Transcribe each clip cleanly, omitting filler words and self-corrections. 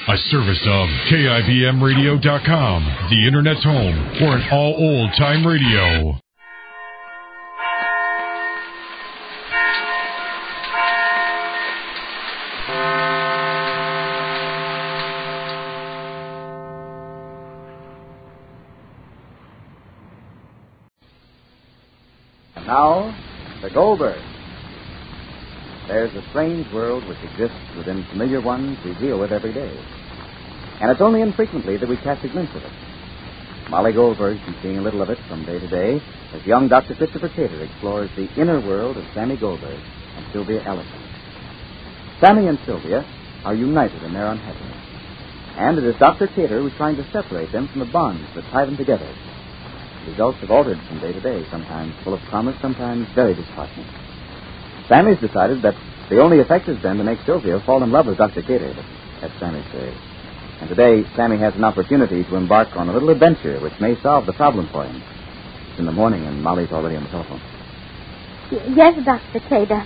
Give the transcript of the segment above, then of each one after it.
A service of KIBMradio.com, the Internet's home for an all old-time radio. And now, the Goldbergs. There's a strange world which exists within familiar ones we deal with every day. And it's only infrequently that we catch a glimpse of it. Molly Goldberg's been seeing a little of it from day to day as young Dr. Christopher Cater explores the inner world of Sammy Goldberg and Sylvia Ellison. Sammy and Sylvia are united in their unhappiness. And it is Dr. Cater who's trying to separate them from the bonds that tie them together. The results have altered from day to day, sometimes full of promise, sometimes very disheartening. Sammy's decided that the only effect has been to make Sylvia fall in love with Dr. Cater. That's Sammy's theory. And today, Sammy has an opportunity to embark on a little adventure which may solve the problem for him. It's in the morning, and Molly's already on the telephone. Yes, Dr. Cater.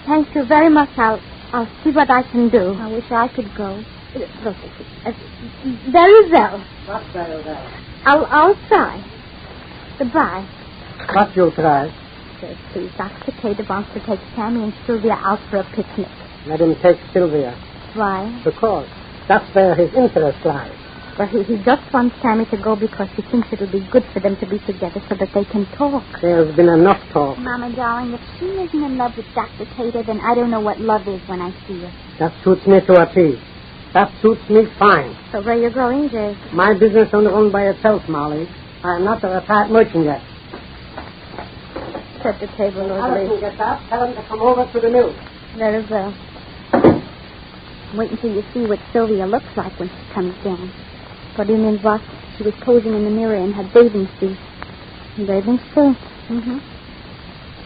Thank you very much. I'll see what I can do. I wish I could go. Look, very well. What very well? I'll try. Goodbye. What you'll try? Yes, please, Dr. Cater wants to take Sammy and Sylvia out for a picnic. Let him take Sylvia. Why? Because that's where his interest lies. Well, he just wants Sammy to go because he thinks it'll be good for them to be together so that they can talk. There's been enough talk. Mama, darling, if she isn't in love with Dr. Cater, then I don't know what love is when I see her. That suits me to a T. That suits me fine. So where you going, Jay? My business don't run by itself, Molly. I'm not a retired merchant yet. Set the table, Rosalie. Allison, get that. Tell him to come over to the mill. Very well. Wait until you see what Sylvia looks like when she comes down. What do you mean, what? She was posing in the mirror in her bathing suit. Bathing suit? Mm-hmm.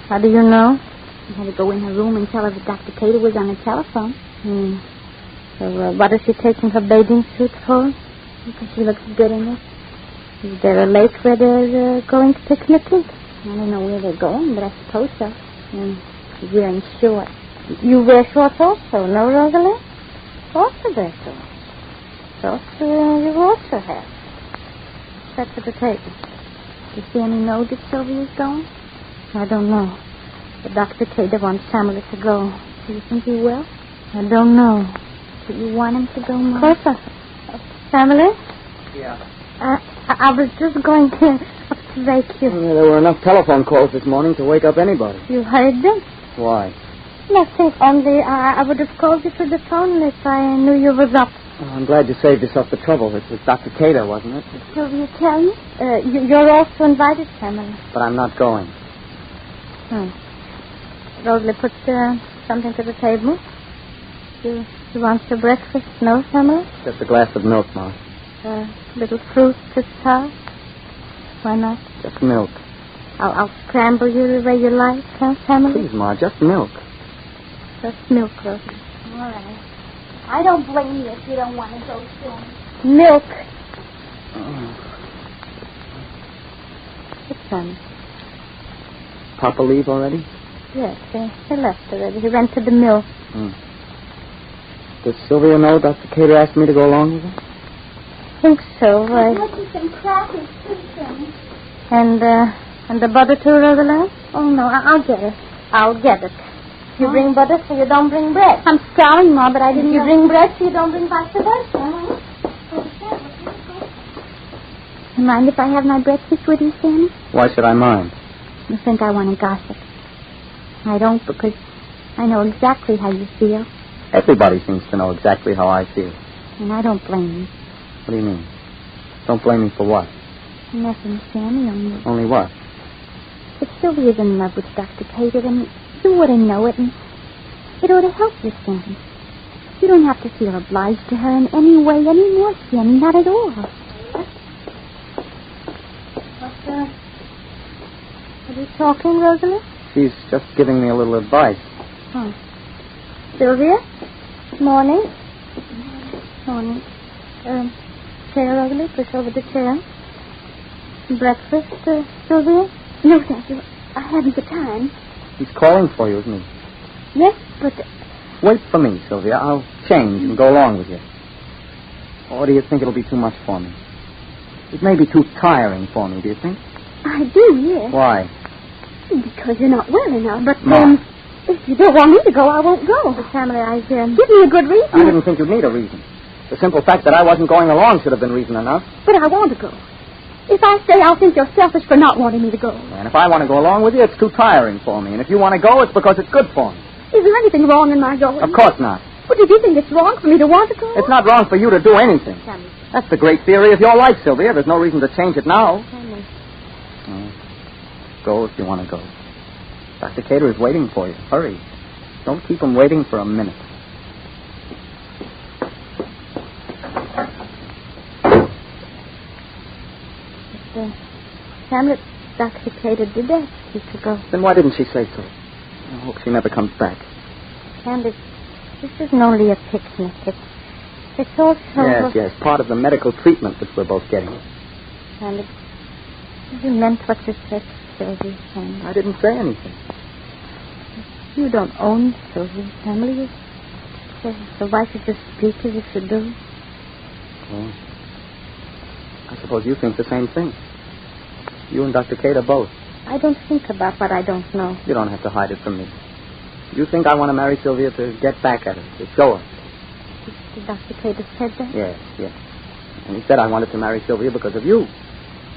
How do you know? I had to go in her room and tell her that Dr. Cater was on the telephone. So, what is she taking her bathing suit for? Because she looks good in it. Is there a lake where they're going picnicking? I don't know where they're going, but I suppose so. She's wearing shorts. You wear shorts also, no, Rosalie? Also wear shorts. Shorts you also have. Set for the table. Do you see any note that Sylvia's going? I don't know. But Dr. Cater wants Sammy to go. Do you think he will? I don't know. Do you want him to go, Mom? Of course. Family? Yeah. I was just going to wake you. There were enough telephone calls this morning to wake up anybody. You heard them? Why? Nothing. Only I would have called you to the phone if I knew you was up. Oh, I'm glad you saved yourself the trouble. It was Dr. Cater, wasn't it? Sylvia tell you? You're also invited, Family. But I'm not going. Rosalie put something to the table. She wants your breakfast, no, Family? Just a glass of milk, Ma. Little fruit to start. Why not? Just milk. I'll scramble you the way you like, huh, Family? Please, Ma, just milk. Just milk, Rosalie. All right. I don't blame you if you don't want to go soon. Milk. What's son? Papa leave already? Yes, he left already. He went to the mill. Does Sylvia know Dr. Cater asked me to go along with her? I think so, right? I'll get you some crackers, too, Sammy. And the butter too, Rosalie? Oh, no, I'll get it. I'll get it. You bring butter so you don't bring bread. I'm sorry, Ma, but I didn't. You bring bread so you don't bring pasta. You mind if I have my breakfast with you, Sammy? Why should I mind? You think I want to gossip? I don't, because I know exactly how you feel. Everybody seems to know exactly how I feel. And I don't blame you. What do you mean? Don't blame me for what? Nothing, Sammy, only... Only what? If Sylvia's in love with Dr. Cater, then you ought to know it, and it ought to help you, Sammy. You don't have to feel obliged to her in any way anymore, Sammy, not at all. Are you talking, Rosalie? She's just giving me a little advice. Oh. Sylvia? Morning. Morning. Chair, Rosalie, push over the chair. Breakfast, Sylvia? No, thank you. I haven't the time. He's calling for you, isn't he? Yes, but... Wait for me, Sylvia. I'll change and go along with you. Or do you think it'll be too much for me? It may be too tiring for me, do you think? I do, yes. Why? Because you're not well enough. But, Ma. If you don't want me to go, I won't go. Family, give me a good reason. I didn't think you'd need a reason. The simple fact that I wasn't going along should have been reason enough. But I want to go. If I stay, I'll think you're selfish for not wanting me to go. And if I want to go along with you, it's too tiring for me. And if you want to go, it's because it's good for me. Is there anything wrong in my going? Of course not. But if you think it's wrong for me to want to go... It's not wrong for you to do anything. Family. That's the great theory of your life, Sylvia. There's no reason to change it now. Family. Go if you want to go. Dr. Cater is waiting for you. Hurry. Don't keep him waiting for a minute. Hamlet, Dr. Cater did ask you to go. Then why didn't she say so? I hope she never comes back. Hamlet, this isn't only a picnic. It's also... Yes, part of the medical treatment that we're both getting. Hamlet, you meant what you said, Sylvia, Hamlet. I didn't say anything. You don't own Sylvia's family. So why should you speak as if you do? Well, I suppose you think the same thing. You and Dr. Cater both. I don't think about what I don't know. You don't have to hide it from me. You think I want to marry Sylvia to get back at her, to show her. Did Dr. Cater said that? Yes. And he said I wanted to marry Sylvia because of you.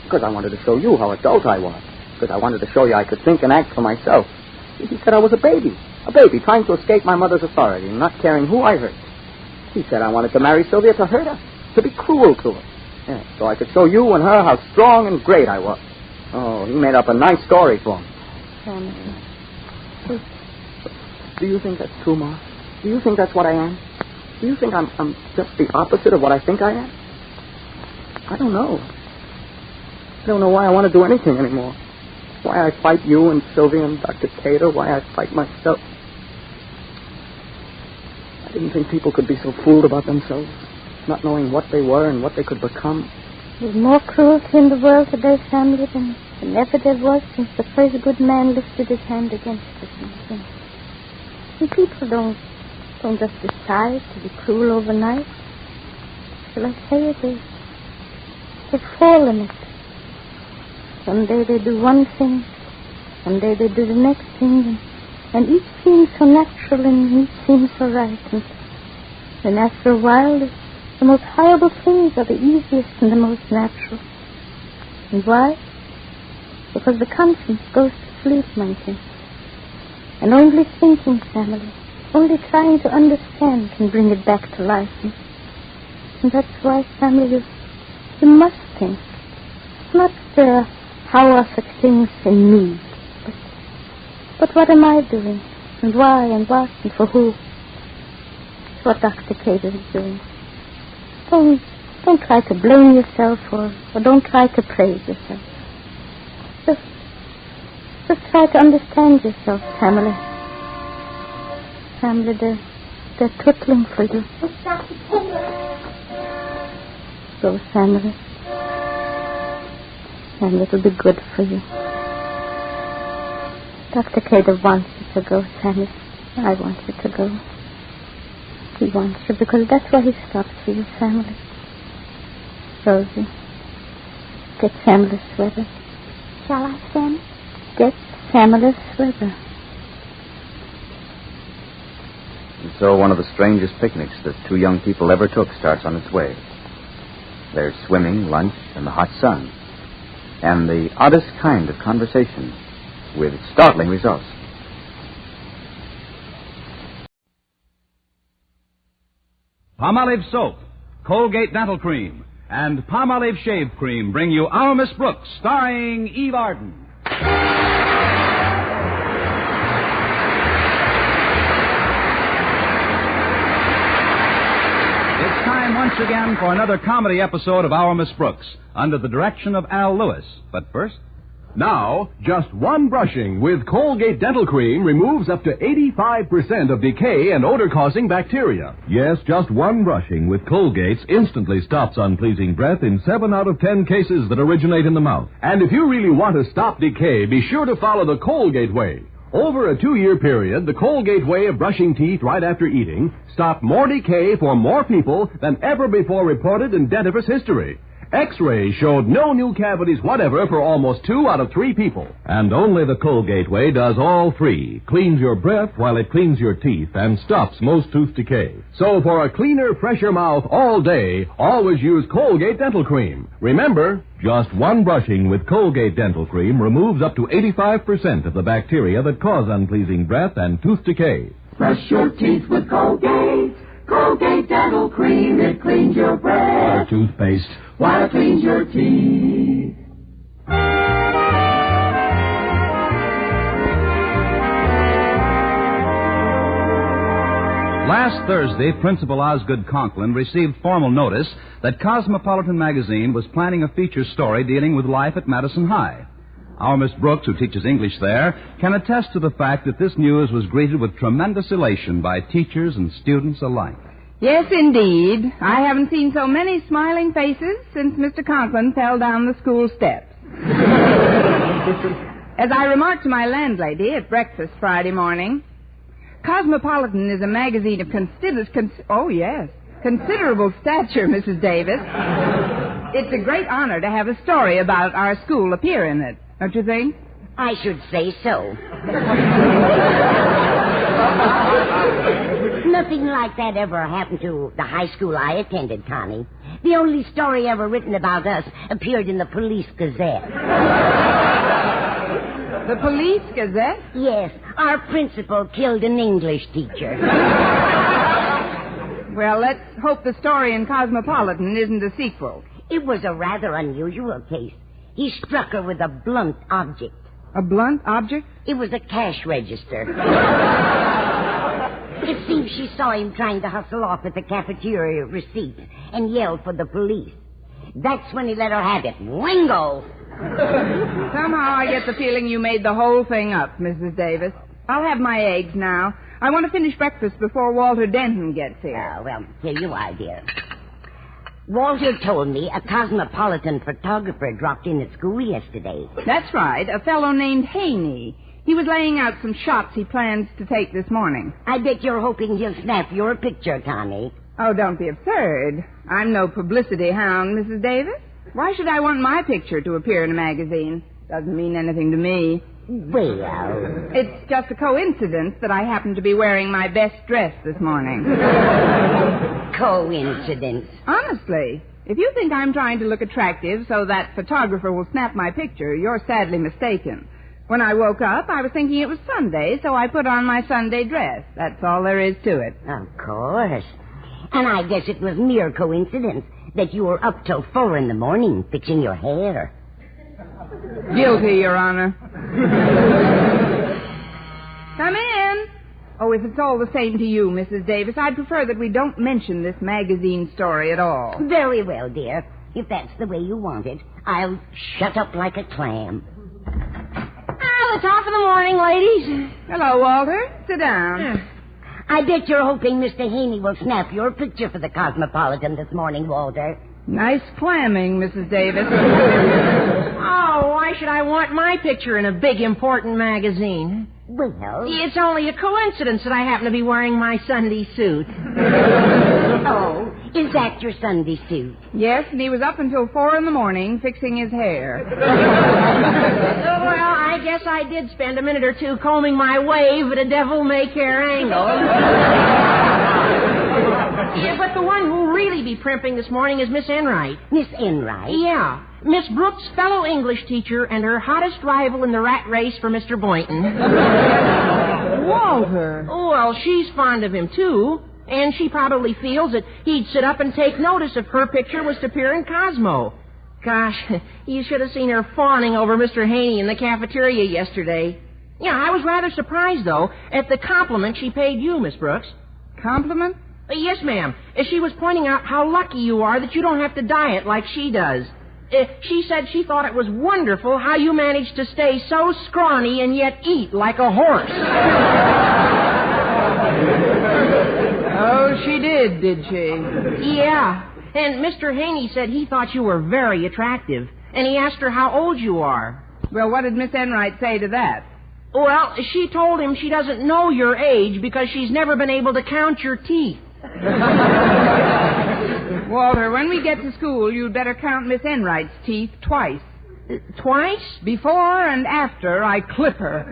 Because I wanted to show you how adult I was. Because I wanted to show you I could think and act for myself. He said I was a baby trying to escape my mother's authority and not caring who I hurt. He said I wanted to marry Sylvia to hurt her, to be cruel to her. Yeah, so I could show you and her how strong and great I was. Oh, he made up a nice story for me. Do you think that's true, Ma? Do you think that's what I am? Do you think I'm just the opposite of what I think I am? I don't know. I don't know why I want to do anything anymore. Why I fight you and Sylvia and Dr. Cater. Why I fight myself. I didn't think people could be so fooled about themselves, not knowing what they were and what they could become. There's more cruelty in the world today, family, than ever there was since the first good man lifted his hand against us. And people don't just decide to be cruel overnight. Shall I say it? They fall in it. Someday they do one thing, someday they do the next thing, and each seems so natural and each seems so right. And then after a while, the most horrible things are the easiest and the most natural. And why? Because the conscience goes to sleep, my dear. And only thinking, family, only trying to understand can bring it back to life. And that's why, family, you must think. Not how are such things in me, but what am I doing? And why and what and for who? It's what Dr. Cater is doing. Don't try to blame yourself or don't try to praise yourself. Just try to understand yourself, family. Family, they're twittling for you. It's Dr. Cater. Go, family. And it'll be good for you. Dr. Cater wants you to go, Sammy. I want you to go. He wants you because that's why he stopped for your family. Rosie, get Sam the sweater. Shall I, Sam? Get Sam the sweater. And so one of the strangest picnics that two young people ever took starts on its way. There's swimming, lunch, and the hot sun. And the oddest kind of conversation with startling results. Palmolive Soap, Colgate Dental Cream, and Palmolive Shave Cream bring you Our Miss Brooks, starring Eve Arden. It's time once again for another comedy episode of Our Miss Brooks, under the direction of Al Lewis. But first... Now, just one brushing with Colgate Dental Cream removes up to 85% of decay and odor-causing bacteria. Yes, just one brushing with Colgate's instantly stops unpleasing breath in 7 out of 10 cases that originate in the mouth. And if you really want to stop decay, be sure to follow the Colgate way. Over a 2-year period, the Colgate way of brushing teeth right after eating stopped more decay for more people than ever before reported in dentifrice history. X-rays showed no new cavities whatever for almost 2 out of 3 people. And only the Colgate way does all 3. Cleans your breath while it cleans your teeth and stops most tooth decay. So for a cleaner, fresher mouth all day, always use Colgate Dental Cream. Remember, just one brushing with Colgate Dental Cream removes up to 85% of the bacteria that cause unpleasing breath and tooth decay. Brush your teeth with Colgate. Colgate Dental Cream, it cleans your breath. Or toothpaste. While it cleans your teeth. Last Thursday, Principal Osgood Conklin received formal notice that Cosmopolitan Magazine was planning a feature story dealing with life at Madison High. Our Miss Brooks, who teaches English there, can attest to the fact that this news was greeted with tremendous elation by teachers and students alike. Yes, indeed. I haven't seen so many smiling faces since Mr. Conklin fell down the school steps. As I remarked to my landlady at breakfast Friday morning, Cosmopolitan is a magazine of considerable stature, Mrs. Davis. It's a great honor to have a story about our school appear in it, don't you think? I should say so. Nothing like that ever happened to the high school I attended, Connie. The only story ever written about us appeared in the Police Gazette. The Police Gazette? Yes. Our principal killed an English teacher. Well, let's hope the story in Cosmopolitan isn't a sequel. It was a rather unusual case. He struck her with a blunt object. A blunt object? It was a cash register. It seems she saw him trying to hustle off with the cafeteria receipt and yelled for the police. That's when he let her have it. Wingo! Somehow I get the feeling you made the whole thing up, Mrs. Davis. I'll have my eggs now. I want to finish breakfast before Walter Denton gets here. Well, here you are, dear. Walter told me a Cosmopolitan photographer dropped in at school yesterday. That's right, a fellow named Haney. He was laying out some shots he plans to take this morning. I bet you're hoping he'll snap your picture, Connie. Oh, don't be absurd. I'm no publicity hound, Mrs. Davis. Why should I want my picture to appear in a magazine? Doesn't mean anything to me. Well... It's just a coincidence that I happen to be wearing my best dress this morning. Coincidence. Honestly, if you think I'm trying to look attractive so that photographer will snap my picture, you're sadly mistaken. When I woke up, I was thinking it was Sunday, so I put on my Sunday dress. That's all there is to it. Of course. And I guess it was mere coincidence that you were up till 4 a.m. fixing your hair. Guilty, Your Honor. Come in. Oh, if it's all the same to you, Mrs. Davis, I'd prefer that we don't mention this magazine story at all. Very well, dear. If that's the way you want it, I'll shut up like a clam. The top of the morning, ladies. Hello, Walter. Sit down. I bet you're hoping Mr. Haney will snap your picture for the Cosmopolitan this morning, Walter. Nice clamming, Mrs. Davis. Oh, why should I want my picture in a big, important magazine? Well... It's only a coincidence that I happen to be wearing my Sunday suit. Oh, is that your Sunday suit? Yes, and he was up until 4 a.m. fixing his hair. Well, I guess I did spend a minute or two combing my wave at a devil-may-care angle. Yeah, but the one who'll really be primping this morning is Miss Enright. Miss Enright? Yeah. Miss Brooks' fellow English teacher and her hottest rival in the rat race for Mr. Boynton. Walter. Oh, well, she's fond of him, too. And she probably feels that he'd sit up and take notice if her picture was to appear in Cosmo. Gosh, you should have seen her fawning over Mr. Haney in the cafeteria yesterday. Yeah, I was rather surprised, though, at the compliment she paid you, Miss Brooks. Compliment? Yes, ma'am. She was pointing out how lucky you are that you don't have to diet like she does. She said she thought it was wonderful how you managed to stay so scrawny and yet eat like a horse. Oh, she did she? Yeah. And Mr. Haney said he thought you were very attractive. And he asked her how old you are. Well, what did Miss Enright say to that? Well, she told him she doesn't know your age because she's never been able to count your teeth. Walter, when we get to school, you'd better count Miss Enright's teeth twice. Twice? Before and after I clip her.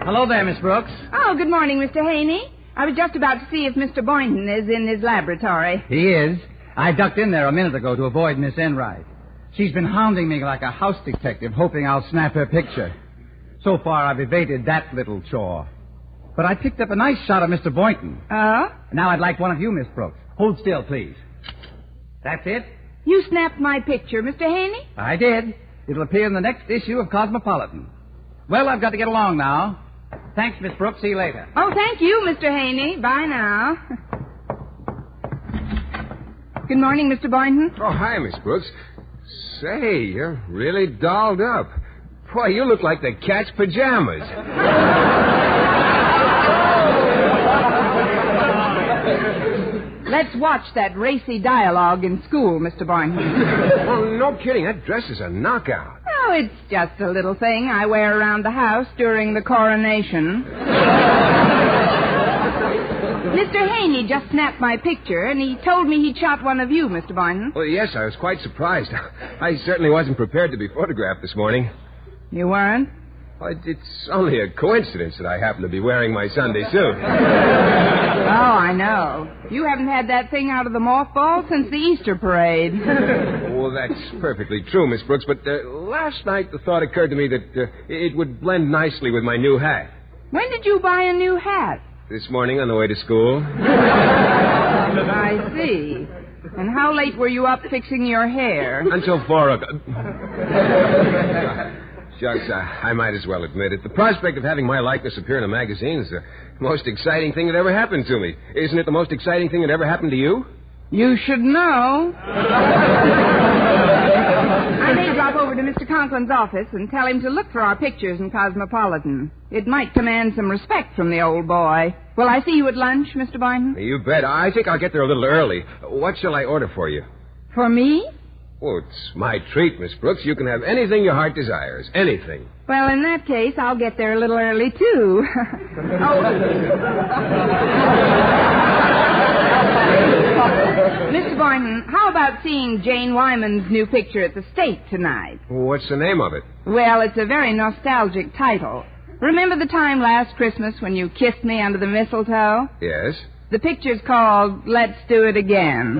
Hello there, Miss Brooks. Oh, good morning, Mr. Haney. I was just about to see if Mr. Boynton is in his laboratory. He is. I ducked in there a minute ago to avoid Miss Enright. She's been hounding me like a house detective, hoping I'll snap her picture. So far, I've evaded that little chore. But I picked up a nice shot of Mr. Boynton. Oh? Now I'd like one of you, Miss Brooks. Hold still, please. That's it? You snapped my picture, Mr. Haney? I did. It'll appear in the next issue of Cosmopolitan. Well, I've got to get along now. Thanks, Miss Brooks. See you later. Oh, thank you, Mr. Haney. Bye now. Good morning, Mr. Boynton. Oh, hi, Miss Brooks. Say, you're really dolled up. Boy, you look like the cat's pajamas. Let's watch that racy dialogue in school, Mr. Boynton. Oh, no kidding. That dress is a knockout. Oh, it's just a little thing I wear around the house during the coronation. Mr. Haney just snapped my picture, and he told me he'd shot one of you, Mr. Boynton. Well, yes, I was quite surprised. I certainly wasn't prepared to be photographed this morning. You weren't? Well, it's only a coincidence that I happen to be wearing my Sunday suit. Oh, I know. You haven't had that thing out of the mothball since the Easter parade. Well, that's perfectly true, Miss Brooks, but last night the thought occurred to me that it would blend nicely with my new hat. When did you buy a new hat? This morning on the way to school. I see. And how late were you up fixing your hair? Until 4 o'clock. Shucks, I might as well admit it. The prospect of having my likeness appear in a magazine is the most exciting thing that ever happened to me. Isn't it the most exciting thing that ever happened to you? You should know. I may drop over to Mr. Conklin's office and tell him to look for our pictures in Cosmopolitan. It might command some respect from the old boy. Will I see you at lunch, Mr. Boynton? You bet. I think I'll get there a little early. What shall I order for you? For me? Oh, it's my treat, Miss Brooks. You can have anything your heart desires. Anything. Well, in that case, I'll get there a little early, too. Mr. Boynton, how about seeing Jane Wyman's new picture at the State tonight? What's the name of it? Well, it's a very nostalgic title. Remember the time last Christmas when you kissed me under the mistletoe? Yes. The picture's called Let's Do It Again.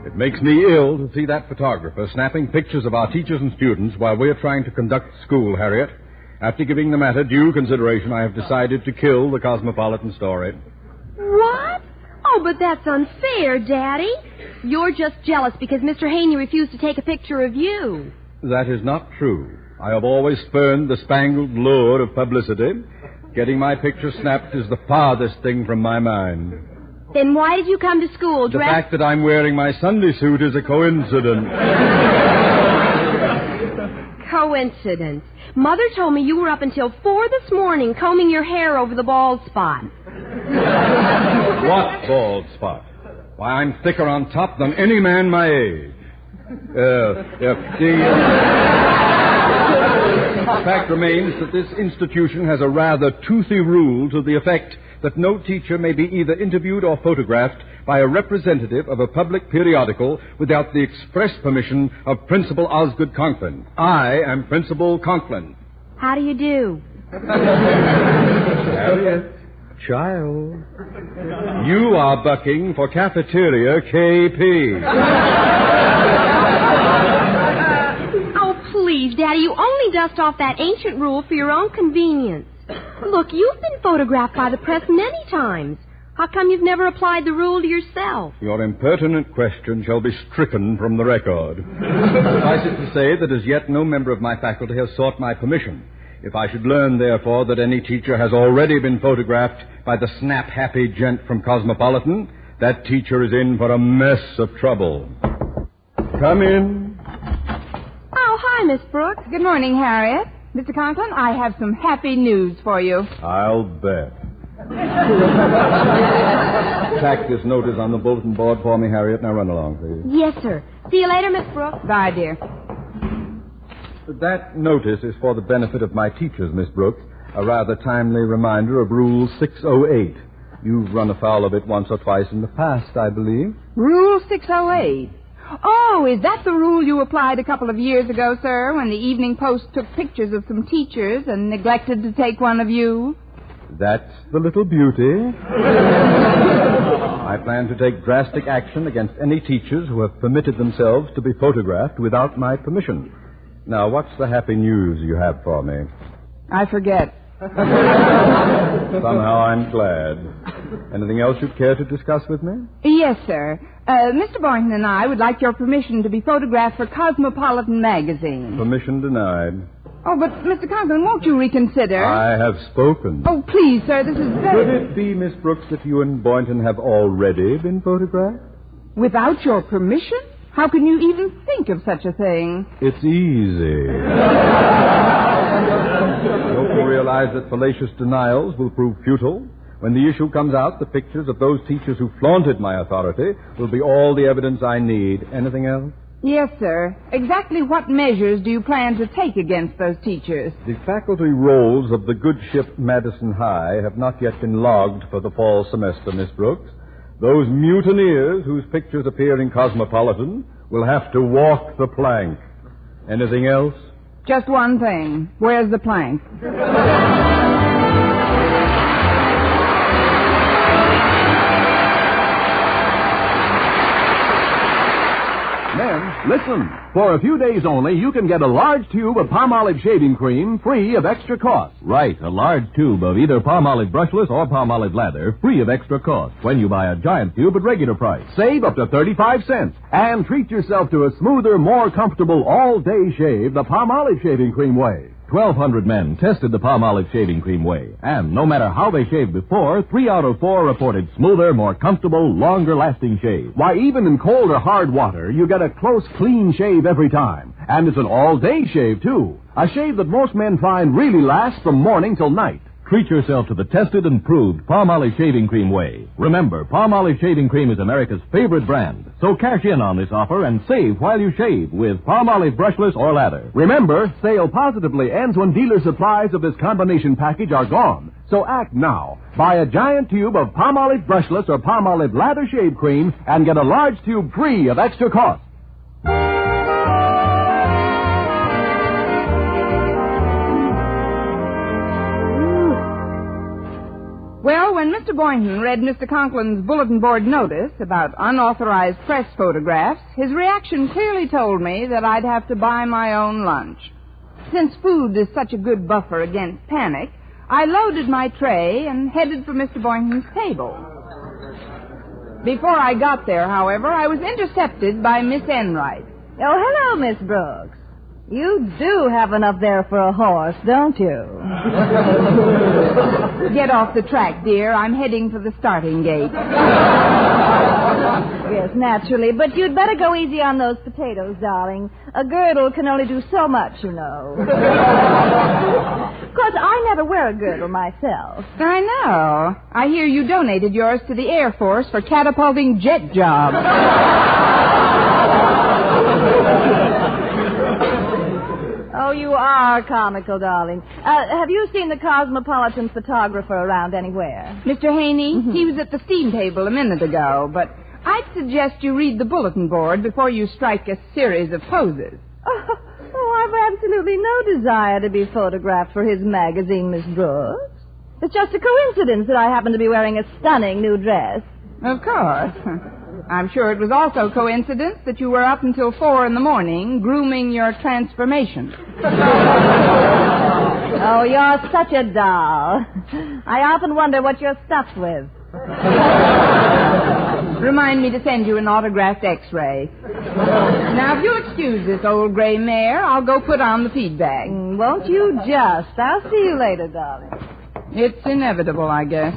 It makes me ill to see that photographer snapping pictures of our teachers and students while we're trying to conduct school, Harriet. After giving the matter due consideration, I have decided to kill the Cosmopolitan story. What? Oh, but that's unfair, Daddy. You're just jealous because Mr. Haney refused to take a picture of you. That is not true. I have always spurned the spangled lure of publicity. Getting my picture snapped is the farthest thing from my mind. Then why did you come to school dressed... The fact that I'm wearing my Sunday suit is a coincidence. Coincidence. Mother told me you were up until 4 this morning combing your hair over the bald spot. What bald spot? Why, I'm thicker on top than any man my age. The fact remains that this institution has a rather toothy rule to the effect that no teacher may be either interviewed or photographed by a representative of a public periodical without the express permission of Principal Osgood Conklin. I am Principal Conklin. How do you do? Harriet, child, you are bucking for cafeteria KP. Oh, please, Daddy, you only dust off that ancient rule for your own convenience. Look, you've been photographed by the press many times. How come you've never applied the rule to yourself? Your impertinent question shall be stricken from the record. Suffice it to say that as yet no member of my faculty has sought my permission. If I should learn, therefore, that any teacher has already been photographed by the snap-happy gent from Cosmopolitan, that teacher is in for a mess of trouble. Come in. Oh, hi, Miss Brooks. Good morning, Harriet. Mr. Conklin, I have some happy news for you. I'll bet. Tack this notice on the bulletin board for me, Harriet. Now run along, please. Yes, sir. See you later, Miss Brooks. Bye, dear. That notice is for the benefit of my teachers, Miss Brooks. A rather timely reminder of Rule 608. You've run afoul of it once or twice in the past, I believe. Rule 608. Oh, is that the rule you applied a couple of years ago, sir, when the Evening Post took pictures of some teachers and neglected to take one of you? That's the little beauty. I plan to take drastic action against any teachers who have permitted themselves to be photographed without my permission. Now, what's the happy news you have for me? I forget. Somehow I'm glad. Anything else you'd care to discuss with me? Yes, sir. Mr. Boynton and I would like your permission to be photographed for Cosmopolitan Magazine. Permission denied. Oh, but, Mr. Conklin, won't you reconsider? I have spoken. Oh, please, sir, this is very... Could it be, Miss Brooks, that you and Boynton have already been photographed? Without your permission? How can you even think of such a thing? It's easy. Don't you realize that fallacious denials will prove futile? When the issue comes out, the pictures of those teachers who flaunted my authority will be all the evidence I need. Anything else? Yes, sir. Exactly what measures do you plan to take against those teachers? The faculty rolls of the good ship Madison High have not yet been logged for the fall semester, Miss Brooks. Those mutineers whose pictures appear in Cosmopolitan will have to walk the plank. Anything else? Just one thing. Where's the plank? Men, listen. For a few days only, you can get a large tube of Palmolive shaving cream free of extra cost. Right, a large tube of either Palmolive brushless or Palmolive lather free of extra cost when you buy a giant tube at regular price. Save up to 35 cents and treat yourself to a smoother, more comfortable all-day shave the Palmolive shaving cream way. 1,200 men tested the Palmolive shaving cream way, and no matter how they shaved before, 3 out of 4 reported smoother, more comfortable, longer-lasting shave. Why, even in cold or hard water, you get a close, clean shave every time. And it's an all-day shave, too. A shave that most men find really lasts from morning till night. Treat yourself to the tested and proved Palmolive shaving cream way. Remember, Palmolive shaving cream is America's favorite brand. So cash in on this offer and save while you shave with Palmolive brushless or lather. Remember, sale positively ends when dealer supplies of this combination package are gone. So act now. Buy a giant tube of Palmolive brushless or Palmolive lather shave cream and get a large tube free of extra cost. Well, when Mr. Boynton read Mr. Conklin's bulletin board notice about unauthorized press photographs, his reaction clearly told me that I'd have to buy my own lunch. Since food is such a good buffer against panic, I loaded my tray and headed for Mr. Boynton's table. Before I got there, however, I was intercepted by Miss Enright. Oh, hello, Miss Brooks. You do have enough there for a horse, don't you? Get off the track, dear. I'm heading for the starting gate. Yes, naturally. But you'd better go easy on those potatoes, darling. A girdle can only do so much, you know. Of course, I never wear a girdle myself. I know. I hear you donated yours to the Air Force for catapulting jet jobs. Oh, you are comical, darling. Have you seen the Cosmopolitan photographer around anywhere? Mr. Haney, He was at the steam table a minute ago, but I'd suggest you read the bulletin board before you strike a series of poses. Oh, I've absolutely no desire to be photographed for his magazine, Miss Brooks. It's just a coincidence that I happen to be wearing a stunning new dress. Of course. I'm sure it was also coincidence that you were up until 4 a.m. grooming your transformation. Oh, you're such a doll. I often wonder what you're stuffed with. Remind me to send you an autographed X-ray. Now, if you'll excuse this old gray mare, I'll go put on the feed bag. Won't you just? I'll see you later, darling. It's inevitable, I guess.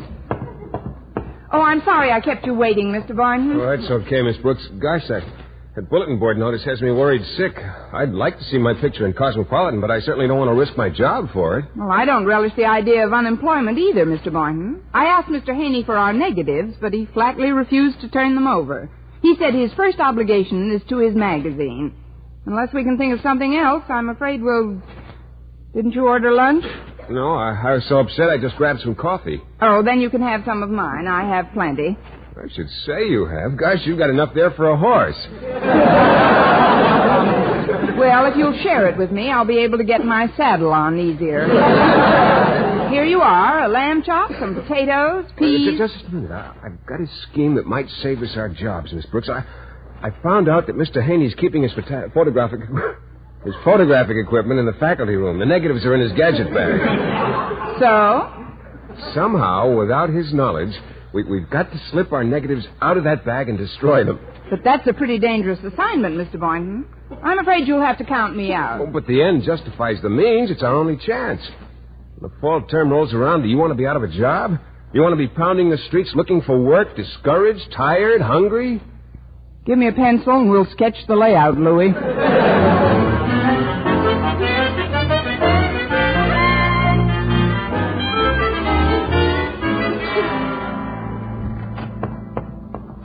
Oh, I'm sorry I kept you waiting, Mr. Boynton. Oh, that's okay, Miss Brooks. Gosh, that That bulletin board notice has me worried sick. I'd like to see my picture in Cosmopolitan, but I certainly don't want to risk my job for it. Well, I don't relish the idea of unemployment either, Mr. Boynton. I asked Mr. Haney for our negatives, but he flatly refused to turn them over. He said his first obligation is to his magazine. Unless we can think of something else, I'm afraid we'll... Didn't you order lunch? No, I was so upset I just grabbed some coffee. Oh, then you can have some of mine. I have plenty. I should say you have. Gosh, you've got enough there for a horse. Well, if you'll share it with me, I'll be able to get my saddle on easier. Here you are, a lamb chop, some potatoes, peas... Just a minute. I've got a scheme that might save us our jobs, Miss Brooks. I found out that Mr. Haney's keeping his photographic equipment in the faculty room. The negatives are in his gadget bag. So? Somehow, without his knowledge... We've got to slip our negatives out of that bag and destroy them. But that's a pretty dangerous assignment, Mr. Boynton. I'm afraid you'll have to count me out. Oh, but the end justifies the means. It's our only chance. When the fall term rolls around, do you want to be out of a job? You want to be pounding the streets looking for work, discouraged, tired, hungry? Give me a pencil and we'll sketch the layout, Louie.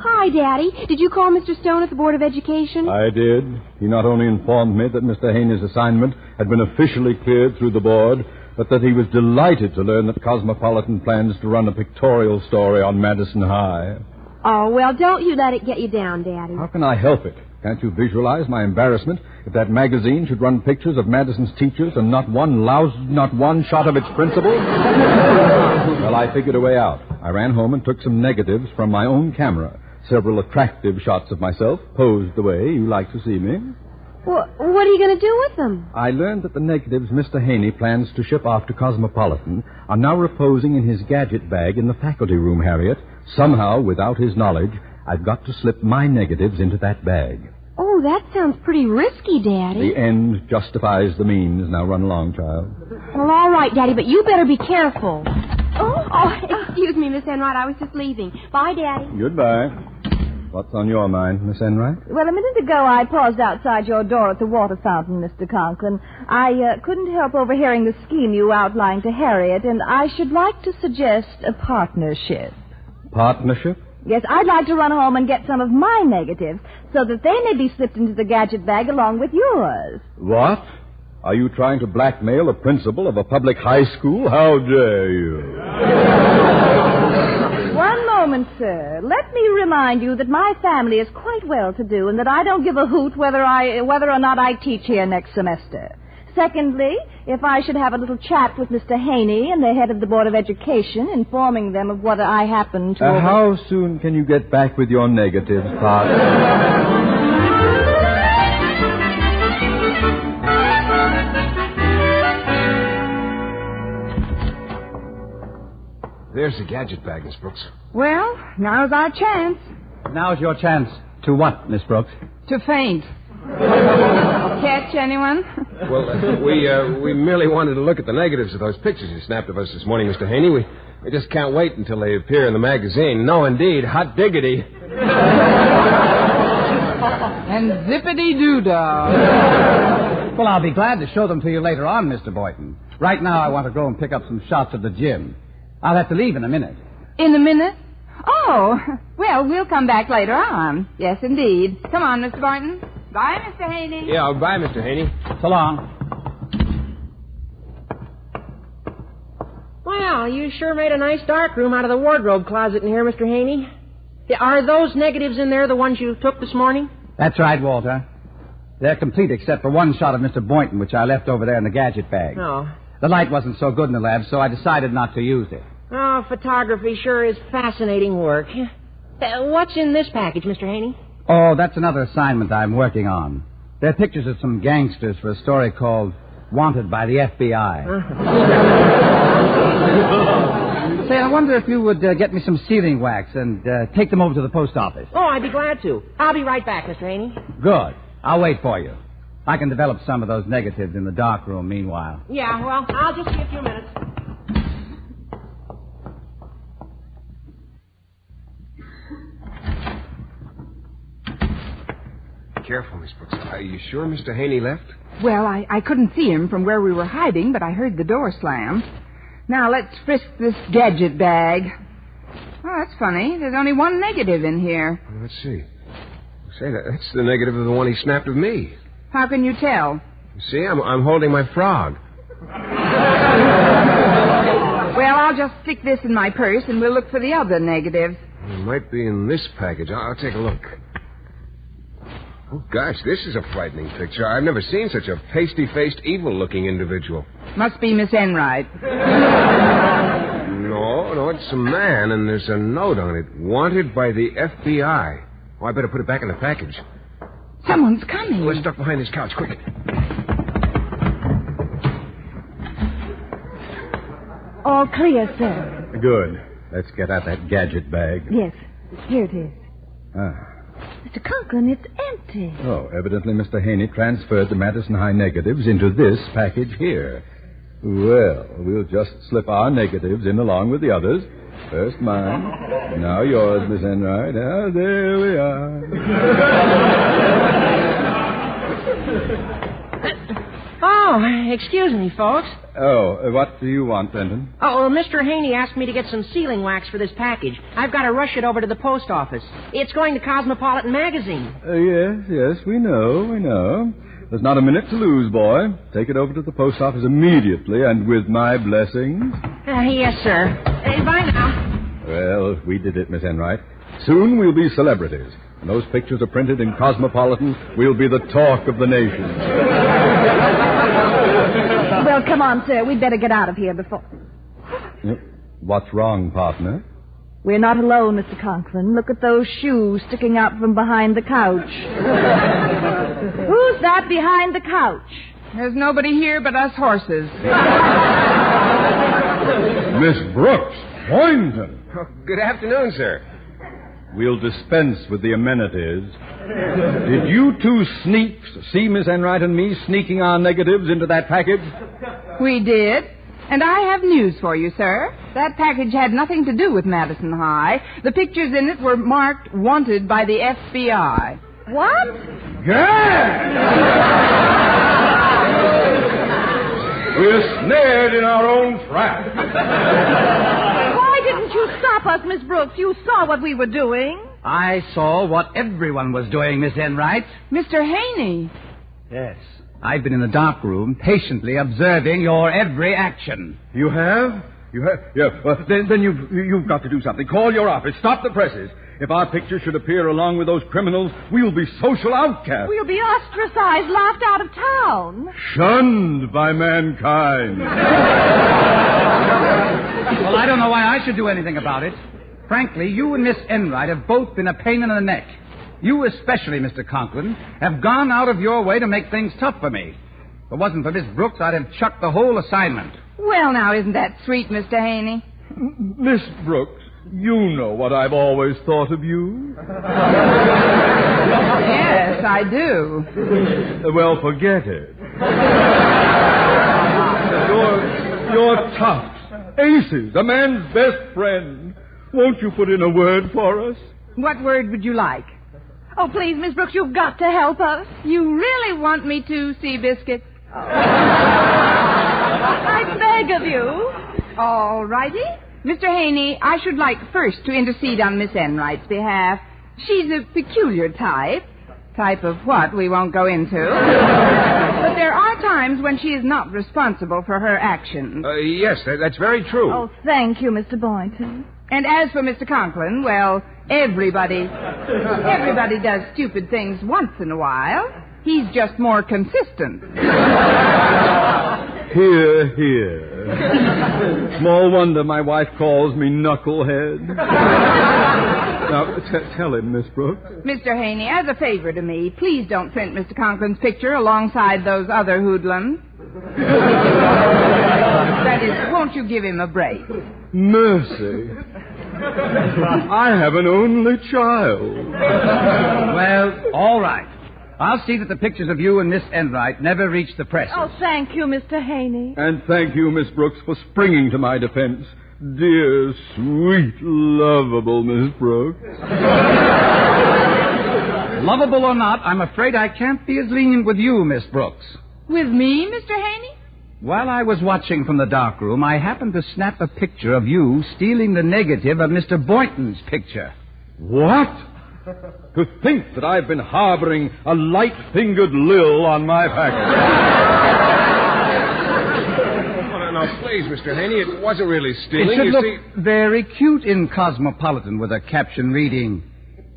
Hi, Daddy. Did you call Mr. Stone at the Board of Education? I did. He not only informed me that Mr. Haney's assignment had been officially cleared through the board, but that he was delighted to learn that Cosmopolitan plans to run a pictorial story on Madison High. Oh, well, don't you let it get you down, Daddy. How can I help it? Can't you visualize my embarrassment if that magazine should run pictures of Madison's teachers and not one shot of its principal? Well, I figured a way out. I ran home and took some negatives from my own camera. Several attractive shots of myself, posed the way you like to see me. Well, what are you going to do with them? I learned that the negatives Mr. Haney plans to ship off to Cosmopolitan are now reposing in his gadget bag in the faculty room, Harriet. Somehow, without his knowledge, I've got to slip my negatives into that bag. Oh, that sounds pretty risky, Daddy. The end justifies the means. Now run along, child. Well, all right, Daddy, but you better be careful. Oh, excuse me, Miss Enright. I was just leaving. Bye, Daddy. Goodbye. What's on your mind, Miss Enright? Well, a minute ago I paused outside your door at the water fountain, Mr. Conklin. I couldn't help overhearing the scheme you outlined to Harriet, and I should like to suggest a partnership. Partnership? Yes, I'd like to run home and get some of my negatives so that they may be slipped into the gadget bag along with yours. What? Are you trying to blackmail a principal of a public high school? How dare you? One moment, sir. Let me remind you that my family is quite well-to-do and that I don't give a hoot whether or not I teach here next semester. Secondly, if I should have a little chat with Mr. Haney and the head of the Board of Education, informing them of what I happen to... How soon can you get back with your negatives, partner? There's the gadget bag, Miss Brooks. Well, now's our chance. Now's your chance. To what, Miss Brooks? To faint. Catch anyone? Well, we merely wanted to look at the negatives of those pictures you snapped of us this morning, Mr. Haney. We just can't wait until they appear in the magazine. No, indeed. Hot diggity. And zippity-doo-dah. Well, I'll be glad to show them to you later on, Mr. Boynton. Right now, I want to go and pick up some shots of the gym. I'll have to leave in a minute. In a minute? Oh, well, we'll come back later on. Yes, indeed. Come on, Mr. Boynton. Bye, Mr. Haney. Yeah, bye, Mr. Haney. So long. Well, you sure made a nice dark room out of the wardrobe closet in here, Mr. Haney. Are those negatives in there the ones you took this morning? That's right, Walter. They're complete except for one shot of Mr. Boynton, which I left over there in the gadget bag. Oh. The light wasn't so good in the lab, so I decided not to use it. Oh, photography sure is fascinating work. What's in this package, Mr. Haney? Oh, that's another assignment I'm working on. They're pictures of some gangsters for a story called Wanted by the FBI. Say, I wonder if you would get me some sealing wax and take them over to the post office. Oh, I'd be glad to. I'll be right back, Mr. Haney. Good. I'll wait for you. I can develop some of those negatives in the dark room meanwhile. Yeah, well, I'll just see a few minutes. careful, Miss Brooks. Are you sure Mr. Haney left? Well, I couldn't see him from where we were hiding, but I heard the door slam. Now, let's frisk this gadget bag. Oh, that's funny. There's only one negative in here. Let's see. Say, that's the negative of the one he snapped of me. How can you tell? See, I'm holding my frog. Well, I'll just stick this in my purse, and we'll look for the other negative. It might be in this package. I'll take a look. Oh, gosh, this is a frightening picture. I've never seen such a pasty-faced, evil-looking individual. Must be Miss Enright. No, it's a man, and there's a note on it. Wanted by the FBI. Oh, I better put it back in the package. Someone's coming. Let's duck behind this couch, quick. All clear, sir. Good. Let's get at that gadget bag. Yes, here it is. Ah. Mr. Conklin, it's empty. Oh, evidently Mr. Haney transferred the Madison High negatives into this package here. Well, we'll just slip our negatives in along with the others. First mine. Now yours, Miss Enright. Ah, there we are. Oh, excuse me, folks. Oh, what do you want, Benton? Oh, Mr. Haney asked me to get some sealing wax for this package. I've got to rush it over to the post office. It's going to Cosmopolitan Magazine. Yes, we know. There's not a minute to lose, boy. Take it over to the post office immediately and with my blessings. Yes, sir. Bye now. Well, we did it, Miss Enright. Soon we'll be celebrities. When those pictures are printed in Cosmopolitan, we'll be the talk of the nation. Well, come on, sir. We'd better get out of here before... What's wrong, partner? We're not alone, Mr. Conklin. Look at those shoes sticking out from behind the couch. Who's that behind the couch? There's nobody here but us horses. Miss Brooks, Boynton. Oh, good afternoon, sir. We'll dispense with the amenities. Did you two sneaks see Miss Enright and me sneaking our negatives into that package? We did. And I have news for you, sir. That package had nothing to do with Madison High. The pictures in it were marked wanted by the FBI. What? Yeah! We're snared in our own trap. Why didn't you stop us, Miss Brooks? You saw what we were doing. I saw what everyone was doing, Miss Enright. Mr. Haney. Yes. I've been in the dark room patiently observing your every action. You have? You have? Yeah. Well, then you've got to do something. Call your office. Stop the presses. If our picture should appear along with those criminals, we'll be social outcasts. We'll be ostracized, laughed out of town. Shunned by mankind. Well, I don't know why I should do anything about it. Frankly, you and Miss Enright have both been a pain in the neck. You especially, Mr. Conklin, have gone out of your way to make things tough for me. If it wasn't for Miss Brooks, I'd have chucked the whole assignment. Well, now, isn't that sweet, Mr. Haney? Miss Brooks, you know what I've always thought of you. Yes, I do. Well, forget it. You're tough. Aces, a man's best friend. Won't you put in a word for us? What word would you like? Oh, please, Miss Brooks, you've got to help us. You really want me to, Seabiscuit? I beg of you. All righty. Mr. Haney, I should like first to intercede on Miss Enright's behalf. She's a peculiar type. Type of what we won't go into. But there are times when she is not responsible for her actions. Yes, that's very true. Oh, thank you, Mr. Boynton. And as for Mr. Conklin, well, everybody does stupid things once in a while. He's just more consistent. Hear. Small wonder my wife calls me knucklehead. Now, tell him, Miss Brooks. Mr. Haney, as a favor to me, please don't print Mr. Conklin's picture alongside those other hoodlums. That is, won't you give him a break? Mercy. I have an only child. Well, all right. I'll see that the pictures of you and Miss Enright never reach the press. Oh, thank you, Mr. Haney. And thank you, Miss Brooks, for springing to my defense. Dear, sweet, lovable Miss Brooks. Lovable or not, I'm afraid I can't be as lenient with you, Miss Brooks. With me, Mr. Haney? While I was watching from the darkroom, I happened to snap a picture of you stealing the negative of Mr. Boynton's picture. What? To think that I've been harboring a light-fingered Lil on my package. No, please, Mr. Haney, it wasn't really stealing. It should look very cute in Cosmopolitan with a caption reading,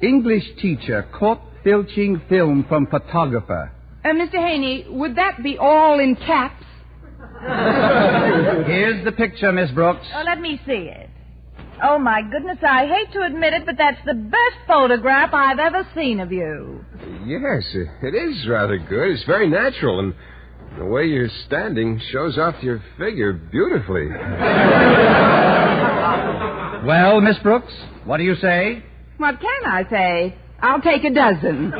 English teacher caught filching film from photographer. Mr. Haney, would that be all in caps? Here's the picture, Miss Brooks. Oh, let me see it. Oh, my goodness, I hate to admit it, but that's the best photograph I've ever seen of you. Yes, it is rather good. It's very natural, and the way you're standing shows off your figure beautifully. Well, Miss Brooks, what do you say? What can I say? I'll take a dozen.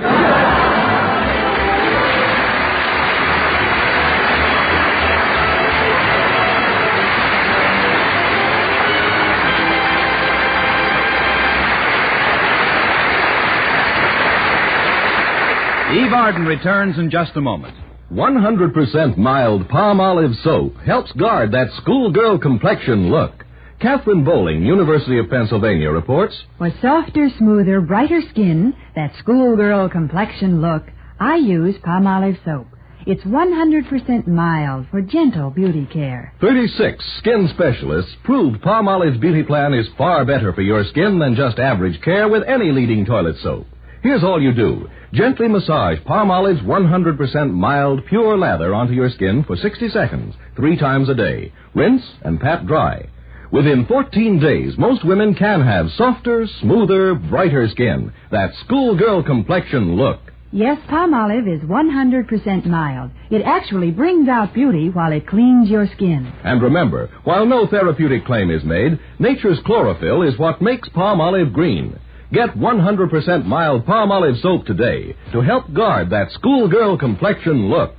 Eve Arden returns in just a moment. 100% mild palm olive soap helps guard that schoolgirl complexion look. Catherine Bowling, University of Pennsylvania, reports, For softer, smoother, brighter skin, that schoolgirl complexion look, I use palm olive soap. It's 100% mild for gentle beauty care. 36 skin specialists proved Palm Olive's beauty plan is far better for your skin than just average care with any leading toilet soap. Here's all you do. Gently massage Palm Olive's 100% mild, pure lather onto your skin for 60 seconds, 3 times a day. Rinse and pat dry. Within 14 days, most women can have softer, smoother, brighter skin. That schoolgirl complexion look. Yes, palm olive is 100% mild. It actually brings out beauty while it cleans your skin. And remember, while no therapeutic claim is made, nature's chlorophyll is what makes palm olive green. Get 100% mild palm olive soap today to help guard that schoolgirl complexion look.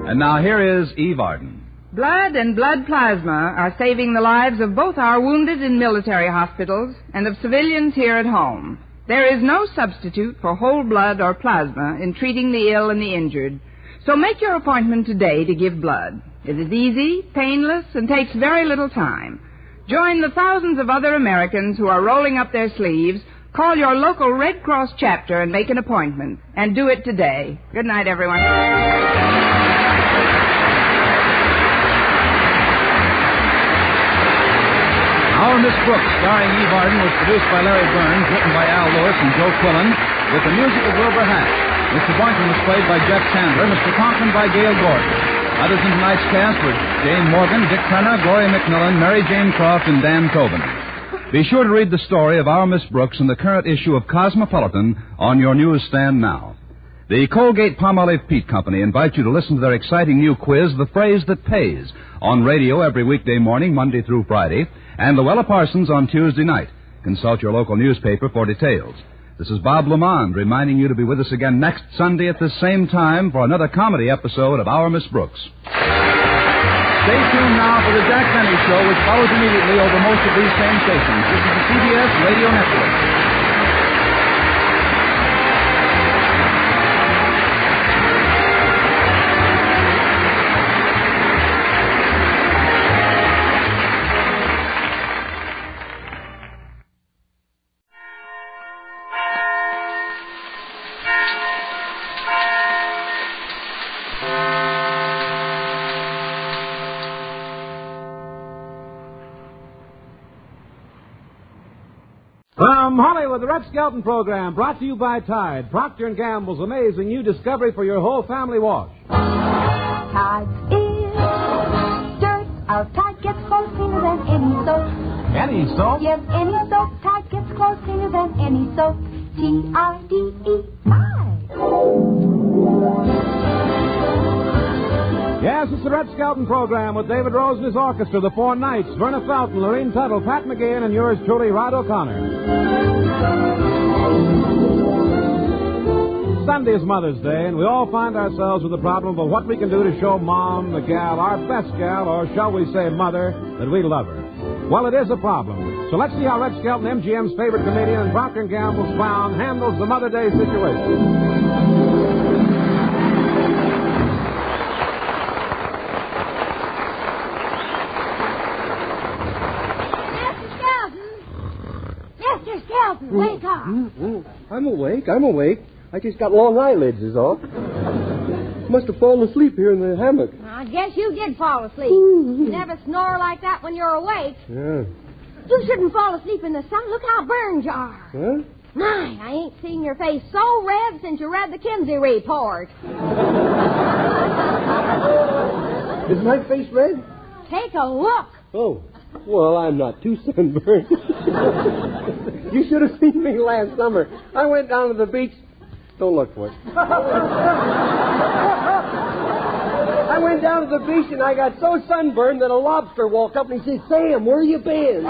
And now here is Eve Arden. Blood and blood plasma are saving the lives of both our wounded in military hospitals and of civilians here at home. There is no substitute for whole blood or plasma in treating the ill and the injured. So make your appointment today to give blood. It is easy, painless, and takes very little time. Join the thousands of other Americans who are rolling up their sleeves. Call your local Red Cross chapter and make an appointment. And do it today. Good night, everyone. Our Miss Brooks, starring Eve Arden, was produced by Larry Burns, written by Al Lewis and Joe Quillen, with the music of Wilbur Hatch. Mr. Boynton was played by Jeff Chandler, Mr. Conklin by Gail Gordon. Others in tonight's cast were Jane Morgan, Dick Turner, Gloria McMillan, Mary Jane Croft, and Dan Tobin. Be sure to read the story of our Miss Brooks in the current issue of Cosmopolitan on your newsstand now. The Colgate-Palmolive Peat Company invites you to listen to their exciting new quiz, The Phrase That Pays, on radio every weekday morning, Monday through Friday, and Luella Parsons on Tuesday night. Consult your local newspaper for details. This is Bob Lamond reminding you to be with us again next Sunday at the same time for another comedy episode of Our Miss Brooks. Stay tuned now for the Jack Benny Show, which follows immediately over most of these same stations. This is the CBS Radio Network. From Hollywood, the Red Skelton program, brought to you by Tide, Procter & Gamble's amazing new discovery for your whole family wash. Tide is dirt. Our Tide gets clothes cleaner than any soap. Any soap? Yes, any soap. Tide gets clothes cleaner than any soap. T-I-D-E, Tide. Yes, it's the Red Skelton program with David Rose and his orchestra, the Four Knights, Verna Felton, Lorene Tuttle, Pat McGeehan, and yours truly, Rod O'Connor. Sunday is Mother's Day, and we all find ourselves with the problem of what we can do to show Mom, the gal, our best gal, or shall we say Mother, that we love her. Well, it is a problem. So let's see how Red Skelton, MGM's favorite comedian and Procter & Gamble's clown, handles the Mother Day situation. Skelton, wake up. I'm awake. I just got long eyelids is all. Must have fallen asleep here in the hammock. I guess you did fall asleep. You never snore like that when you're awake. Yeah. You shouldn't fall asleep in the sun. Look how burned you are. Huh? My, I ain't seen your face so red since you read the Kinsey report. Is my face red? Take a look. Oh. Well, I'm not too sunburned. You should have seen me last summer. I went down to the beach. Don't look for it. I went down to the beach and I got so sunburned that a lobster walked up and he said, "Sam, where you been?"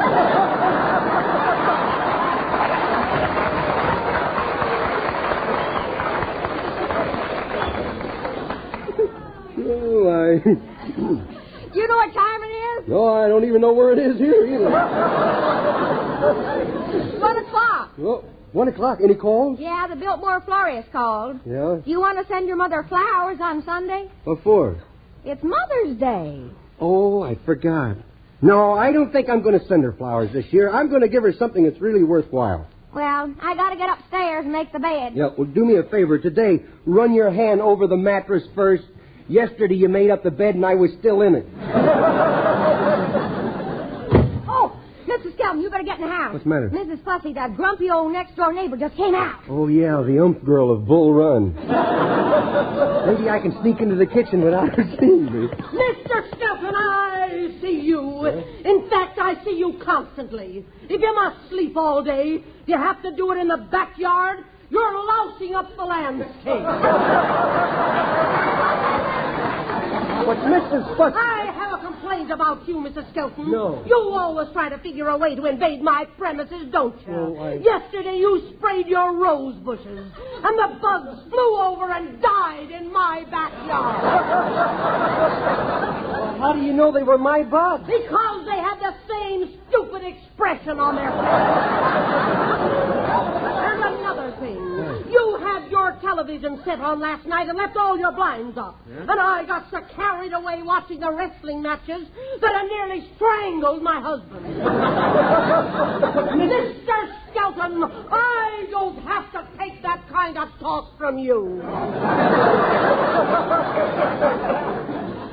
Do you know what time it is? No, I don't even know where it is here either. 1 o'clock. Well, 1 o'clock. Any calls? Yeah, the Biltmore florist called. Yeah? Do you want to send your mother flowers on Sunday? What for? It's Mother's Day. Oh, I forgot. No, I don't think I'm going to send her flowers this year. I'm going to give her something that's really worthwhile. Well, I got to get upstairs and make the bed. Yeah, well, do me a favor. Today, run your hand over the mattress first. Yesterday, you made up the bed and I was still in it. Oh, Mrs. Skelton, you better get in the house. What's the matter? Mrs. Fussy, that grumpy old next-door neighbor, just came out. Oh, yeah, the ump girl of Bull Run. Maybe I can sneak into the kitchen without her seeing me. Mr. Skelton, I see you. In fact, I see you constantly. If you must sleep all day, you have to do it in the backyard. You're lousing up the landscape. But Mrs. Fussy... I have a complaint about you, Mrs. Skelton. No. You always try to figure a way to invade my premises, don't you? Oh, Yesterday you sprayed your rose bushes, and the bugs flew over and died in my backyard. Well, how do you know they were my bugs? Because they had the same stupid expression on their faces. And another thing. You had your television set on last night and left all your blinds up. And I got so carried away watching the wrestling matches that I nearly strangled my husband. Mr. Skelton, I don't have to take that kind of talk from you.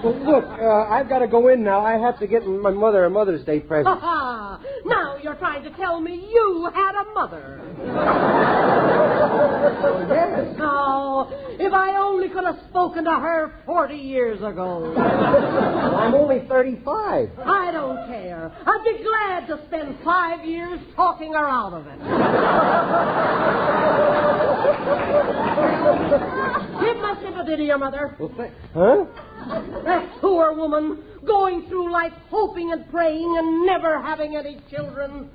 Well, look, I've got to go in now. I have to get my mother a Mother's Day present. Now you're trying to tell me you had a mother. Yes. Now, if I only could have spoken to her 40 years ago. I'm only 35. I don't care. I'd be glad to spend 5 years talking her out of it. Give my sympathy to your mother. Huh? That poor woman going through life hoping and praying and never having any children.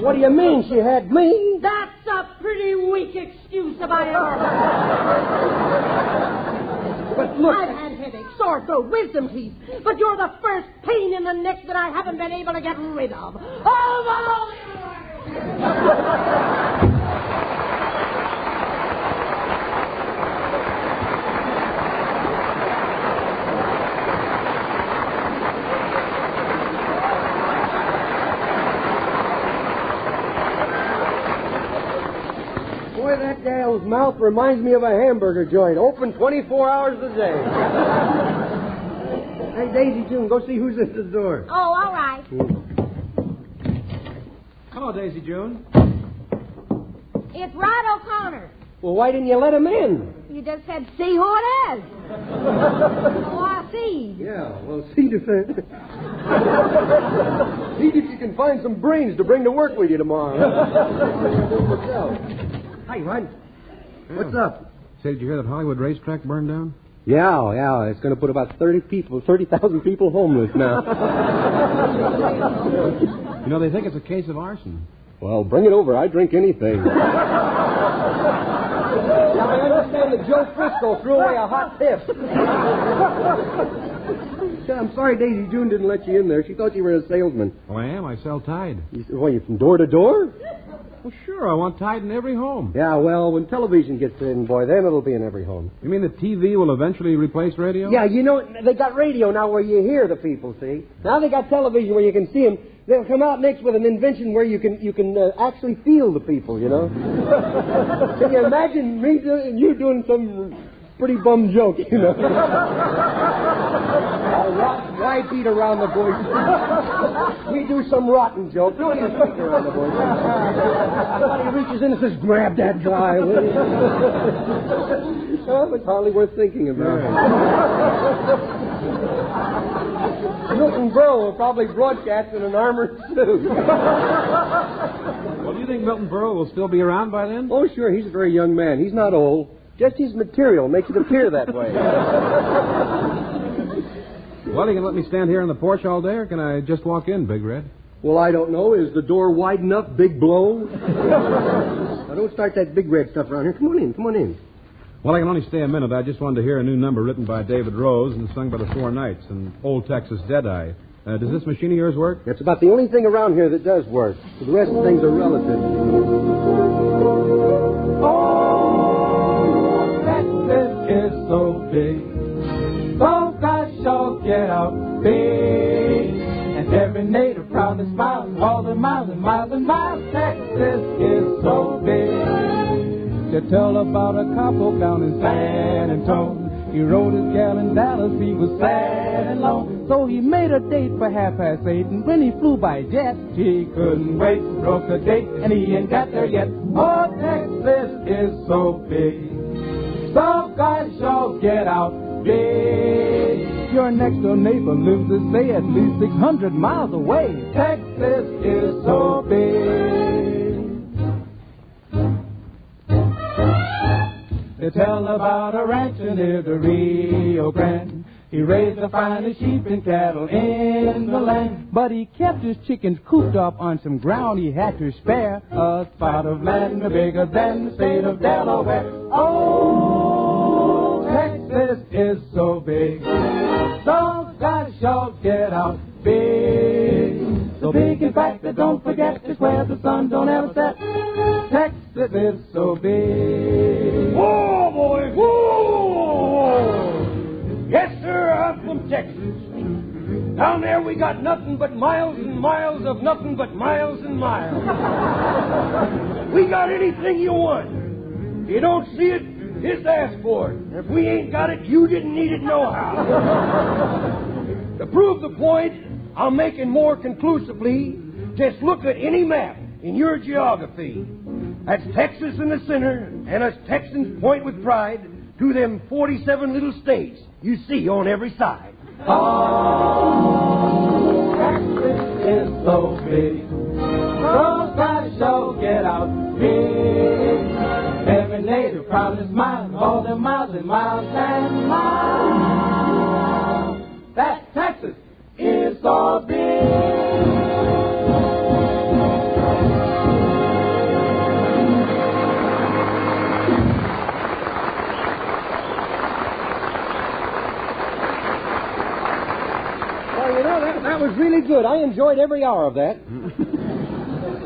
What do you mean she had me? That's a pretty weak excuse if I ever... But look... I've had headaches, sore throat, wisdom teeth, but you're the first pain in the neck that I haven't been able to get rid of. Oh, Boy, that gal's mouth reminds me of a hamburger joint, open 24 hours a day. Hey, Daisy June, go see who's at the door. Oh, all right. Hello, Daisy June. It's Rod O'Connor. Well, why didn't you let him in? You just said, see who it is. Oh, I see. Yeah, well, see if you can find some brains to bring to work with you tomorrow. Hi, Rod. What's up? Say, did you hear that Hollywood racetrack burned down? Yeah. It's going to put about 30,000 people homeless now. You know, they think it's a case of arson. Well, bring it over. I drink anything. Now, I understand that Joe Frisco threw away a hot tip. I'm sorry Daisy June didn't let you in there. She thought you were a salesman. Oh, I am. I sell Tide. You from door to door? Well, sure. I want Tide in every home. Yeah, well, when television gets in, boy, then it'll be in every home. You mean that TV will eventually replace radio? Yeah, you know, they got radio now where you hear the people, see? Now they got television where you can see them. They'll come out next with an invention where you can actually feel the people, you know? Can you imagine me you doing some pretty bum joke, you know? Why beat around the bush? We do some rotten joke. Don't even beat around the bush. Somebody reaches in and says, grab that guy. Oh, it's hardly worth thinking about. Milton Berle will probably broadcast in an armored suit. Well, do you think Milton Berle will still be around by then? Oh, sure. He's a very young man. He's not old. Just his material makes it appear that way. Well, you can let me stand here on the porch all day, or can I just walk in, Big Red? Well, I don't know. Is the door wide enough, Big Blow? Now, don't start that Big Red stuff around here. Come on in. Come on in. Well, I can only stay a minute. I just wanted to hear a new number written by David Rose and sung by the Four Knights and Old Texas Deadeye. Does this machine of yours work? That's about the only thing around here that does work. The rest of the things are relative. Oh, Texas is so big. So I shall get out big. And every native proudly smiles all the miles and miles and miles. Texas is so big. To tell about a couple down in San Antonio. He rode his gal in Dallas, he was sad and lone. So he made a date for 8:30, and when he flew by jet, he couldn't wait, broke the date, and he ain't got there yet. Oh, Texas is so big. So guys shall get out big. Your next door neighbor lives, they say, at least 600 miles away. Texas is so big. They tell about a rancher near the Rio Grande. He raised the finest sheep and cattle in the land. But he kept his chickens cooped up on some ground he had to spare. A spot of land bigger than the state of Delaware. Oh, Texas is so big. So guys shall get out big. So big, in fact, that don't forget it's where the sun don't ever set. Texas is so big. Whoa, boys! Whoa! Yes, sir, I'm from Texas. Down there we got nothing but miles and miles of nothing but miles and miles. We got anything you want. If you don't see it, just ask for it. If we ain't got it, you didn't need it nohow. To prove the point, I'll make it more conclusively. Just look at any map in your geography. That's Texas in the center, and us Texans point with pride to them 47 little states you see on every side. Oh, Texas is so big. So guys shall get out big. Every native proudly smiles all the miles and miles and miles. That Texas is so big. That was really good. I enjoyed every hour of that.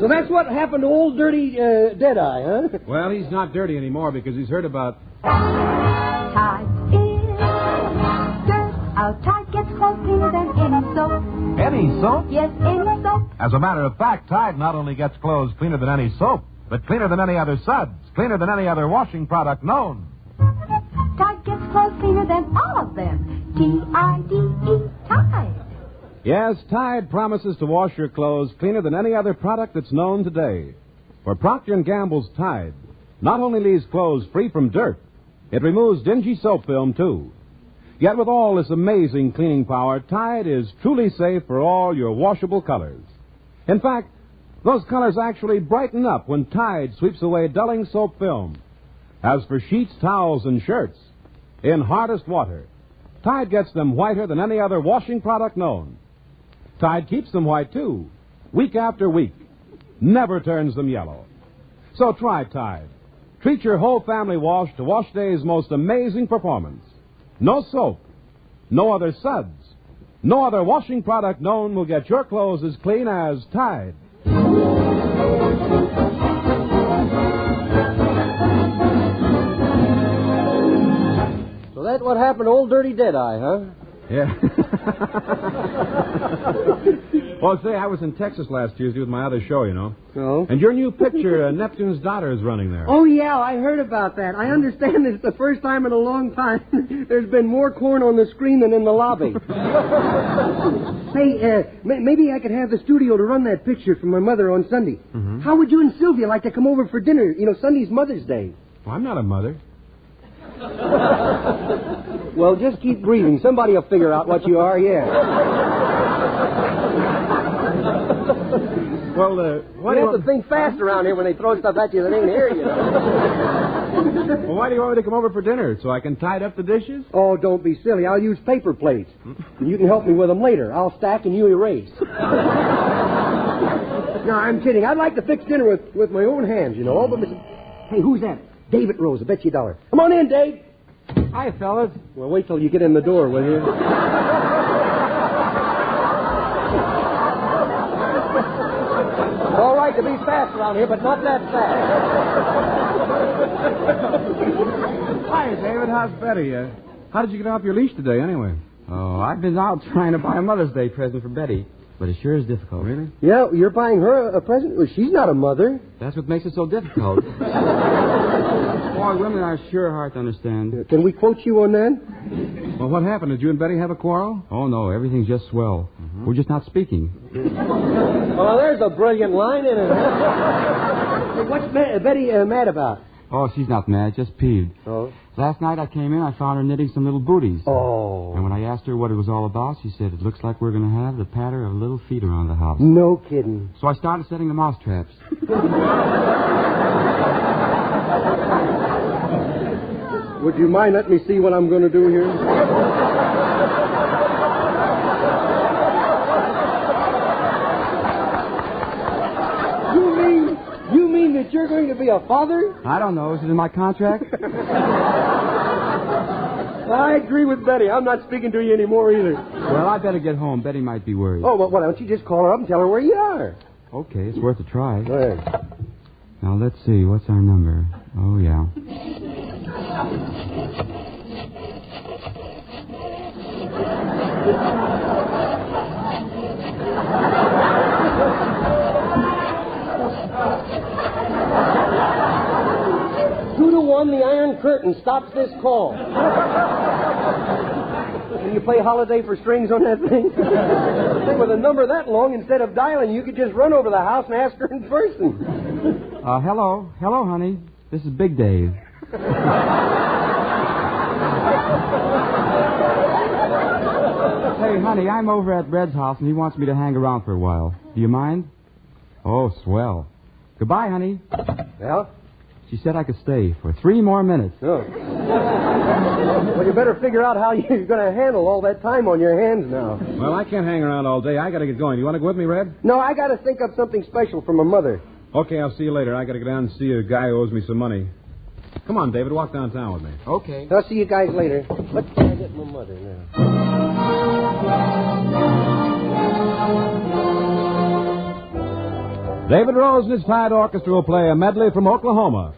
So that's what happened to old dirty Deadeye, huh? Well, he's not dirty anymore because he's heard about... Tide is dirt. Our Tide gets clothes cleaner than any soap. Any soap? Yes, any soap. As a matter of fact, Tide not only gets clothes cleaner than any soap, but cleaner than any other suds, cleaner than any other washing product known. Tide gets clothes cleaner than all of them. T-I-D-E, Tide. Yes, Tide promises to wash your clothes cleaner than any other product that's known today. For Procter & Gamble's Tide not only leaves clothes free from dirt, it removes dingy soap film, too. Yet with all this amazing cleaning power, Tide is truly safe for all your washable colors. In fact, those colors actually brighten up when Tide sweeps away dulling soap film. As for sheets, towels, and shirts, in hardest water, Tide gets them whiter than any other washing product known. Tide keeps them white, too, week after week. Never turns them yellow. So try Tide. Treat your whole family wash to Wash Day's most amazing performance. No soap, no other suds, no other washing product known will get your clothes as clean as Tide. So that's what happened to old Dirty Deadeye, huh? Yeah. Well, say, I was in Texas last Tuesday with my other show, you know. Oh? And your new picture, Neptune's Daughter, is running there. Oh, yeah, I heard about that. I understand that it's the first time in a long time there's been more corn on the screen than in the lobby. Say, maybe I could have the studio to run that picture for my mother on Sunday. Mm-hmm. How would you and Sylvia like to come over for dinner? You know, Sunday's Mother's Day. Well, I'm not a mother. Well, just keep breathing. Somebody will figure out what you are, yeah. Well, why do you have to think fast around here when they throw stuff at you that ain't here, you know. Well, why do you want me to come over for dinner? So I can tide up the dishes? Oh, don't be silly. I'll use paper plates. And you can help me with them later. I'll stack and you erase. No, I'm kidding. I'd like to fix dinner with my own hands, you know. But hey, who's that? David Rose. I bet you $1. Come on in, Dave. Hi, fellas. Well, wait till you get in the door, will you? All right to be fast around here, but not that fast. Hi, David. How's Betty? How did you get off your leash today, anyway? Oh, I've been out trying to buy a Mother's Day present for Betty, but it sure is difficult. Really? Yeah, you're buying her a present? Well, she's not a mother. That's what makes it so difficult. Boy, women are sure hard to understand. Can we quote you on that? Well, what happened? Did you and Betty have a quarrel? Oh, no, everything's just swell. Mm-hmm. We're just not speaking. Well, there's a brilliant line in it. Hey, what's Betty mad about? Oh, she's not mad, just peeved. Oh? Last night I came in, I found her knitting some little booties. Oh. And when I asked her what it was all about, she said, it looks like we're going to have the patter of little feet around the house. No kidding. So I started setting the mouse traps. Would you mind letting me see what I'm going to do here? You mean that you're going to be a father? I don't know. Is it in my contract? I agree with Betty. I'm not speaking to you anymore either. Well, I better get home. Betty might be worried. Oh, well, why don't you just call her up and tell her where you are? Okay, it's worth a try. Go ahead. Now, let's see. What's our number? Oh, yeah. Two to one, the Iron Curtain stops this call. Can you play Holiday for Strings on that thing? With a number that long, instead of dialing, you could just run over the house and ask her in person. Hello. Hello, honey. This is Big Dave. Hey, honey, I'm over at Red's house, and he wants me to hang around for a while. Do you mind? Oh, swell. Goodbye, honey. Well? She said I could stay for 3 more minutes. Oh. Well, you better figure out how you're going to handle all that time on your hands now. Well, I can't hang around all day. I got to get going. You want to go with me, Red? No, I got to think up something special for my mother. Okay, I'll see you later. I got to go down and see a guy who owes me some money. Come on, David. Walk downtown with me. Okay. I'll see you guys later. Let's try to get my mother now. David Rose and his Tide Orchestra will play a medley from Oklahoma.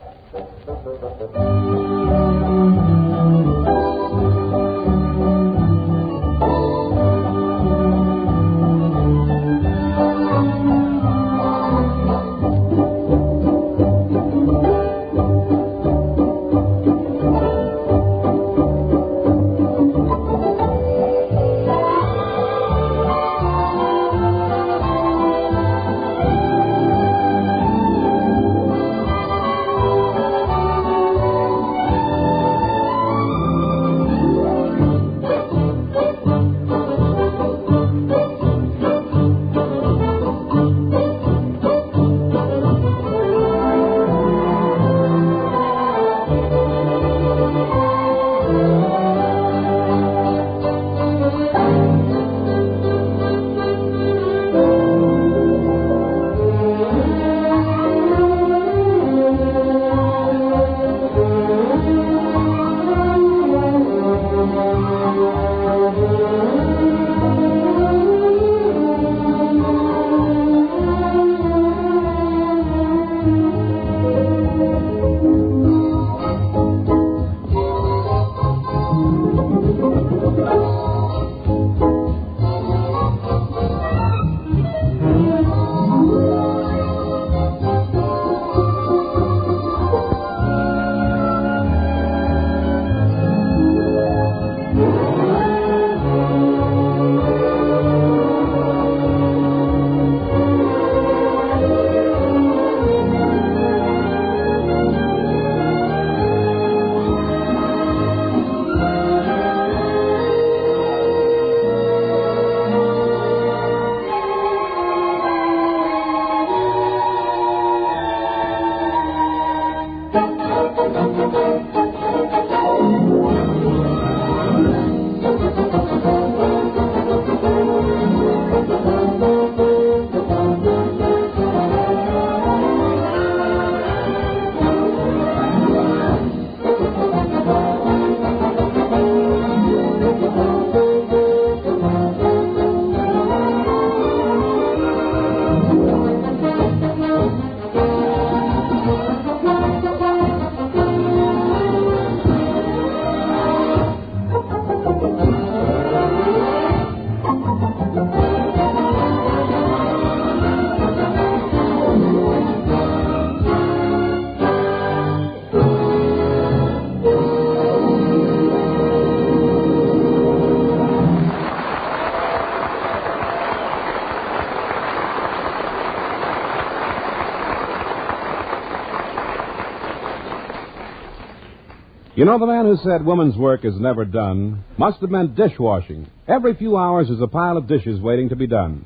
You know, the man who said woman's work is never done must have meant dishwashing. Every few hours is a pile of dishes waiting to be done.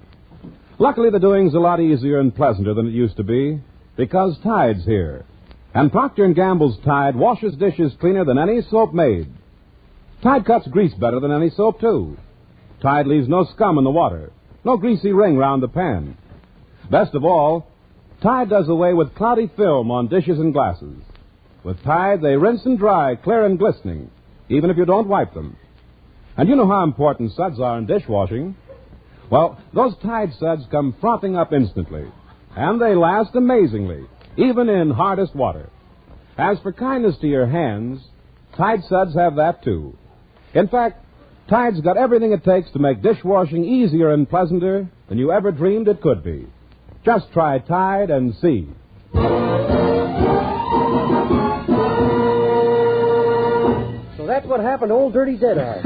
Luckily, the doing's a lot easier and pleasanter than it used to be, because Tide's here. And Procter & Gamble's Tide washes dishes cleaner than any soap made. Tide cuts grease better than any soap, too. Tide leaves no scum in the water, no greasy ring round the pan. Best of all, Tide does away with cloudy film on dishes and glasses. With Tide, they rinse and dry, clear and glistening, even if you don't wipe them. And you know how important suds are in dishwashing. Well, those Tide suds come frothing up instantly, and they last amazingly, even in hardest water. As for kindness to your hands, Tide suds have that, too. In fact, Tide's got everything it takes to make dishwashing easier and pleasanter than you ever dreamed it could be. Just try Tide and see. So that's what happened to old Dirty Deadeye.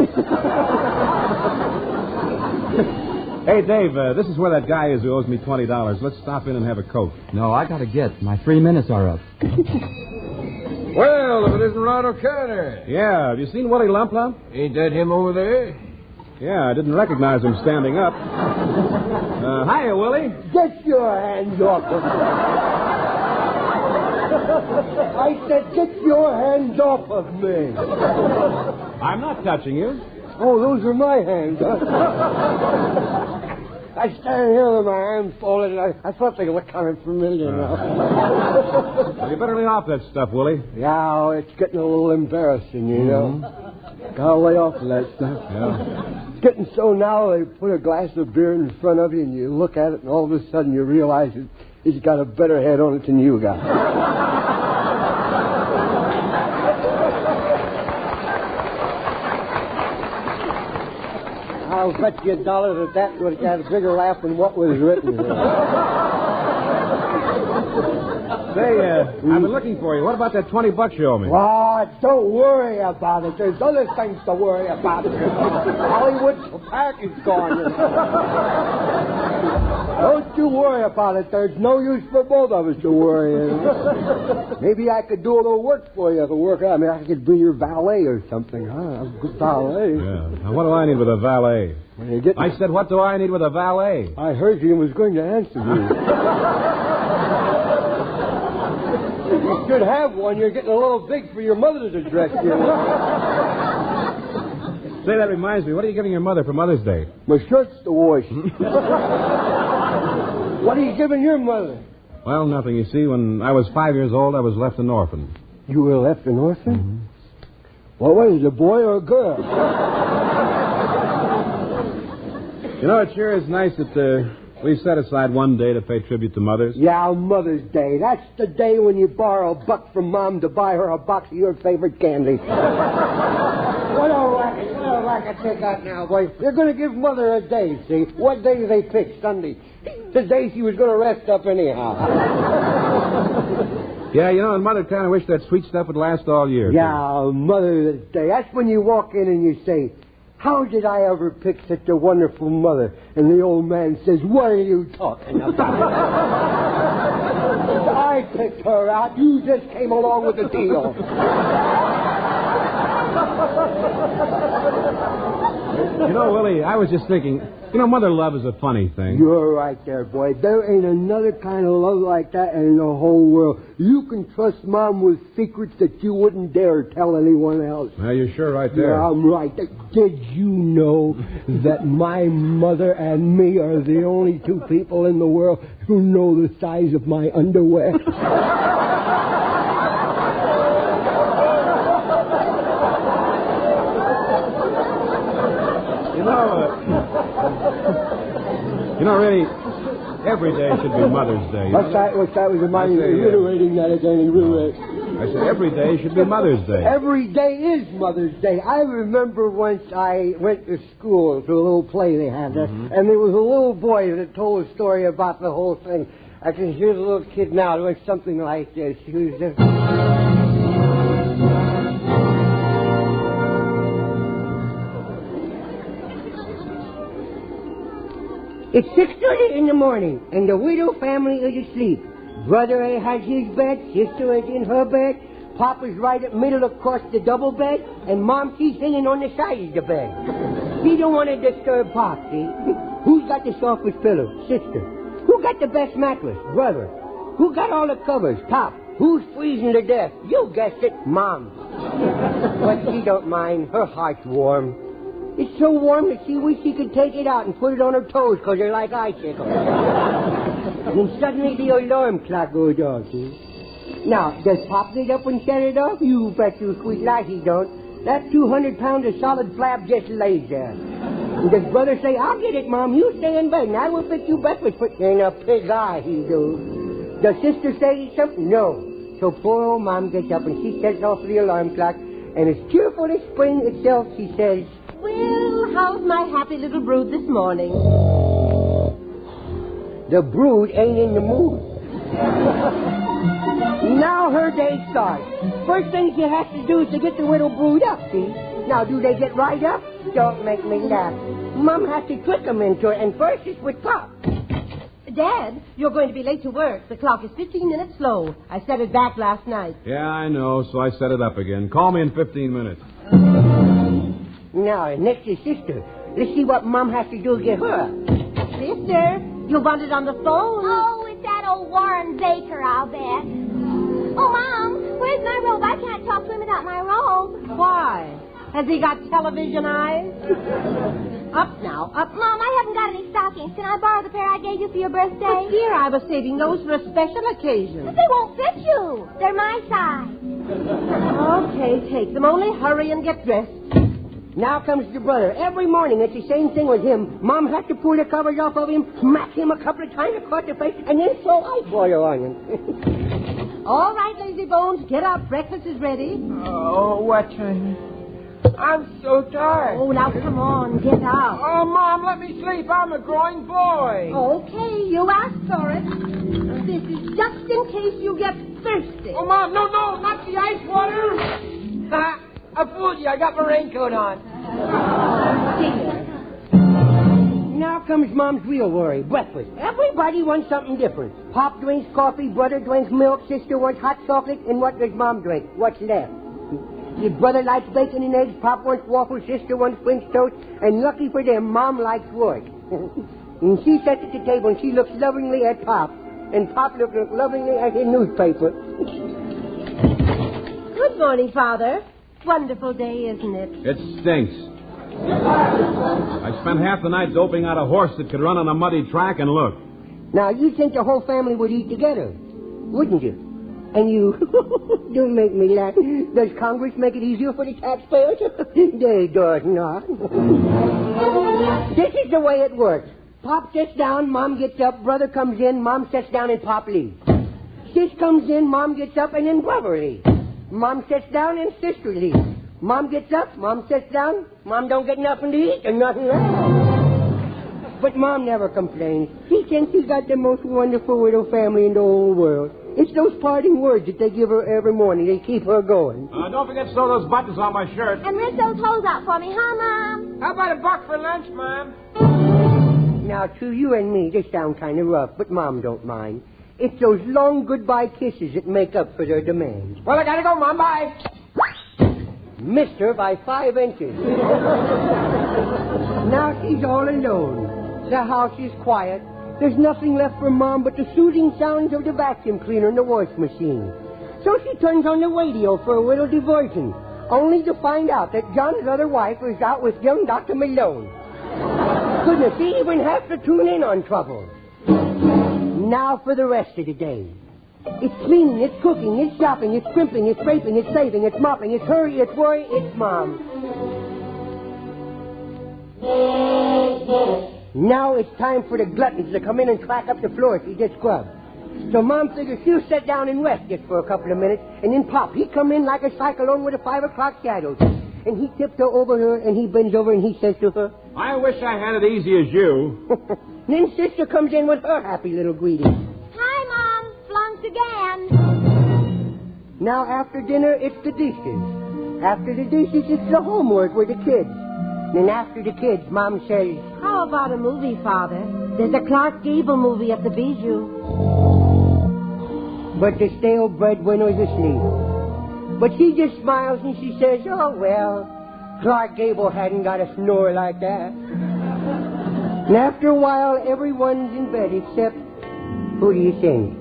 Hey, Dave, this is where that guy is who owes me $20. Let's stop in and have a Coke. No, I gotta get. My 3 minutes are up. Well, if it isn't Ron O'Connor. Yeah, have you seen Willie Lump Lump? Ain't that him over there? Yeah, I didn't recognize him standing up. Hiya, Willie. Get your hands off of me. I said, get your hands off of me. I'm not touching you. Oh, those are my hands, huh? I stand here with my hands folded, and I thought they looked kind of familiar now. Well, you better lay off that stuff, Willie. Yeah, it's getting a little embarrassing, you know. Gotta lay off of that stuff. Yeah. It's getting so now they put a glass of beer in front of you, and you look at it, and all of a sudden you realize it's got a better head on it than you got. I'll bet you $1 that would have had a bigger laugh than what was written here. Say, I've been looking for you. What about that $20 you owe me? Oh, don't worry about it. There's other things to worry about. Hollywood's package gone. Don't you worry about it. There's no use for both of us to worry. Maybe I could do a little work for you. I mean, I could be your valet or something, huh? A good valet. Yeah. Now, what do I need with a valet? I said, what do I need with a valet? I heard you and was going to answer you. You should have one. You're getting a little big for your mother's address here. Say, that reminds me. What are you giving your mother for Mother's Day? My shirts to wash. What are you giving your mother? Well, nothing. You see, when I was 5 years old, I was left an orphan. You were left an orphan? Mm-hmm. Well, what is it, a boy or a girl? You know, it sure is nice that we set aside one day to pay tribute to mothers. Yeah, Mother's Day. That's the day when you borrow $1 from Mom to buy her a box of your favorite candy. What a racket they got now, boy. You're going to give Mother a day, see? What day do they pick? Sunday. The day she was going to rest up anyhow. Yeah, you know, and Mother kind of wished that sweet stuff would last all year. Yeah, Mother's Day. That's when you walk in and you say, how did I ever pick such a wonderful mother? And the old man says, what are you talking about? I picked her out. You just came along with the deal. You know, Willie, I was just thinking, you know, mother love is a funny thing. You're right there, boy. There ain't another kind of love like that in the whole world. You can trust Mom with secrets that you wouldn't dare tell anyone else. Well, you're sure right there. Yeah, I'm right. Did you know that my mother and me are the only two people in the world who know the size of my underwear? You know, really, every day should be Mother's Day. What's that? Was reminding me? Reiterating that again. I said every day should be Mother's Day. Every day is Mother's Day. I remember once I went to school to a little play they had there, and there was a little boy that told a story about the whole thing. I can hear the little kid now doing something like this. He was just... It's 6:30 in the morning, and the widow family is asleep. Brother has his bed, sister is in her bed, Papa's right at middle across the double bed, and Mom, she's hanging on the side of the bed. She don't want to disturb Pop, see? Who's got the softest pillow? Sister. Who got the best mattress? Brother. Who got all the covers? Pop. Who's freezing to death? You guessed it, Mom. But she don't mind. Her heart's warm. It's so warm that she wishes she could take it out and put it on her toes because they're like icicles. And then suddenly the alarm clock goes off, see? Now, does Pop get up and shut it off? You bet you sweet life he don't. That 200 pounds of solid flab just lays there. And does Brother say, I'll get it, Mom. You stay in bed and I will fix you breakfast. But in a pig eye he do. Does Sister say something? No. So poor old Mom gets up and she sets off the alarm clock. And as cheerful as spring itself, she says, Well, how's my happy little brood this morning? The brood ain't in the mood. Now her day starts. First thing she has to do is to get the little brood up, see? Now, do they get right up? Don't make me laugh. Mom has to trick them into it, and first it's with Pop. Dad, you're going to be late to work. The clock is 15 minutes slow. I set it back last night. Yeah, I know, so I set it up again. Call me in 15 minutes. Now, next is Sister. Let's see what Mom has to do to get her up. Sister, you want it on the phone? Oh, it's that old Warren Baker, I'll bet. Oh, Mom, where's my robe? I can't talk to him without my robe. Why? Has he got television eyes? Up now, up. Mom, I haven't got any stockings. Can I borrow the pair I gave you for your birthday? But dear, I was saving those for a special occasion. But they won't fit you. They're my size. Okay, take them. Only hurry and get dressed. Now comes the brother. Every morning it's the same thing with him. Mom has to pull the covers off of him, smack him a couple of times across the face, and then throw ice water on him. All right, lazy bones, get up. Breakfast is ready. Oh, what time? I'm so tired. Oh, now come on, get up. Oh, Mom, let me sleep. I'm a growing boy. Okay, you asked for it. This is just in case you get thirsty. Oh, Mom, no, not the ice water. I fooled you. I got my raincoat on. Now comes Mom's real worry, breakfast. Everybody wants something different. Pop drinks coffee, Brother drinks milk, Sister wants hot chocolate, and what does Mom drink? What's left? If Brother likes bacon and eggs, Pop wants waffles, Sister wants French toast, and lucky for them, Mom likes work. And she sits at the table and she looks lovingly at Pop, and Pop looks lovingly at his newspaper. Good morning, Father. Wonderful day, isn't it? It stinks. I spent half the night doping out a horse that could run on a muddy track, and look. Now, you'd think the whole family would eat together, wouldn't you? And you... Don't make me laugh. Does Congress make it easier for the taxpayers? They does not. This is the way it works. Pop sits down, Mom gets up, Brother comes in, Mom sits down, and Pop leaves. Sis comes in, Mom gets up, and then Brother leaves. Mom sits down, and Sister leaves. Mom gets up, Mom sits down, Mom don't get nothing to eat and nothing else. But Mom never complains. She thinks she's got the most wonderful little family in the whole world. It's those parting words that they give her every morning. They keep her going. Don't forget to sew those buttons on my shirt. And rinse those holes out for me, huh, Mom? How about $1 for lunch, Mom? Now, to you and me, they sound kind of rough, but Mom don't mind. It's those long goodbye kisses that make up for their demands. Well, I gotta go, Mom. Bye. Missed her by 5 inches. Now she's all alone. The house is quiet. There's nothing left for Mom but the soothing sounds of the vacuum cleaner and the wash machine. So she turns on the radio for a little diversion, only to find out that John's other wife is out with young Dr. Malone. Goodness, he even has to tune in on trouble. Now for the rest of the day. It's cleaning, it's cooking, it's shopping, it's scrimping, it's scraping, it's saving, it's mopping, it's hurry, it's worry, it's Mom. Now it's time for the gluttons to come in and track up the floor she just scrubbed. So Mom figures she'll sit down and rest just for a couple of minutes, and then Pop, he come in like a cyclone with a 5 o'clock shadow. And he tiptoe over her, and he bends over, and he says to her, I wish I had it easy as you. Then Sister comes in with her happy little greeting. Hi, Mom. Flunked again. Now, after dinner, it's the dishes. After the dishes, it's the homework with the kids. Then after the kids, Mom says, How about a movie, Father? There's a Clark Gable movie at the Bijou. But the stale breadwinner's asleep. But she just smiles and she says, oh, well, Clark Gable hadn't got a snore like that. And after a while, everyone's in bed except, who do you think?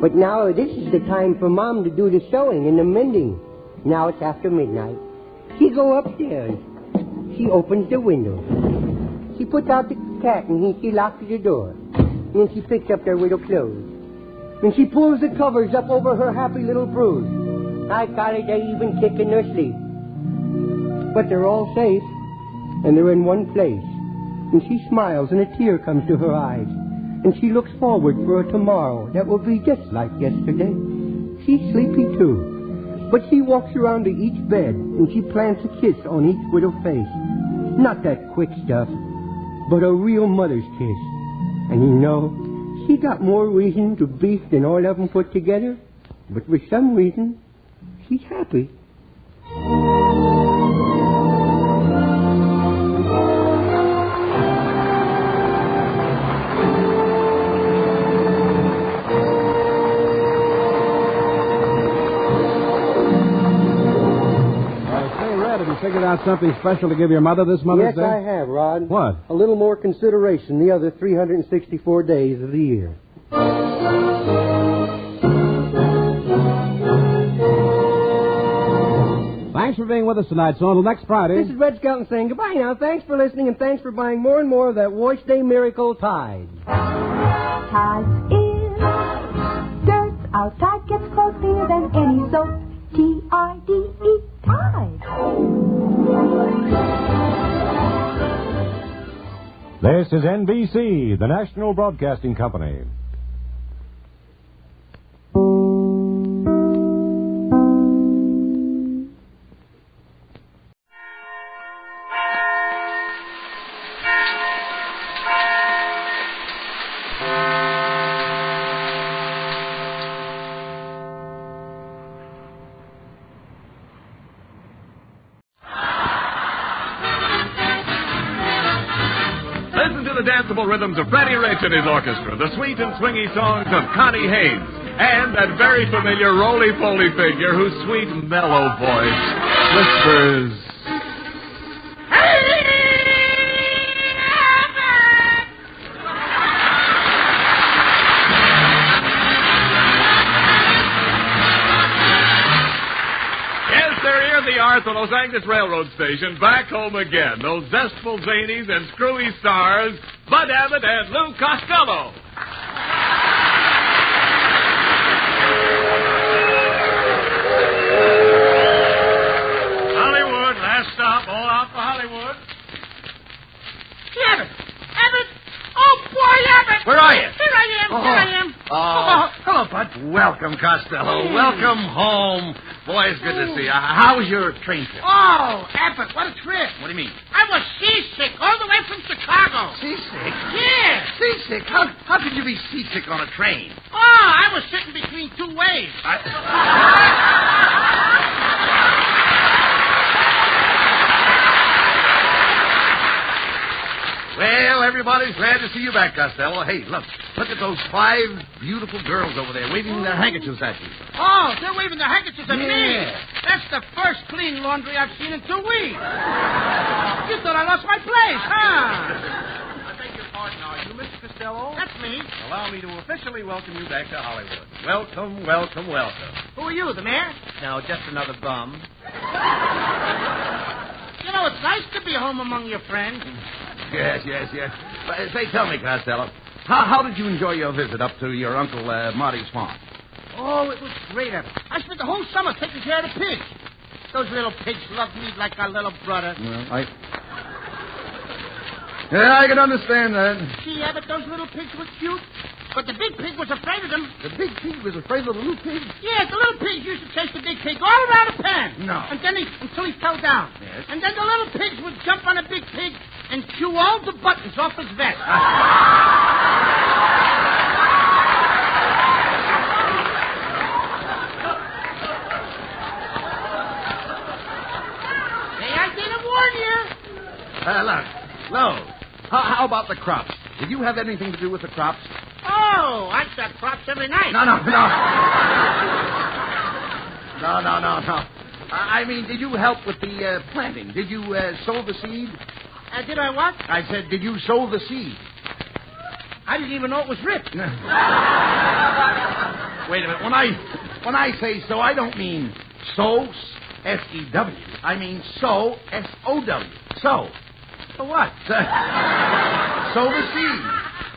But now this is the time for Mom to do the sewing and the mending. Now it's after midnight. She go upstairs. She opens the window. She puts out the cat and she locks the door. And then she picks up their widow clothes. And she pulls the covers up over her happy little brood. I call it they even kick in their sleep. But they're all safe. And they're in one place. And she smiles and a tear comes to her eyes. And she looks forward for a tomorrow that will be just like yesterday. She's sleepy too. But she walks around to each bed and she plants a kiss on each widow face. Not that quick stuff, but a real mother's kiss. And you know, she got more reason to beef than all of them put together. But for some reason, she's happy. Figured out something special to give your mother this Mother's Day? Yes, I have, Rod. What? A little more consideration the other 364 days of the year. Thanks for being with us tonight, so until next Friday. This is Red Skelton saying goodbye now. Thanks for listening, and thanks for buying more and more of that Wash Day Miracle Tide. Tide is dirt. Our Tide gets clothes cleaner than any soap. T-I-D-E, Tide. This is NBC, the National Broadcasting Company. The danceable rhythms of Freddie Rich and his orchestra, the sweet and swingy songs of Connie Haynes, and that very familiar roly-poly figure whose sweet, mellow voice whispers... At the Los Angeles Railroad Station, back home again. Those zestful zanies and screwy stars, Bud Abbott and Lou Costello. Hollywood, last stop, all out for Hollywood. Abbott! Abbott! Oh, boy, Abbott! Where are you? Here I am, here I am. Hello, Bud. Welcome, Costello. Welcome home. Boy, it's good to see you. How was your train trip? Oh, Abbott, what a trip. What do you mean? I was seasick all the way from Chicago. Seasick? Yeah. Seasick? How could you be seasick on a train? Oh, I was sitting between two waves. Well, everybody's glad to see you back, Costello. Hey, look at those 5 beautiful girls over there waving their handkerchiefs at you. Oh, they're waving their handkerchiefs at me. Yeah. That's the first clean laundry I've seen in 2 weeks. You thought I lost my place, huh? I beg your pardon. Are you Mr. Costello? That's me. Allow me to officially welcome you back to Hollywood. Welcome, welcome, welcome. Who are you, the mayor? No, just another bum. You know, it's nice to be home among your friends. Yes. But, say, tell me, Costello, how did you enjoy your visit up to your Uncle Marty's farm? Oh, it was great. I spent the whole summer taking care of the pigs. Those little pigs loved me like a little brother. Well, I can understand that. See, Abbott, those little pigs were cute, but the big pig was afraid of them. The big pig was afraid of the little pig? Yeah, the little pigs used to chase the big pig all around the pen. No. And then until he fell down. Yes. And then the little pigs would jump on the big pig and chew all the buttons off his vest. Hey, I didn't warn you. Look, how about the crops? Did you have anything to do with the crops? Oh, I got crops every night. No. No. I mean, did you help with the planting? Did you sow the seed? Did I what? I said, did you sow the seed? I didn't even know it was ripped. Wait a minute. When I say sow, I don't mean sow, S-E-W. I mean sow, S-O-W. Sow. So what? Sow the seed.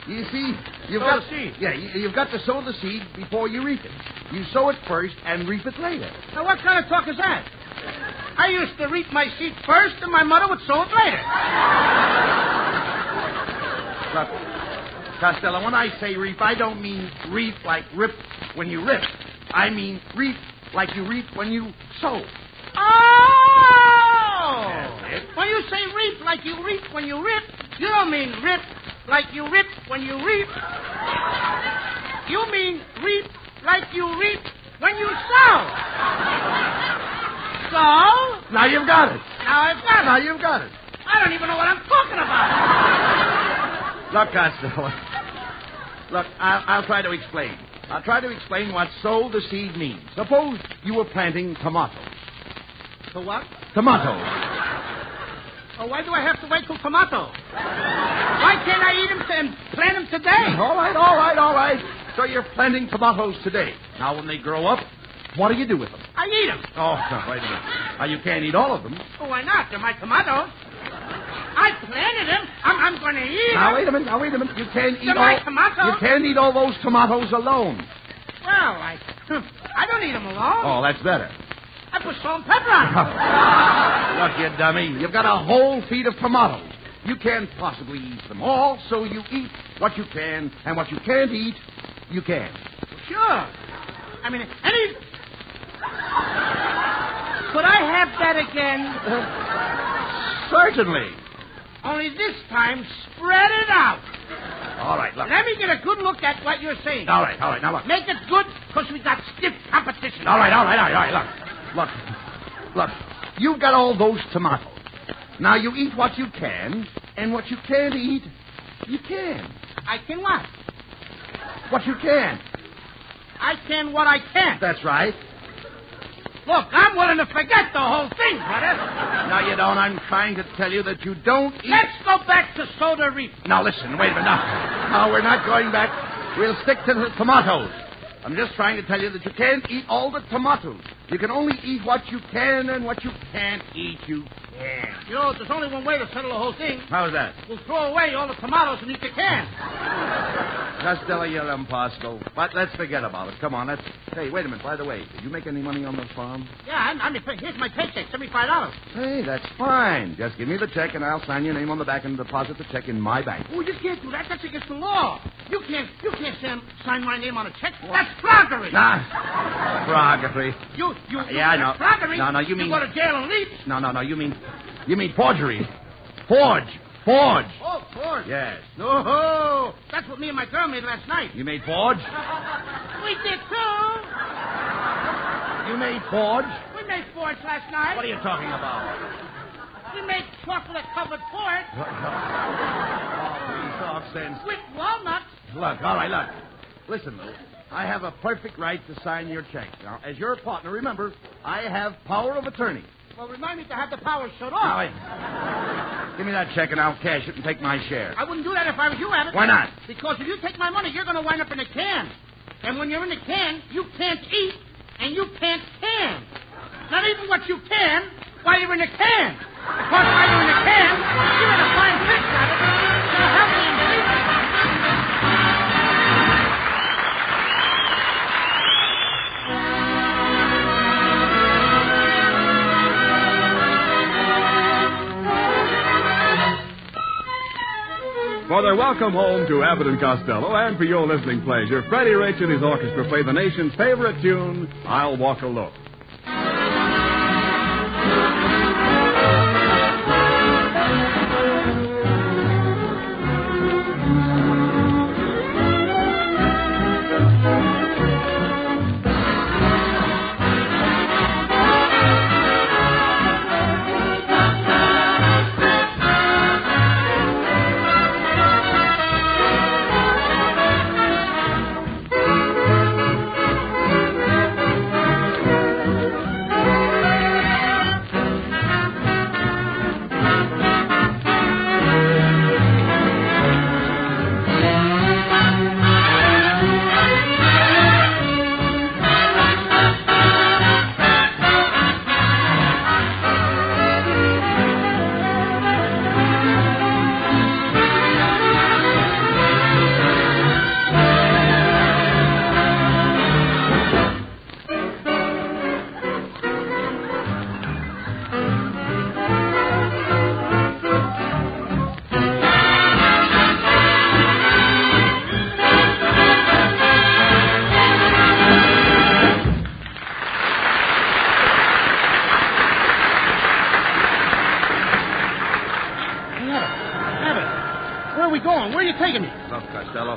You see, you've got the seed. Yeah, you've got to sow the seed before you reap it. You sow it first and reap it later. Now, what kind of talk is that? I used to reap my seed first, and my mother would sow it later. Look, Costello, when I say reap, I don't mean reap like rip when you rip. I mean reap like you reap when you sow. Oh! That's it. When you say reap like you reap when you rip, you don't mean rip like you rip when you reap. You mean reap like you reap when you sow. So? Now you've got it. Now I've got it. Now you've got it. I don't even know what I'm talking about. Look, Costello. Look, I'll try to explain. I'll try to explain what sow the seed means. Suppose you were planting tomatoes. So what? Tomatoes. Oh, why do I have to wait till tomato? Why can't I eat them and plant them today? All right. So you're planting tomatoes today. Now, when they grow up, what do you do with them? I eat them. Oh, no, wait a minute. Now, you can't eat all of them. Oh, why not? They're my tomatoes. I planted them. I'm going to eat them. Now, wait a minute. You can't eat They're my tomatoes. You can't eat all those tomatoes alone. Well, I don't eat them alone. Oh, that's better. I put salt and pepper on them. Look, you dummy. You've got a whole feed of tomatoes. You can't possibly eat them all, so you eat what you can, and what you can't eat, you can. Sure. I mean, could I have that again? Certainly. Only this time, spread it out. All right, look. Let me get a good look at what you're saying. All right. Now, look. Make it good, because we got stiff competition. All right. Look. You've got all those tomatoes. Now, you eat what you can, and what you can't eat, you can. I can what? What you can. I can what I can. That's right. Look, I'm willing to forget the whole thing, brother. No, you don't. I'm trying to tell you that you don't eat... Let's go back to soda reap. Now, listen, wait a minute. No, we're not going back. We'll stick to the tomatoes. I'm just trying to tell you that you can't eat all the tomatoes. You can only eat what you can, and what you can't eat, you can. You know, there's only one way to settle the whole thing. How's that? We'll throw away all the tomatoes and eat the can. Costello, you're impossible. But let's forget about it. Come on, let's... Hey, wait a minute. By the way, did you make any money on the farm? Yeah, here's my paycheck, $75. Hey, that's fine. Just give me the check, and I'll sign your name on the back and deposit the check in my bank. Oh, you can't do that. That's against the law. You can't sign my name on a check. What? That's forgery. Nah, forgery. Yeah, I know. Forgery. No, you mean... You go to jail and leave. No, you mean forgery. Forge. Oh, forge. Yes. Oh, that's what me and my girl made last night. You made forge? We did, too. You made forge? We made forge last night. What are you talking about? We made chocolate-covered forge. Please talk sense. With walnuts. Look, all right, look. Listen, Lou. I have a perfect right to sign your check. Now, as your partner, remember, I have power of attorney. Well, remind me to have the power shut off. Now, wait. Give me that check and I'll cash it and take my share. I wouldn't do that if I was you, Abbott. Why not? Because if you take my money, you're going to wind up in a can. And when you're in a can, you can't eat and you can't can. Not even what you can while you're in a can. Because while you're in a can, you're in a fine fix, Abbott. Now help me and believe it. For their welcome home to Abbott and Costello, and for your listening pleasure, Freddie Rich and his orchestra play the nation's favorite tune, I'll Walk Alone. Costello.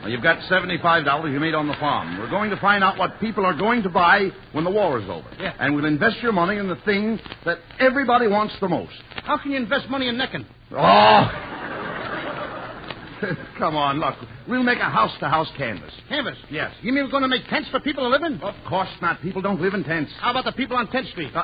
Well, you've got $75 you made on the farm. We're going to find out what people are going to buy when the war is over. Yeah. And we'll invest your money in the thing that everybody wants the most. How can you invest money in necking? Oh! Come on, look. We'll make a house-to-house canvas. Canvas? Yes. You mean we're going to make tents for people to live in? Of course not. People don't live in tents. How about the people on 10th Street? No.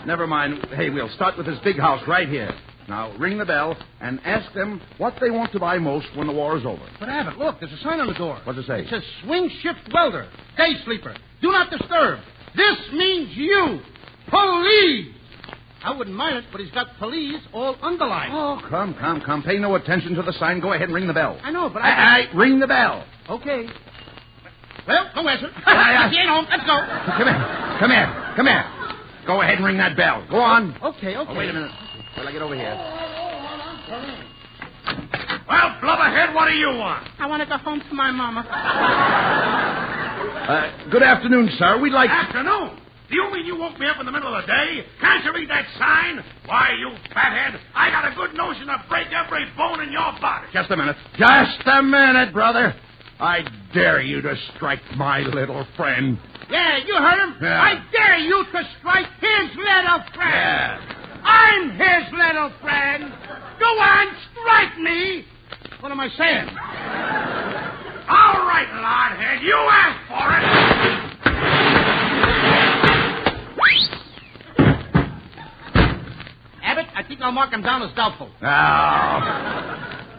Never mind. Hey, we'll start with this big house right here. Now, ring the bell and ask them what they want to buy most when the war is over. But, Abbott, look, there's a sign on the door. What's it say? It says swing shift welder, day sleeper. Do not disturb. This means you. Police. I wouldn't mind it, but he's got police all underlined. Oh, come. Pay no attention to the sign. Go ahead and ring the bell. I know, but ring the bell. Okay. Well, go answer. He ain't home. Let's go. Come here. Go ahead and ring that bell. Go on. Okay. Oh, wait a minute. Till I get over here. Well, Blubberhead, what do you want? I want to go home to my mama. Good afternoon, sir. We'd like... Afternoon? Do you mean you woke me up in the middle of the day? Can't you read that sign? Why, you fathead, I got a good notion to break every bone in your body. Just a minute, brother. I dare you to strike my little friend. Yeah, you heard him. Yeah. I dare you to strike his little friend. Yeah. I'm his little friend. Go on, strike me. What am I saying? All right, Lordhead, you asked for it. Abbott, I think I'll mark him down as doubtful. Oh.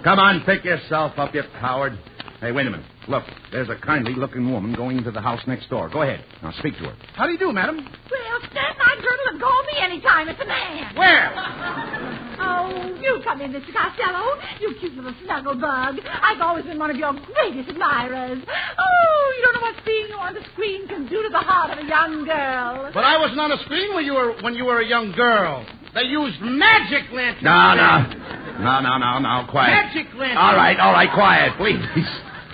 Come on, pick yourself up, you coward. Hey, wait a minute. Look, there's a kindly-looking woman going into the house next door. Go ahead. Now, speak to her. How do you do, madam? Well, stand my girdle and call me anytime. It's a man. Where? Oh, you come in, Mr. Costello. You cute little snuggle bug. I've always been one of your greatest admirers. Oh, you don't know what seeing you on the screen can do to the heart of a young girl. But I wasn't on a screen when you were a young girl. They used magic lanterns. No, quiet. Magic lanterns. All right, quiet, please.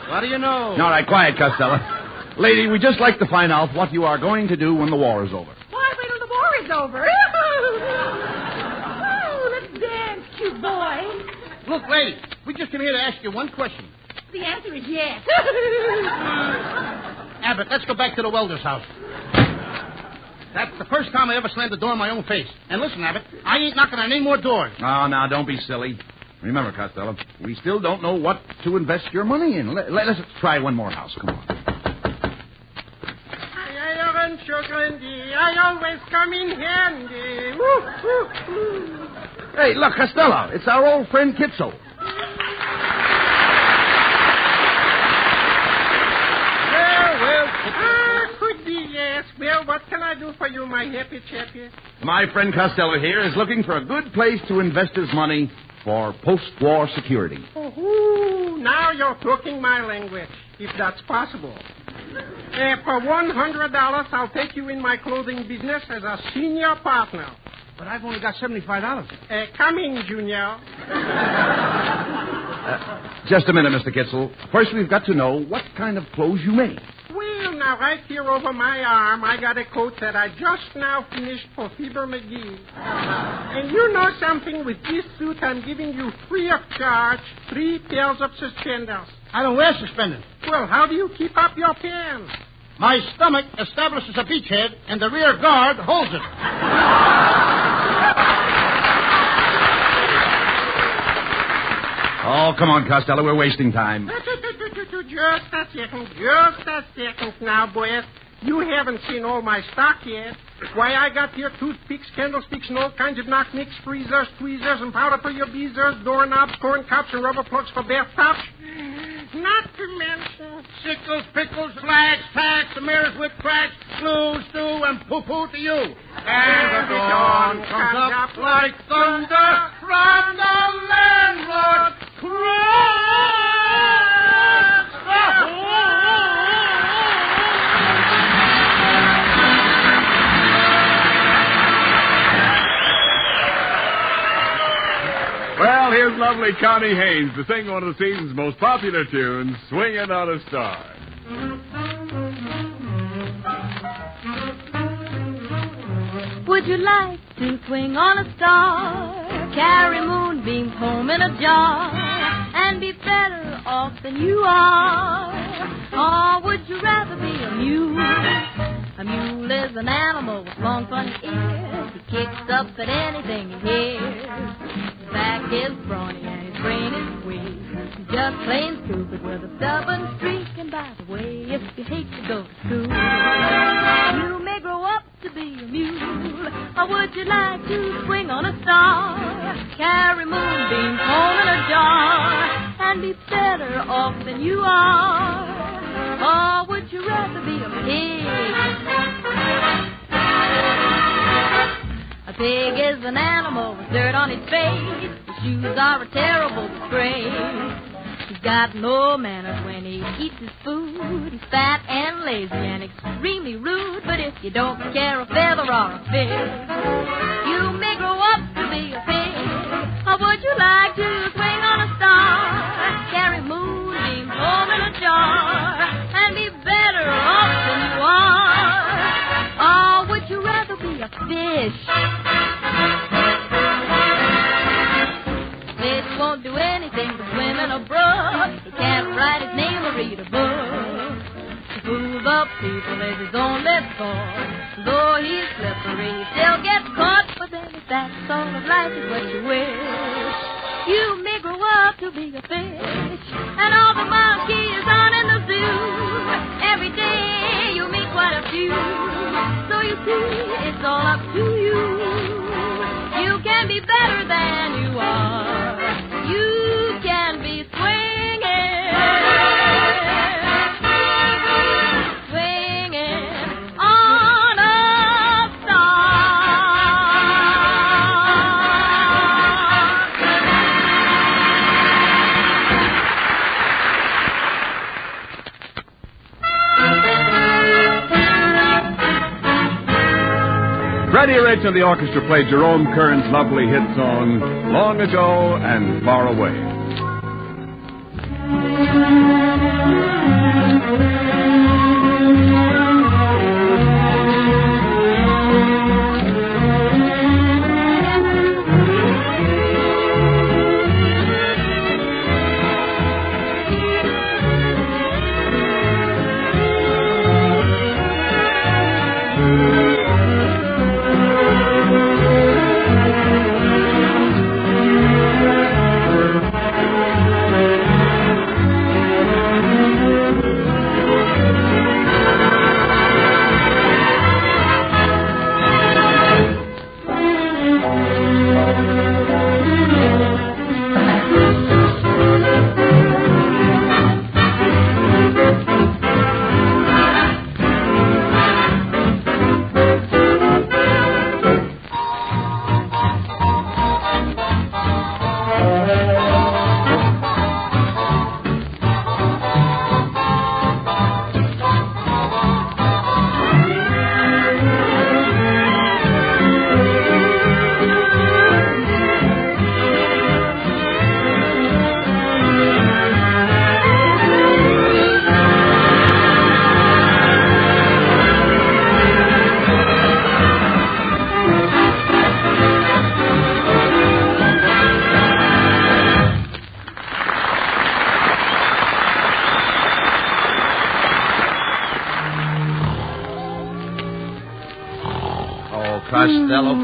What do you know? All right, quiet, Costello. Lady, we'd just like to find out what you are going to do when the war is over. Why, wait till the war is over. Oh, let's dance, cute boy. Look, lady, we just came here to ask you one question. The answer is yes. Abbott, let's go back to the welder's house. That's the first time I ever slammed the door in my own face. And listen, Abbott, I ain't knocking on any more doors. Oh, now, don't be silly. Remember, Costello, we still don't know what to invest your money in. Let's try one more house. Come on. Iron sugar and I always come in handy. Woo, woo, woo. Hey, look, Costello, it's our old friend Kitzel. Well, could be, yes. Well, what can I do for you, my happy chappy? My friend Costello here is looking for a good place to invest his money for post-war security. Oh, now you're talking my language, if that's possible. For $100, I'll take you in my clothing business as a senior partner. But I've only got $75. Come in, Junior. Just a minute, Mr. Kitzel. First, we've got to know what kind of clothes you make. Well, now, right here over my arm, I got a coat that I just now finished for Fieber McGee. And you know something? With this suit, I'm giving you free of charge 3 pairs of suspenders. I don't wear suspenders. Well, how do you keep up your pants? My stomach establishes a beachhead, and the rear guard holds it. Oh, come on, Costello. We're wasting time. Just a second now, boys. You haven't seen all my stock yet. Why, I got here toothpicks, candlesticks, and all kinds of knock-nicks, freezers, tweezers, and powder for your beezers, doorknobs, corn cups, and rubber plugs for bathtubs. Not to mention sickles, pickles, flags, tacks, mirrors with cracks, glue, stew, and poo-poo to you. And the dawn comes up like thunder from the landlord. Well, here's lovely Connie Haynes to sing one of the season's most popular tunes, Swingin' on a Star. Would you like to swing on a star, carry moonbeams home in a jar, and be off than you are? Or would you rather be a mule? A mule is an animal with long, funny ears. He kicks up at anything he hears. His back is brawny and his brain is weak. He's just plain stupid with a stubborn streak. And by the way, if you hate to go to school, you may grow up to be a mule. Or would you like to swing on a star, carry moonbeams home in a jar, and be better off than you are? Or would you rather be a pig? A pig is an animal with dirt on his face. His shoes are a terrible disgrace. He's got no manners when he eats his food. He's fat and lazy and extremely rude. But if you don't care a feather or a fig, you may grow up to be a pig. Or would you like to swing on a star, carry moonbeams home in a jar, and be better off than you are? Or would you rather be a fish? Fish won't do anything but swim in a brook. He can't write his name or read a book. To fool the people is his only thought. Though he's slippery, he still gets caught. But then if that sort of life is what you wish, you may grow up to be a fish. And all the monkeys on in the zoo, every day you meet quite a few. So you see, it's all up to you. You can be better than you are. You can be swinging on a Freddie Rich and the orchestra played Jerome Kern's lovely hit song, Long Ago and Far Away.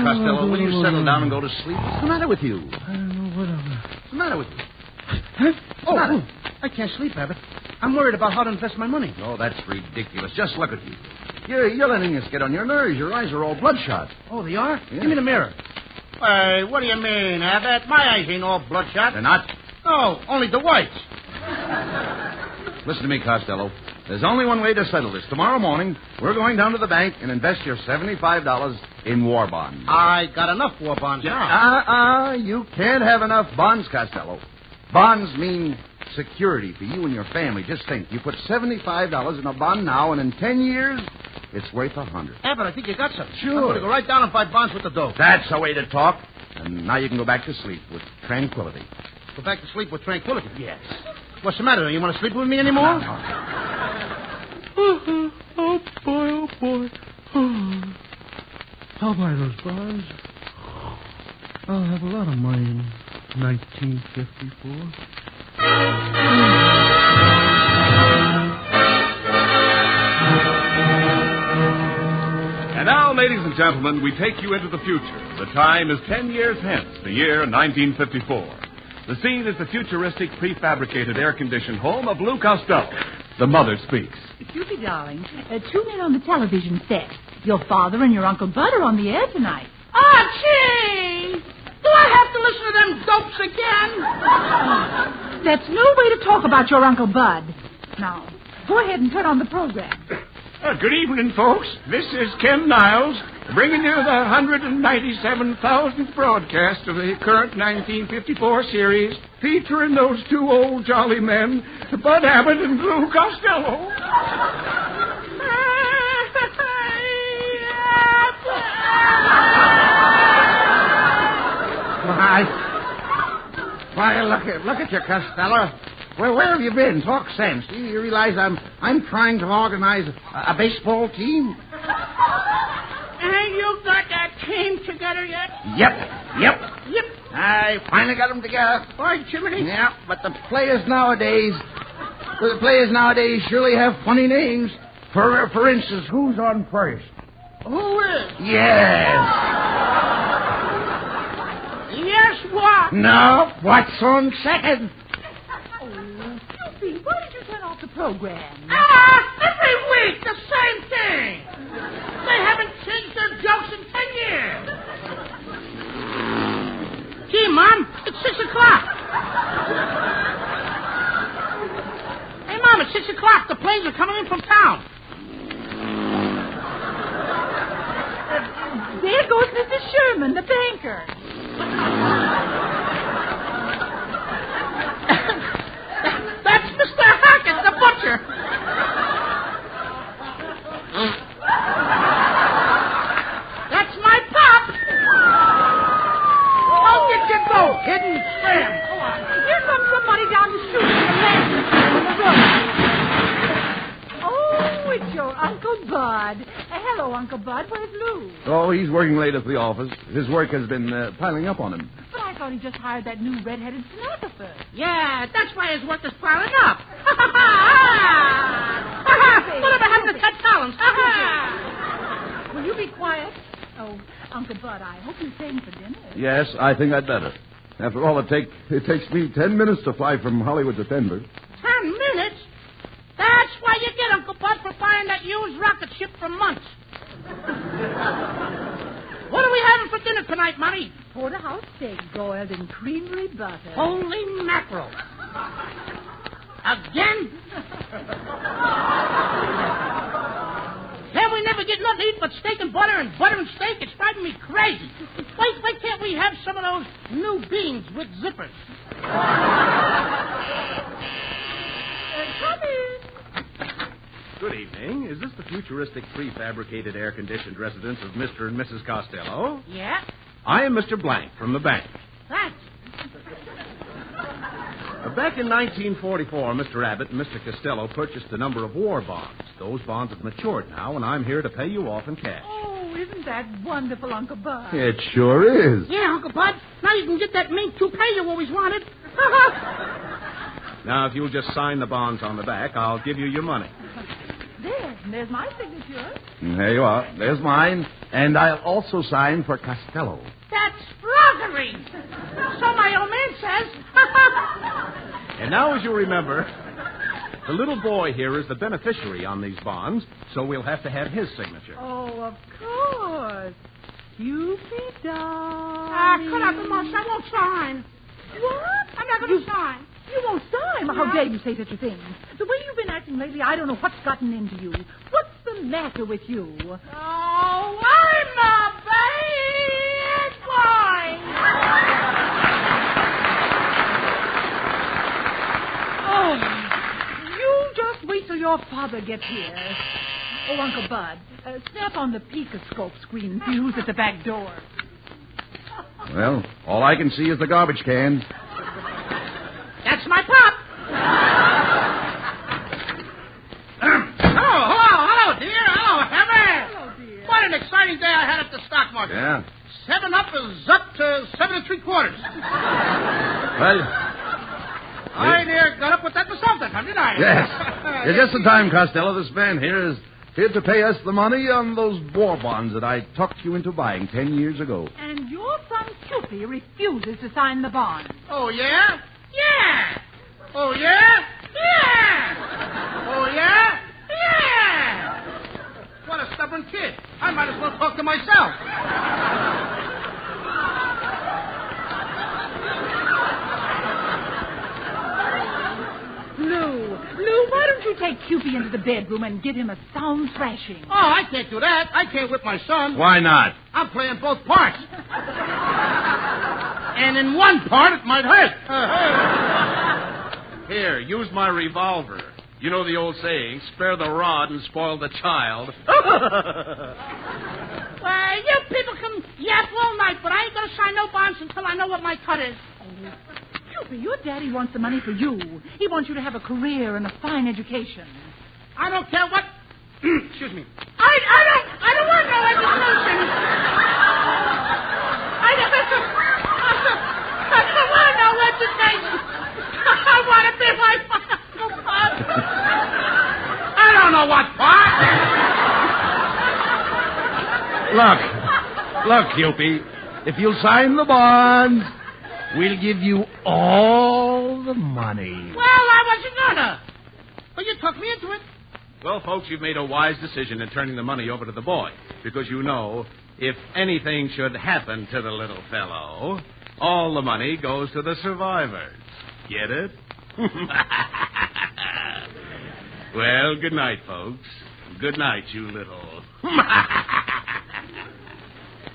Costello, will you settle down and go to sleep? What's the matter with you? I don't know what What's the matter with you? Huh? Oh, I can't sleep, Abbott. I'm worried about how to invest my money. Oh, that's ridiculous. Just look at you. You're letting us get on your nerves. Your eyes are all bloodshot. Oh, they are? Yeah. Give me the mirror. Hey, what do you mean, Abbott? My eyes ain't all bloodshot. They're not? No, only the whites. Listen to me, Costello. There's only one way to settle this. Tomorrow morning, we're going down to the bank and invest your $75 in war bonds. I got enough war bonds now. You can't have enough bonds, Costello. Bonds mean security for you and your family. Just think, you put $75 in a bond now, and in 10 years, it's worth $100. Abbott, I think you got something. Sure. I'm going to go right down and buy bonds with the dough. That's the way to talk. And now you can go back to sleep with tranquility. Go back to sleep with tranquility? Yes. What's the matter? You want to sleep with me anymore? Oh, boy. I'll buy those bonds. I'll have a lot of money in 1954. ladies and gentlemen, we take you into the future. The time is 10 years hence, the year 1954. The scene is the futuristic, prefabricated, air-conditioned home of Lou Costello. The mother speaks. Cupid, darling, tune in on the television set. Your father and your Uncle Bud are on the air tonight. Oh, gee! Do I have to listen to them dopes again? That's no way to talk about your Uncle Bud. Now, go ahead and turn on the program. Good evening, folks. This is Ken Niles, bringing you the 197,000th broadcast of the current 1954 series, featuring those two old jolly men, Bud Abbott and Lou Costello. Why, look at you, Costello. Well, where have you been? Talk sense. You realize I'm trying to organize a baseball team? Ain't you got that team together yet? Yep. I finally got them together. Boy, Jiminy. Yeah, but the players nowadays surely have funny names. For instance, who's on first? Who is? Yes. Yes, what? No, what's on second? Why did you turn off the program? Every week, the same thing. They haven't changed their jokes in 10 years. Gee, Mom, it's 6 o'clock. Hey, Mom, it's 6 o'clock. The planes are coming in from town. There goes Mr. Sherman, the banker. That's Mr. Hackett, the butcher. That's my pop. Oh, get your boat. Hidden tram. Here comes somebody down the street with a lantern on the road. Oh, it's your Uncle Bud. Hello, Uncle Bud. Where's Lou? Oh, he's working late at the office. His work has been piling up on him. But I thought he just hired that new red-headed stenographer. Yeah, that's why his work is piling up. Whatever happened to Ted Collins? Will you be quiet? Oh, Uncle Bud, I hope you're staying for dinner. Yes, I think I'd better. After all, it takes me 10 minutes to fly from Hollywood to Denver. 10 minutes? That's why you get Uncle Bud for buying that used rocket ship for months. What are we having for dinner tonight, Mommy? Porterhouse steak boiled in creamery butter. Holy mackerel. Again? Can't we never get nothing to eat but steak and butter and steak? It's driving me crazy. Why can't we have some of those new beans with zippers? Come in. Good evening. Is this the futuristic, prefabricated, air-conditioned residence of Mr. and Mrs. Costello? Yeah? I am Mr. Blank from the bank. Thanks. Back in 1944, Mr. Abbott and Mr. Costello purchased a number of war bonds. Those bonds have matured now, and I'm here to pay you off in cash. Oh, isn't that wonderful, Uncle Bud? It sure is. Yeah, Uncle Bud. Now you can get that mink toupee you always wanted. Now, if you'll just sign the bonds on the back, I'll give you your money. There's my signature. There you are. There's mine. And I'll also sign for Costello. That's froggery. So my old man says. And now, as you remember, the little boy here is the beneficiary on these bonds, so we'll have to have his signature. Oh, of course. Cupid, cut out the most. I won't sign. What? I'm not going to sign. You won't sign? How dare you say such a thing? The way you've been acting lately, I don't know what's gotten into you. What's the matter with you? Oh, I'm a bad boy. Oh, you just wait till your father gets here. Oh, Uncle Bud, snap on the Picoscope screen fuse at the back door. Well, all I can see is the garbage can. That's my pop. Hello, dear. Hello, Hammer. Hello, dear. What an exciting day I had at the stock market. Yeah. 7 Up is up to 7 3/4. Well, I near got up with that myself that time, didn't I? yes. You're just in time, Costello. This man here is Here to pay us the money on those war bonds that I talked you into buying 10 years ago. And your son Cupid refuses to sign the bond. Oh, yeah? Yeah! Oh, yeah? Yeah! Oh, yeah? Yeah! What a stubborn kid. I might as well talk to myself. Lou, why don't you take Cupid into the bedroom and give him a sound thrashing? Oh, I can't do that. I can't whip my son. Why not? I'm playing both parts. And in one part, it might hurt. Here, use my revolver. You know the old saying, spare the rod and spoil the child. Well, you people can yap all night, but I ain't going to sign no bonds until I know what my cut is. Cupid, your daddy wants the money for you. He wants you to have a career and a fine education. I don't care what... Excuse me. I don't want no education. I don't want no education. I want to be my father. I don't know what part. Look, Cupid, if you'll sign the bonds, we'll give you all the money. Well, I wasn't gonna. But you took me into it. Well, folks, you've made a wise decision in turning the money over to the boy. Because you know, if anything should happen to the little fellow, all the money goes to the survivors. Get it? Well, good night, folks. Good night, you little...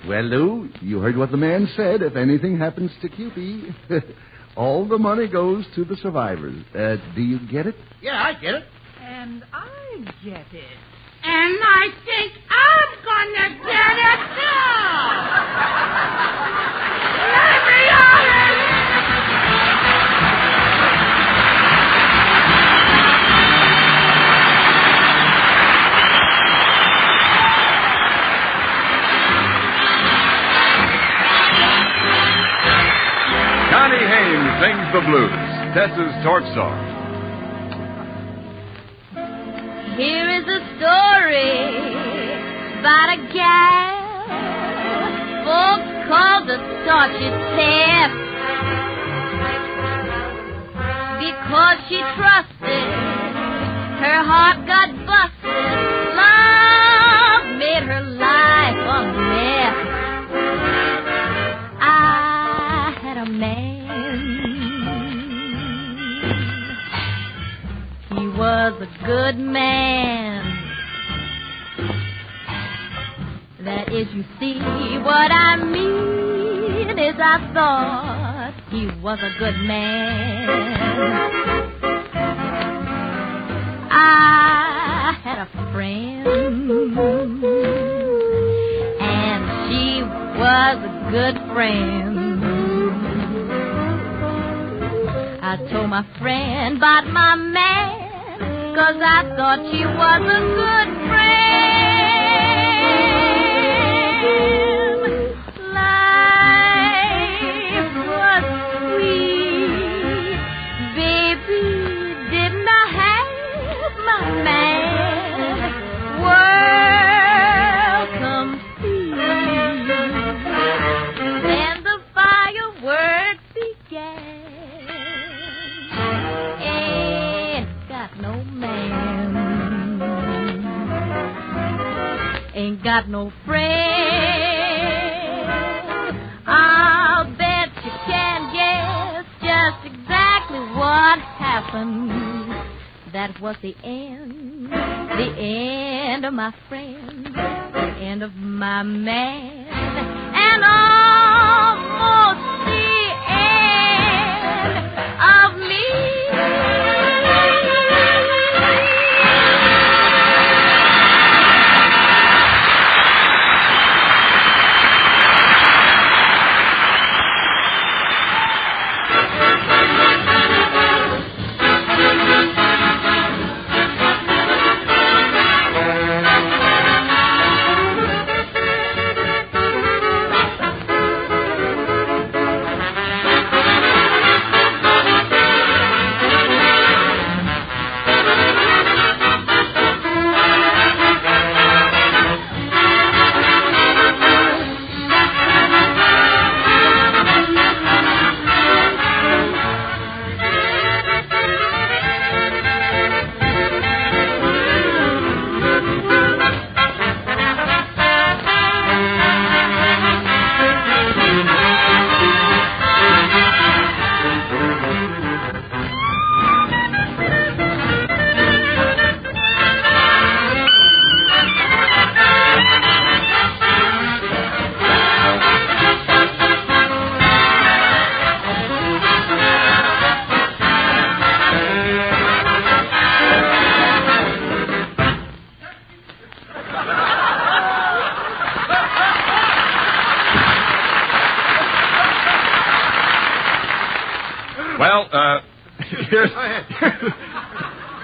Well, Lou, you heard what the man said. If anything happens to Cupid, all the money goes to the survivors. Do you get it? Yeah, I get it. And I get it. And I think I'm gonna get it, too! Let me on it! Connie Haynes sings the blues, Tessa's torch song. Here is a story about a gal. Folks called the tortured tip because she trusted. Her heart got busted. Love made her life a mess. I had a man. He was a good man. That is, you see, what I mean is I thought he was a good man. I had a friend, and she was a good friend. I told my friend about my man, 'cause I thought she was a good friend. Life was sweet, baby, didn't I have my man? World complete, and the fireworks began. Ain't got no man, ain't got no friend. I'll bet you can guess just exactly what happened. That was the end of my friend, the end of my man, and almost the end of me.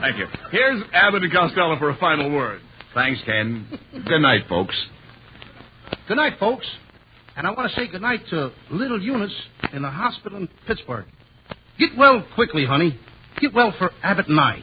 Thank you. Here's Abbott and Costello for a final word. Thanks, Ken. Good night, folks. Good night, folks. And I want to say good night to little Eunice in the hospital in Pittsburgh. Get well quickly, honey. Get well for Abbott and I.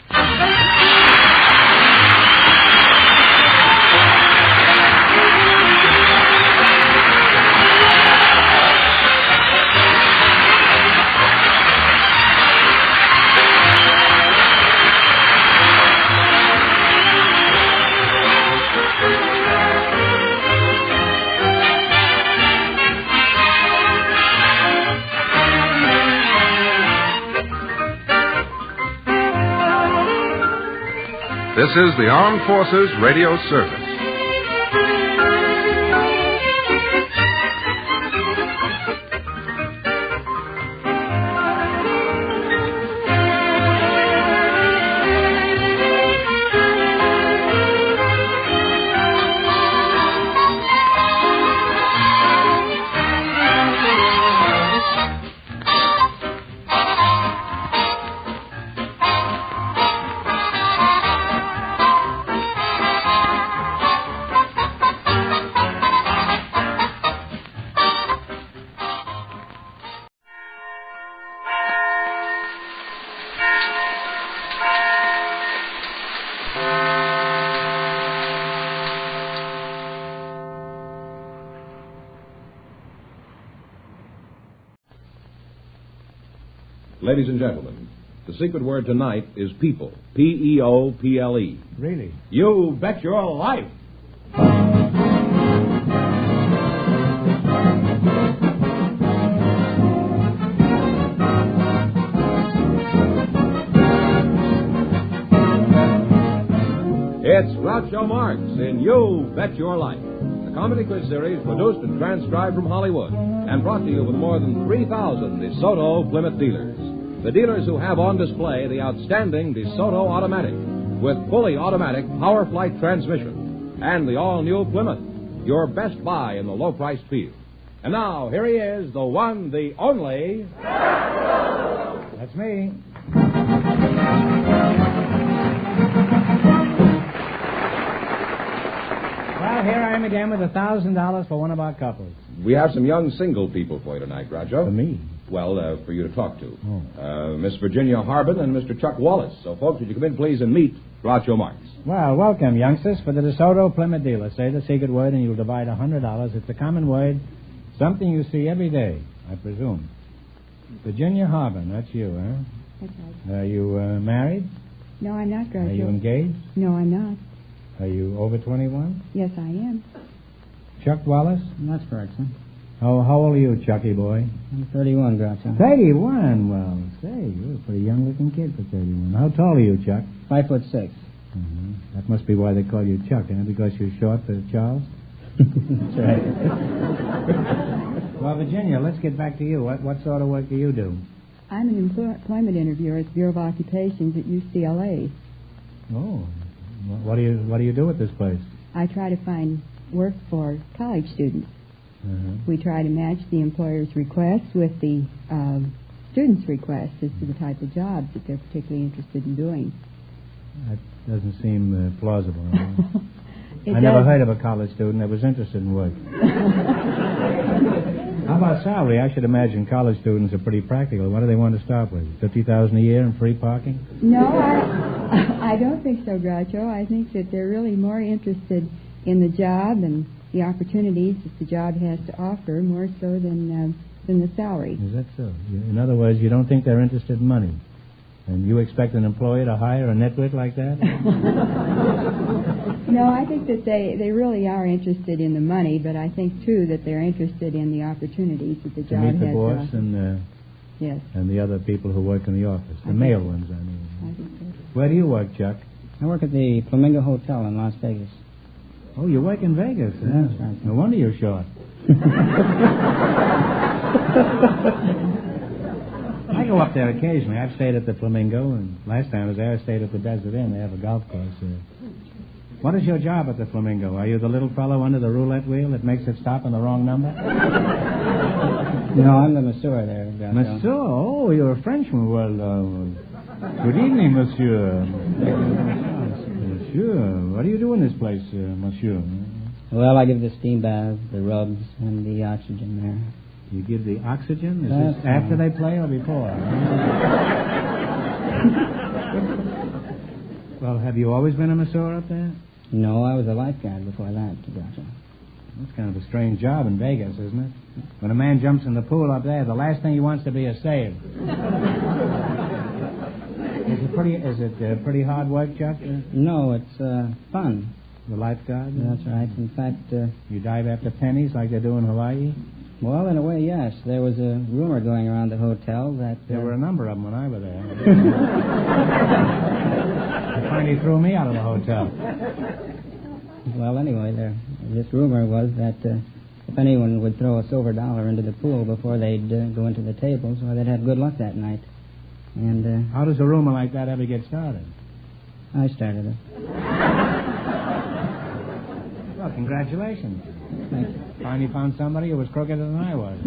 This is the Armed Forces Radio Service. Ladies and gentlemen, the secret word tonight is people. P-E-O-P-L-E. Really? You bet your life. It's Groucho Marx in You Bet Your Life, the comedy quiz series produced and transcribed from Hollywood and brought to you with more than 3,000 DeSoto Plymouth dealers. The dealers who have on display the outstanding DeSoto Automatic with fully automatic power flight transmission and the all-new Plymouth, your best buy in the low-priced field. And now, here he is, the one, the only... That's me. Well, here I am again with $1,000 for one of our couples. We have some young single people for you tonight, Groucho. For me? Well, for you to talk to. Miss Virginia Harbin and Mr. Chuck Wallace. So, folks, would you come in, please, and meet Groucho Marx. Well, welcome, youngsters, for the DeSoto Plymouth dealer. Say the secret word and you'll divide $100. It's a common word, something you see every day, I presume. Virginia Harbin, that's you, huh? That's right. Are you married? No, I'm not, Groucho. Are you engaged? No, I'm not. Are you over 21? Yes, I am. Chuck Wallace? That's correct, sir. Oh, how old are you, Chucky boy? I'm 31, Groucho. 31? Well, say, you're a pretty young-looking kid for 31. How tall are you, Chuck? 5'6". Mm-hmm. That must be why they call you Chuck, isn't it? Because you're short for Charles? That's right. Well, Virginia, let's get back to you. What sort of work do you do? I'm an employment interviewer at the Bureau of Occupations at UCLA. Oh. What do you do at this place? I try to find work for college students. Uh-huh. We try to match the employer's requests with the students' requests as to the type of jobs that they're particularly interested in doing. That doesn't seem plausible. I never heard of a college student that was interested in work. How about salary? I should imagine college students are pretty practical. What do they want to start with? $50,000 a year and free parking? No, I don't think so, Groucho. I think that they're really more interested in the job and the opportunities that the job has to offer more so than the salary. Is that so? In other words, you don't think they're interested in money? And you expect an employer to hire a nitwit like that? No, I think that they really are interested in the money, but I think, too, that they're interested in the opportunities that the job has. To meet the boss yes. And the other people who work in the office. The male ones, I mean. I think so. Where do you work, Chuck? I work at the Flamingo Hotel in Las Vegas. Oh, you work in Vegas, huh? Yeah, that's right. No wonder you're short. I go up there occasionally. I've stayed at the Flamingo, and last time I was there, I stayed at the Desert Inn. They have a golf course there. What is your job at the Flamingo? Are you the little fellow under the roulette wheel that makes it stop on the wrong number? No, I'm the masseur there. Masseur? Oh, you're a Frenchman. Well, Good evening, monsieur. Monsieur, what do you do in this place, monsieur? Well, I give the steam baths, the rubs, and the oxygen there. You give the oxygen? Is That's this after they play or before? Well, have you always been a masseur up there? No, I was a lifeguard before that, Groucho. That's kind of a strange job in Vegas, isn't it? When a man jumps in the pool up there, the last thing he wants to be is saved. Is it pretty hard work, Chuck? No, it's fun. The lifeguard? That's right. In fact... you dive after pennies like they do in Hawaii? Well, in a way, yes. There was a rumor going around the hotel that... There were a number of them when I was there. They finally threw me out of the hotel. Well, anyway, this rumor was that if anyone would throw a silver dollar into the pool before they'd go into the tables, well, they'd have good luck that night. And how does a rumor like that ever get started? I started it. Well, congratulations. Thank you. Finally found somebody who was crookeder than I was.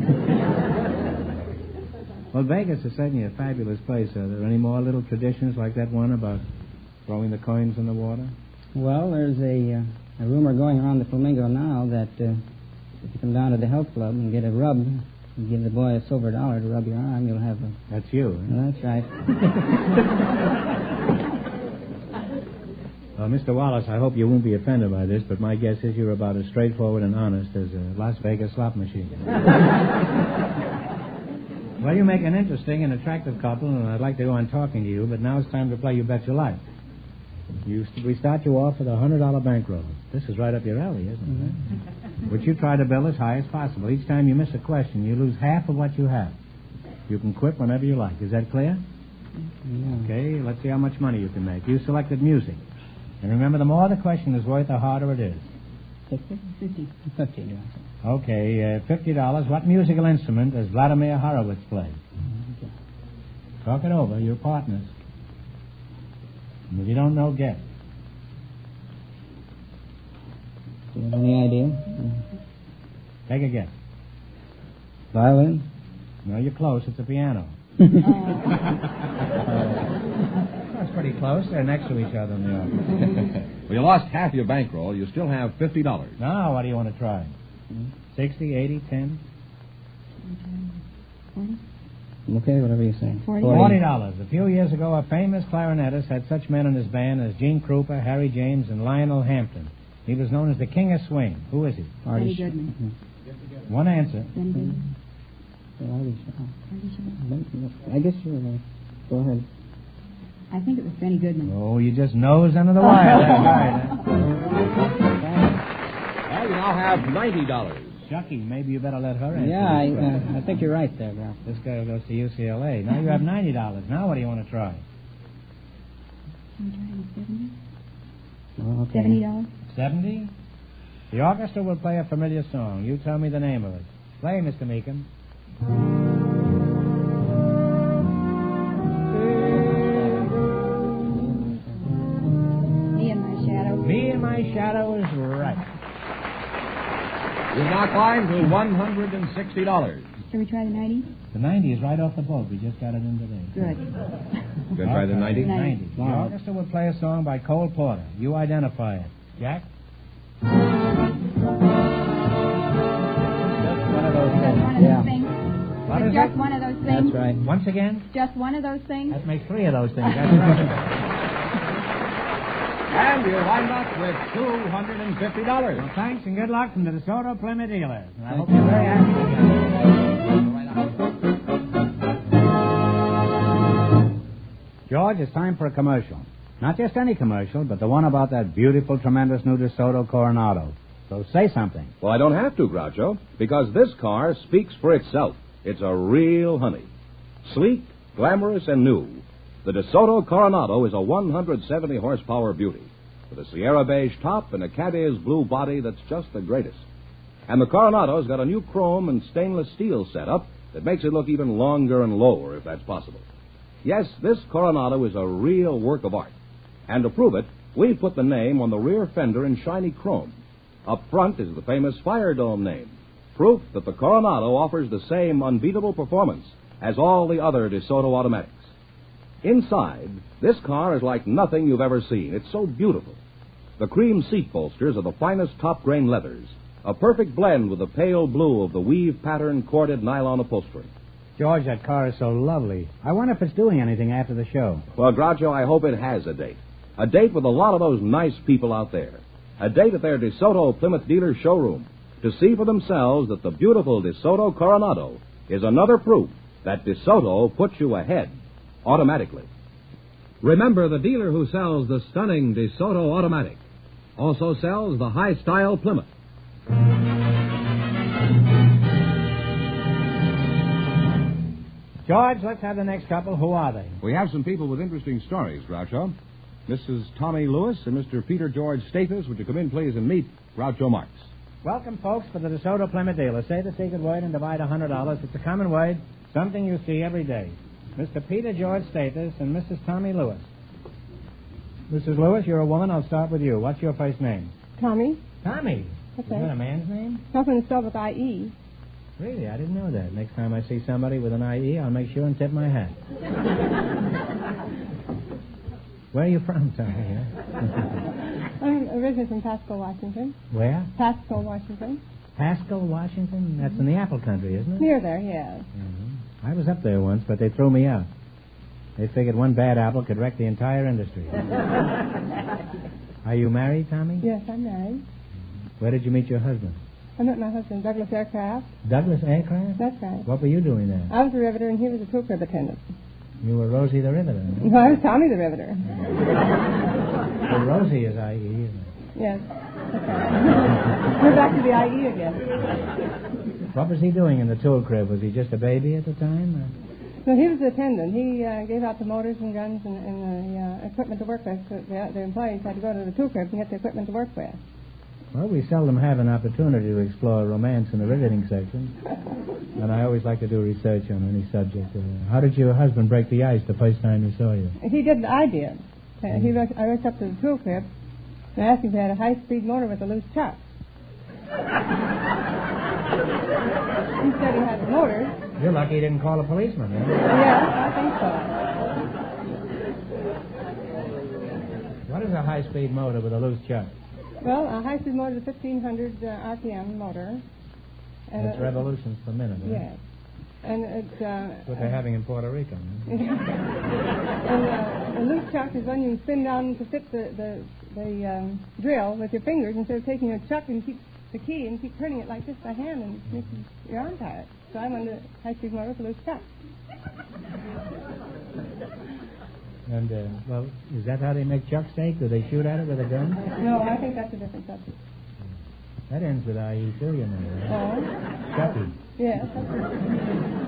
Well, Vegas is certainly a fabulous place. Are there any more little traditions like that one about throwing the coins in the water? Well, there's a rumor going around the Flamingo now that if you come down to the health club and get a rub, and give the boy a silver dollar to rub your arm, you'll have a... That's you, eh? Well, that's right. Well, Mr. Wallace, I hope you won't be offended by this, but my guess is you're about as straightforward and honest as a Las Vegas slot machine. Well, you make an interesting and attractive couple, and I'd like to go on talking to you, but now it's time to play You Bet Your Life. We start you off with a $100 bankroll. This is right up your alley, isn't it? Mm-hmm. Which you try to bill as high as possible. Each time you miss a question, you lose half of what you have. You can quit whenever you like. Is that clear? Yeah. Okay, let's see how much money you can make. You selected music. And remember, the more the question is worth, the harder it is. 50. Okay, $50. What musical instrument does Vladimir Horowitz play? Okay. Talk it over. Your partners. And if you don't know, guess. Do you have any idea? Take a guess. Violin? No, you're close. It's a piano. That's pretty close. They're next to each other in the office. Well, you lost half your bankroll. You still have $50. Now, what do you want to try? 60, 80, 10? 40? Okay, whatever you say. $40. A few years ago, a famous clarinetist had such men in his band as Gene Krupa, Harry James, and Lionel Hampton. He was known as the King of Swing. Who is he? Artie Goodman. One answer. I guess you're right. Go ahead. I think it was Benny Goodman. Oh, you just nosed under the wire. That's right. Well, you now have $90. Chucky, maybe you better let her answer. Yeah, I think you're right there, Ralph. This girl goes to UCLA. Now you have $90. Now what do you want to try? Can we try the 70? Okay. $70? 70? The orchestra will play a familiar song. You tell me the name of it. Play, Mr. Meekum. Me and My Shadow. Me and My Shadow is right. You've now climbed to $160. Shall we try the 90? The 90 is right off the boat. We just got it in today. Good. Going to try the 90? 90. The orchestra will play a song by Cole Porter. You identify it. Jack? Just one of those things. Just one of those things. What is Just it? one of those things. That's right. Once again? Just one of those things. That makes 3 of those things. That's right. And you wind up with $250. Well, thanks and good luck from the DeSoto Plymouth dealers. And I hope you're very happy together. George, it's time for a commercial. Not just any commercial, but the one about that beautiful, tremendous new DeSoto Coronado. So say something. Well, I don't have to, Groucho, because this car speaks for itself. It's a real honey. Sleek, glamorous, and new. The DeSoto Coronado is a 170-horsepower beauty with a Sierra beige top and a Cadiz blue body that's just the greatest. And the Coronado's got a new chrome and stainless steel setup that makes it look even longer and lower, if that's possible. Yes, this Coronado is a real work of art. And to prove it, we put the name on the rear fender in shiny chrome. Up front is the famous Fire Dome name, proof that the Coronado offers the same unbeatable performance as all the other DeSoto automatics. Inside, this car is like nothing you've ever seen. It's so beautiful. The cream seat bolsters are the finest top-grain leathers, a perfect blend with the pale blue of the weave-patterned corded nylon upholstery. George, that car is so lovely. I wonder if it's doing anything after the show. Well, Groucho, I hope it has a date. A date with a lot of those nice people out there. A date at their DeSoto Plymouth dealer showroom to see for themselves that the beautiful DeSoto Coronado is another proof that DeSoto puts you ahead automatically. Remember, the dealer who sells the stunning DeSoto Automatic also sells the high-style Plymouth. George, let's have the next couple. Who are they? We have some people with interesting stories, Groucho. Mrs. Tommy Lewis and Mr. Peter George Stathis. Would you come in, please, and meet Groucho Marx? Welcome, folks, for the DeSoto Plymouth dealer. Say the secret word and divide $100. It's a common word, something you see every day. Mr. Peter George Stathis and Mrs. Tommy Lewis. Mrs. Lewis, you're a woman. I'll start with you. What's your first name? Tommy. Tommy? What's Is that a man's name? Nothing spelled with I-E. Really? I didn't know that. Next time I see somebody with an I-E, I'll make sure and tip my hat. Where are you from, Tommy? I'm originally from Pasco, Washington. Where? Pasco, Washington. Pasco, Washington? That's in the apple country, isn't it? Near there, yes. Mm-hmm. I was up there once, but they threw me out. They figured one bad apple could wreck the entire industry. Are you married, Tommy? Yes, I'm married. Where did you meet your husband? I met my husband, Douglas Aircraft. Douglas Aircraft? That's right. What were you doing there? I was a riveter, and he was a tool crib attendant. You were Rosie the Riveter. Huh? No, I was Tommy the Riveter. Well, Rosie is I.E., isn't it? Yes. That's right. We're back to the I.E. again. What was he doing in the tool crib? Was he just a baby at the time? No, he was the attendant. He gave out the motors and guns and the equipment to work with. So the employees had to go to the tool cribs and get the equipment to work with. Well, we seldom have an opportunity to explore romance in the riveting section. And I always like to do research on any subject. How did your husband break the ice the first time he saw you? He did. I did. I went up to the tool crib and asked him if he had a high-speed motor with a loose chuck. He said he had the motor. You're lucky he didn't call a policeman, huh? Yes, I think so. What is a high-speed motor with a loose chuck? Well, a high-speed motor is a 1,500 RPM motor. And it's revolutions per minute, huh? Yes. And it's... what they're having in Puerto Rico, huh? And a loose chuck is when you spin down to fit the drill with your fingers instead of taking a chuck and keep the key and keep turning it like this by hand and making your arm tired. So I'm on the high-speed motor with a loose chuck. And, well, is that how they make chuck steak? Do they shoot at it with a gun? No, I think that's a different subject. That ends with I.E. too, you know. Oh? Chucky. Yes.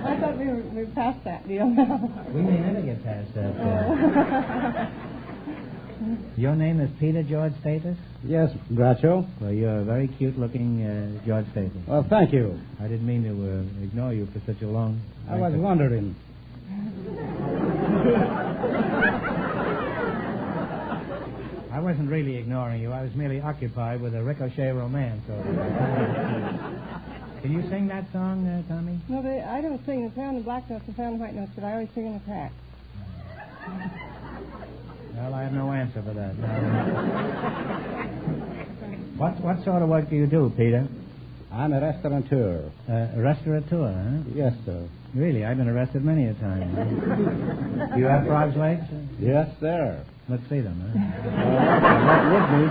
I thought we were past that deal now. We may never get past that. Your name is Peter George Stathis? Yes, Groucho. Well, you're a very cute-looking George Stathis. Well, thank you. I didn't mean to ignore you for such a long... I was wondering. I wasn't really ignoring you. I was merely occupied with a ricochet romance. Can you sing that song, Tommy? No, I don't sing. They play on the black notes and play on the white notes, but I always sing in the crack. Well, I have no answer for that. What sort of work do you do, Peter? I'm a restaurateur. A restaurateur, huh? Yes, sir. Really? I've been arrested many a time. Do you have frog's legs? Yes, sir. Let's see them, huh? That would be.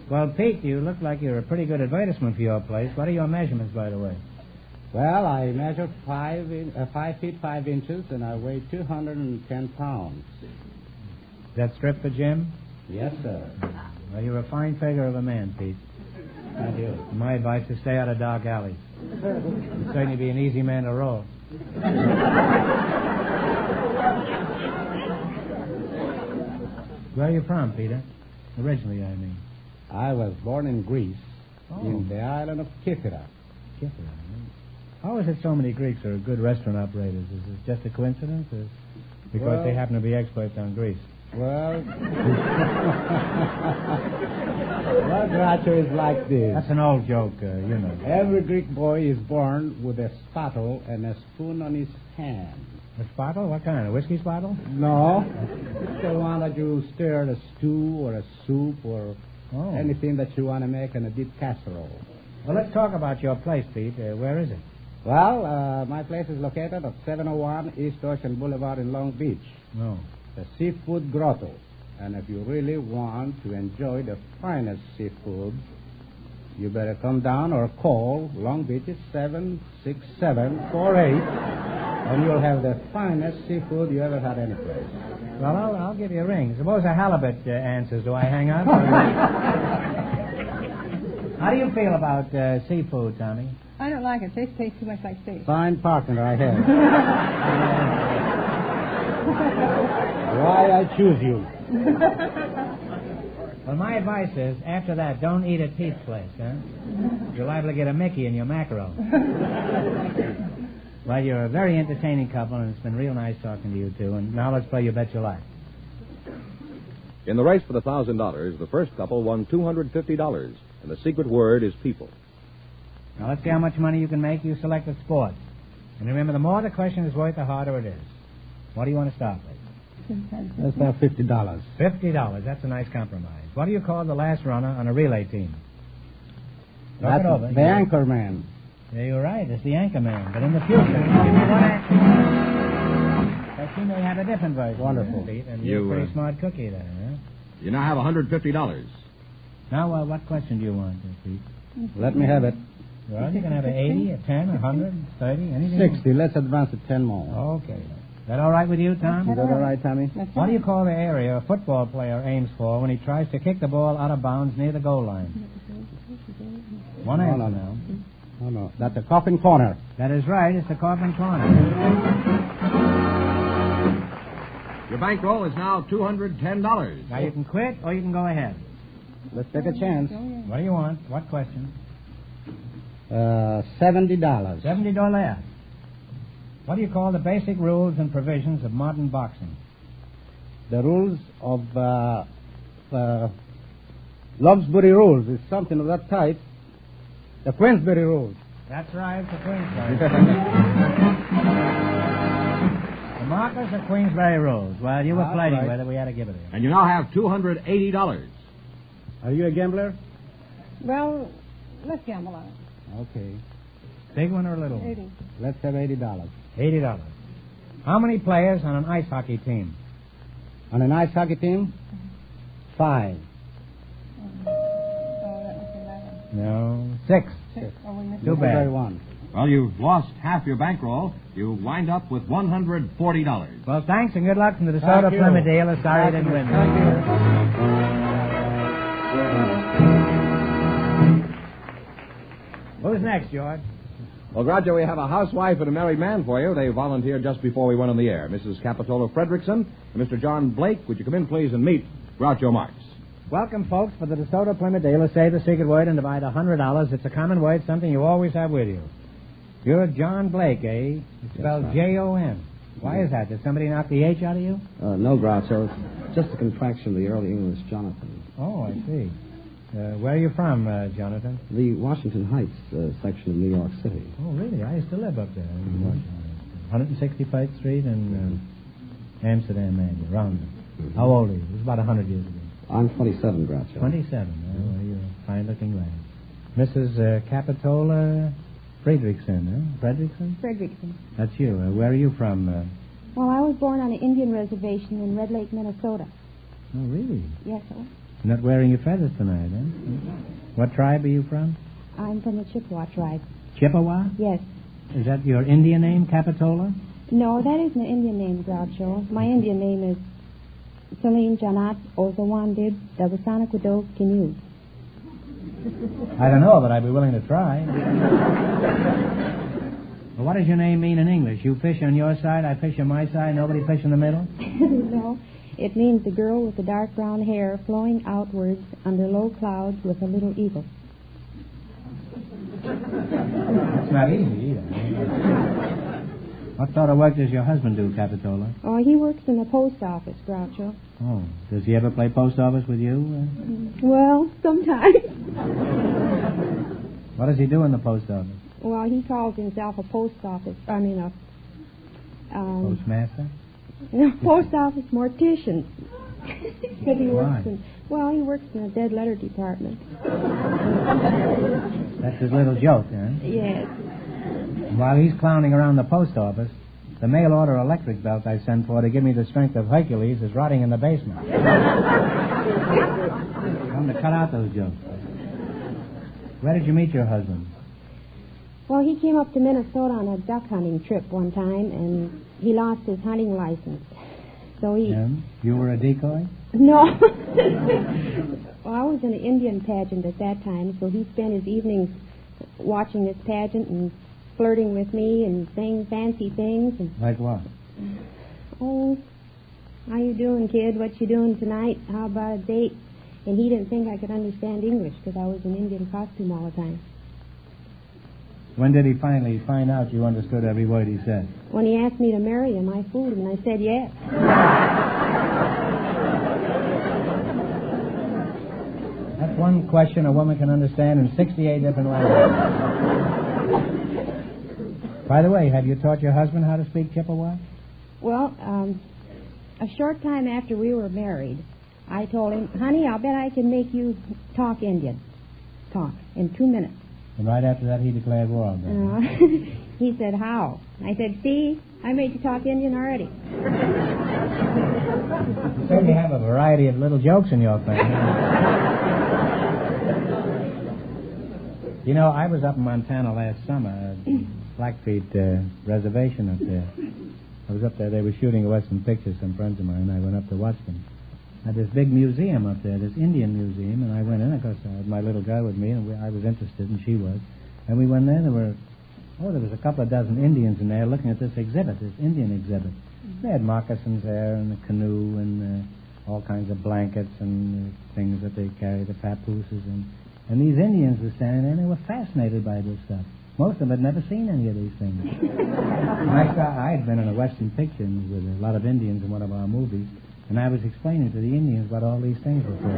Well, Pete, you look like you're a pretty good advertisement for your place. What are your measurements, by the way? Well, I measure 5 feet 5 inches, and I weigh 210 pounds. Is that strip for Jim? Yes, sir. Well, you're a fine figure of a man, Pete. Thank you. My advice is stay out of dark alleys. You'd certainly be an easy man to roll. Where are you from, Peter? Originally, I mean. I was born in Greece, in the island of Kythera. Kythera, huh? How is it so many Greeks are good restaurant operators? Is it just a coincidence, or because they happen to be experts on Greece? Well, well, Groucho, is like this. That's an old joke, you know. Every Greek boy is born with a spattle and a spoon on his hand. A spattle? What kind? A whiskey spattle? No. It's the one that you stir a stew or a soup or anything that you want to make in a deep casserole. Well, let's talk about your place, Pete. Where is it? Well, my place is located at 701 East Ocean Boulevard in Long Beach. No. The Seafood Grotto. And if you really want to enjoy the finest seafood, you better come down or call Long Beach at 76748, and you'll have the finest seafood you ever had any place. Well, I'll give you a ring. Suppose a halibut answers. Do I hang up? How do you feel about seafood, Tommy? I don't like it. Fish tastes too much like steak. Fine partner I have. Why I choose you. Well, my advice is, after that, don't eat at Pete's place, huh? You're liable to get a Mickey in your mackerel. Well, you're a very entertaining couple, and it's been real nice talking to you two. And now let's play You Bet Your Life. In the race for the $1,000, the first couple won $250, and the secret word is people. Now, let's see how much money you can make. You select a sport. And remember, the more the question is worth, the harder it is. What do you want to start with? Let's have $50. $50. That's a nice compromise. What do you call the last runner on a relay team? That's the anchor man. Yeah, you're right. It's the anchor man. But in the future, give me one action. But you may have a different version. Wonderful. Pete, and you're a pretty smart cookie there, huh? You now have $150. Now, what question do you want, Pete? Let me have it. Well, you can have an 80, a 10, a 100, 30, anything. 60. Let's advance it 10 more. Okay. Is that all right with you, Tom? Is that all right, Tommy? What do you call the area a football player aims for when he tries to kick the ball out of bounds near the goal line? One answer now. Oh, no. That's a coffin corner. That is right. It's the coffin corner. Your bankroll is now $210. Now, you can quit or you can go ahead. Let's take a chance. What do you want? What question? $70. $70. What do you call the basic rules and provisions of modern boxing? The rules of Love's-Bury rules is something of that type. The Queensberry rules. That's right, the Queensberry. The markers are Queensberry rules. Well, you were playing with it. We had to give it to you. And you now have $280. Are you a gambler? Well, let's gamble on it. Okay. Big one or a little one? 80. Let's have $80. $80. How many players on an ice hockey team? On an ice hockey team? 5. No. 6. Too bad. Well, you've lost half your bankroll. You wind up with $140. Well, thanks and good luck from the DeSoto Plymouth dealer. Sorry you didn't win. Who's next, George? Well, Groucho, we have a housewife and a married man for you. They volunteered just before we went on the air. Mrs. Capitola Fredrickson and Mr. John Blake. Would you come in, please, and meet Groucho Marx? Welcome, folks, for the DeSoto Plymouth dealer. Say the secret word and divide $100. It's a common word, something you always have with you. You're John Blake, eh? It's spelled Jon. Why is that? Did somebody knock the H out of you? No, Groucho. It's just a contraction of the early English Jonathan. Oh, I see. Where are you from, Jonathan? The Washington Heights section of New York City. Oh, really? I used to live up there in Washington. 165th Street and Amsterdam, maybe, around there. Mm-hmm. How old are you? It was about 100 years ago. I'm 27, Groucho. 27. Well, you're a fine-looking lad. Mrs. Capitola Fredrickson, huh? Fredrickson. That's you. Where are you from? Well, I was born on an Indian reservation in Red Lake, Minnesota. Oh, really? Yes, sir. You're not wearing your feathers tonight, huh? What tribe are you from? I'm from the Chippewa tribe. Chippewa? Yes. Is that your Indian name, Capitola? No, that isn't an Indian name, Groucho. My Indian name is Celine Janat Ozawandib Davasanakudo Kinu. I don't know, but I'd be willing to try. Well, what does your name mean in English? You fish on your side, I fish on my side, nobody fish in the middle? No. It means the girl with the dark brown hair flowing outwards under low clouds with a little eagle. It's not easy either. What sort of work does your husband do, Capitola? Oh, he works in the post office, Groucho. Oh, does he ever play post office with you? Well, sometimes. What does he do in the post office? Well, he calls himself a postmaster? Post office mortician. Because he works he works in the dead letter department. That's his little joke, huh? Yes. While he's clowning around the post office, the mail order electric belt I sent for to give me the strength of Hercules is rotting in the basement. I'm to cut out those jokes. Where did you meet your husband? Well, he came up to Minnesota on a duck hunting trip one time, and he lost his hunting license. So he... And you were a decoy? No. Well, I was in an Indian pageant at that time, so he spent his evenings watching this pageant and flirting with me and saying fancy things. And, like what? Oh, how you doing, kid? What you doing tonight? How about a date? And he didn't think I could understand English because I was in Indian costume all the time. When did he finally find out you understood every word he said? When he asked me to marry him, I fooled him, and I said yes. That's one question a woman can understand in 68 different languages. By the way, have you taught your husband how to speak Chippewa? Well, a short time after we were married, I told him, honey, I'll bet I can make you talk Indian. Talk in 2 minutes. And right after that, he declared war on them. He said, how? I said, see, I made you talk Indian already. You certainly have a variety of little jokes in your family. You know, I was up in Montana last summer, Blackfeet Reservation up there. I was up there. They were shooting a Western picture, some friends of mine. I went up to watch them. Had this big museum up there, this Indian museum, and I went in. Of course, I had my little girl with me, and I was interested, and she was. And we went there. There was a couple of dozen Indians in there looking at this exhibit, this Indian exhibit. They had moccasins there, and a canoe, and all kinds of blankets and things that they carry, the papooses, and these Indians were standing there, and they were fascinated by this stuff. Most of them had never seen any of these things. I had been in a Western picture with a lot of Indians in one of our movies. And I was explaining to the Indians what all these things were for.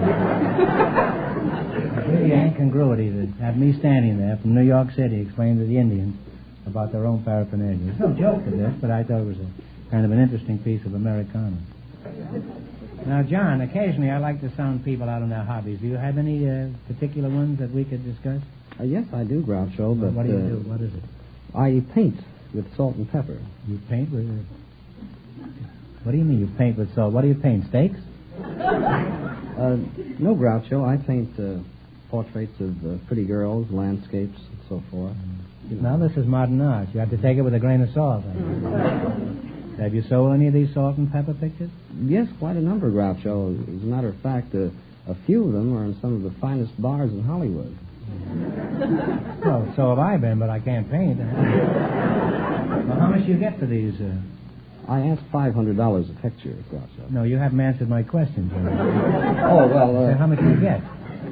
It's really incongruity that had me standing there from New York City explaining to the Indians about their own paraphernalia. There's no joke to this, but I thought it was a kind of an interesting piece of Americana. Now, John, occasionally I like to sound people out on their hobbies. Do you have any particular ones that we could discuss? Yes, I do, Groucho, but... What do you do? What is it? I paint with salt and pepper. You paint with... What do you mean you paint with salt? What do you paint, steaks? No, Groucho. I paint portraits of pretty girls, landscapes, and so forth. You know. Now, this is modern art. You have to take it with a grain of salt. Have you sold any of these salt and pepper pictures? Yes, quite a number, Groucho. As a matter of fact, a few of them are in some of the finest bars in Hollywood. Well, so have I been, but I can't paint. Well, how much do you get for these? I asked $500 a picture, Groucho. No, you haven't answered my question, John. Oh, well... So how much do you get?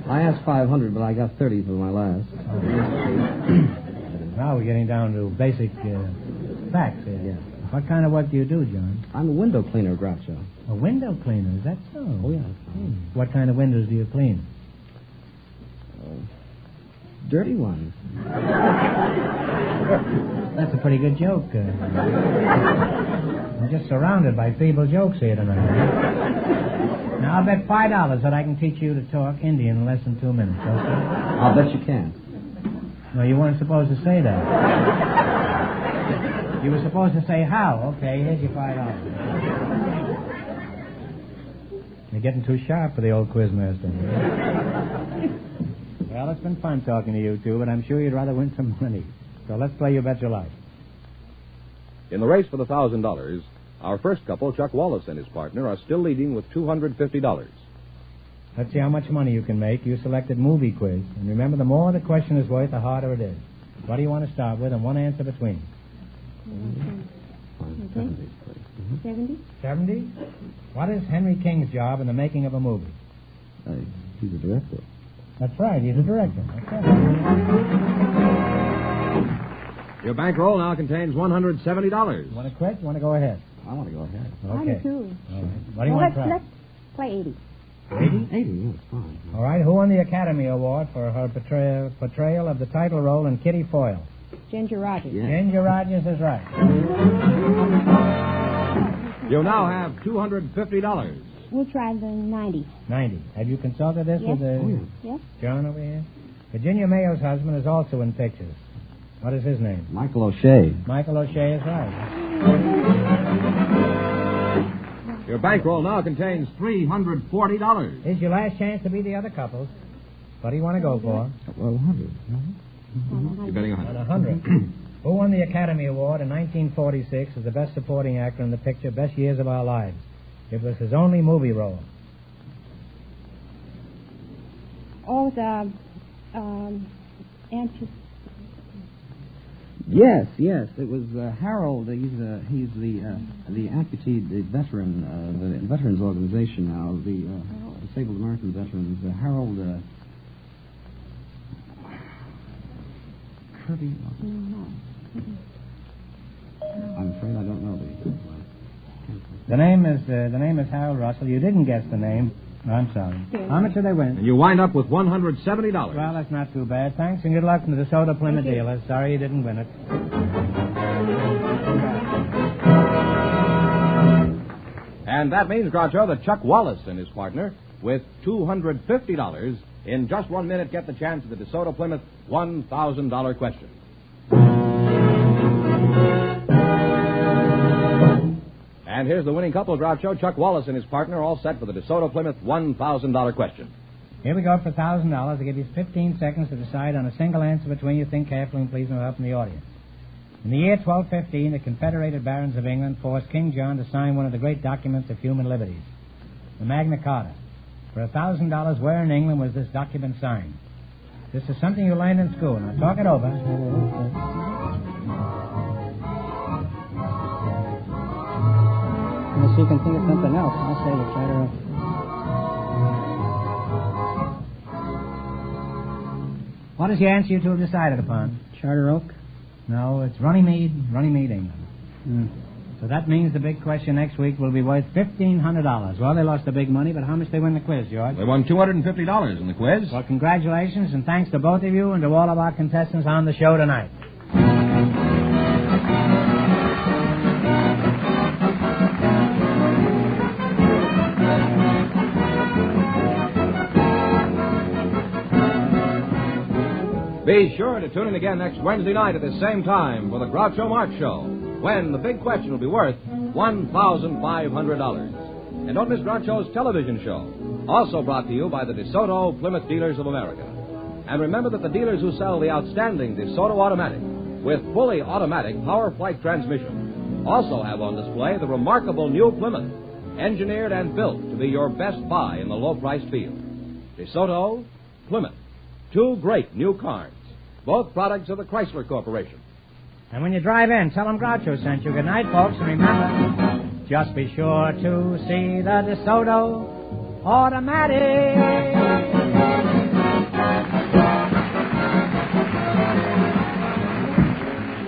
I asked $500, but I got $30 for my last. Oh. Now we're getting down to basic facts here. Yeah. What kind of work do you do, John? I'm a window cleaner, Groucho. A window cleaner? Is that so? Oh, yeah. What kind of windows do you clean? Dirty ones. That's a pretty good joke. I'm just surrounded by feeble jokes here tonight. Now, I'll bet $5 that I can teach you to talk Indian in less than 2 minutes, okay? I'll bet you can. No, you weren't supposed to say that. You were supposed to say how. Okay, here's your $5. You're getting too sharp for the old quizmaster. Well, it's been fun talking to you two, but I'm sure you'd rather win some money. So let's play You Bet Your Life. In the race for the $1,000, our first couple, Chuck Wallace and his partner, are still leading with $250. Let's see how much money you can make. You selected movie quiz. And remember, the more the question is worth, the harder it is. What do you want to start with, and one answer between? Okay. 70? 70? What is Henry King's job in the making of a movie? He's a director. That's right, he's a director. Okay. Your bankroll now contains $170. You want to quit? You want to go ahead? I want to go ahead. Okay. I do, too. All right. What do you want to try? Let's play 80. 80? 80, yeah, it's fine. All right. Who won the Academy Award for her portrayal of the title role in Kitty Foyle? Ginger Rogers. Yeah. Ginger Rogers is right. You now have $250. We'll try the 90. 90. Have you consulted this Yes. with Yes. John over here? Virginia Mayo's husband is also in pictures. What is his name? Michael O'Shea. Michael O'Shea is right. Your bankroll now contains $340. Here's your last chance to be the other couples. What do you want to go for? Well, 100. You're betting On 100. 100. Who won the Academy Award in 1946 as the best supporting actor in the picture Best Years of Our Lives? It was his only movie role. Oh, the anti. Yes. It was Harold. He's the amputee, the veteran, the veterans organization now, the disabled American veterans. Harold Kirby. I'm afraid I don't know The name is Harold Russell. You didn't guess the name. I'm sorry. How much did they win? And you wind up with $170. Well, that's not too bad. Thanks, and good luck from the DeSoto Plymouth dealers. Sorry you didn't win it. And that means, Groucho, that Chuck Wallace and his partner, with $250, in just 1 minute get the chance at the DeSoto Plymouth $1,000 question. And here's the winning couple, Groucho. Chuck Wallace and his partner all set for the DeSoto Plymouth $1,000 question. Here we go for $1,000. I'll give you 15 seconds to decide on a single answer between you. Think carefully and please no help from the audience. In the year 1215, the Confederated Barons of England forced King John to sign one of the great documents of human liberties, the Magna Carta. For $1,000, where in England was this document signed? This is something you learned in school. Now talk it over. Unless you can think of something else, I'll say the Charter Oak. What is the answer you two have decided upon? Charter Oak? No, it's Runnymede, England. So that means the big question next week will be worth $1,500. Well, they lost the big money, but how much they win the quiz, George? They won $250 in the quiz. Well, congratulations, and thanks to both of you and to all of our contestants on the show tonight. Be sure to tune in again next Wednesday night at the same time for the Groucho Marx Show, when the big question will be worth $1,500. And don't miss Groucho's television show, also brought to you by the DeSoto Plymouth Dealers of America. And remember that the dealers who sell the outstanding DeSoto Automatic with fully automatic power flight transmission also have on display the remarkable new Plymouth, engineered and built to be your best buy in the low-priced field. DeSoto, Plymouth. Two great new cars, both products of the Chrysler Corporation. And when you drive in, tell them Groucho sent you. Good night, folks, and remember, just be sure to see the DeSoto Automatic.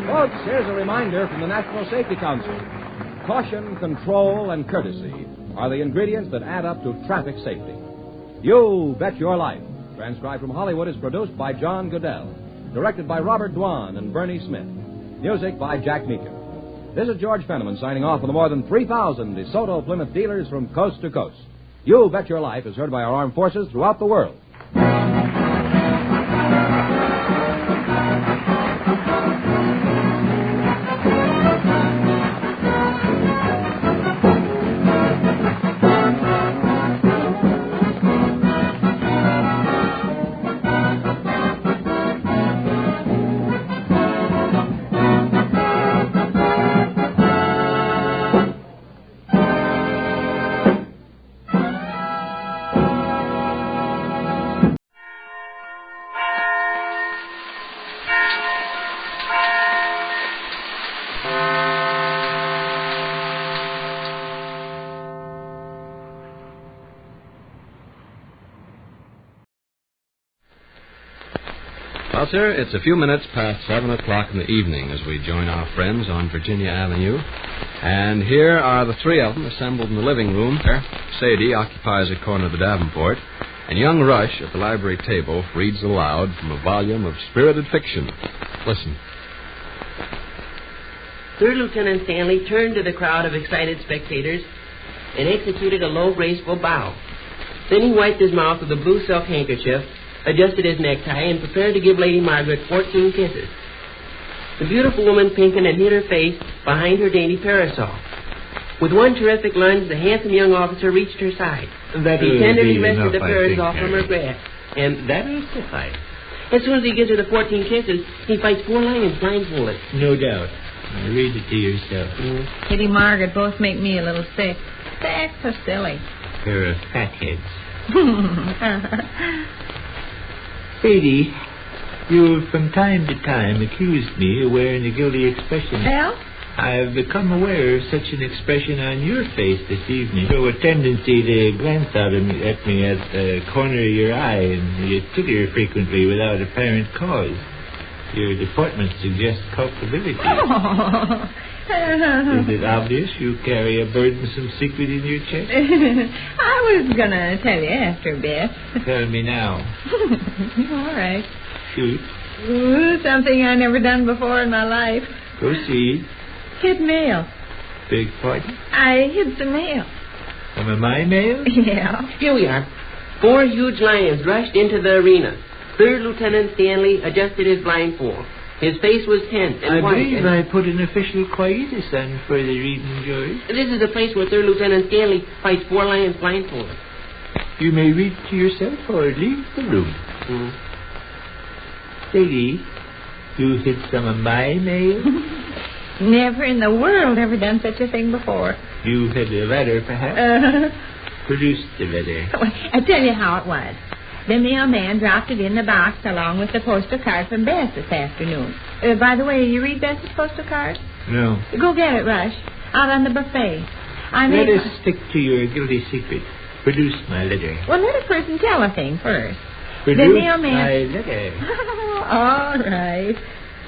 Folks, here's a reminder from the National Safety Council. Caution, control, and courtesy are the ingredients that add up to traffic safety. You Bet Your Life, transcribed from Hollywood, is produced by John Goodell, directed by Robert Dwan and Bernie Smith, music by Jack Meeker. This is George Fenneman signing off on the more than 3,000 DeSoto Plymouth dealers from coast to coast. You Bet Your Life is heard by our armed forces throughout the world. Well, sir, it's a few minutes past 7 o'clock in the evening as we join our friends on Virginia Avenue. And here are the three of them assembled in the living room. There, Sadie occupies a corner of the Davenport, and young Rush at the library table reads aloud from a volume of spirited fiction. Listen. Third Lieutenant Stanley turned to the crowd of excited spectators and executed a low, graceful bow. Then he wiped his mouth with a blue silk handkerchief, adjusted his necktie, and prepared to give Lady Margaret 14 kisses. The beautiful woman pinkened and hid her face behind her dainty parasol. With one terrific lunge, the handsome young officer reached her side. He tenderly wrested the parasol from her grasp, and that will suffice. As soon as he gives her the 14 kisses, he fights 4 lions blindfolded. No doubt. Read it to yourself. Kitty Margaret both make me a little sick. Sick so silly. Pair of fatheads. Sadie, you've from time to time accused me of wearing a guilty expression. Well? I've become aware of such an expression on your face this evening. You have a tendency to glance out at me at the corner of your eye, and you titter frequently without apparent cause. Your deportment suggests culpability. Is it obvious you carry a burdensome secret in your chest? I was going to tell you after a bit. Tell me now. All right. Shoot. Ooh, something I never done before in my life. Proceed. Hid mail. Beg pardon? I hid some mail. Some of my mail? Yeah. Here we are. 4 huge lions rushed into the arena. Third Lieutenant Stanley adjusted his blindfold. His face was tense and white. I believe I put an official quietus on further reading, George. This is the place where Third Lieutenant Stanley fights 4 lions blindfolded. You may read to yourself or leave the room. Sadie, you hid some of my mail? Never in the world ever done such a thing before. You had a letter, perhaps? Produce the letter. I'll tell you how it was. The mailman dropped it in the box along with the postal card from Bess this afternoon. By the way, you read Bess's postal card? No. Go get it, Rush. Out on the buffet. Let us stick to your guilty secret. Produce my letter. Well, let a person tell a thing first. Produce the mailman... my letter. All right.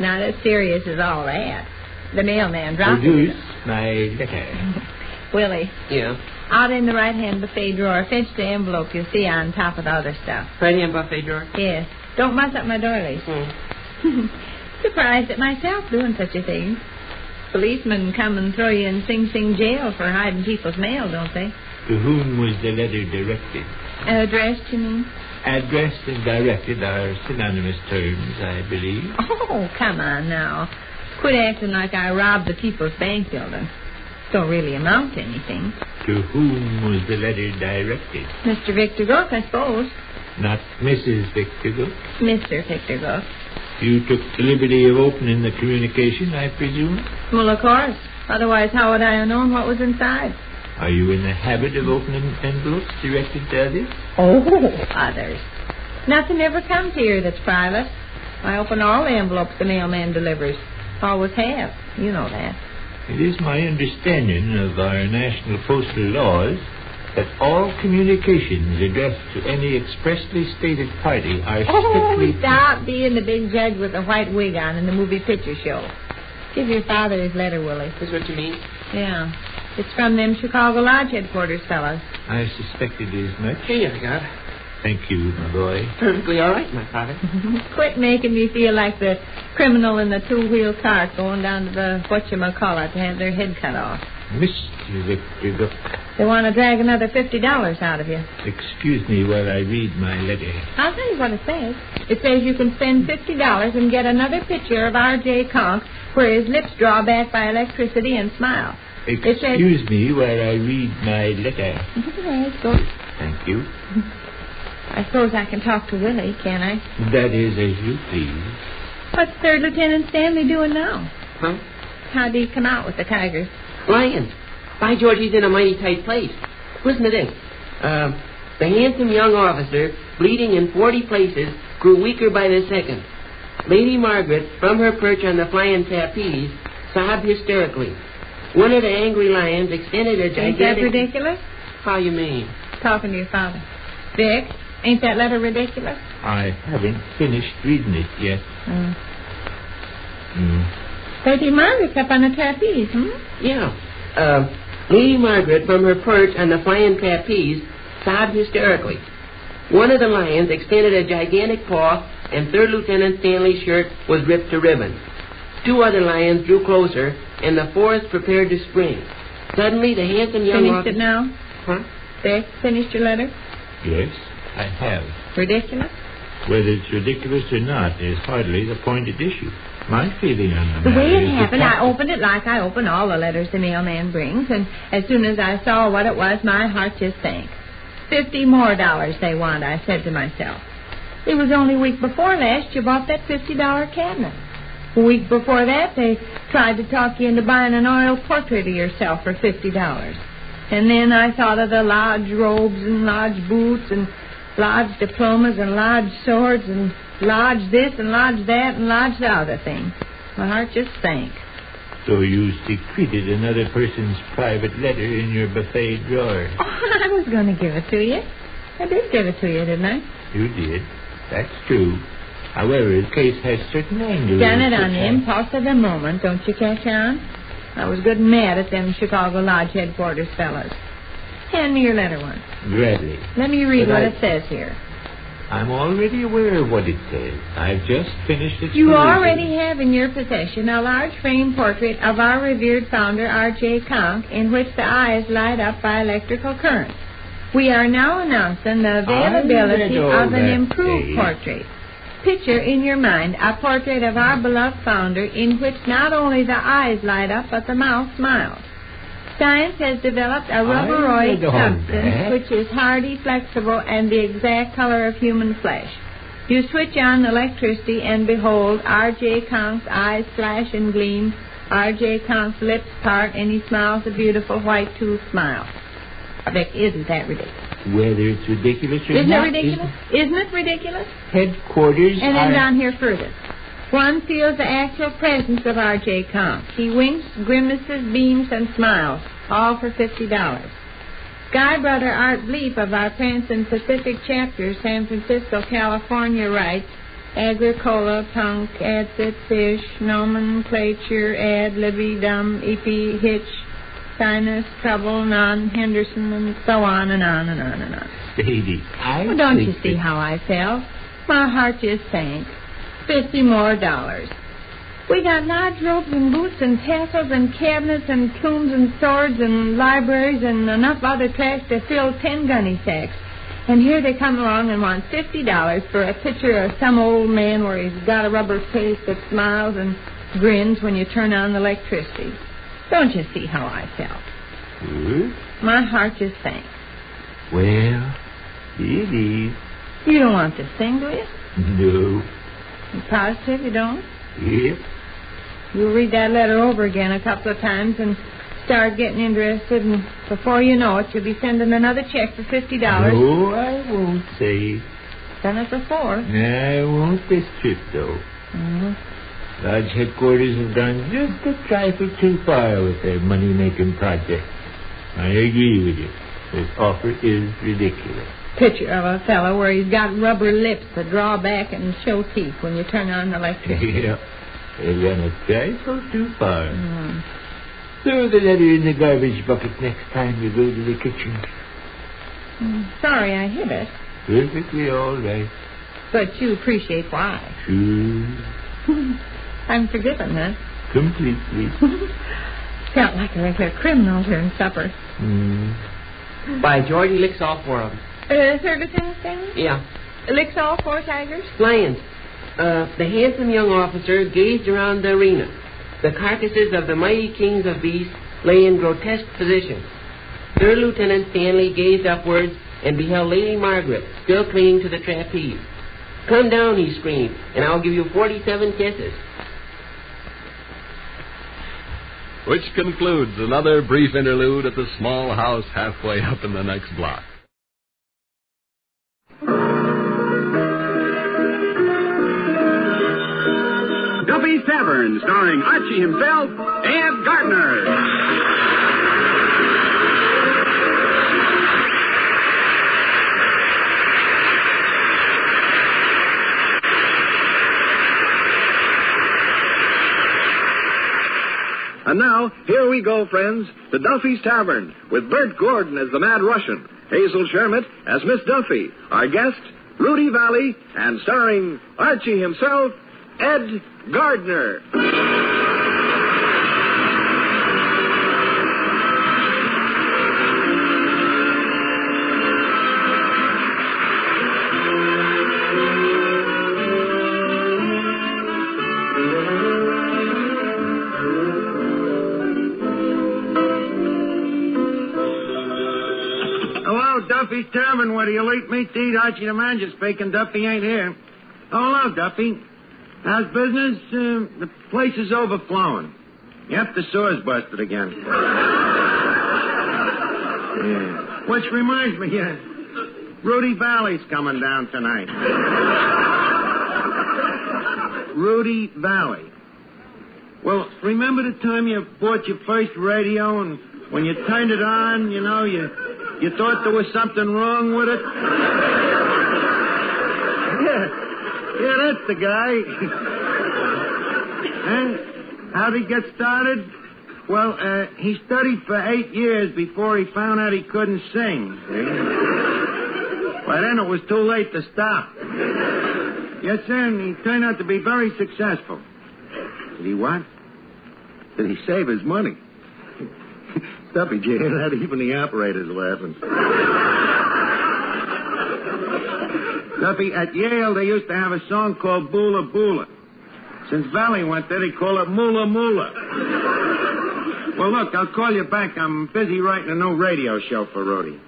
Not as serious as all that. The mailman dropped Produce it. my letter. Willie. Yeah? Out in the right-hand buffet drawer, fetch the envelope you see on top of the other stuff. Right-hand buffet drawer? Yes. Don't mess up my doilies. Surprised at myself doing such a thing. Policemen come and throw you in Sing Sing jail for hiding people's mail, don't they? To whom was the letter directed? Addressed, you mean? Addressed and directed are synonymous terms, I believe. Oh, come on now. Quit acting like I robbed the People's Bank building. Don't really amount to anything. To whom was the letter directed? Mr. Victor Gook, I suppose. Not Mrs. Victor Gook? Mr. Victor Gook. You took the liberty of opening the communication, I presume? Well, of course. Otherwise, how would I have known what was inside? Are you in the habit of opening envelopes directed to others? Oh, others. Nothing ever comes here that's private. I open all the envelopes the mailman delivers. Always have. You know that. It is my understanding of our national postal laws that all communications addressed to any expressly stated party are strictly... Oh, stop being the big judge with the white wig on in the movie picture show. Give your father his letter, Willie. Is what you mean? Yeah. It's from them Chicago Lodge headquarters fellas. I suspected as much. Here you got. Thank you, my boy. Perfectly all right, my father. Quit making me feel like the criminal in the two-wheel cart going down to the whatchamacallit to have their head cut off. Mr. Victor Gook. They want to drag another $50 out of you. Excuse me while I read my letter. I'll tell you what it says. It says you can spend $50 and get another picture of R.J. Konks where his lips draw back by electricity and smile. Excuse me while I read my letter. Yes, go. Thank you. I suppose I can talk to Willie, can I? That is as you please. What's Third Lieutenant Stanley doing now? Huh? How'd he come out with the tigers? Lions. By George, he's in a mighty tight place. Listen to this. The handsome young officer, bleeding in 40 places, grew weaker by the second. Lady Margaret, from her perch on the flying trapeze, sobbed hysterically. One of the angry lions extended a gigantic... Ain't that ridiculous? How you mean? Talking to your father. Vic, Ain't that letter ridiculous? I haven't finished reading it yet. Lady Margaret's up on the trapeze, Yeah. Lady Margaret, from her perch on the flying trapeze, sobbed hysterically. One of the lions extended a gigantic paw, and Third Lieutenant Stanley's shirt was ripped to ribbons. 2 other lions drew closer, and the fourth prepared to spring. Suddenly, the handsome young Finished it now? Huh? There, finished your letter? Yes, I have. Ridiculous? Whether it's ridiculous or not is hardly the point at issue. My feeling on the The matter way is it happened, I opened it like I open all the letters the mailman brings, and as soon as I saw what it was, my heart just sank. $50 more they want, I said to myself. It was only a week before last you bought that $50 cabinet. A week before that, they tried to talk you into buying an oil portrait of yourself for $50. And then I thought of the lodge robes and lodge boots and lodge diplomas and lodge swords and lodge this and lodge that and lodge the other thing. My heart just sank. So you secreted another person's private letter in your buffet drawer. Oh, I was going to give it to you. I did give it to you, didn't I? You did. That's true. However, the case has certain angles. Done it on the impulse of the moment, don't you catch on? I was good and mad at them Chicago Lodge headquarters fellas. Hand me your letter one. Gladly. Let me read what it says here. I'm already aware of what it says. I've just finished it. You already have in your possession a large frame portrait of our revered founder, R.J. Konks, in which the eyes light up by electrical current. We are now announcing the availability of an improved portrait. Picture in your mind a portrait of our beloved founder in which not only the eyes light up, but the mouth smiles. Science has developed a rubberoid substance which is hardy, flexible, and the exact color of human flesh. You switch on electricity and behold, R.J. Konks' eyes flash and gleam, R.J. Konks' lips part, and he smiles a beautiful white tooth smile. Vic, isn't that ridiculous? Whether it's ridiculous or Isn't not. it ridiculous? Isn't it ridiculous? Headquarters And then are... down here further. One feels the actual presence of R.J. Konks. He winks, grimaces, beams, and smiles, all for $50. Sky Brother Art Bleep of our Prancing Pacific chapter, San Francisco, California, writes, Agricola, punk, adsit, fish, nomenclature, ad, libby, dumb, epi, hitch, sinus, trouble, non, Henderson, and so on and on and on and on. Sadie, Well, don't you see how I felt? My heart just sank. $50 more. We got lodge robes and boots and tassels and cabinets and plumes and swords and libraries and enough other trash to fill 10 gunny sacks. And here they come along and want $50 for a picture of some old man where he's got a rubber face that smiles and grins when you turn on the electricity. Don't you see how I felt? My heart just sank. Well, it is. You don't want this thing, do you? No. You positive you don't? Yep. You'll read that letter over again a couple of times and start getting interested, and before you know it, you'll be sending another check for $50. No, I won't say. Done it before. I won't this trip, though. Lodge headquarters have gone just a trifle too far with their money-making project. I agree with you. This offer is ridiculous. Picture of a fellow where he's got rubber lips that draw back and show teeth when you turn on the electricity. Yeah. They've gone a trifle too far. Throw the letter in the garbage bucket next time you go to the kitchen. Sorry I hit it. Perfectly all right. But you appreciate why. Sure. I'm forgiven, huh? Completely. Felt like a regular criminal during supper. By George, he licks all 4 of them. Ferguson, Stanley? Yeah. Licks all 4 tigers? Lions. The handsome young officer gazed around the arena. The carcasses of the mighty kings of beasts lay in grotesque positions. Third Lieutenant Stanley gazed upwards and beheld Lady Margaret still clinging to the trapeze. Come down, he screamed, and I'll give you 47 kisses. Which concludes another brief interlude at the small house halfway up in the next block. Duffy's Tavern, starring Archie himself, Ed Gardner. Here we go, friends, to Duffy's Tavern, with Bert Gordon as the Mad Russian, Hazel Shermitt as Miss Duffy, our guest, Rudy Valley, and starring Archie himself, Ed Gardner. Duffy's Tavern, where do you late meet to eat? Archie the manager speaking. Duffy ain't here. Oh, hello, Duffy. How's business? The place is overflowing. Yep, the sewer's busted again. Yeah. Which reminds me, Rudy Valley's coming down tonight. Rudy Valley. Well, remember the time you bought your first radio and when you turned it on, you thought there was something wrong with it? Yeah, that's the guy. And how'd he get started? Well, he studied for 8 years before he found out he couldn't sing. By then it was too late to stop. Yes, sir, and he turned out to be very successful. Did he what? Did he save his money? Duffy, did you hear that? Even the operator's laughing. Duffy, at Yale, they used to have a song called Boola Boola. Since Valley went there, they call it Moola Moola. Well, look, I'll call you back. I'm busy writing a new radio show for Rudy.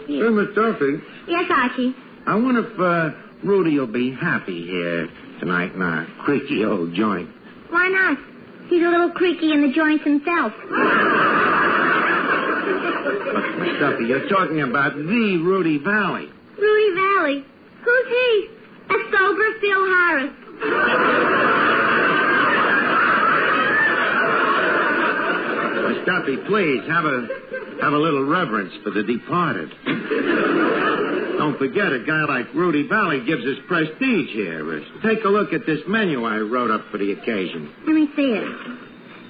Hey, Miss Duffy. Yes, Archie. I wonder if Rudy will be happy here tonight in our creaky old joint. Why not? He's a little creaky in the joints himself. Look, Miss Duffy, you're talking about the Rudy Valley. Rudy Valley? Who's he? A sober Phil Harris. Miss Duffy, please, have a little reverence for the departed. Don't forget, a guy like Rudy Valley gives us prestige here. Take a look at this menu I wrote up for the occasion. Let me see it.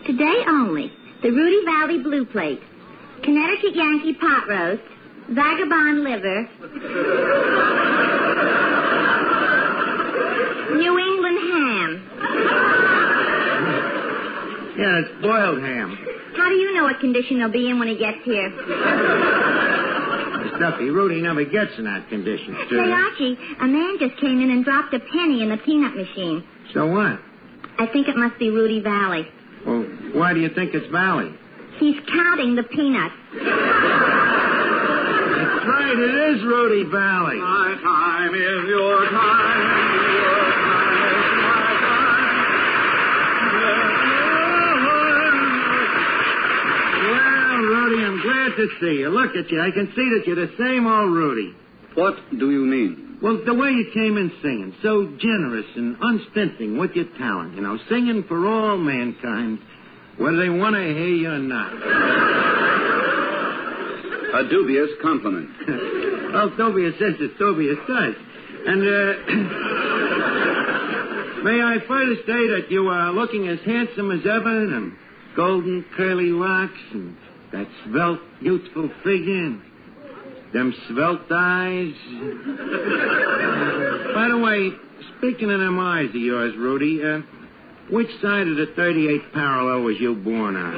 Today only, the Rudy Valley Blue Plate, Connecticut Yankee Pot Roast, Vagabond Liver, New England Ham. Yeah, it's boiled ham. How do you know what condition he'll be in when he gets here? Miss Duffy, Rudy never gets in that condition. Say, Archie, a man just came in and dropped a penny in the peanut machine. So what? I think it must be Rudy Valley. Well, why do you think it's Valley? He's counting the peanuts. That's right, it is Rudy Valley. My time is your time. Your time is my time. Well, Rudy, I'm glad to see you. Look at you. I can see that you're the same old Rudy. What do you mean? Well, the way you came in singing, so generous and unstinting with your talent, singing for all mankind, whether they want to hear you or not. A dubious compliment. Well, dubious is as dubious does. And, may I further say that you are looking as handsome as ever, and golden curly locks, and that svelte, youthful figure, and them svelte eyes. By the way, speaking of them eyes of yours, Rudy, which side of the 38th parallel was you born on?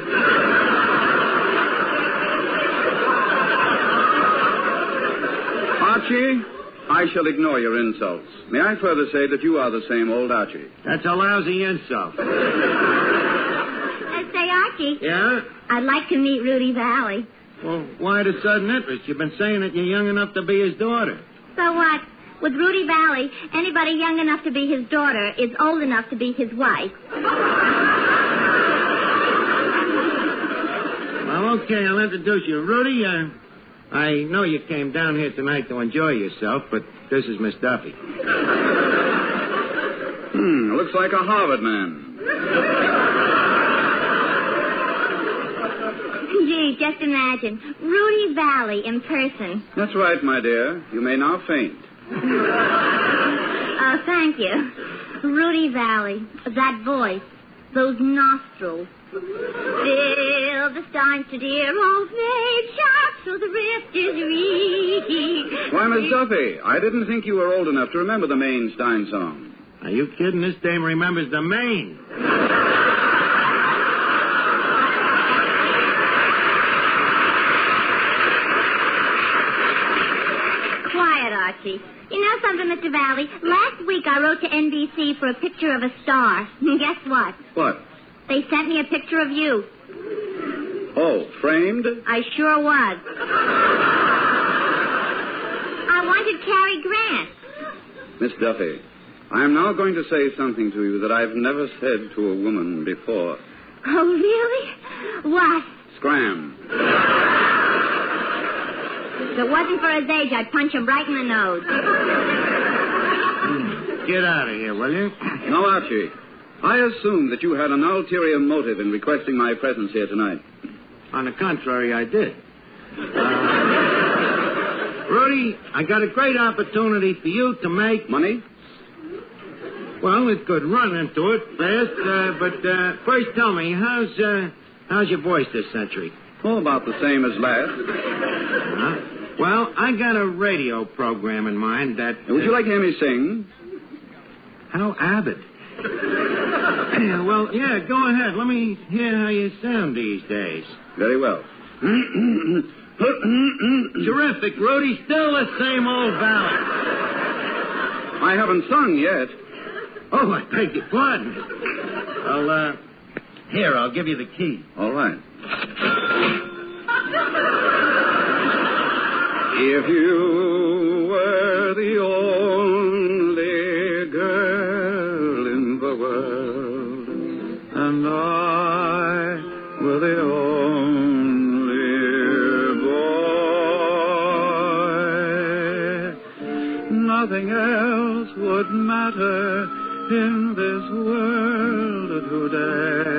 Archie, I shall ignore your insults. May I further say that you are the same old Archie? That's a lousy insult. Say, Archie. Yeah? I'd like to meet Rudy Valley. Well, why the sudden interest? You've been saying that you're young enough to be his daughter. So what? With Rudy Valley, anybody young enough to be his daughter is old enough to be his wife. Well, okay, I'll introduce you. Rudy, I know you came down here tonight to enjoy yourself, but this is Miss Duffy. Looks like a Harvard man. Gee, just imagine. Rudy Valley in person. That's right, my dear. You may now faint. Oh, thank you. Rudy Valley. That voice. Those nostrils. Still the steins to dear old maid sharp, so the rift is reed. Why, Miss Duffy, I didn't think you were old enough to remember the Maine Stein song. Are you kidding? This dame remembers the Maine. Quiet, Archie. You know something, Mr. Valley? Last week I wrote to NBC for a picture of a star. And guess what? What? They sent me a picture of you. Oh, framed? I sure was. I wanted Cary Grant. Miss Duffy, I am now going to say something to you that I've never said to a woman before. Oh, really? What? Scram. If it wasn't for his age, I'd punch him right in the nose. Get out of here, will you? No, Archie. I assumed that you had an ulterior motive in requesting my presence here tonight. On the contrary, I did. Rudy, I got a great opportunity for you to make... Money? Well, it could run into it fast, but first tell me, how's your voice this century? Oh, about the same as last. Well, I got a radio program in mind that... Would you like to hear me sing? How Abbott. Well, yeah, go ahead. Let me hear how you sound these days. Very well. Terrific, Rudy. Still the same old ballad. I haven't sung yet. Oh, I beg your pardon. Well, here, I'll give you the key. All right. If you were the only girl in the world, and I were the only boy, nothing else would matter in this world today.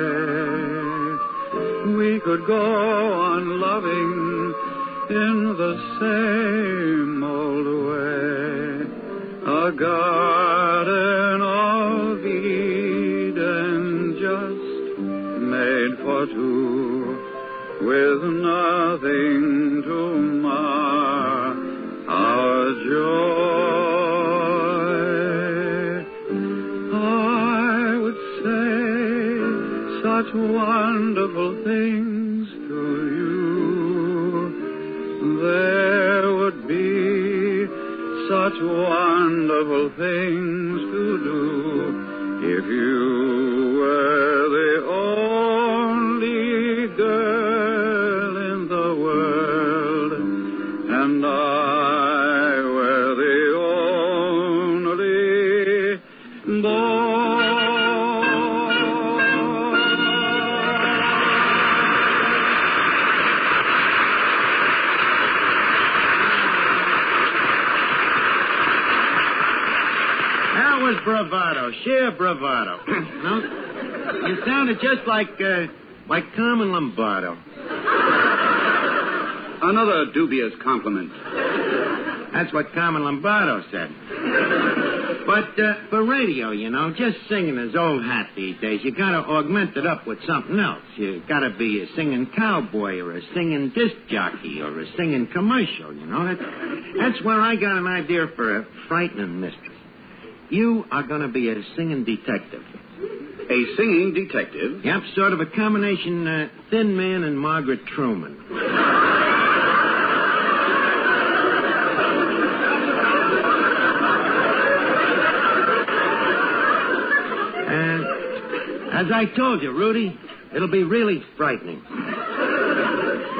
We could go on loving in the same old way, a garden of Eden just made for two, with nothing to mar our joy. I would say such wonderful things to you. There would be such wonderful things to do if you were the only girl in the world, and I were the only boy. Bravado, sheer bravado. No, you sounded just like Carmen Lombardo. Another dubious compliment. That's what Carmen Lombardo said. But for radio, you know, just singing is old hat these days. You got to augment it up with something else. You got to be a singing cowboy or a singing disc jockey or a singing commercial. You know, that's where I got an idea for a frightening mystery. You are going to be a singing detective. A singing detective? Yep, sort of a combination Thin Man and Margaret Truman. And as I told you, Rudy, it'll be really frightening.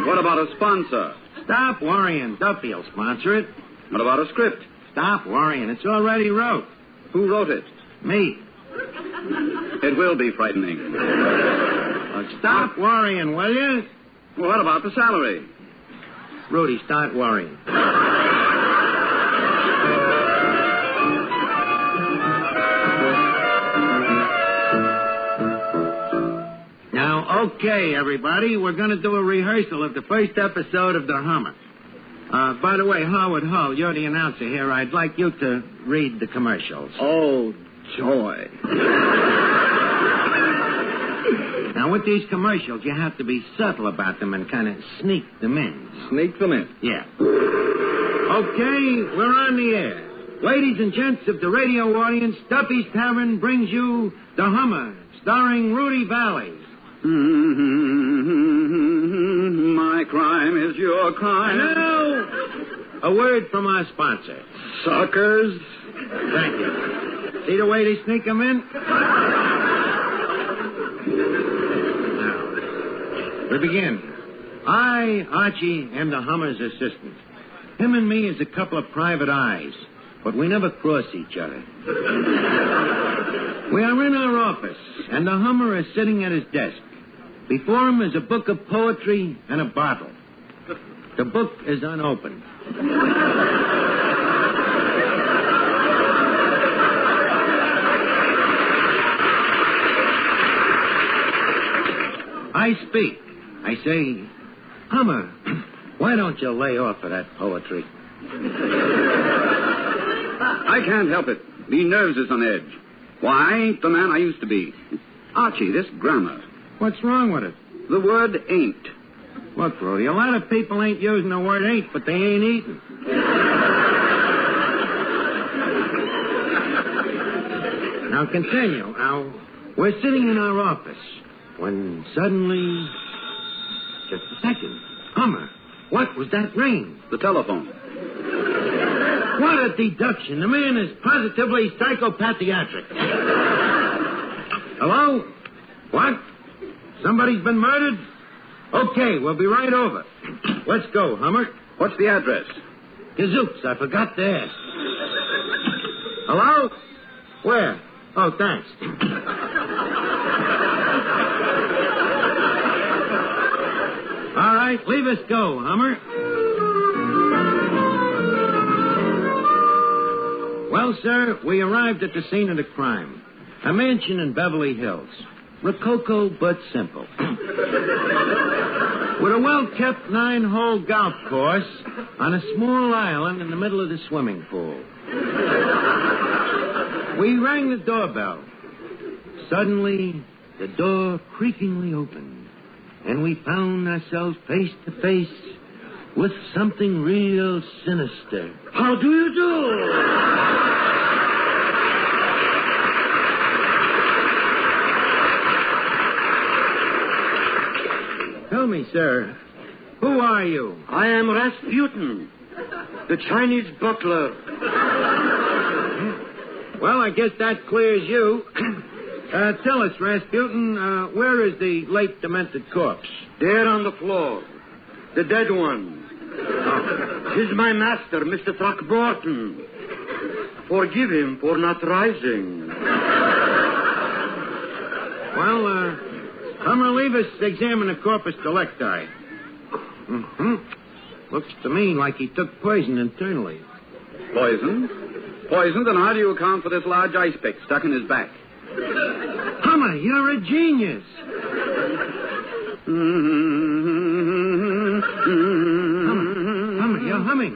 What about a sponsor? Stop worrying. Duffy will sponsor it. What about a script? Stop worrying. It's already wrote. Who wrote it? Me. It will be frightening. Stop worrying, will you? Well, what about the salary? Rudy, start worrying. Now, okay, everybody, we're going to do a rehearsal of the first episode of The Hummer. By the way, Howard Hull, you're the announcer here. I'd like you to read the commercials. Oh, joy. Now, with these commercials, you have to be subtle about them and kind of sneak them in. Sneak them in? Yeah. Okay, we're on the air. Ladies and gents of the radio audience, Duffy's Tavern brings you The Hummer, starring Rudy Valley. My crime is your crime. Now, a word from our sponsor. Suckers. Thank you. See the way they sneak them in? Now, we begin. I, Archie, am the Hummer's assistant. Him and me is a couple of private eyes, but we never cross each other. We are in our office, and the Hummer is sitting at his desk. Before him is a book of poetry and a bottle. The book is unopened. I speak. I say, Hummer, why don't you lay off of that poetry? I can't help it. Me nerves is on edge. Why, I ain't the man I used to be. Archie, this grammar. What's wrong with it? The word ain't. Look, Rudy, a lot of people ain't using the word ain't, but they ain't eating. Now, continue. Now, we're sitting in our office when suddenly... Just a second. Hummer, what was that ring? The telephone. What a deduction. The man is positively psychopathiatric. Hello? What? Somebody's been murdered? Okay, we'll be right over. Let's go, Hummer. What's the address? Gazooks, I forgot to ask. Hello? Where? Oh, thanks. All right, leave us go, Hummer. Well, sir, we arrived at the scene of the crime. A mansion in Beverly Hills. Rococo but simple. With a well-kept 9-hole golf course on a small island in the middle of the swimming pool. We rang the doorbell. Suddenly, the door creakingly opened, and we found ourselves face to face with something real sinister. How do you do? Tell me, sir, who are you? I am Rasputin, the Chinese butler. Well, I guess that clears you. Tell us, Rasputin, where is the late demented corpse? There on the floor. The dead one. Oh. 'Tis my master, Mr. Throckmorton. Forgive him for not rising. Well, Hummer, leave us examine the corpus delicti. Mm-hmm. Looks to me like he took poison internally. Poison? Poison? Then how do you account for this large ice pick stuck in his back? Hummer, you're a genius. Hummer, you're humming.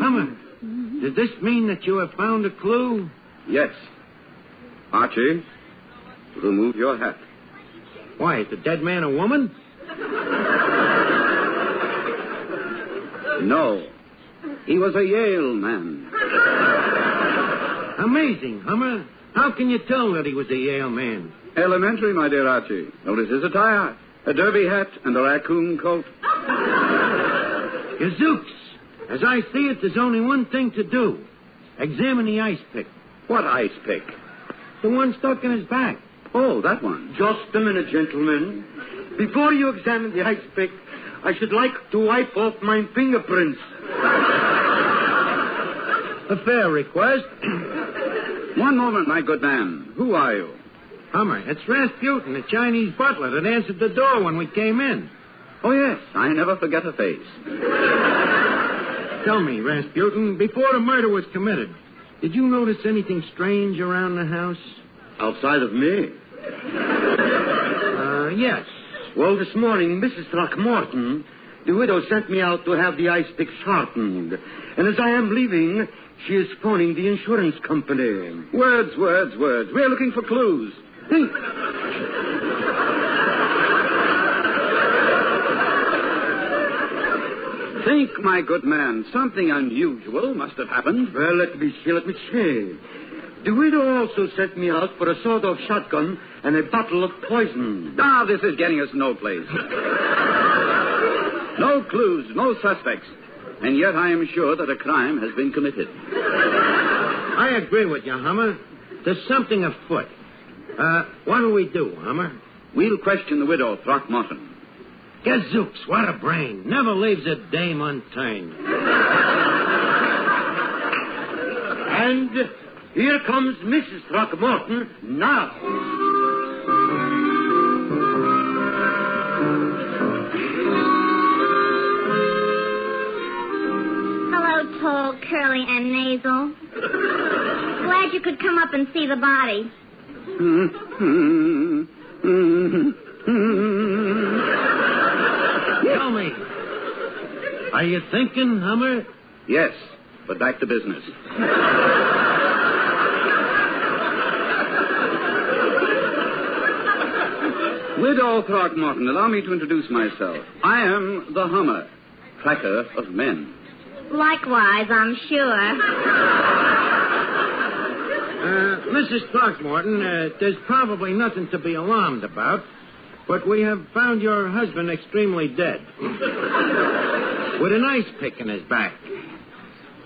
Hummer, does this mean that you have found a clue? Yes. Archie, remove your hat. Why, is the dead man a woman? No. He was a Yale man. Amazing, Hummer. How can you tell that he was a Yale man? Elementary, my dear Archie. Notice his attire. A derby hat and a raccoon coat. Gazooks. As I see it, there's only one thing to do. Examine the ice pick. What ice pick? The one stuck in his back. Oh, that one. Just a minute, gentlemen. Before you examine the ice pick, I should like to wipe off my fingerprints. A fair request. One moment, my good man. Who are you? Hummer, it's Rasputin, the Chinese butler that answered the door when we came in. Oh, yes. I never forget a face. Tell me, Rasputin, before the murder was committed, did you notice anything strange around the house? Outside of me? Yes. Well, this morning, Mrs. Throckmorton, the widow, sent me out to have the ice pick sharpened. And as I am leaving, She is phoning the insurance company. Words. We're looking for clues. Think, my good man. Something unusual must have happened. Well, let me see. The widow also sent me out for a sawed-off shotgun and a bottle of poison. This is getting us no place. No clues, no suspects. And yet I am sure that a crime has been committed. I agree with you, Hummer. There's something afoot. What do we do, Hummer? We'll question the widow, Throckmorton. Gazooks, what a brain. Never leaves a dame unturned. And here comes Mrs. Throckmorton now. Hello, tall, curly, and nasal. Glad you could come up and see the body. Tell me, are you thinking, Hummer? Yes, but back to business. Widow Throckmorton, allow me to introduce myself. I am the Hummer, tracker of men. Likewise, I'm sure. Mrs. Throckmorton, there's probably nothing to be alarmed about, but we have found your husband extremely dead. With an ice pick in his back.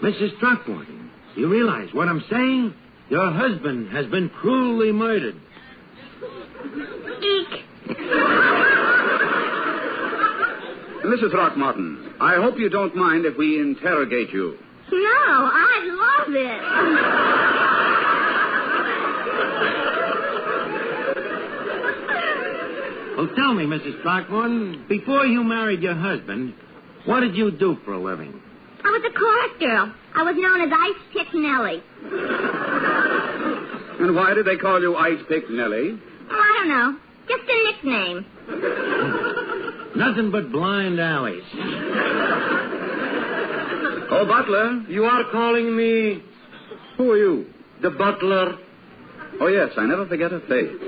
Mrs. Throckmorton, you realize what I'm saying? Your husband has been cruelly murdered. Eek. Mrs. Throckmorton, I hope you don't mind if we interrogate you. No, I love it. Well, tell me, Mrs. Throckmorton, before you married your husband, what did you do for a living? I was a chorus girl. I was known as Ice Pick Nellie. And why did they call you Ice Pick Nellie? Oh, I don't know. Just a nickname. Nothing but blind alleys. Oh, butler. You are calling me... Who are you? The butler. Oh, yes, I never forget a face.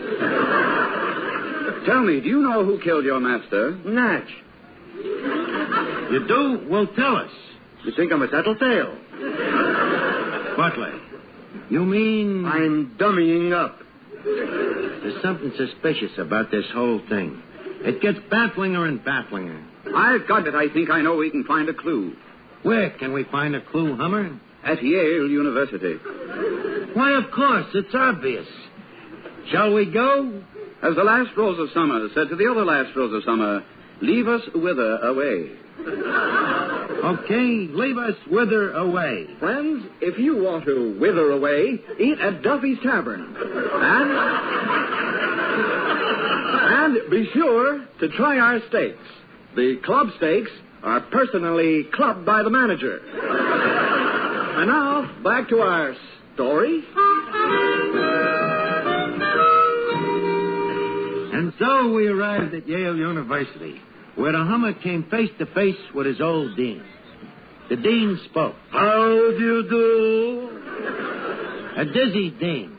Tell me, do you know who killed your master? Natch. You do? Well, tell us. You think I'm a tattletale? Butler, you mean... I'm dummying up. There's something suspicious about this whole thing. It gets bafflinger and bafflinger. I've got it. I think I know we can find a clue. Where can we find a clue, Hummer? At Yale University. Why, of course. It's obvious. Shall we go? As the last rose of summer said to the other last rose of summer, leave us wither away. Okay, leave us wither away. Friends, if you want to wither away, eat at Duffy's Tavern. And be sure to try our steaks. The club steaks are personally clubbed by the manager. And now, back to our story. And so we arrived at Yale University, where the Hummer came face to face with his old dean. The dean spoke. How do you do? A dizzy dean.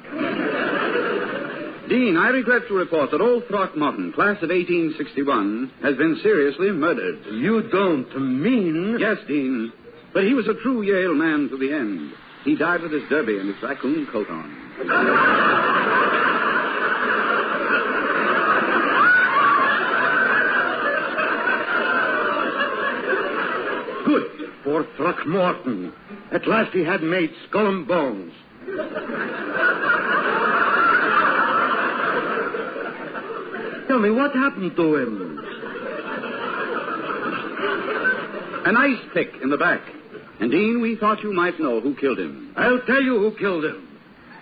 Dean, I regret to report that old Throckmorton, class of 1861, has been seriously murdered. You don't mean... Yes, Dean. But he was a true Yale man to the end. He died with his derby and his raccoon coat on. Good for Throckmorton. At last he had made skull and bones. Tell me, what happened to him? An ice pick in the back. And, Dean, we thought you might know who killed him. I'll tell you who killed him.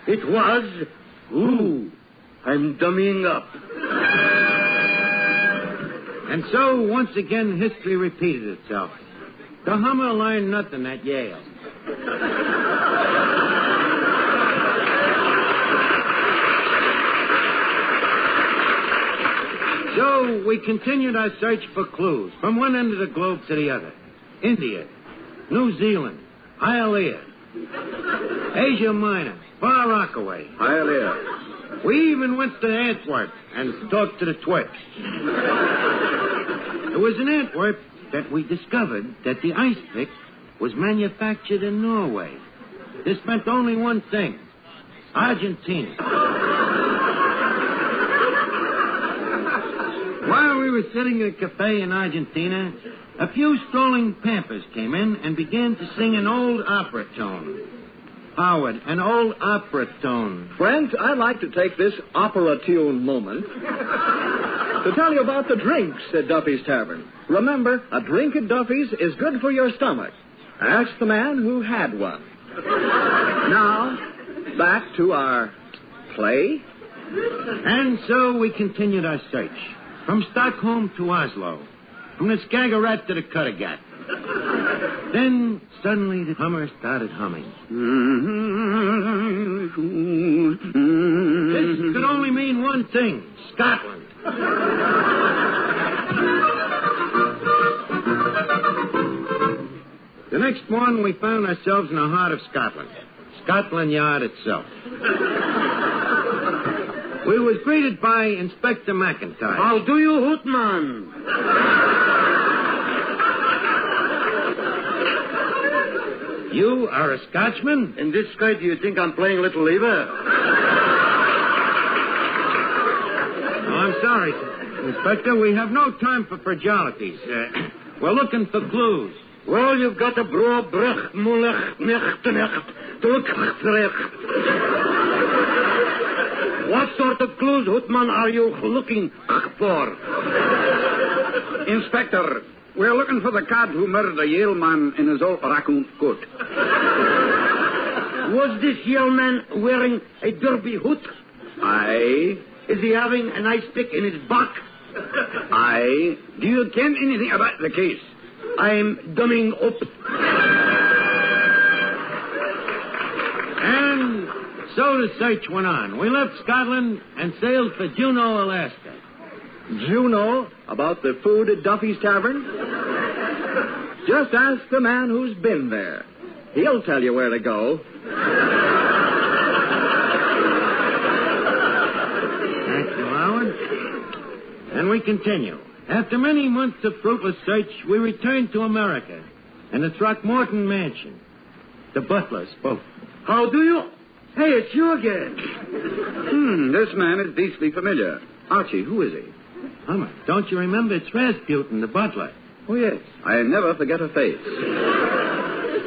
It was... Who? I'm dummying up. And so, once again, history repeated itself. The Hummer learned nothing at Yale. So, we continued our search for clues from one end of the globe to the other. India, New Zealand, Hialeah, Asia Minor, Far Rockaway. Hialeah. We even went to Antwerp and talked to the Twerps. It was in Antwerp that we discovered that the ice pick was manufactured in Norway. This meant only one thing: Argentina. While we were sitting in a cafe in Argentina, a few strolling pampers came in and began to sing an old opera tune. Howard, an old opera tune. Friends, I'd like to take this opera tune moment to tell you about the drinks at Duffy's Tavern. Remember, a drink at Duffy's is good for your stomach. Ask the man who had one. Now, back to our play. And so we continued our search. From Stockholm to Oslo. From the Skagerrak to the Kattegat. Then, suddenly, the Hummer started humming. This could only mean one thing: Scotland. The next morning, we found ourselves in the heart of Scotland. Scotland Yard itself. We was greeted by Inspector McIntyre. How do you, Hootman? You are a Scotchman? In this sky, do you think I'm playing Little Lever? Oh, I'm sorry, Inspector. We have no time for fragilities. We're looking for clues. Well, you've got a bro, brech, mulech, necht, What sort of clues, Hootman, are you looking for? Inspector, we're looking for the cad who murdered a Yale man in his old raccoon coat. Was this Yale man wearing a derby hood? Aye. Is he having an ice pick in his back? Aye. Do you ken anything about the case? I'm dumbing up. And so the search went on. We left Scotland and sailed for Juneau, Alaska. Juneau? About the food at Duffy's Tavern? Just ask the man who's been there. He'll tell you where to go. Thank you, Howard. And we continue. After many months of fruitless search, we returned to America and the Throckmorton mansion. The butler spoke. How do you? Hey, it's you again. This man is beastly familiar. Archie, who is he? Hummer, don't you remember? It's Rasputin, the butler. Oh, yes. I never forget a face.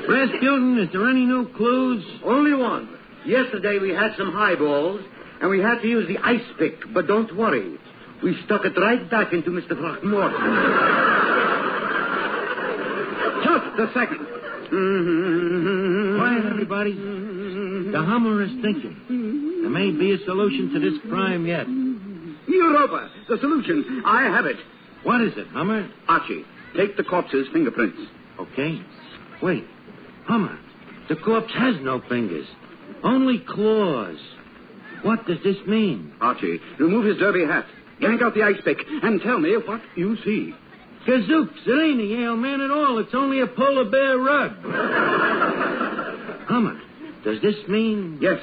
Rasputin, is there any new clues? Only one. Yesterday we had some highballs, and we had to use the ice pick, but don't worry. We stuck it right back into Mr. Throckmorton. Just a second. Quiet, everybody. The Hummer is thinking. There may be a solution to this crime yet. Europa, the solution. I have it. What is it, Hummer? Archie, take the corpse's fingerprints. Okay. Wait. Hummer, the corpse has no fingers. Only claws. What does this mean? Archie, remove his derby hat. Yank out the ice pick and tell me what you see. Gazooks, it ain't a Yale man at all. It's only a polar bear rug. Hummer, does this mean... Yes.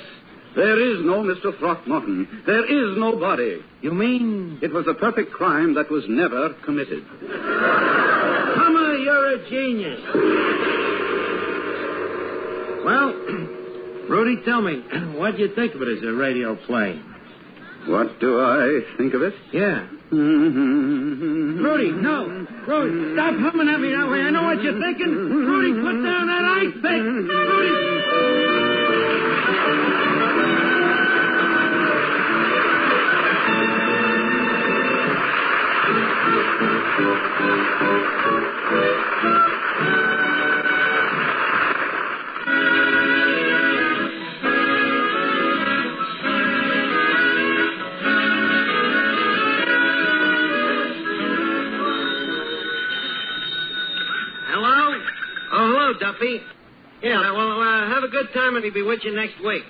There is no Mr. Throckmorton. There is no body. You mean... It was a perfect crime that was never committed. Hummer, you're a genius. Well, Rudy, tell me, what do you think of it as a radio play? What do I think of it? Yeah. Rudy, no. Rudy, stop humming at me that way. I know what you're thinking. Rudy, put down that ice pick. Rudy. Duffy. Yeah, well, have a good time and be with you next week.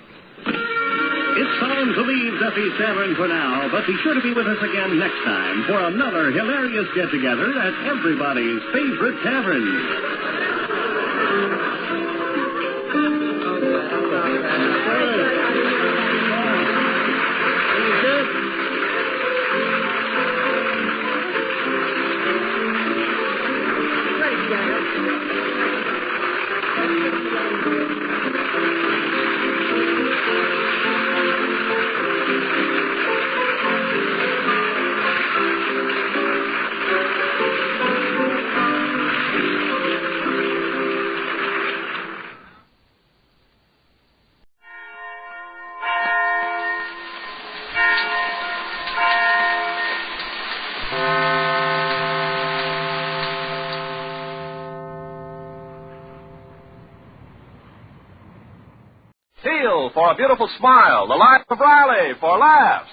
It's time to leave Duffy's Tavern for now, but be sure to be with us again next time for another hilarious get-together at everybody's favorite tavern. For a beautiful smile, the Life of Riley for laughs.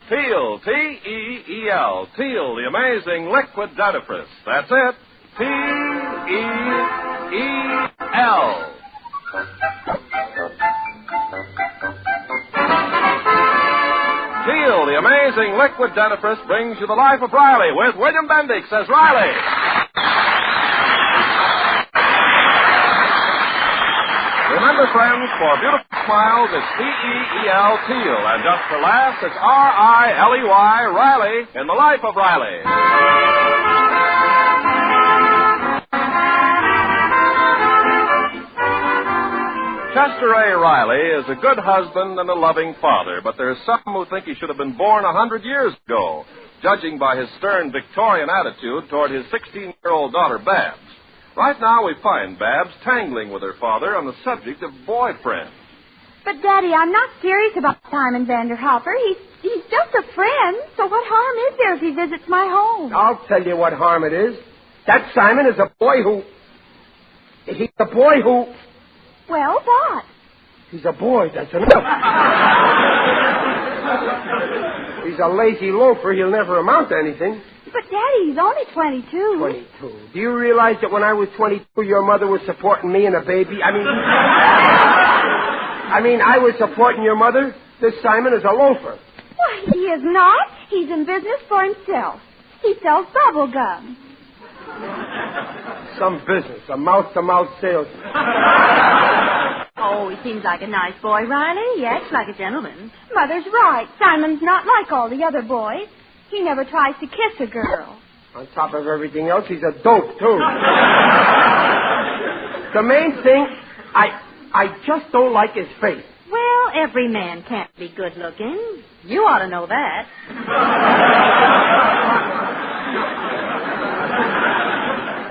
Teal, T-E-E-L, Teal, the amazing liquid dentifrice. That's it, T-E-E-L. Teal, the amazing liquid dentifrice, brings you the Life of Riley with William Bendix as Riley. Remember, friends, for beautiful smiles, it's T-E-E-L, Teal. And just for laughs, it's R-I-L-E-Y, Riley, in the Life of Riley. Chester A. Riley is a good husband and a loving father, but there's some who think he should have been born 100 years ago, judging by his stern Victorian attitude toward his 16-year-old daughter, Babs. Right now, we find Babs tangling with her father on the subject of boyfriend. But, Daddy, I'm not serious about Simon Vanderhopper. He's just a friend, so what harm is there if he visits my home? I'll tell you what harm it is. That Simon is a boy who... He's a boy who... Well, what? He's a boy, that's enough. He's a lazy loafer. He'll never amount to anything. But, Daddy, he's only 22. 22. Do you realize that when I was 22, your mother was supporting me and a baby? I mean, I was supporting your mother. This Simon is a loafer. Why, he is not. He's in business for himself. He sells bubble gum. Some business, a mouth-to-mouth sales. Oh, he seems like a nice boy, Riley. He acts like a gentleman. Mother's right. Simon's not like all the other boys. He never tries to kiss a girl. On top of everything else, he's a dope, too. The main thing, I just don't like his face. Well, every man can't be good looking. You ought to know that.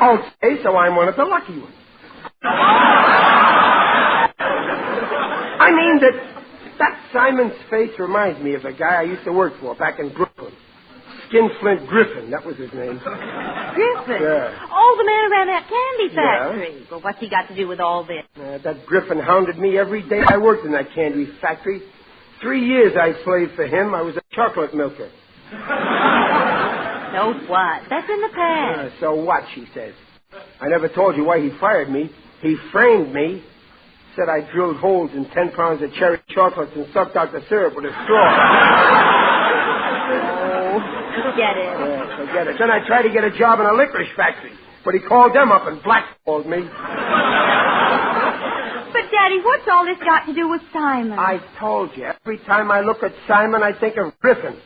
Okay, so I'm one of the lucky ones. I mean, that Simon's face reminds me of a guy I used to work for back in Brooklyn. Skinflint Griffin, that was his name. Griffin? Yeah. Oh, the man around that candy factory. Yeah. Well, what's he got to do with all this? That Griffin hounded me every day I worked in that candy factory. 3 years I slaved for him. I was a chocolate milker. So what? That's in the past. So what, she says. I never told you why he fired me. He framed me. Said I drilled holes in 10 pounds of cherry chocolates and sucked out the syrup with a straw. Forget it. Yeah, forget it. Then I tried to get a job in a licorice factory, but he called them up and blackballed me. But, Daddy, what's all this got to do with Simon? I told you. Every time I look at Simon, I think of Griffin.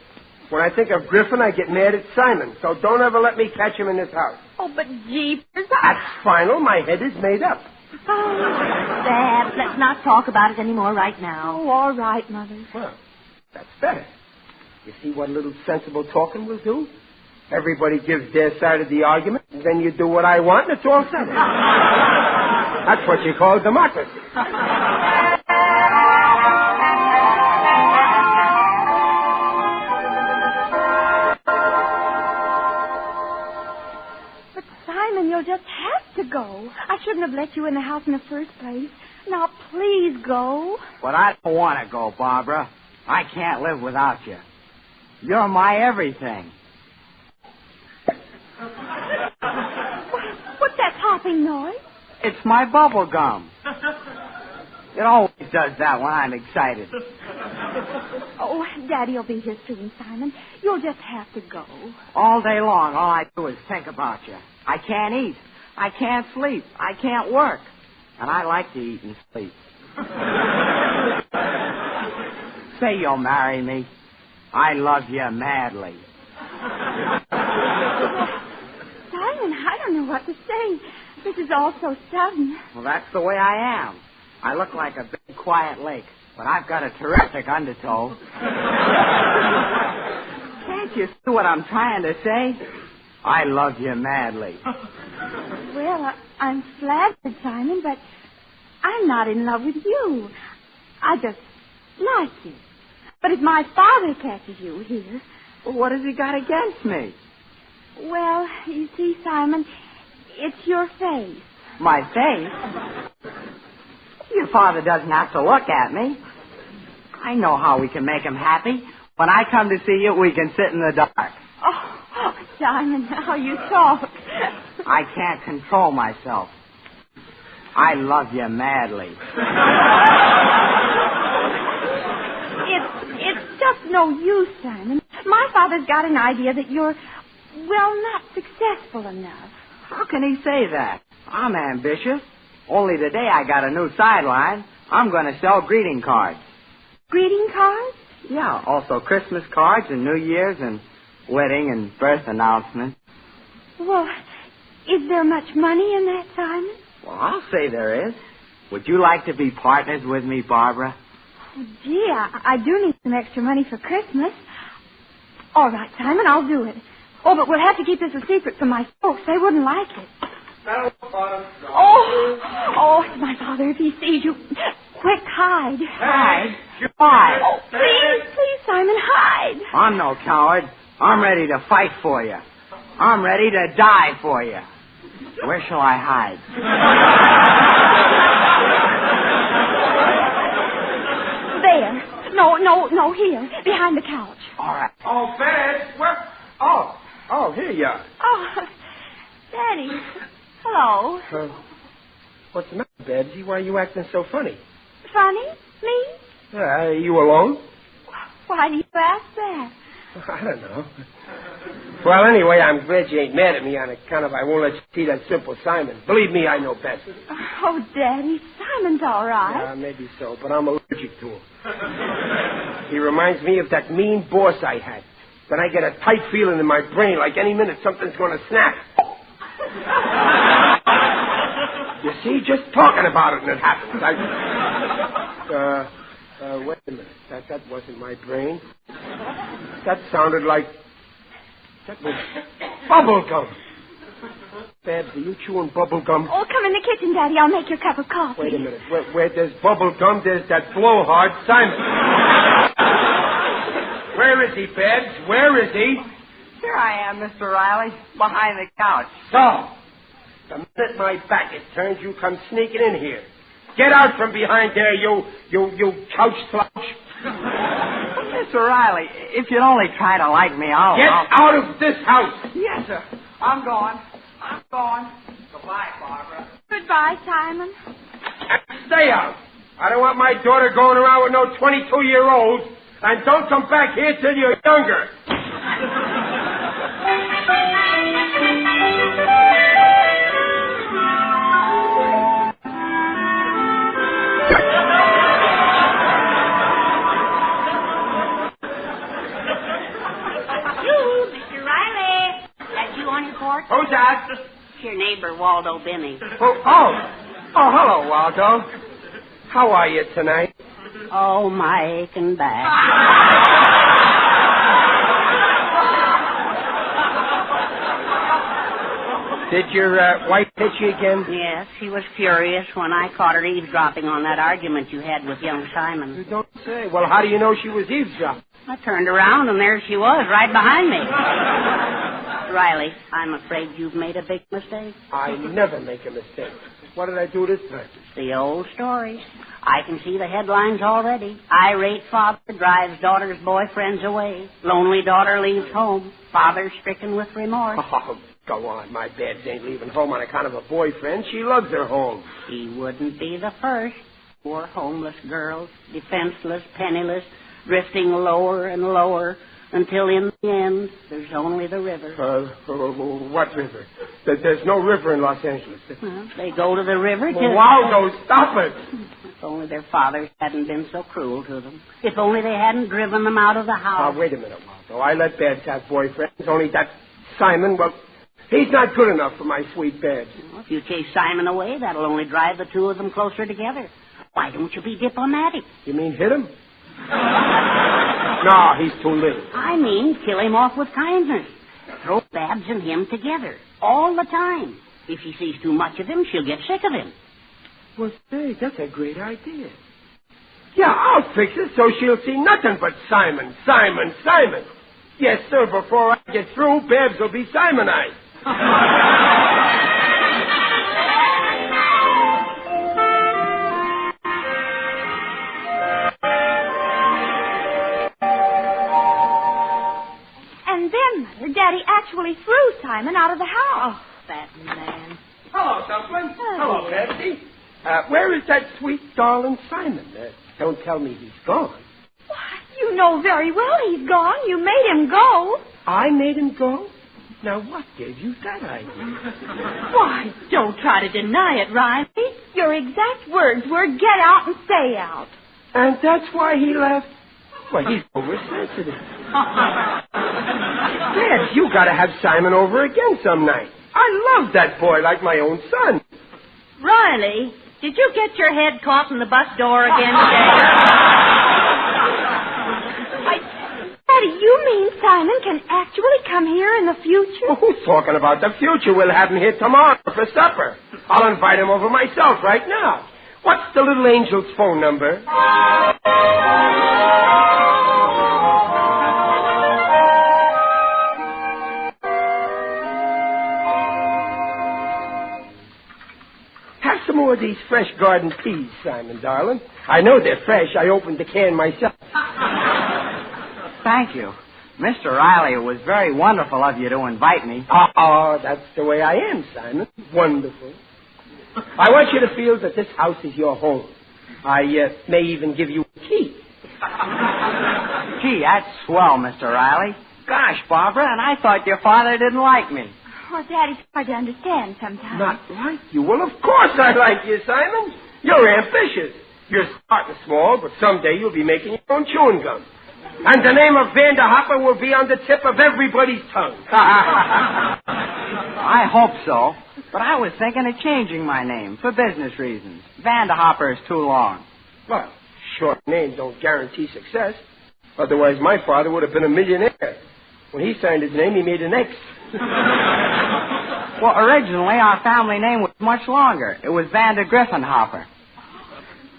When I think of Griffin, I get mad at Simon. So don't ever let me catch him in this house. Oh, but jeepers. That's final. My head is made up. Oh, Dad, let's not talk about it anymore right now. Oh, all right, Mother. Well, that's better. You see what a little sensible talking will do? Everybody gives their side of the argument, and then you do what I want, and it's all settled. That's what you call democracy. But, Simon, you'll just have to go. I shouldn't have let you in the house in the first place. Now, please go. But I don't want to go, Barbara. I can't live without you. You're my everything. What's that popping noise? It's my bubble gum. It always does that when I'm excited. Oh, Daddy'll be here soon, Simon. You'll just have to go. All day long, all I do is think about you. I can't eat. I can't sleep. I can't work. And I like to eat and sleep. Say you'll marry me. I love you madly. Simon, I don't know what to say. This is all so sudden. Well, that's the way I am. I look like a big, quiet lake, but I've got a terrific undertow. Can't you see what I'm trying to say? I love you madly. Well, I'm flattered, Simon, but I'm not in love with you. I just like you. But if my father catches you here... Well, what has he got against me? Well, you see, Simon, it's your face. My face? Your father doesn't have to look at me. I know how we can make him happy. When I come to see you, we can sit in the dark. Oh, Simon, how you talk. I can't control myself. I love you madly. It's just no use, Simon. My father's got an idea that you're, well, not successful enough. How can he say that? I'm ambitious. Only today I got a new sideline. I'm going to sell greeting cards. Greeting cards? Yeah, also Christmas cards and New Year's and wedding and birth announcements. Well, is there much money in that, Simon? Well, I'll say there is. Would you like to be partners with me, Barbara? Oh, gee, I do need some extra money for Christmas. All right, Simon, I'll do it. Oh, but we'll have to keep this a secret from my folks. They wouldn't like it. Oh, it's my father. If he sees you, quick, hide. Hide? Why? Oh, please, Simon, hide. I'm no coward. I'm ready to fight for you. I'm ready to die for you. Where shall I hide? There. No, here. Behind the couch. All right. Oh, Fed, where? Oh, here you are. Oh, Daddy. Hello. What's the matter, Babsy? Why are you acting so funny? Funny? Me? Are you alone? Why do you ask that? I don't know. Well, anyway, I'm glad you ain't mad at me on account of I won't let you see that simple Simon. Believe me, I know best. Oh, Daddy, Simon's all right. Yeah, maybe so, but I'm allergic to him. He reminds me of that mean boss I had. Then I get a tight feeling in my brain like any minute something's going to snap. You see, just talking about it and it happens. Wait a minute. That wasn't my brain. That sounded like... That was bubble gum. Babs, are you chewing bubble gum? Oh, come in the kitchen, Daddy. I'll make your cup of coffee. Wait a minute. Where there's bubble gum, there's that blowhard Simon. Where is he, Babs? Where is he? Here I am, Mr. Riley, behind the couch. So, the minute my back is turned, you come sneaking in here. Get out from behind there, you couch slouch. Mr. Riley, if you'd only try to like me, I'll... Get out of this house. Yes, sir. I'm going. Goodbye, Barbara. Goodbye, Simon. Stay out. I don't want my daughter going around with no 22-year-old. And don't come back here till you're younger. Mr. Riley, that you on your porch? Who's that? It's your neighbor, Waldo Binney. Oh, hello, Waldo. How are you tonight? Oh, my aching back. Did your wife hit you again? Yes, she was furious when I caught her eavesdropping on that argument you had with young Simon. You don't say. Well, how do you know she was eavesdropping? I turned around, and there she was, right behind me. Riley, I'm afraid you've made a big mistake. I never make a mistake. What did I do this time? The old story. I can see the headlines already. Irate father drives daughter's boyfriends away. Lonely daughter leaves home. Father stricken with remorse. Oh, go on. My Babs ain't leaving home on account of a boyfriend. She loves her home. He wouldn't be the first. Poor homeless girls, defenseless, penniless, drifting lower and lower Until in the end, there's only the river. What river? There's no river in Los Angeles. Well, they go to the river to... Waldo, stop it! If only their fathers hadn't been so cruel to them. If only they hadn't driven them out of the house. Now, wait a minute, Waldo. I let Babs have boyfriends, only that Simon, well, he's not good enough for my sweet Babs. Well, if you chase Simon away, that'll only drive the two of them closer together. Why don't you be diplomatic? You mean hit him? No, he's too little. I mean, kill him off with kindness. Throw Babs and him together, all the time. If she sees too much of him, she'll get sick of him. Well, say, that's a great idea. Yeah, I'll fix it so she'll see nothing but Simon, Simon, Simon. Yes, sir, before I get through, Babs will be Simonized. And then, Mother, Daddy actually threw Simon out of the house. Oh, that man. Hello, Dumpling. Hello, Patsy. Where is that sweet, darling Simon? Don't tell me he's gone. Why, you know very well he's gone. You made him go. I made him go? Now, what gave you that idea? Why, don't try to deny it, Riley. Your exact words were, get out and stay out. And that's why he left? Well, he's oversensitive. Babs, you gotta have Simon over again some night. I love that boy like my own son. Riley, did you get your head caught in the bus door again today? Daddy, you mean Simon can actually come here in the future? Well, who's talking about the future? We'll have him here tomorrow for supper. I'll invite him over myself right now. What's the little angel's phone number? Have some more of these fresh garden peas, Simon, darling. I know they're fresh. I opened the can myself. Thank you. Mr. Riley, it was very wonderful of you to invite me. Oh, that's the way I am, Simon. Wonderful. I want you to feel that this house is your home. I may even give you a key. Gee, that's swell, Mr. Riley. Gosh, Barbara, and I thought your father didn't like me. Oh, Daddy's hard to understand sometimes. Not like you? Well, of course I like you, Simon. You're ambitious. You're starting small, but someday you'll be making your own chewing gum. And the name of Vanderhopper will be on the tip of everybody's tongue. I hope so. But I was thinking of changing my name for business reasons. Vanderhopper is too long. Well, short names don't guarantee success. Otherwise, my father would have been a millionaire. When he signed his name, he made an X. Well, originally, our family name was much longer. It was Vander Griffinhopper.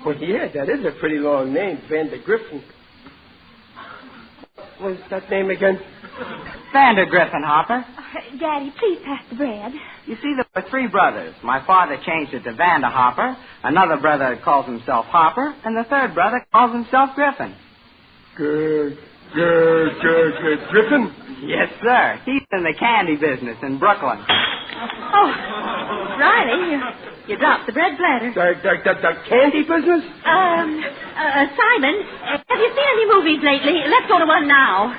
Well, yeah, that is a pretty long name, Vander Griffin. What was that name again? Vander Griffinhopper. Daddy, please pass the bread. You see, there were three brothers. My father changed it to Vanderhopper. Another brother calls himself Hopper. And the third brother calls himself Griffin. Griffin? Yes, sir. He's in the candy business in Brooklyn. Oh, Riley, you dropped the bread platter. The candy business? Simon, have you seen any movies lately? Let's go to one now.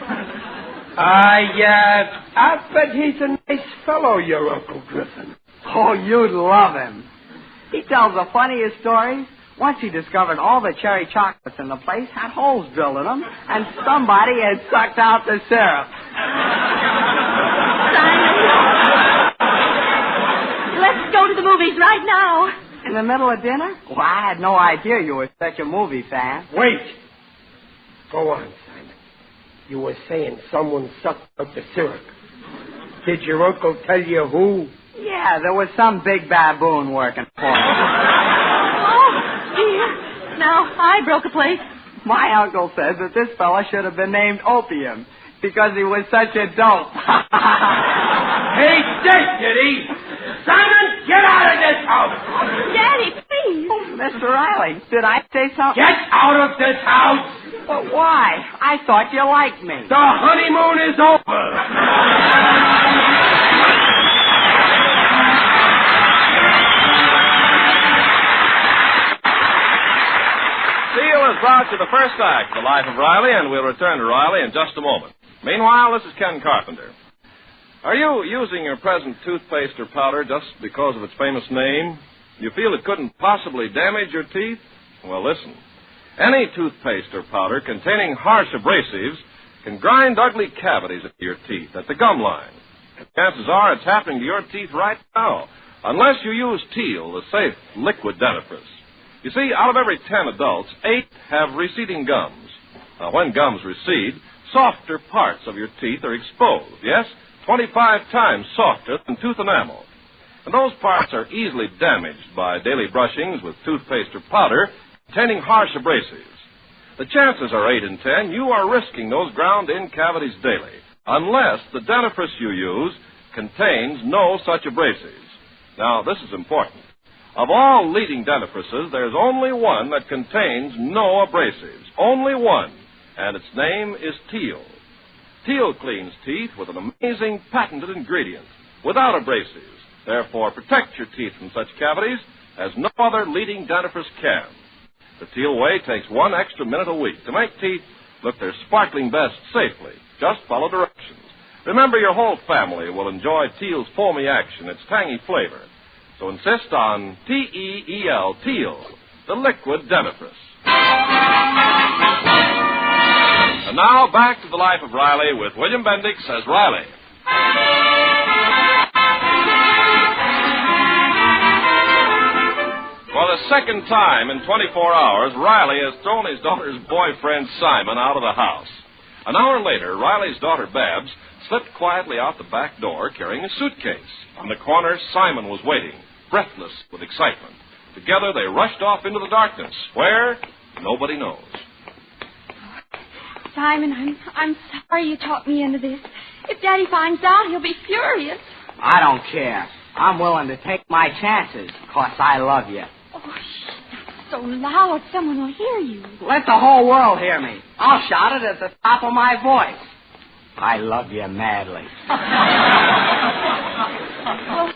I bet he's a nice fellow, your Uncle Griffin. Oh, you'd love him. He tells the funniest stories. Once he discovered all the cherry chocolates in the place had holes drilled in them, and somebody had sucked out the syrup. Simon, let's go to the movies right now. In the middle of dinner? Well, I had no idea you were such a movie fan. Wait. Go on, Simon. You were saying someone sucked out the syrup. Did your uncle tell you who? Yeah, there was some big baboon working for him. Now, I broke a plate. My uncle says that this fella should have been named Opium because he was such a dope. Hey, deputy! Simon, get out of this house! Daddy, please. Oh, Mr. Riley, did I say something? Get out of this house! But why? I thought you liked me. The honeymoon is over! Seal is brought to the first act, The Life of Riley, and we'll return to Riley in just a moment. Meanwhile, this is Ken Carpenter. Are you using your present toothpaste or powder just because of its famous name? You feel it couldn't possibly damage your teeth? Well, listen. Any toothpaste or powder containing harsh abrasives can grind ugly cavities into your teeth at the gum line. Chances are it's happening to your teeth right now, unless you use Teal, the safe liquid dentifrice. You see, out of every 10 adults, 8 have receding gums. Now, when gums recede, softer parts of your teeth are exposed. Yes, 25 times softer than tooth enamel. And those parts are easily damaged by daily brushings with toothpaste or powder containing harsh abrasives. The chances are 8 in 10 you are risking those ground-in cavities daily, unless the dentifrice you use contains no such abrasives. Now, this is important. Of all leading dentifrices, there's only one that contains no abrasives. Only one. And its name is Teal. Teal cleans teeth with an amazing patented ingredient, without abrasives. Therefore, protect your teeth from such cavities as no other leading dentifrice can. The Teal way takes 1 extra minute a week to make teeth look their sparkling best safely. Just follow directions. Remember, your whole family will enjoy Teal's foamy action, its tangy flavor. So insist on T-E-E-L, Teal, the liquid dentifrice. And now, back to the life of Riley with William Bendix as Riley. For the second time in 24 hours, Riley has thrown his daughter's boyfriend, Simon, out of the house. An hour later, Riley's daughter, Babs, slipped quietly out the back door carrying a suitcase. In the corner, Simon was waiting, breathless with excitement. Together, they rushed off into the darkness. Where? Nobody knows. Simon, I'm sorry you talked me into this. If Daddy finds out, he'll be furious. I don't care. I'm willing to take my chances, 'cause I love you. Oh, shh, so loud someone will hear you. Let the whole world hear me. I'll shout it at the top of my voice. I love you madly. Well,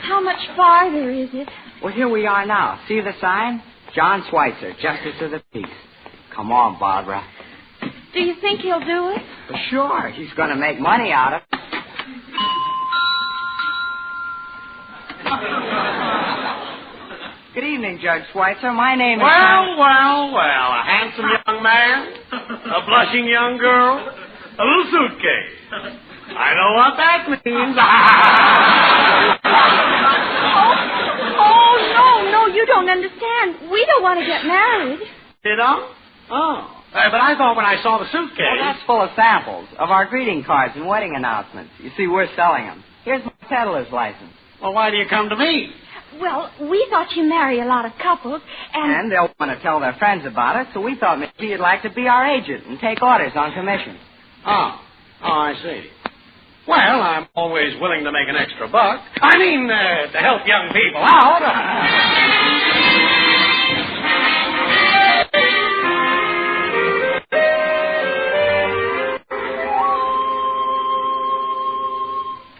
how much farther is it? Well, here we are now. See the sign? John Schweitzer, Justice of the Peace. Come on, Barbara. Do you think he'll do it? Sure. He's going to make money out of it. Good evening, Judge Schweitzer. My name is... Well, a handsome young man, a blushing young girl, a little suitcase. I know what that means. No, you don't understand. We don't want to get married. You don't? Oh. But I thought when I saw the suitcase... Well, that's full of samples of our greeting cards and wedding announcements. You see, we're selling them. Here's my peddler's license. Well, why do you come to me? Well, we thought you marry a lot of couples, and they'll want to tell their friends about it, so we thought maybe you'd like to be our agent and take orders on commission. Oh, I see. Well, I'm always willing to make an extra buck. I mean, to help young people out.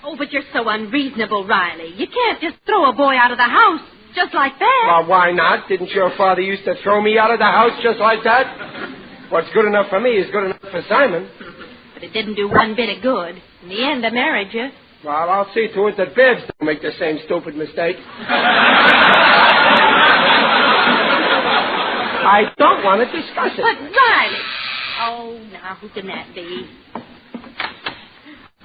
Oh, but you're so unreasonable, Riley. You can't just throw a boy out of the house just like that. Well, why not? Didn't your father used to throw me out of the house just like that? What's good enough for me is good enough for Simon. But it didn't do one bit of good. In the end, I married you. Well, I'll see to it that Bibbs don't make the same stupid mistake. I don't want to discuss it. But, Riley... Oh, now, who can that be?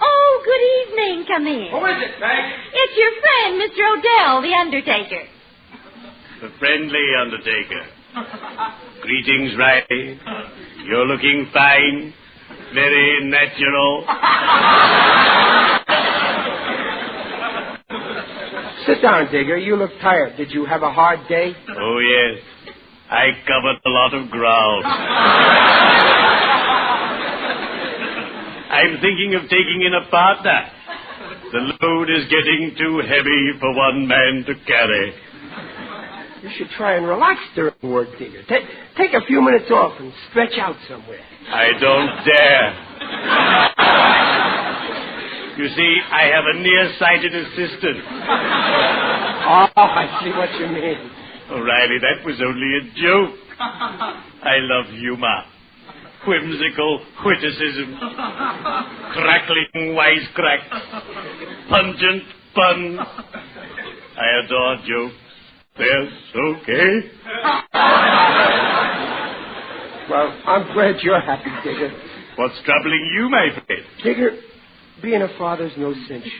Oh, good evening. Come in. Who is it, Meg? It's your friend, Mr. Odell, the undertaker. The friendly undertaker. Greetings, Riley. You're looking fine. Very natural. Sit down, Digger. You look tired. Did you have a hard day? Oh, yes. I covered a lot of ground. I'm thinking of taking in a partner. The load is getting too heavy for one man to carry. You should try and relax during work, Digger. Take a few minutes off and stretch out somewhere. I don't dare. You see, I have a nearsighted assistant. Oh, I see what you mean. Oh, Riley, that was only a joke. I love humor. whimsical witticism, crackling wisecracks, pungent puns. I adore jokes. They're so gay. Well, I'm glad you're happy, Digger. What's troubling you, my friend? Digger, being a father's no cinch.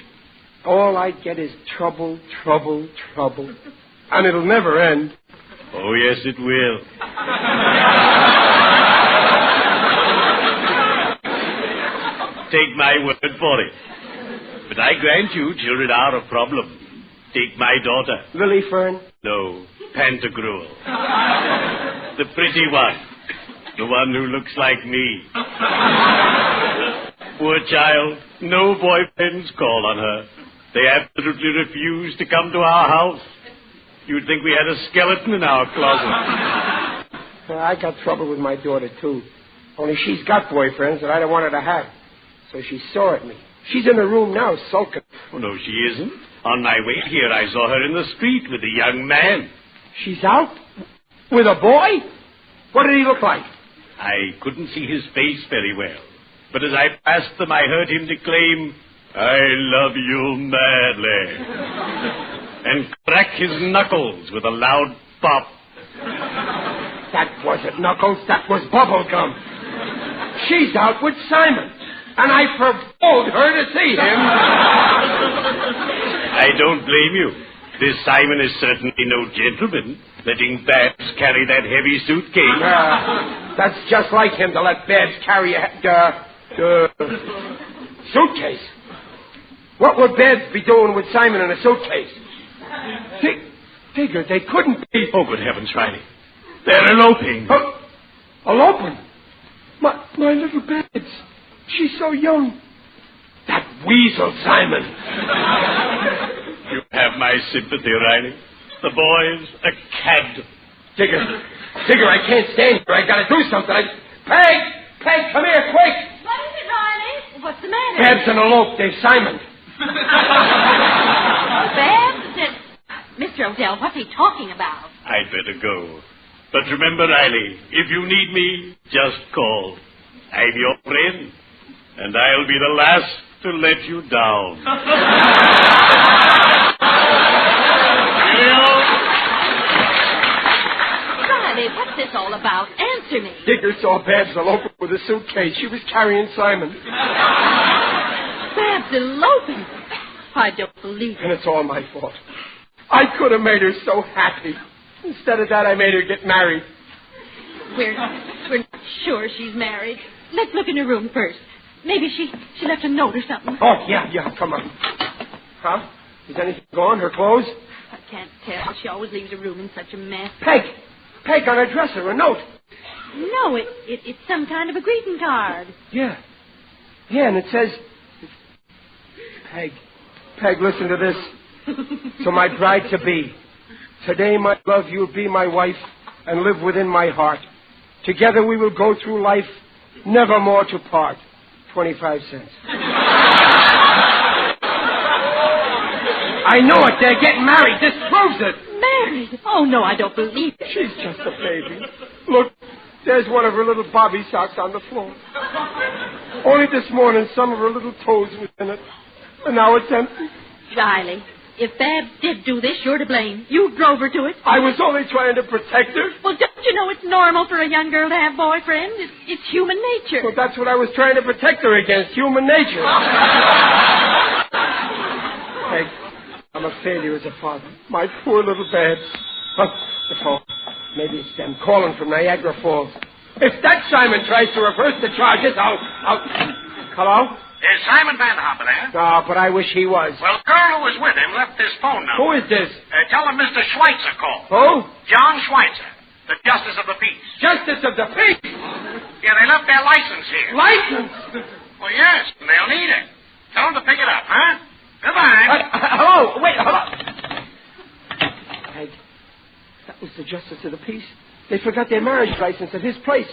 All I get is trouble, trouble, trouble. And it'll never end. Oh, yes, it will. Take my word for it. But I grant you, children are a problem. Take my daughter. Lily Fern? No, Pantagruel. The pretty one. The one who looks like me. Poor child. No boyfriends call on her. They absolutely refuse to come to our house. You'd think we had a skeleton in our closet. I got trouble with my daughter, too. Only she's got boyfriends that I don't want her to have. So she saw at me. She's in the room now, sulking. Oh, no, she isn't. On my way here, I saw her in the street with a young man. She's out? With a boy? What did he look like? I couldn't see his face very well. But as I passed them, I heard him declaim, "I love you madly," and crack his knuckles with a loud pop. That wasn't knuckles, that was bubble gum. She's out with Simon, and I forbade her to see him. I don't blame you. This Simon is certainly no gentleman, letting Babs carry that heavy suitcase. That's just like him to let Babs carry a suitcase. What would Babs be doing with Simon in a suitcase? Digger, they couldn't be. Oh, good heavens, Riley. They're eloping. Eloping? My little Babs. She's so young. That weasel, Simon. You have my sympathy, Riley. The boy's a cad. Digger, I can't stand here. I gotta do something. Peg, come here, quick. What is it, Riley? What's the matter? Babs and elope. They've Simon. Babs? Mr. Odell, what's he talking about? I'd better go. But remember, Riley, if you need me, just call. I'm your friend, and I'll be the last to let you down. Riley, what's this all about? Answer me. Digger saw Babs eloping with a suitcase. She was carrying Simon. Babs eloping? I don't believe it. And it's all my fault. I could have made her so happy. Instead of that, I made her get married. We're not sure she's married. Let's look in her room first. Maybe she left a note or something. Oh, yeah, come on. Huh? Is anything gone? Her clothes? I can't tell. She always leaves her room in such a mess. Peg on her dresser, a note. No, it's some kind of a greeting card. Yeah, and it says, Peg, listen to this. To my bride-to-be. Today, my love, you'll be my wife and live within my heart. Together we will go through life, never more to part. 25 cents. I know it. They're getting married. This proves it. Married? Oh, no, I don't believe it. She's just a baby. Look, there's one of her little bobby socks on the floor. Only this morning, some of her little toes was in it. And now it's empty. Riley, if Babs did do this, you're to blame. You drove her to it. I was only trying to protect her. Well, don't you know it's normal for a young girl to have boyfriends? It's human nature. Well, that's what I was trying to protect her against, human nature. Peg, I'm a failure as a father. My poor little Babs. Oh, the phone. Maybe it's them calling from Niagara Falls. If that Simon tries to reverse the charges, I'll... Hello? Is Simon Van Hoppen there? No, but I wish he was. Well, the girl who was with him left this phone number. Who is this? Tell him Mr. Schweitzer called. Who? John Schweitzer, the Justice of the Peace. Justice of the Peace? Yeah, they left their license here. License? Well, yes, and they'll need it. Tell them to pick it up, huh? Goodbye. Hello, wait, hold on. Peg, that was the Justice of the Peace. They forgot their marriage license at his place.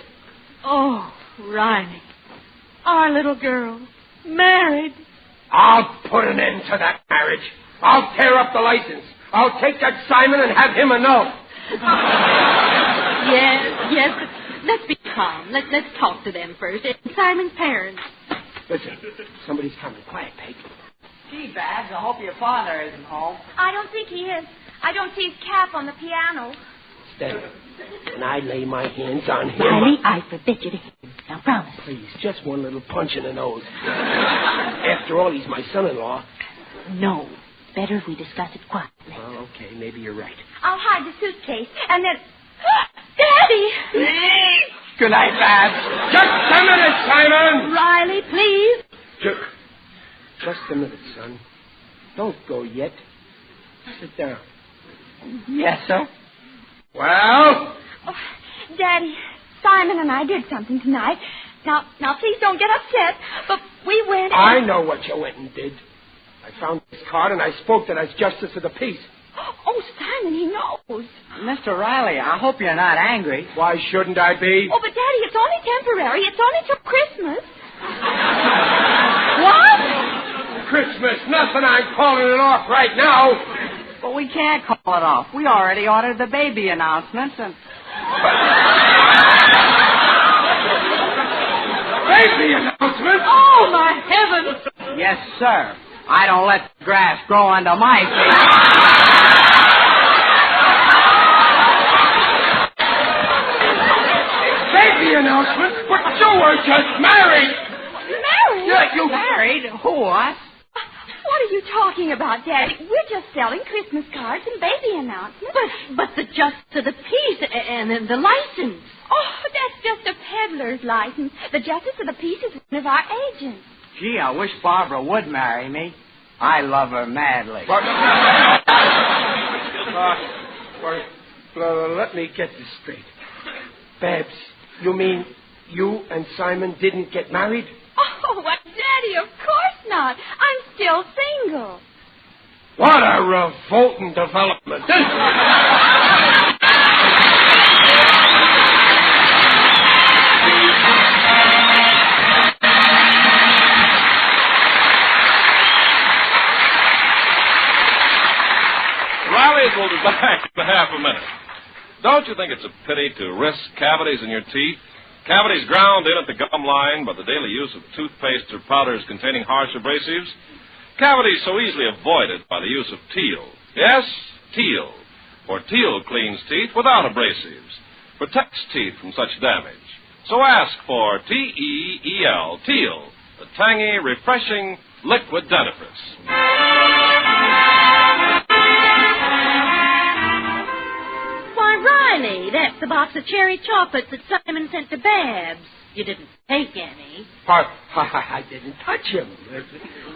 Oh, Riley. Our little girl. Married. I'll put an end to that marriage. I'll tear up the license. I'll take that Simon and have him annulled. Yes, but let's be come. Let's talk to them first. It's Simon's parents. Listen, somebody's coming. Quiet, Peg. Gee, Babs, I hope your father isn't home. I don't think he is. I don't see his cap on the piano. Steady. And I lay my hands on him. Riley, I forbid you to hit him. Now, promise. Please, just one little punch in the nose. After all, he's my son-in-law. No. Better if we discuss it quietly. Well, okay, maybe you're right. I'll hide the suitcase, and then... Daddy! Good night, Babs. Just a minute, Simon! Riley, please. Just a minute, son. Don't go yet. Sit down. Yes, sir. Well? Oh, Daddy, Simon and I did something tonight. Now, please don't get upset, but we went and... I know what you went and did. I found this card and I spoke to that justice of the peace. Oh, Simon, he knows. Mr. Riley, I hope you're not angry. Why shouldn't I be? Oh, but Daddy, it's only temporary. It's only till Christmas. What? Christmas, nothing. I'm calling it off right now. But we can't call it off. We already ordered the baby announcements and... Baby announcements? Oh, my heavens! Yes, sir. I don't let the grass grow under my feet. Baby announcements? But you were just married. Married? Yeah, you... Married? Who, us? What are you talking about, Daddy? We're just selling Christmas cards and baby announcements. But the justice of the peace and the license. Oh, that's just a peddler's license. The justice of the peace is one of our agents. Gee, I wish Barbara would marry me. I love her madly. Let me get this straight. Babs, you mean you and Simon didn't get married? Oh, well, Daddy, of course not. I'm still single. What a revolting development. Riley's will be back in half a minute. Don't you think it's a pity to risk cavities in your teeth? Cavities ground in at the gum line by the daily use of toothpaste or powders containing harsh abrasives? Cavities so easily avoided by the use of Teal. Yes, Teal. For Teal cleans teeth without abrasives. Protects teeth from such damage. So ask for T-E-E-L, Teal, the tangy, refreshing liquid dentifrice. Riley, that's the box of cherry chocolates that Simon sent to Babs. You didn't take any. I didn't touch him.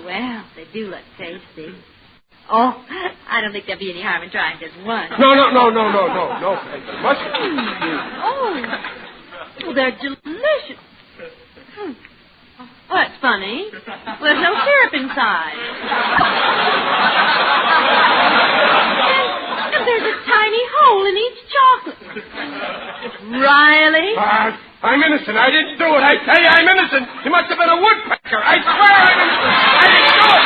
Well, they do look tasty. Oh, I don't think there'll be any harm in trying just one. No. Oh, they're delicious. Oh, that's funny. Well, there's no syrup inside. And there's a tiny hole in each chocolate. Riley? I'm innocent. I didn't do it. I tell you, I'm innocent. He must have been a woodpecker. I swear I'm innocent. I didn't do it.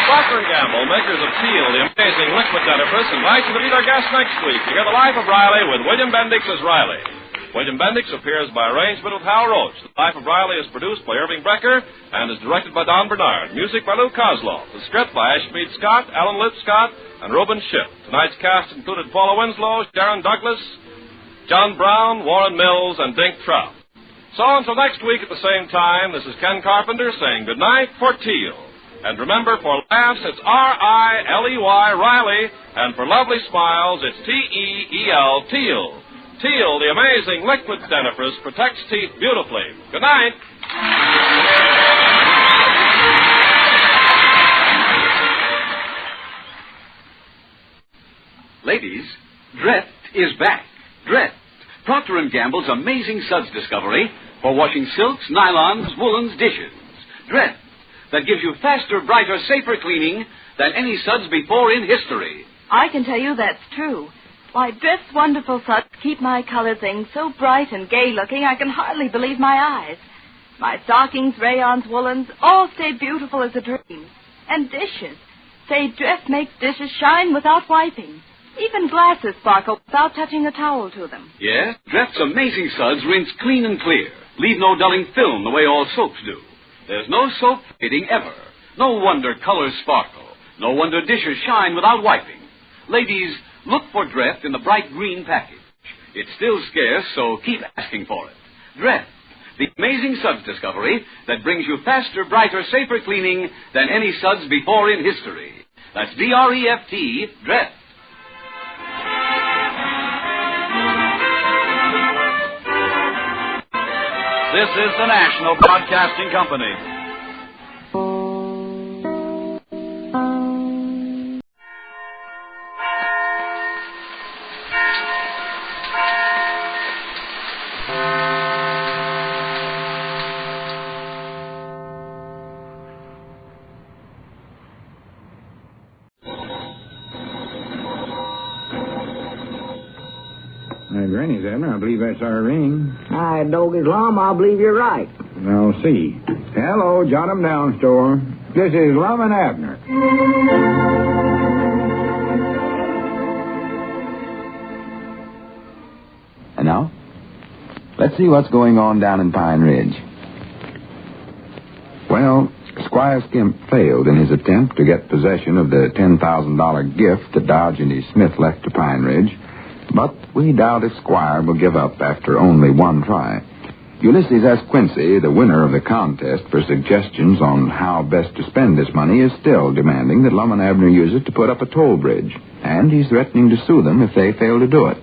Procter & Gamble, makers of Teal, the amazing liquid dentifrice, invite you to meet our guest next week to hear the life of Riley with William Bendix as Riley. William Bendix appears by arrangement with Hal Roach. The Life of Riley is produced by Irving Brecker and is directed by Don Bernard. Music by Lou Kozloff. The script by Ashmead Scott, Alan Lipscott, and Reuben Schiff. Tonight's cast included Paula Winslow, Sharon Douglas, John Brown, Warren Mills, and Dink Trout. So until next week at the same time, this is Ken Carpenter saying goodnight for Teal. And remember, for laughs, it's R-I-L-E-Y, Riley, and for lovely smiles, it's T-E-E-L, Teal. Teal, the amazing liquid dentifrice, protects teeth beautifully. Good night. Ladies, Dreft is back. Dreft, Procter & Gamble's amazing suds discovery for washing silks, nylons, woolens, dishes. Dreft, that gives you faster, brighter, safer cleaning than any suds before in history. I can tell you that's true. Why, Drift's wonderful suds keep my colored things so bright and gay-looking I can hardly believe my eyes. My stockings, rayons, woolens, all stay beautiful as a dream. And dishes. Say, Drift makes dishes shine without wiping. Even glasses sparkle without touching a towel to them. Yes, Dreff's amazing suds rinse clean and clear. Leave no dulling film the way all soaps do. There's no soap fading ever. No wonder colors sparkle. No wonder dishes shine without wiping. Ladies, look for Dreff in the bright green package. It's still scarce, so keep asking for it. Dreff, the amazing suds discovery that brings you faster, brighter, safer cleaning than any suds before in history. That's D-R-E-F-T, Dreff. This is the National Broadcasting Company. Granny's, Abner. I believe that's our ring. Hi, Doggy's Lum. I believe you're right. I'll see. Hello, Jot 'em Down store. This is Lum and Abner. And now, let's see what's going on down in Pine Ridge. Well, Squire Skimp failed in his attempt to get possession of the $10,000 gift that Dodge and his Smith left to Pine Ridge. But we doubt if Squire will give up after only one try. Ulysses S. Quincy, the winner of the contest for suggestions on how best to spend this money, is still demanding that Lum and Abner use it to put up a toll bridge, and he's threatening to sue them if they fail to do it.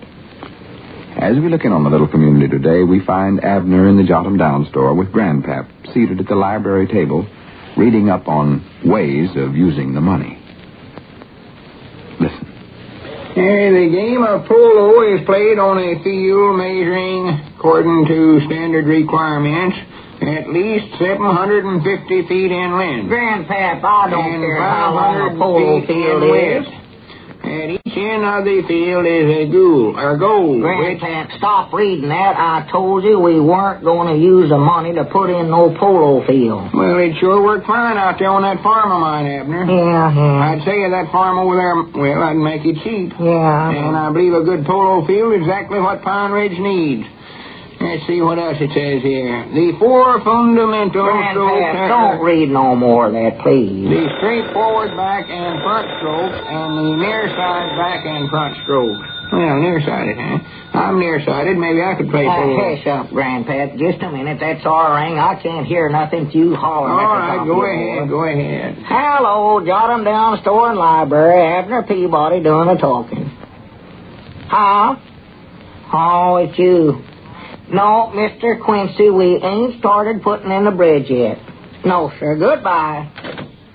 As we look in on the little community today, we find Abner in the Jot 'em Down store with Grandpap seated at the library table, reading up on ways of using the money. Listen. The game of polo is played on a field measuring, according to standard requirements, at least 750 feet in length. Grandpap, I don't care how long a 500 polo feet field in is. width. At each end of the field is a goal. Grandpap, stop reading that. I told you we weren't going to use the money to put in no polo field. Well, it sure worked fine out there on that farm of mine, Abner. Yeah. I'd say that farm over there, well, I'd make it cheap. Yeah. And I believe a good polo field is exactly what Pine Ridge needs. Let's see what else it says here. The four fundamental Grandpap, don't read no more of that, please. The straightforward back and front strokes and the near-side back and front strokes. Well, nearsighted, huh? I'm nearsighted. Maybe I could play polo. Hush up, Grandpap. Just a minute. That's our ring. I can't hear nothing you hollering. All right, go ahead. Hello, Jot 'em Down store and library. Abner Peabody doing the talking. Huh? Oh, it's you. No, Mr. Quincy, we ain't started putting in the bridge yet. No, sir. Goodbye.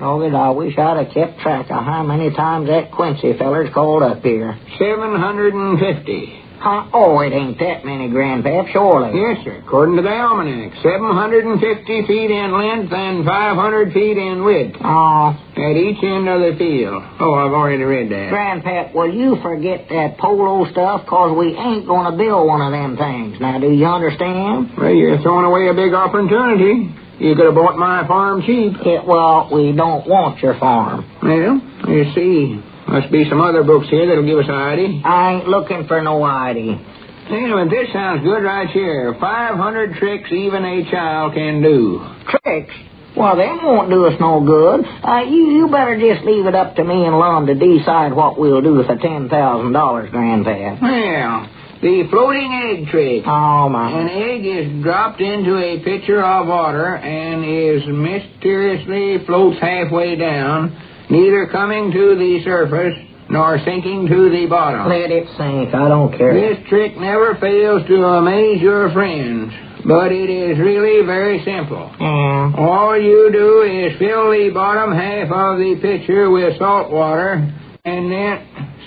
Oh, I wish I'd have kept track of how many times that Quincy feller's called up here. 750. Huh? Oh, it ain't that many, Grandpap, surely. Yes, sir. According to the almanac, 750 feet in length and 500 feet in width. Oh. At each end of the field. Oh, I've already read that. Grandpap, will you forget that polo stuff, 'cause we ain't going to build one of them things. Now, do you understand? Well, you're throwing away a big opportunity. You could have bought my farm cheap. Well, we don't want your farm. Well, you see. Must be some other books here that'll give us an ID. I ain't looking for no ID. Hey, but this sounds good right here. 500 tricks even a child can do. Tricks? Well, them won't do us no good. You better just leave it up to me and Lum to decide what we'll do with the $10,000, Grandpap. Well, the floating egg trick. Oh, my. An egg is dropped into a pitcher of water and is mysteriously floats halfway down, neither coming to the surface nor sinking to the bottom. Let it sink. I don't care. This trick never fails to amaze your friends, but it is really very simple. Yeah. All you do is fill the bottom half of the pitcher with salt water, and then...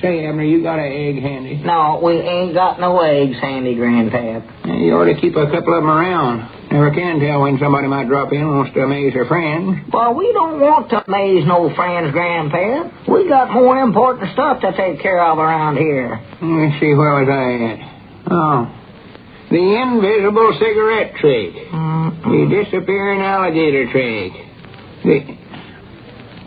Say, Abner, you got an egg handy? No, we ain't got no eggs handy, Grandpap. You ought to keep a couple of them around. Never can tell when somebody might drop in and wants to amaze their friends. Well, we don't want to amaze no friends, Grandpap. We got more important stuff to take care of around here. Let me see, where was I at? Oh. The invisible cigarette trick. The disappearing alligator trick.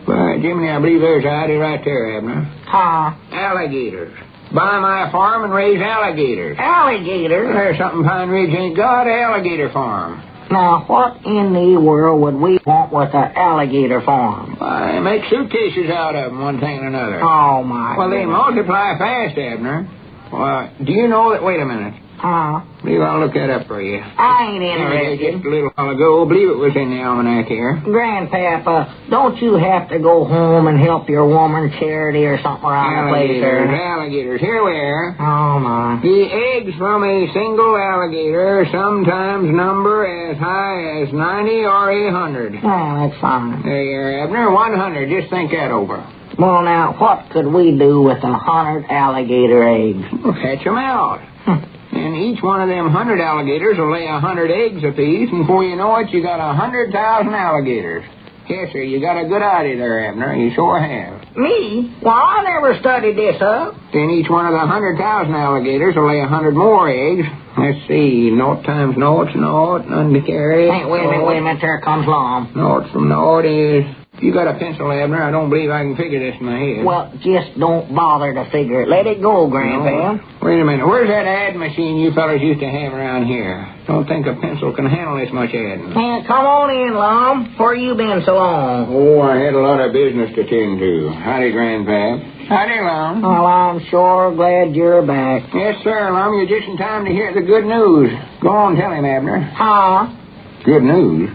Well, Jiminy, I believe there's an ID right there, Abner. Huh? Alligators. Buy my farm and raise alligators. Alligators? There's something Pine Ridge ain't got, an alligator farm. Now, what in the world would we want with an alligator farm? Why, make suitcases out of them, one thing and another. Oh, my Well, they goodness. multiply fast, Abner. Well, do you know that... Wait a minute. Believe I'll look that up for you. I ain't interested. Just a little while ago. Believe it was in the almanac here. Grandpapa, don't you have to go home and help your woman charity or something around the place, sir? Alligators. Here we are. Oh, my. The eggs from a single alligator sometimes number as high as 90 or 100. Oh, that's fine. There you are, Abner. 100. Just think that over. Well, now, what could we do with 100 alligator eggs? Well, hatch them out. And each one of them 100 alligators will lay 100 eggs apiece, and before you know it, you got 100,000 alligators. Yes, sir, you got a good idea there, Abner. You sure have. Me? Well, I never studied this up. Then each one of the 100,000 alligators will lay 100 more eggs. Let's see, naught times naught's naught, none to carry. Hey, wait a minute, there comes Lum. Naught from naught is... You got a pencil, Abner? I don't believe I can figure this in my head. Well, just don't bother to figure it. Let it go, Grandpa. No. Wait a minute. Where's that add machine you fellas used to have around here? Don't think a pencil can handle this much adding. Hey, come on in, Lum. Where you been so long? Oh, I had a lot of business to tend to. Howdy, Grandpa. Howdy, Lum. Well, I'm sure glad you're back. Yes, sir, Lum. You're just in time to hear the good news. Go on, tell him, Abner. Good news?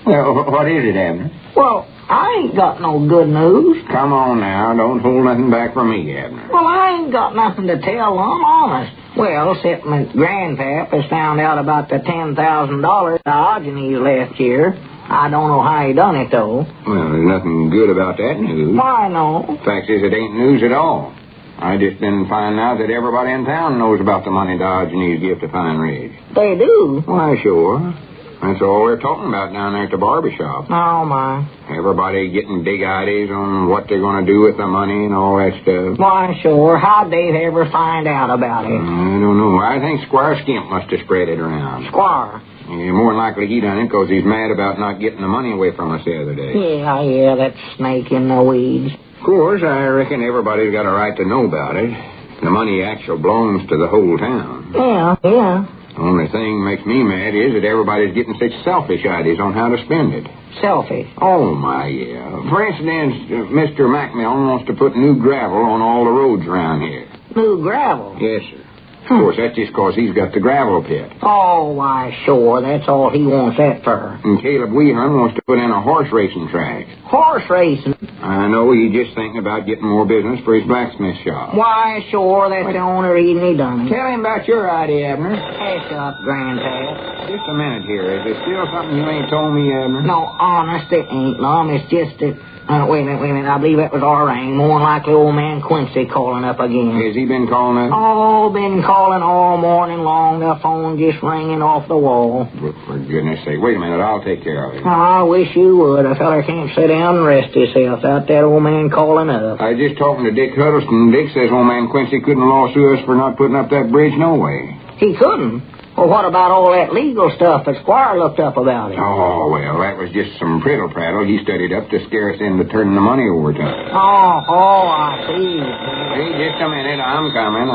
Well, what is it, Abner? Well, I ain't got no good news. Come on now. Don't hold nothing back from me, Abner. Well, I ain't got nothing to tell, Lum, honest. Well, except my grandpap has found out about the $10,000 Diogenes last year. I don't know how he done it, though. Well, there's nothing good about that news. Why, no? Fact is, it ain't news at all. I just didn't find out that everybody in town knows about the money Diogenes give to Pine Ridge. They do? Why, sure. That's all they're talking about down there at the barber shop. Oh, my. Everybody getting big ideas on what they're going to do with the money and all that stuff. Why, sure. How'd they ever find out about it? I don't know. I think Squire Skimp must have spread it around. Squire? Yeah, more than likely he done it because he's mad about not getting the money away from us the other day. Yeah, that snake in the weeds. Of course, I reckon everybody's got a right to know about it. The money actually belongs to the whole town. Yeah. The only thing makes me mad is that everybody's getting such selfish ideas on how to spend it. Selfish? Oh, my, yeah. For instance, Mr. McMillan wants to put new gravel on all the roads around here. New gravel? Yes, sir. Of course, that's just because he's got the gravel pit. Oh, why, sure. That's all he wants that for. And Caleb Whelan wants to put in a horse racing track. Horse racing? I know he's just thinking about getting more business for his blacksmith shop. Why, sure. That's the only reason he done it. Tell him about your idea, Abner. Hush up, Grandpa. Just a minute here. Is there still something you ain't told me, Abner? No, honest, it ain't, Lum. It's just that... wait a minute. I believe that was our ring. More than likely old man Quincy calling up again. Has he been calling up? Oh, been calling all morning long. The phone just ringing off the wall. For goodness sake. Wait a minute. I'll take care of it. I wish you would. A feller can't sit down and rest himself out that old man calling up. I was just talking to Dick Huddleston. Dick says old man Quincy couldn't lawsuit us for not putting up that bridge no way. He couldn't? Well, what about all that legal stuff that Squire looked up about it? Oh, well, that was just some prattle he studied up to scare us into turning the money over to us. Oh, I see. Hey, just a minute. I'm coming.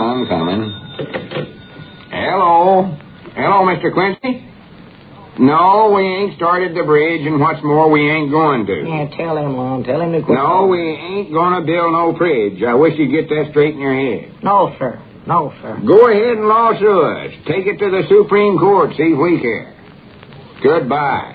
Hello, Mr. Quincy? No, we ain't started the bridge, and what's more, we ain't going to. Yeah, tell him, Lon. Tell him to quit. No, we ain't going to build no bridge. I wish you'd get that straight in your head. No, sir. Go ahead and lawsuit us. Take it to the Supreme Court, see if we care. Goodbye.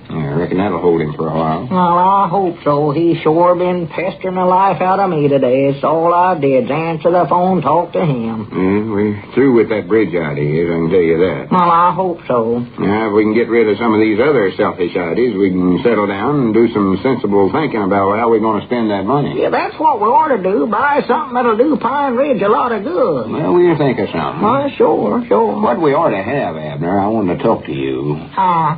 I reckon that'll hold him for a while. Well, I hope so. He's sure been pestering the life out of me today. It's all I did is answer the phone, talk to him. Yeah, we're through with that bridge idea, I can tell you that. Well, I hope so. Now, if we can get rid of some of these other selfish ideas, we can settle down and do some sensible thinking about how we're going to spend that money. Yeah, that's what we ought to do. Buy something that'll do Pine Ridge a lot of good. Well, we'll think of something. Well, sure. What we ought to have, Abner, I want to talk to you.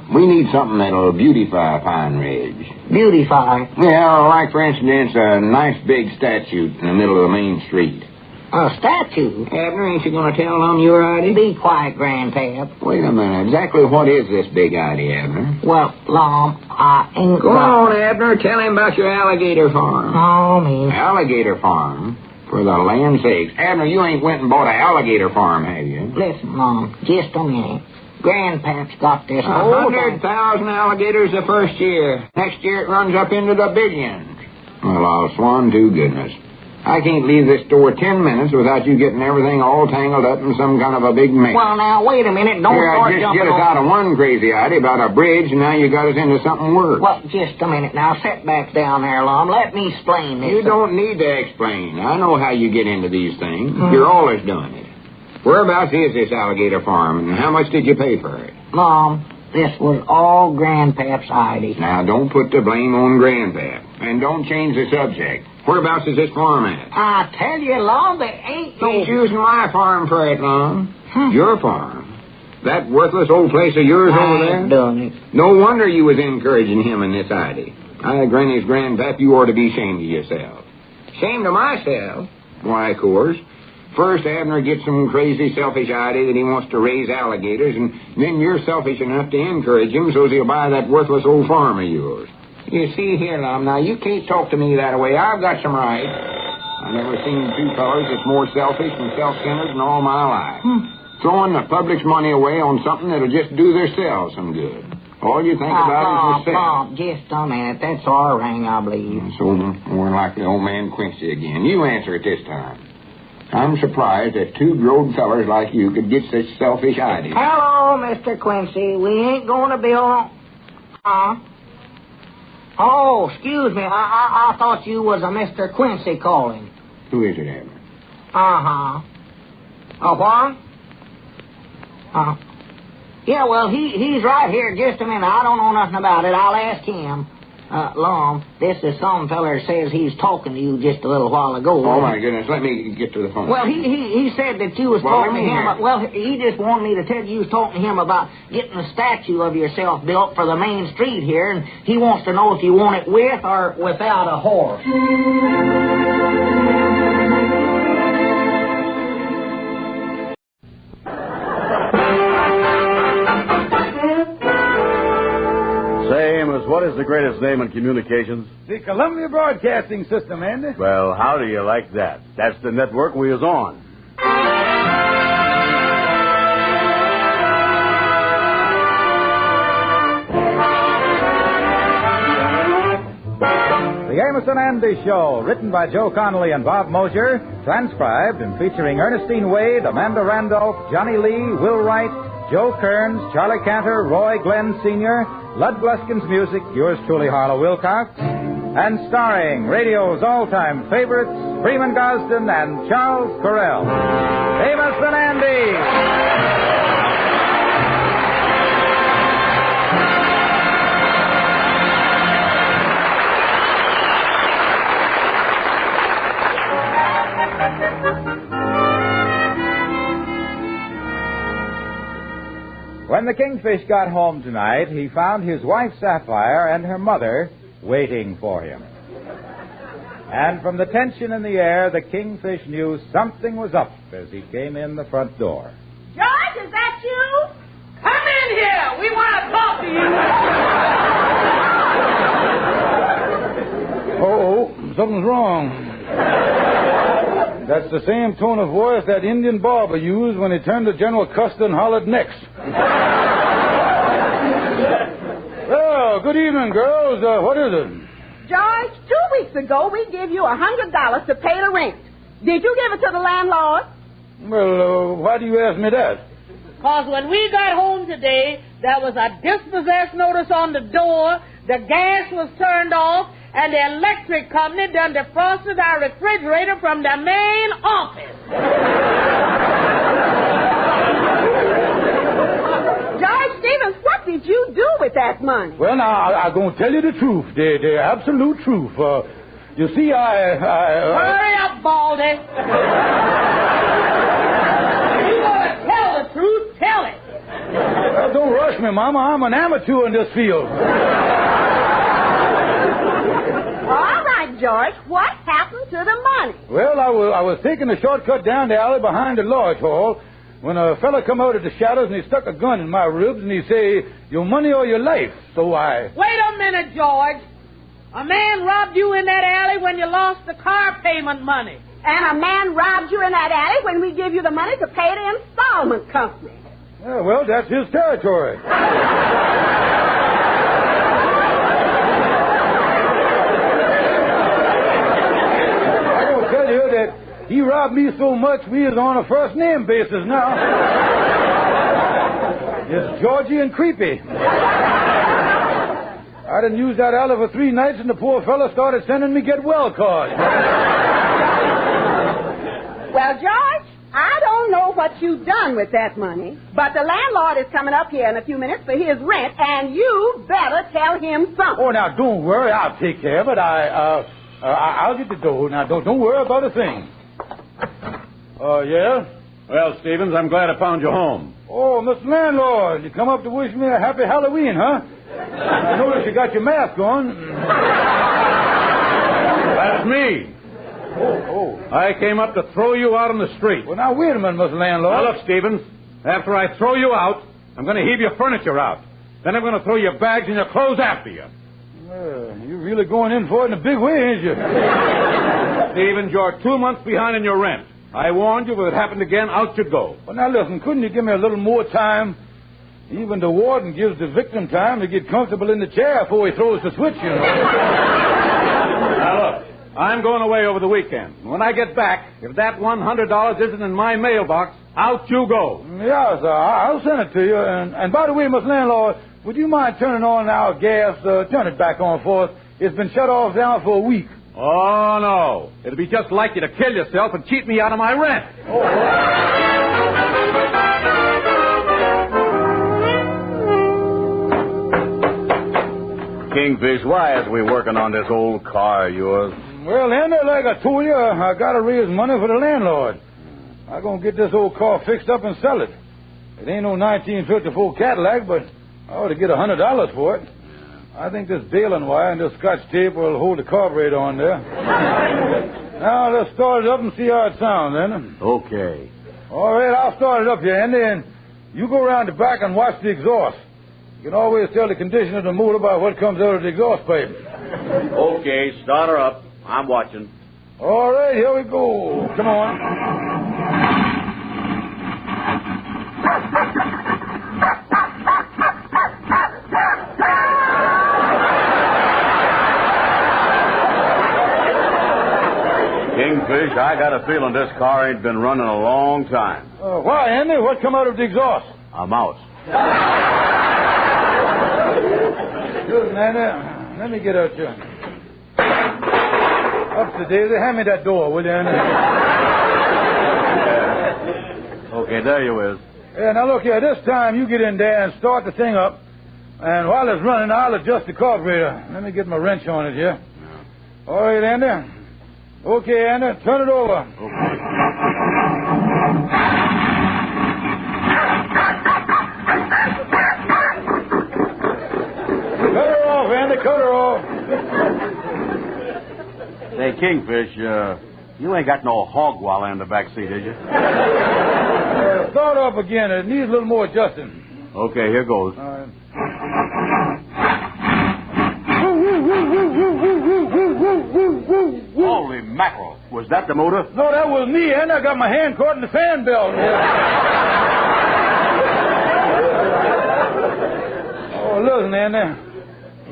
We need something that'll beautify Pine Ridge. Beautify? Yeah, like, for instance, a nice big statue in the middle of the main street. A statue? Abner, ain't you going to tell them your idea? Be quiet, Grandpap. Wait a minute. Exactly what is this big idea, Abner? Well, Lom, I ain't... Go on, Abner. Tell him about your alligator farm. Oh, me. Alligator farm? For the land's sakes. Abner, you ain't went and bought an alligator farm, have you? Listen, Mom, just a minute. Grandpap's got this. 100,000 alligators the first year. Next year it runs up into the billions. Well, I'll swan to goodness. I can't leave this store 10 minutes without you getting everything all tangled up in some kind of a big mess. Well, now, wait a minute. Don't Here, start I just jumping get us on. out of one crazy idea about a bridge, and now you got us into something worse. Well, just a minute now. Sit back down there, Lum. Let me explain this. You don't need to explain. I know how you get into these things. You're always doing it. Whereabouts is this alligator farm, and how much did you pay for it? Mom, this was all Grandpap's idea. Now, don't put the blame on Grandpap, and don't change the subject. Whereabouts is this farm at? I tell you, Lum, there ain't no... He's using my farm for it, Lum. Your farm. That worthless old place of yours over there? I've done it. No wonder you was encouraging him in this idea. I agree, his Grandpap, you ought to be ashamed of yourself. Ashamed of myself? Why, of course. First, Abner gets some crazy, selfish idea that he wants to raise alligators, and then you're selfish enough to encourage him so he'll buy that worthless old farm of yours. You see here, Lum, now you can't talk to me that way. I've got some rights. I've never seen two fellas that's more selfish and self-centered in all my life. Throwing the public's money away on something that'll just do theirselves some good. All you think about is yourself. Mom, just a minute. That's our ring, I believe. So more like the old man Quincy again. You answer it this time. I'm surprised that two grown fellers like you could get such selfish ideas. Hello, Mr. Quincy. We ain't going to build... Oh, excuse me. I thought you was a Mr. Quincy calling. Who is it, Abner? Uh-huh. A what? Yeah, well, he's right here. Just a minute. I don't know nothing about it. I'll ask him. Lum, this is some feller says he's talking to you just a little while ago. Oh, my goodness. Let me get to the phone. Well, he said that you was talking to him. Well, he just wanted me to tell you was talking to him about getting a statue of yourself built for the main street here, and he wants to know if you want it with or without a horse. Say, Amos, what is the greatest name in communications? The Columbia Broadcasting System, Andy. Well, how do you like that? That's the network we is on. The Amos and Andy Show, written by Joe Connolly and Bob Mosier, transcribed and featuring Ernestine Wade, Amanda Randolph, Johnny Lee, Will Wright, Joe Kearns, Charlie Cantor, Roy Glenn Sr., Lud Gluskin's music, yours truly, Harlow Wilcox, and starring radio's all-time favorites, Freeman Gosden and Charles Correll. Amos and Andy! When the Kingfish got home tonight, he found his wife Sapphire and her mother waiting for him. And from the tension in the air, the Kingfish knew something was up as he came in the front door. George, is that you? Come in here. We want to talk to you. Oh, something's wrong. That's the same tone of voice that Indian barber used when he turned to General Custer and hollered next. Well, good evening, girls. What is it? George, 2 weeks ago, we gave you $100 to pay the rent. Did you give it to the landlord? Well, why do you ask me that? Because when we got home today, there was a dispossessed notice on the door, the gas was turned off, and the electric company done defrosted our refrigerator from the main office. George Stevens, what did you do with that money? Well, now, I'm going to tell you the truth, the absolute truth. You see, Hurry up, Baldy. You want to tell the truth, tell it. Well, don't rush me, Mama. I'm an amateur in this field. All right, George, what happened to the money? Well, I was taking a shortcut down the alley behind the lodge hall when a fella come out of the shadows and he stuck a gun in my ribs and he say, your money or your life. So I... Wait a minute, George. A man robbed you in that alley when you lost the car payment money. And a man robbed you in that alley when we give you the money to pay the installment company. Yeah, well, that's his territory. I gonna tell you that he robbed me so much we is on a first name basis now. It's Georgie and Creepy. I done used that alley for 3 nights, and the poor fella started sending me get well cards. Well, George, I don't know what you've done with that money, but the landlord is coming up here in a few minutes for his rent, and you better tell him something. Oh, now, don't worry. I'll take care of it. I'll get the dough. Now, don't worry about a thing. Yeah? Well, Stevens, I'm glad I found you home. Oh, Mr. Landlord, you come up to wish me a happy Halloween, huh? I noticed you got your mask on. That's me. Oh. I came up to throw you out on the street. Well, now, wait a minute, Mr. Landlord. Now, look, Stevens, after I throw you out, I'm going to heave your furniture out. Then I'm going to throw your bags and your clothes after you. You're really going in for it in a big way, ain't you? Stevens, you're 2 months behind in your rent. I warned you, if it happened again, out you go. Well, now, listen, couldn't you give me a little more time? Even the warden gives the victim time to get comfortable in the chair before he throws the switch, you know. Now, look, I'm going away over the weekend. When I get back, if that $100 isn't in my mailbox, out you go. Yeah, sir, I'll send it to you. And by the way, Mr. Landlord, would you mind turning on our gas? Turn it back on for us. It's been shut off down for a week. Oh, no. It'd be just like you to kill yourself and cheat me out of my rent. Kingfish, why is we working on this old car of yours? Well, Andy, like I told you, I got to raise money for the landlord. I'm going to get this old car fixed up and sell it. It ain't no 1954 Cadillac, but I ought to get $100 for it. I think this baling wire and this scotch tape will hold the carburetor on there. Now, let's start it up and see how it sounds, then. Okay. All right, I'll start it up here, Andy, and you go around the back and watch the exhaust. You can always tell the condition of the motor by what comes out of the exhaust pipe. Okay, start her up. I'm watching. All right, here we go. Come on. Kingfish, I got a feeling this car ain't been running a long time. Why, Andy? What come out of the exhaust? A mouse. Listen, Andy, let me get out you. Up to Daisy. Hand me that door, will you, Andy? Okay, there you is. Yeah, now look here. This time you get in there and start the thing up. And while it's running, I'll adjust the carburetor. Let me get my wrench on it here. All right, Andy. Okay, Andy, turn it over. Okay. Cut her off, Andy, cut her off. Say, Kingfish, you ain't got no hog wallow in the back seat, did you? Start up again. It needs a little more adjusting. Okay, here goes. All right. Holy mackerel. Was that the motor? No, that was me, and I got my hand caught in the fan belt. Oh, listen, Andy.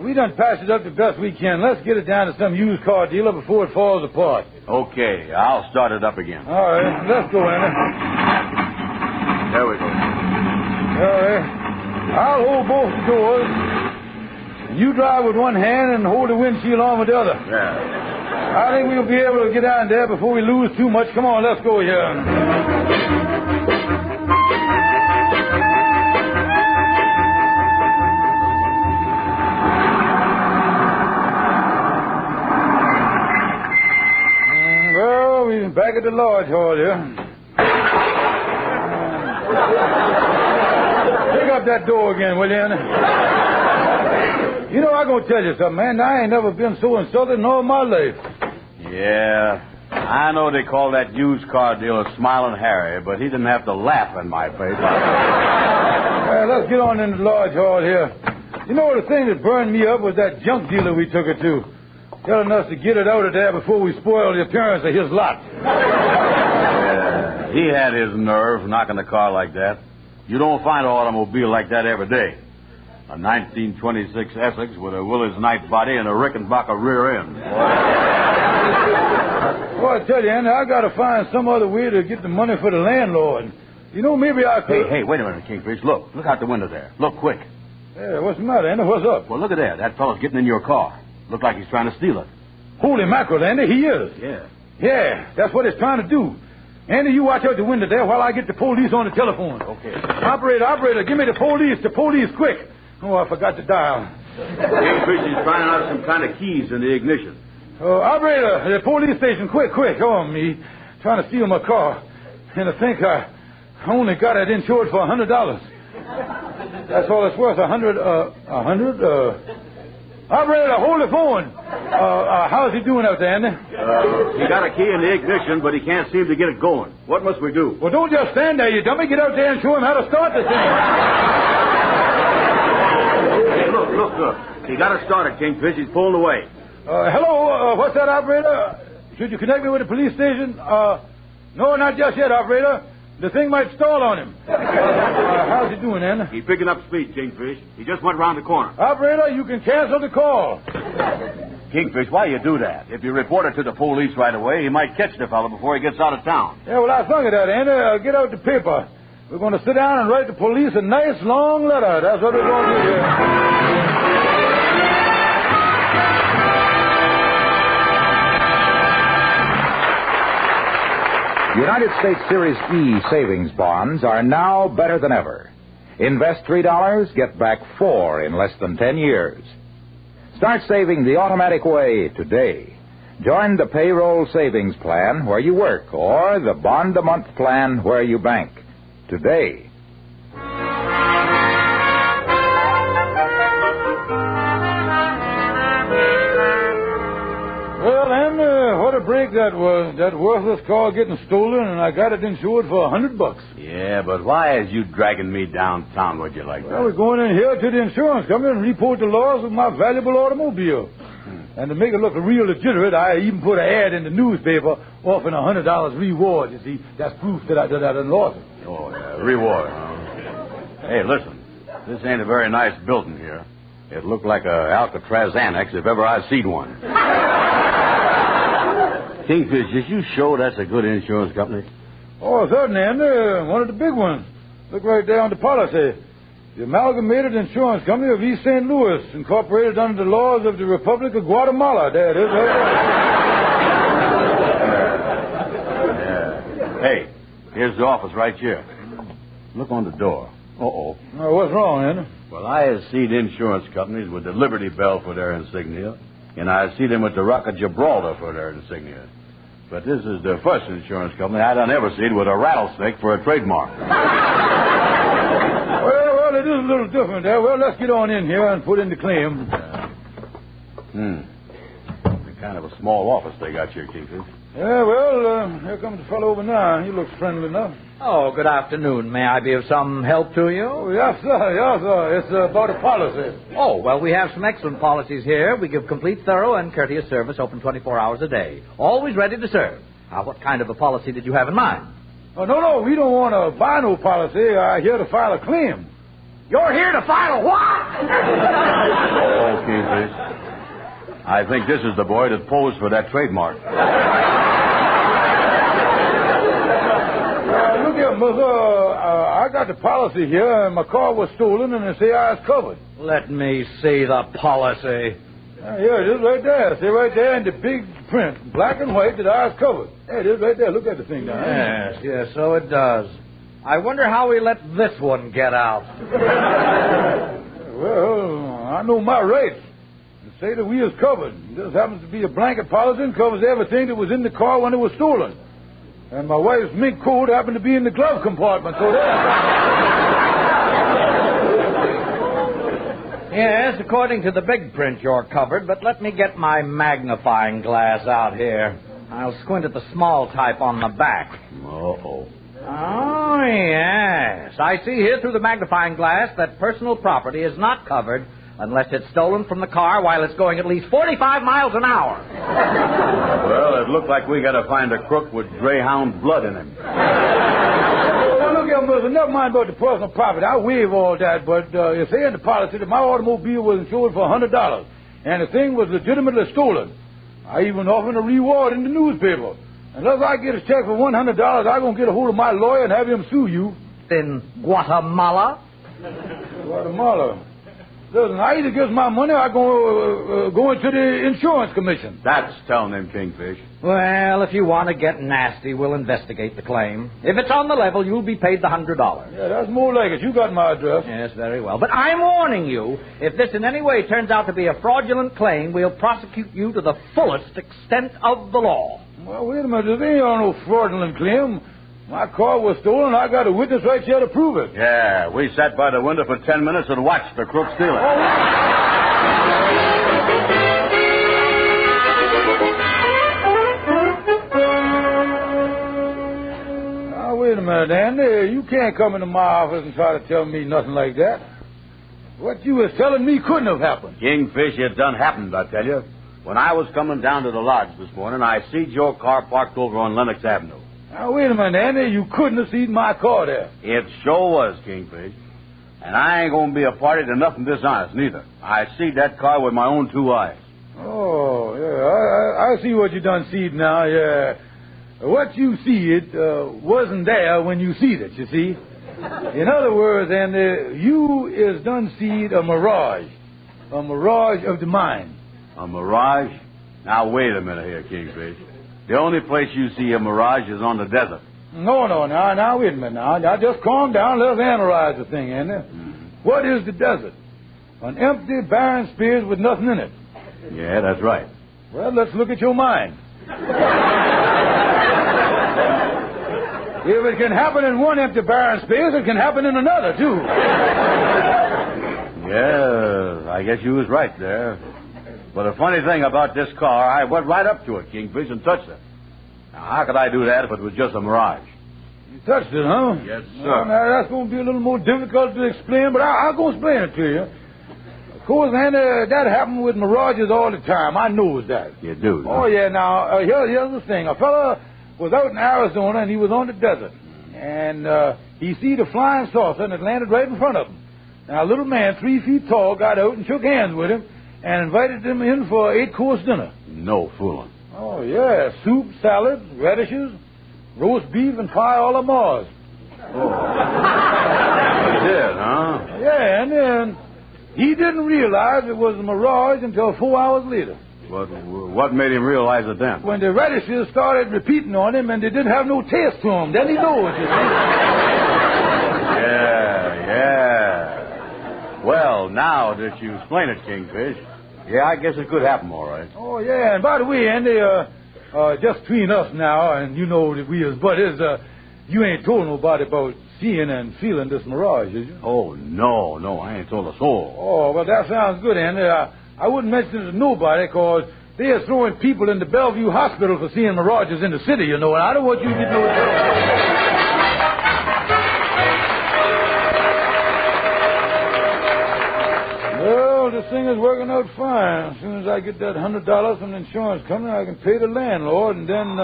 We done patched it up the best we can. Let's get it down to some used car dealer before it falls apart. Okay, I'll start it up again. All right, let's go, Andy. There we go. All right. I'll hold both the doors. You drive with one hand and hold the windshield on with the other. Yeah. I think we'll be able to get out there before we lose too much. Come on, let's go here. Well, we're back at the lodge hall here. Pick up that door again, will you? You know, I'm going to tell you something, man. I ain't never been so insulted in all my life. Yeah, I know they call that used car dealer Smiling Harry, but he didn't have to laugh in my face. Well, let's get on into the lodge hall here. You know, the thing that burned me up was that junk dealer we took her to. telling us to get it out of there before we spoil the appearance of his lot. Yeah, he had his nerve knocking the car like that. You don't find an automobile like that every day. A 1926 Essex with a Willis Knight body and a Rickenbacker rear end. Well, I tell you, Andy, I got to find some other way to get the money for the landlord. You know, maybe I could... Hey, wait a minute, Kingfish. Look out the window there. Look quick. Yeah, what's the matter, Andy? What's up? Well, look at that. That fellow's getting in your car. Look like he's trying to steal it. Holy mackerel, Andy, he is. Yeah. Yeah, that's what he's trying to do. Andy, you watch out the window there while I get the police on the telephone. Okay. Operator, give me the police, quick. Oh, I forgot to dial. Kingfish is trying out some kind of keys in the ignition. Operator, the police station, quick. Oh, me. Trying to steal my car. And I think I only got it insured for $100. That's all it's worth, $100. Operator, hold the phone. How's he doing out there, Andy? He got a key in the ignition, but he can't seem to get it going. What must we do? Well, don't just stand there, you dummy. Get out there and show him how to start the thing. Hey, look. He got it started, Kingfish. He's pulling away. Hello, what's that, operator? Should you connect me with the police station? No, not just yet, operator. The thing might stall on him. How's he doing, Andy? He's picking up speed, Kingfish. He just went around the corner. Operator, you can cancel the call. Kingfish, why you do that? If you report it to the police right away, he might catch the fellow before he gets out of town. Yeah, well, I thought of that, Andy. Get out the paper. We're going to sit down and write the police a nice long letter. That's what we're going to do here. United States Series E savings bonds are now better than ever. Invest $3, get back $4 in less than 10 years. Start saving the automatic way today. Join the payroll savings plan where you work or the bond-a-month plan where you bank. Today. Well, and what a break that was. That worthless car getting stolen, and I got it insured for $100. Yeah, but why is you dragging me downtown with you like that? Well, we're going in here to the insurance company and report the loss of my valuable automobile. And to make it look real legitimate, I even put an ad in the newspaper offering $100 reward. You see, that's proof that I done lost it. Oh, yeah, reward. Hey, listen, this ain't a very nice building here. It looked like a Alcatraz annex if ever I seen one. Kingfish, is you sure that's a good insurance company? Oh, certainly, and one of the big ones. Look right there on the policy. The Amalgamated Insurance Company of East St. Louis, incorporated under the laws of the Republic of Guatemala. There it is, right there. Yeah. Hey, here's the office right here. Look on the door. Uh-oh. Now, what's wrong, Andy? Well, I have seen insurance companies with the Liberty Bell for their insignia, and I see them with the Rock of Gibraltar for their insignia. But this is the first insurance company I done ever seen with a rattlesnake for a trademark. Well, it is a little different there. Well, let's get on in here and put in the claim. Kind of a small office they got here, Kingfish. Yeah, well, here comes the fellow over now. He looks friendly enough. Oh, good afternoon. May I be of some help to you? Oh, yes, sir. It's about a policy. Oh, well, we have some excellent policies here. We give complete, thorough, and courteous service, open 24 hours a day. Always ready to serve. Now, what kind of a policy did you have in mind? Oh, no, we don't want to buy no policy. I'm here to file a claim. You're here to file a what? Oh, Kingfish. I think this is the boy that posed for that trademark. Look here, Mother. I got the policy here, and my car was stolen, and they say I was covered. Let me see the policy. Here it is right there. See right there in the big print, black and white, that I was covered. There it is right there. Look at the thing now. Yes, so it does. I wonder how we let this one get out. Well, I know my rights. Say that we is covered. This happens to be a blanket policy and covers everything that was in the car when it was stolen. And my wife's mink coat happened to be in the glove compartment, so there. Yes, according to the big print, you're covered, but let me get my magnifying glass out here. I'll squint at the small type on the back. Uh-oh. Oh, yes. I see here through the magnifying glass that personal property is not covered unless it's stolen from the car while it's going at least 45 miles an hour. Well, it looked like we got to find a crook with greyhound blood in him. Well, look here, Milton, never mind about the personal property. I waive all that, but you say in the policy that my automobile was insured for $100, and the thing was legitimately stolen. I even offered a reward in the newspaper. Unless I get a check for $100, I'm going to get a hold of my lawyer and have him sue you. In Guatemala? Guatemala? Listen, I either give my money or I go into the insurance commission. That's telling him, Kingfish. Well, if you want to get nasty, we'll investigate the claim. If it's on the level, you'll be paid the $100. Yeah, that's more like it. You got my address. Yes, very well. But I'm warning you, if this in any way turns out to be a fraudulent claim, we'll prosecute you to the fullest extent of the law. Well, wait a minute. There ain't no fraudulent claim. My car was stolen. I got a witness right here to prove it. Yeah, we sat by the window for 10 minutes and watched the crook steal it. Now, wait a minute, Andy. You can't come into my office and try to tell me nothing like that. What you was telling me couldn't have happened. Kingfish, it done happened, I tell you. When I was coming down to the lodge this morning, I see your car parked over on Lenox Avenue. Now, wait a minute, Andy. You couldn't have seen my car there. It sure was, Kingfish. And I ain't going to be a party to nothing dishonest, neither. I see that car with my own two eyes. Oh, yeah. I see what you done seed now, yeah. What you see it wasn't there when you seed it, you see. In other words, Andy, you is done seed a mirage of the mind. A mirage? Now, wait a minute here, Kingfish. The only place you see a mirage is on the desert. No, now, wait a minute now. Now, just calm down. Let's analyze the thing, Andy. What is the desert? An empty, barren space with nothing in it. Yeah, that's right. Well, let's look at your mind. If it can happen in one empty, barren space, it can happen in another, too. Yeah, I guess you was right there. But the funny thing about this car, I went right up to it, Kingfish, and touched it. Now, how could I do that if it was just a mirage? You touched it, huh? Yes, sir. Well, now, that's going to be a little more difficult to explain, but I'll go explain it to you. Of course, Andy, that happened with mirages all the time. I knows that. You do, huh? Oh, yeah. Now, here's the thing. A fella was out in Arizona, and he was on the desert. And he seen a flying saucer, and it landed right in front of him. Now, a little man, 3 feet tall, got out and shook hands with him and invited him in for an 8-course dinner. No fooling. Oh, yeah. Soup, salad, radishes, roast beef, and pie a la Mars. Oh. He did, huh? Yeah, and then he didn't realize it was a mirage until 4 hours later. But what made him realize it then? When the radishes started repeating on him and they didn't have no taste to them, then he knows, you see. Yeah. Well, now that you explain it, Kingfish, yeah, I guess it could happen, all right. Oh, yeah, and by the way, Andy, just between us now, and you know that we as buddies, you ain't told nobody about seeing and feeling this mirage, did you? Oh, no, I ain't told a soul. Oh, well, that sounds good, Andy. I wouldn't mention it to nobody, because they are throwing people into Bellevue Hospital for seeing mirages in the city, you know, and I don't want you to get no... Well, this thing is working out fine. As soon as I get that $100 from the insurance company, I can pay the landlord, and then,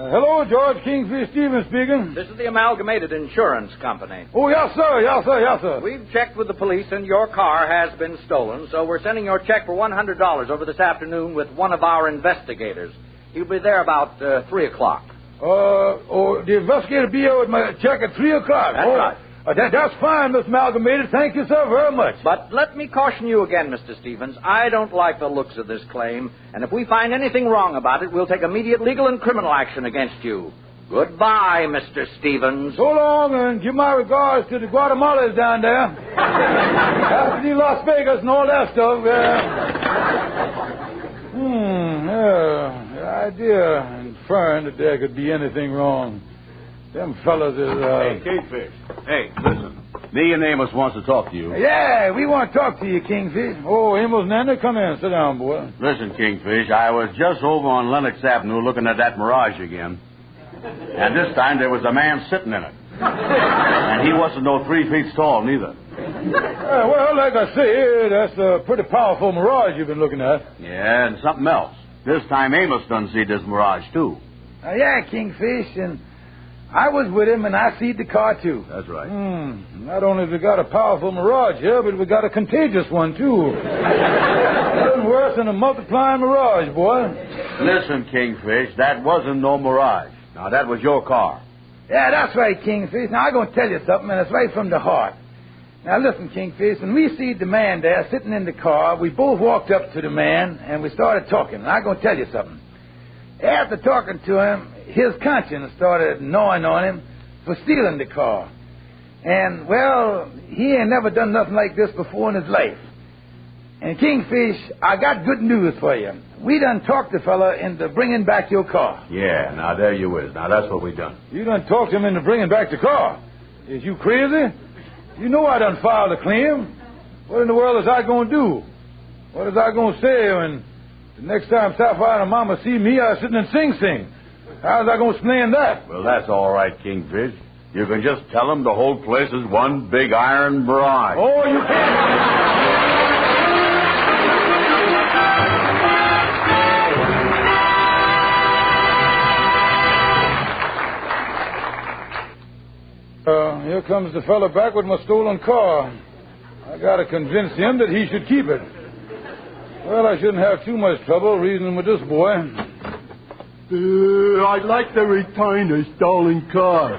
hello, George, Kingfish Stevens speaking. This is the Amalgamated Insurance Company. Oh, yes, sir. We've checked with the police, and your car has been stolen, so we're sending your check for $100 over this afternoon with one of our investigators. He'll be there about 3 o'clock. The investigator will be here with my check at 3 o'clock. That's right. That's fine, Miss Amalgamated. Thank you, sir, very much. But let me caution you again, Mr. Stevens. I don't like the looks of this claim, and if we find anything wrong about it, we'll take immediate legal and criminal action against you. Goodbye, Mr. Stevens. So long, and give my regards to the Guatemalas down there. Have to see Las Vegas and all that stuff. The idea inferring that there could be anything wrong. Them fellas is, Hey, Kingfish. Hey, listen. Me and Amos wants to talk to you. Yeah, we want to talk to you, Kingfish. Oh, Amos and Andy, come in. Sit down, boy. Listen, Kingfish, I was just over on Lenox Avenue looking at that mirage again. And this time there was a man sitting in it. And he wasn't no 3 feet tall, neither. Well, like I say, that's a pretty powerful mirage you've been looking at. Yeah, and something else. This time Amos done see this mirage, too. Yeah, Kingfish, and I was with him, and I seed the car, too. That's right. Not only have we got a powerful mirage here, but we got a contagious one, too. Nothing worse than a multiplying mirage, boy. Listen, Kingfish, that wasn't no mirage. Now, that was your car. Yeah, that's right, Kingfish. Now, I'm going to tell you something, and it's right from the heart. Now, listen, Kingfish, when we see the man there sitting in the car, we both walked up to the man, and we started talking. And I'm going to tell you something. After talking to him, his conscience started gnawing on him for stealing the car. And, well, he ain't never done nothing like this before in his life. And, Kingfish, I got good news for you. We done talked the fella into bringing back your car. Yeah, now there you is. Now, that's what we done. You done talked him into bringing back the car. Is you crazy? You know I done filed a claim. What in the world is I going to do? What is I going to say when the next time Sapphire and Mama see me, I sitting in Sing Sing? How's I going to explain that? Well, that's all right, Kingfish. You can just tell them the whole place is one big iron mirage. Oh, you can't. Here comes the fella back with my stolen car. I got to convince him that he should keep it. Well, I shouldn't have too much trouble reasoning with this boy. I'd like to return the stolen car.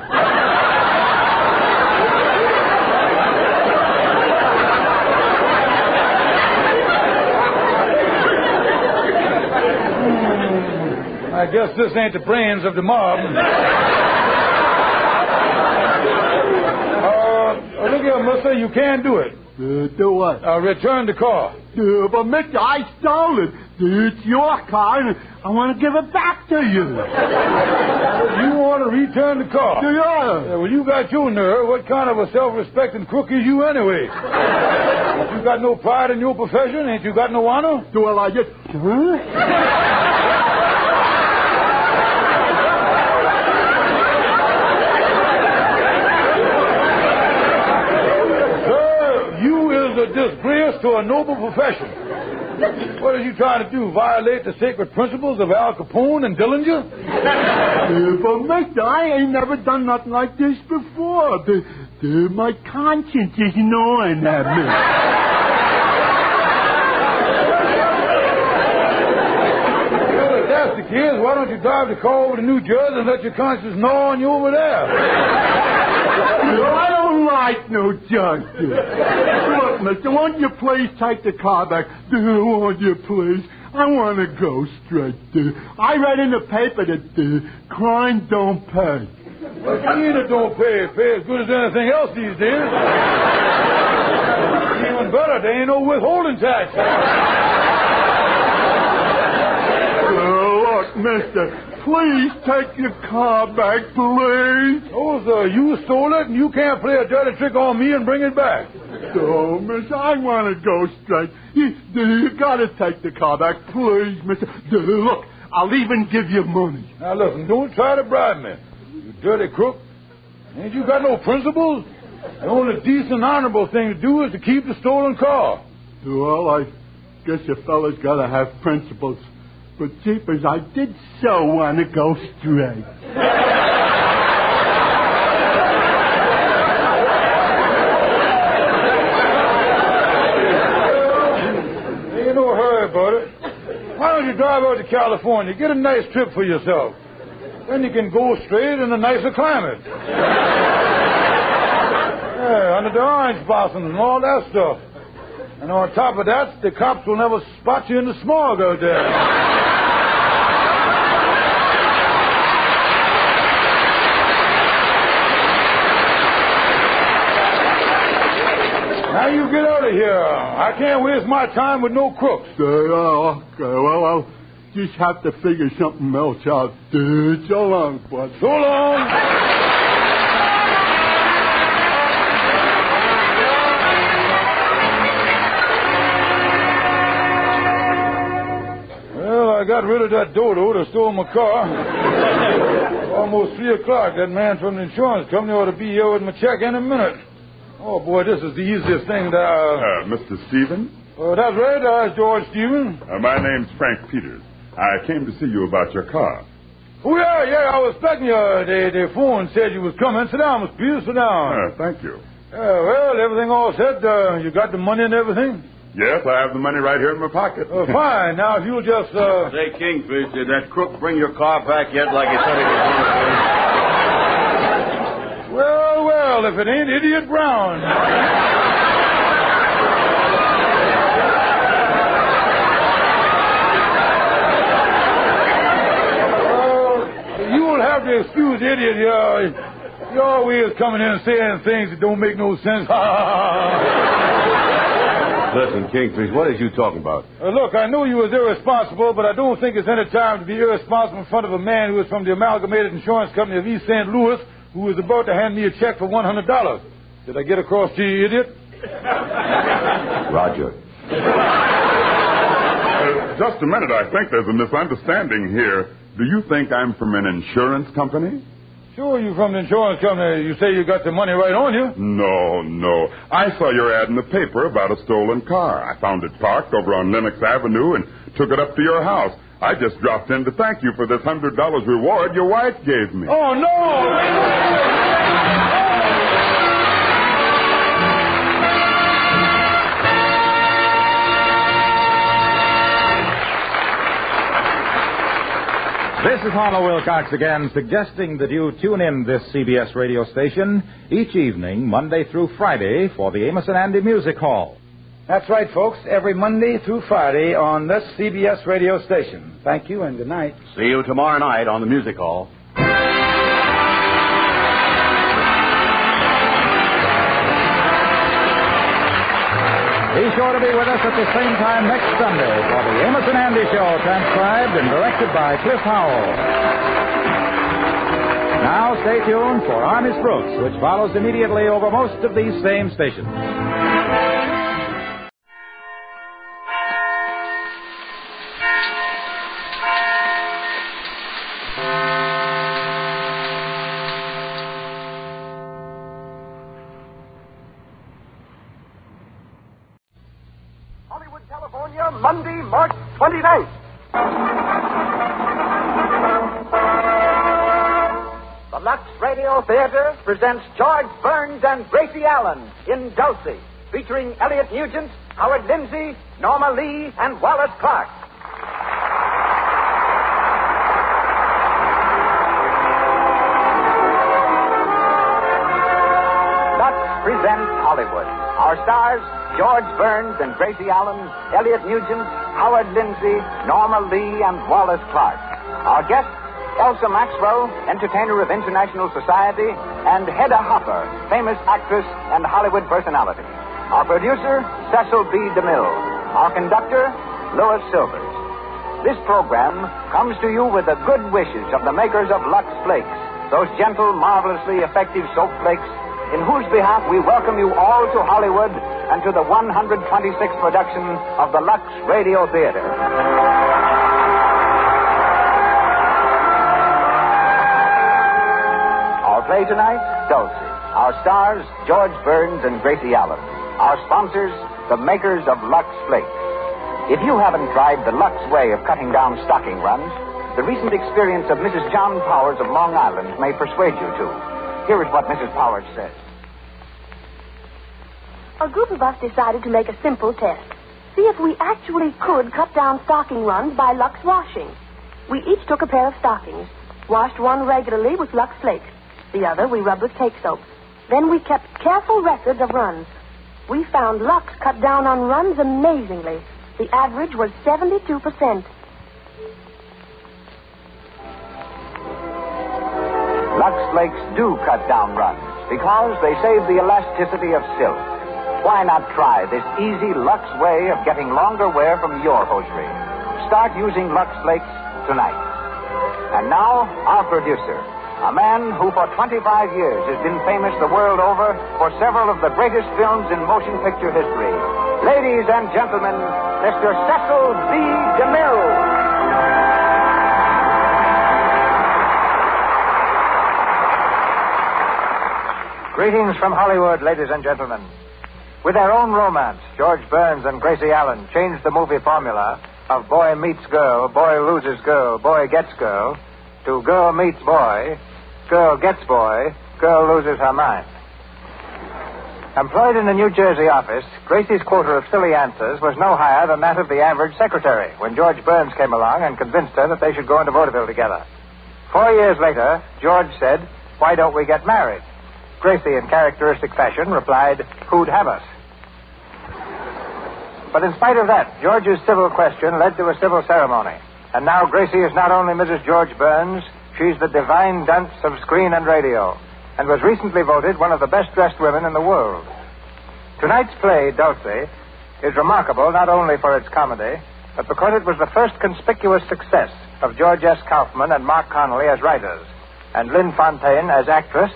I guess this ain't the brains of the mob. Look here, mister, you can't do it. Do what? Return the car. But, mister, I stole it. It's your car, and I want to give it back to you. You want to return the car? Yeah. Well, you got your nerve. What kind of a self-respecting crook is you anyway? Ain't you got no pride in your profession? Ain't you got no honor? Well, I just... A disgrace to a noble profession. What are you trying to do? Violate the sacred principles of Al Capone and Dillinger? But, mister, I ain't never done nothing like this before. My conscience is gnawing at me. Well, if that's the case, why don't you drive the car over to New Jersey and let your conscience gnaw on you over there? I don't like no justice. Look, mister, won't you please take the car back? Won't you please? I want to go straight. I read in the paper that crime don't pay. What do you mean it don't pay? It pays as good as anything else these days. Even better, there ain't no withholding tax. Look, mister, please take your car back, please. Oh, sir, you stole it, and you can't play a dirty trick on me and bring it back. Oh, mister, I want to go straight. You got to take the car back, please, mister. Look, I'll even give you money. Now, listen, don't try to bribe me, you dirty crook. Ain't you got no principles? The only decent, honorable thing to do is to keep the stolen car. Well, I guess you fellas got to have principles. But, jeepers, I did so want to go straight. Ain't no hurry about it. Why don't you drive out to California? Get a nice trip for yourself. Then you can go straight in a nicer climate. Yeah, under the orange blossoms and all that stuff. And on top of that, the cops will never spot you in the smog out there. Now you get out of here. I can't waste my time with no crooks. Okay, well, I'll just have to figure something else out. So long, bud. So long. Well, I got rid of that dodo that stole my car. Almost 3 o'clock. That man from the insurance company ought to be here with my check any minute. Oh, boy, this is the easiest thing that... Mr. Stevens? That's right, George Stevens. My name's Frank Peters. I came to see you about your car. Oh, yeah, I was expecting you. The phone said you was coming. Sit down, Mr. Peters, sit down. Thank you. Well, everything all set? You got the money and everything? Yes, I have the money right here in my pocket. Fine. Now, if you'll just... Say, Kingfish, did that crook bring your car back yet like he said he was going to do? Well, if it ain't Idiot Brown. You'll have to excuse Idiot. He always coming in and saying things that don't make no sense. Listen, Kingfish, what is you talking about? Look, I know you was irresponsible, but I don't think it's any time to be irresponsible in front of a man who is from the Amalgamated Insurance Company of East St. Louis who was about to hand me a check for $100. Did I get across to you, Idiot? Roger. Just a minute. I think there's a misunderstanding here. Do you think I'm from an insurance company? Sure, you from the insurance company. You say you got the money right on you. No. I saw your ad in the paper about a stolen car. I found it parked over on Lenox Avenue and took it up to your house. I just dropped in to thank you for this $100 reward your wife gave me. Oh, no! This is Harlow Wilcox again, suggesting that you tune in this CBS radio station each evening, Monday through Friday, for the Amos and Andy Music Hall. That's right, folks. Every Monday through Friday on this CBS radio station. Thank you and good night. See you tomorrow night on the Music Hall. Be sure to be with us at the same time next Sunday for the Amos and Andy Show, transcribed and directed by Cliff Howell. Now stay tuned for Army Brooks, which follows immediately over most of these same stations. Monday, March 29th. The Lux Radio Theater presents George Burns and Gracie Allen in Dulcy, featuring Elliot Nugent, Howard Lindsay, Norma Lee, and Wallace Clark. Lux presents Hollywood. Our stars, George Burns and Gracie Allen, Elliot Nugent, Howard Lindsay, Norma Lee, and Wallace Clark. Our guests, Elsa Maxwell, entertainer of International Society, and Hedda Hopper, famous actress and Hollywood personality. Our producer, Cecil B. DeMille. Our conductor, Louis Silvers. This program comes to you with the good wishes of the makers of Lux Flakes, those gentle, marvelously effective soap flakes in whose behalf we welcome you all to Hollywood and to the 126th production of the Lux Radio Theater. Our play tonight, Dulcy. Our stars, George Burns and Gracie Allen. Our sponsors, the makers of Lux Flakes. If you haven't tried the Lux way of cutting down stocking runs, the recent experience of Mrs. John Powers of Long Island may persuade you to. Here is what Mrs. Powers says. A group of us decided to make a simple test. See if we actually could cut down stocking runs by Lux washing. We each took a pair of stockings, washed one regularly with Lux Flakes. The other we rubbed with cake soap. Then we kept careful records of runs. We found Lux cut down on runs amazingly. The average was 72%. Lux Flakes do cut down runs because they save the elasticity of silk. Why not try this easy Lux way of getting longer wear from your hosiery? Start using Lux Flakes tonight. And now, our producer, a man who for 25 years has been famous the world over for several of the greatest films in motion picture history. Ladies and gentlemen, Mr. Cecil B. DeMille. Greetings from Hollywood, ladies and gentlemen. With their own romance, George Burns and Gracie Allen changed the movie formula of boy meets girl, boy loses girl, boy gets girl, to girl meets boy, girl gets boy, girl loses her mind. Employed in a New Jersey office, Gracie's quota of silly answers was no higher than that of the average secretary when George Burns came along and convinced her that they should go into vaudeville together. 4 years later, George said, "Why don't we get married?" Gracie, in characteristic fashion, replied, "Who'd have us?" But in spite of that, George's civil question led to a civil ceremony. And now Gracie is not only Mrs. George Burns, she's the divine dunce of screen and radio, and was recently voted one of the best-dressed women in the world. Tonight's play, Dulcy, is remarkable not only for its comedy, but because it was the first conspicuous success of George S. Kaufman and Mark Connolly as writers, and Lynn Fontaine as actress,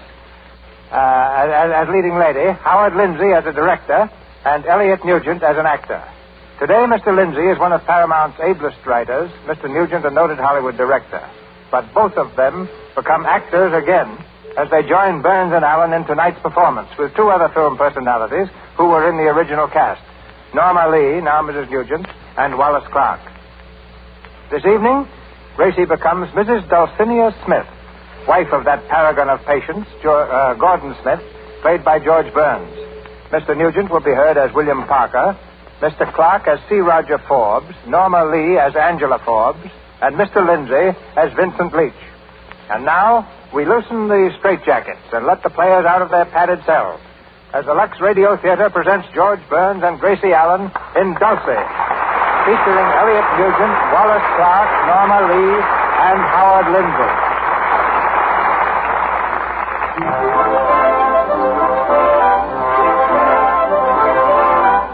as leading lady, Howard Lindsay as a director, and Elliot Nugent as an actor. Today, Mr. Lindsay is one of Paramount's ablest writers, Mr. Nugent a noted Hollywood director. But both of them become actors again as they join Burns and Allen in tonight's performance with two other film personalities who were in the original cast, Norma Lee, now Mrs. Nugent, and Wallace Clark. This evening, Gracie becomes Mrs. Dulcinea Smith, wife of that paragon of patience, Gordon Smith, played by George Burns. Mr. Nugent will be heard as William Parker, Mr. Clark as C. Roger Forbes, Norma Lee as Angela Forbes, and Mr. Lindsay as Vincent Leach. And now, we loosen the straitjackets and let the players out of their padded cells as the Lux Radio Theater presents George Burns and Gracie Allen in Dulcy, featuring Elliot Nugent, Wallace Clark, Norma Lee, and Howard Lindsay.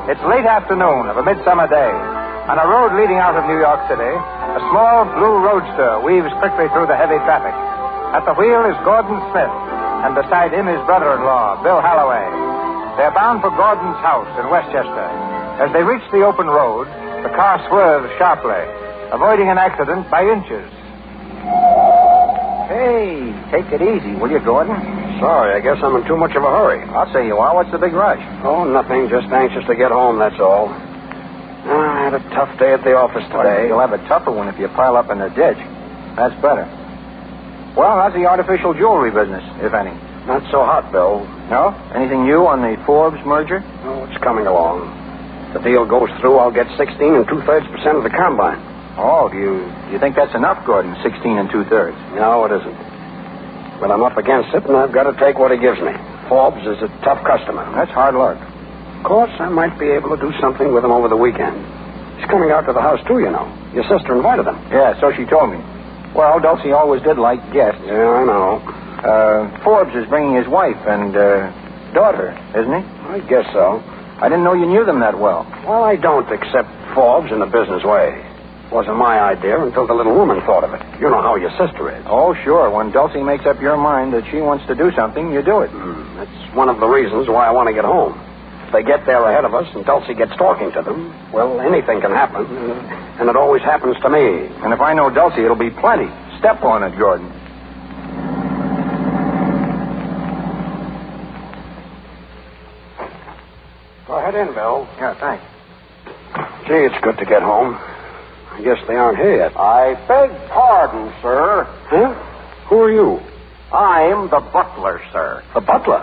It's late afternoon of a midsummer day. On a road leading out of New York City, a small blue roadster weaves quickly through the heavy traffic. At the wheel is Gordon Smith, and beside him his brother-in-law, Bill Holloway. They're bound for Gordon's house in Westchester. As they reach the open road, the car swerves sharply, avoiding an accident by inches. Hey, take it easy, will you, Gordon? Sorry, I guess I'm in too much of a hurry. I'll say you are. What's the big rush? Oh, nothing. Just anxious to get home, that's all. I had a tough day at the office today. You'll have a tougher one if you pile up in the ditch. That's better. Well, how's the artificial jewelry business, if any? Not so hot, Bill. No? Anything new on the Forbes merger? Oh, it's coming along. If the deal goes through, I'll get 16 2/3% of the combine. Oh, do you think that's enough, Gordon? 16 2/3? No, it isn't. But I'm up against it, and I've got to take what he gives me. Forbes is a tough customer. That's hard luck. Of course, I might be able to do something with him over the weekend. He's coming out to the house, too, you know. Your sister invited him. Yeah, so she told me. Well, Dulcie always did like guests. Yeah, I know. Forbes is bringing his wife and daughter, isn't he? I guess so. I didn't know you knew them that well. Well, I don't accept Forbes in a business way. It wasn't my idea until the little woman thought of it. You know how your sister is. Oh, sure. When Dulcie makes up your mind that she wants to do something, you do it. That's one of the reasons why I want to get home. If they get there ahead of us and Dulcie gets talking to them, well, anything can happen. And it always happens to me. And if I know Dulcie, it'll be plenty. Step on it, Gordon. Go ahead in, Bill. Yeah, thanks. Gee, it's good to get home. I guess they aren't here yet. I beg pardon, sir. Huh? Who are you? I'm the butler, sir. The butler?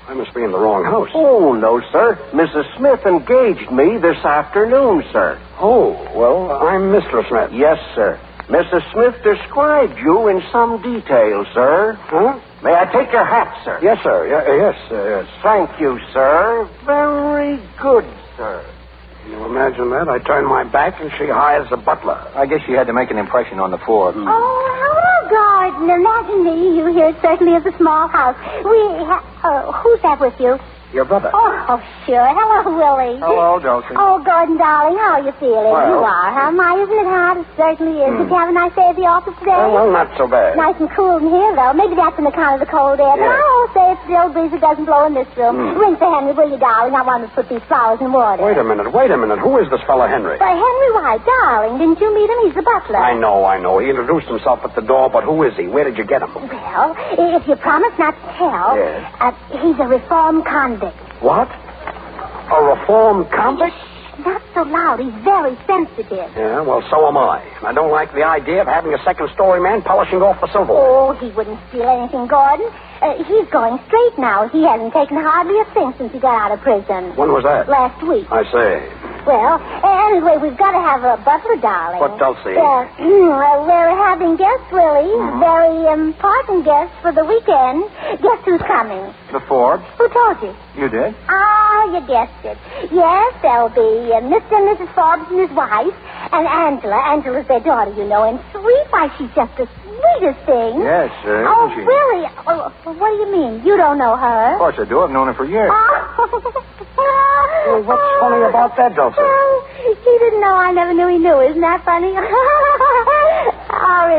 I must be in the wrong house. Oh, no, sir. Mrs. Smith engaged me this afternoon, sir. Oh, well, I'm Mr. Smith. Yes, sir. Mrs. Smith described you in some detail, sir. Huh? May I take your hat, sir? Yes, sir. Yes. Thank you, sir. Very good, sir. Can you imagine that? I turn my back and she hires a butler. I guess she had to make an impression on the Forbes. Oh, hello, Gordon. Imagine me. You here. It certainly is a small house. Who's that with you? Your brother. Oh, sure. Hello, Willie. Hello, Dulcie. Oh, Gordon, darling, how are you feeling? Well. You are, huh? My, isn't it hot? It certainly is. Did you have a nice day at the office today? Well, not so bad. Nice and cool in here, though. Maybe that's on account of the cold air. Yeah. Oh, Oh, say it's still breezy doesn't blow in this room. Ring for Henry, will you, darling? I want to put these flowers in water. Wait a minute. Who is this fella, Henry? Why, Henry White, darling. Didn't you meet him? He's the butler. I know. He introduced himself at the door, but who is he? Where did you get him? Well, if you promise not to tell, Yes. He's a reformed convict. What? A reformed convict? Not so loud. He's very sensitive. Yeah, well, so am I. And I don't like the idea of having a second-story man polishing off the silver. Oh, he wouldn't steal anything, Gordon. He's going straight now. He hasn't taken hardly a thing since he got out of prison. When was that? Last week. I say. Well, anyway, we've got to have a butler, darling. What, Dulcy? We're having guests, Willie. Very important guests for the weekend. Guess who's coming? The Forbes? Who told you? You did? Ah, you guessed it. Yes, there'll be Mr. and Mrs. Forbes and his wife, and Angela. Angela's their daughter, you know, and sweet. Why, she's just the sweetest thing. Yes, sir. Oh, She- really? Oh, what do you mean? You don't know her? Of course I do. I've known her for years. Well, what's funny about that, Dulcie? Oh, he didn't know. I never knew he knew. Isn't that funny? Or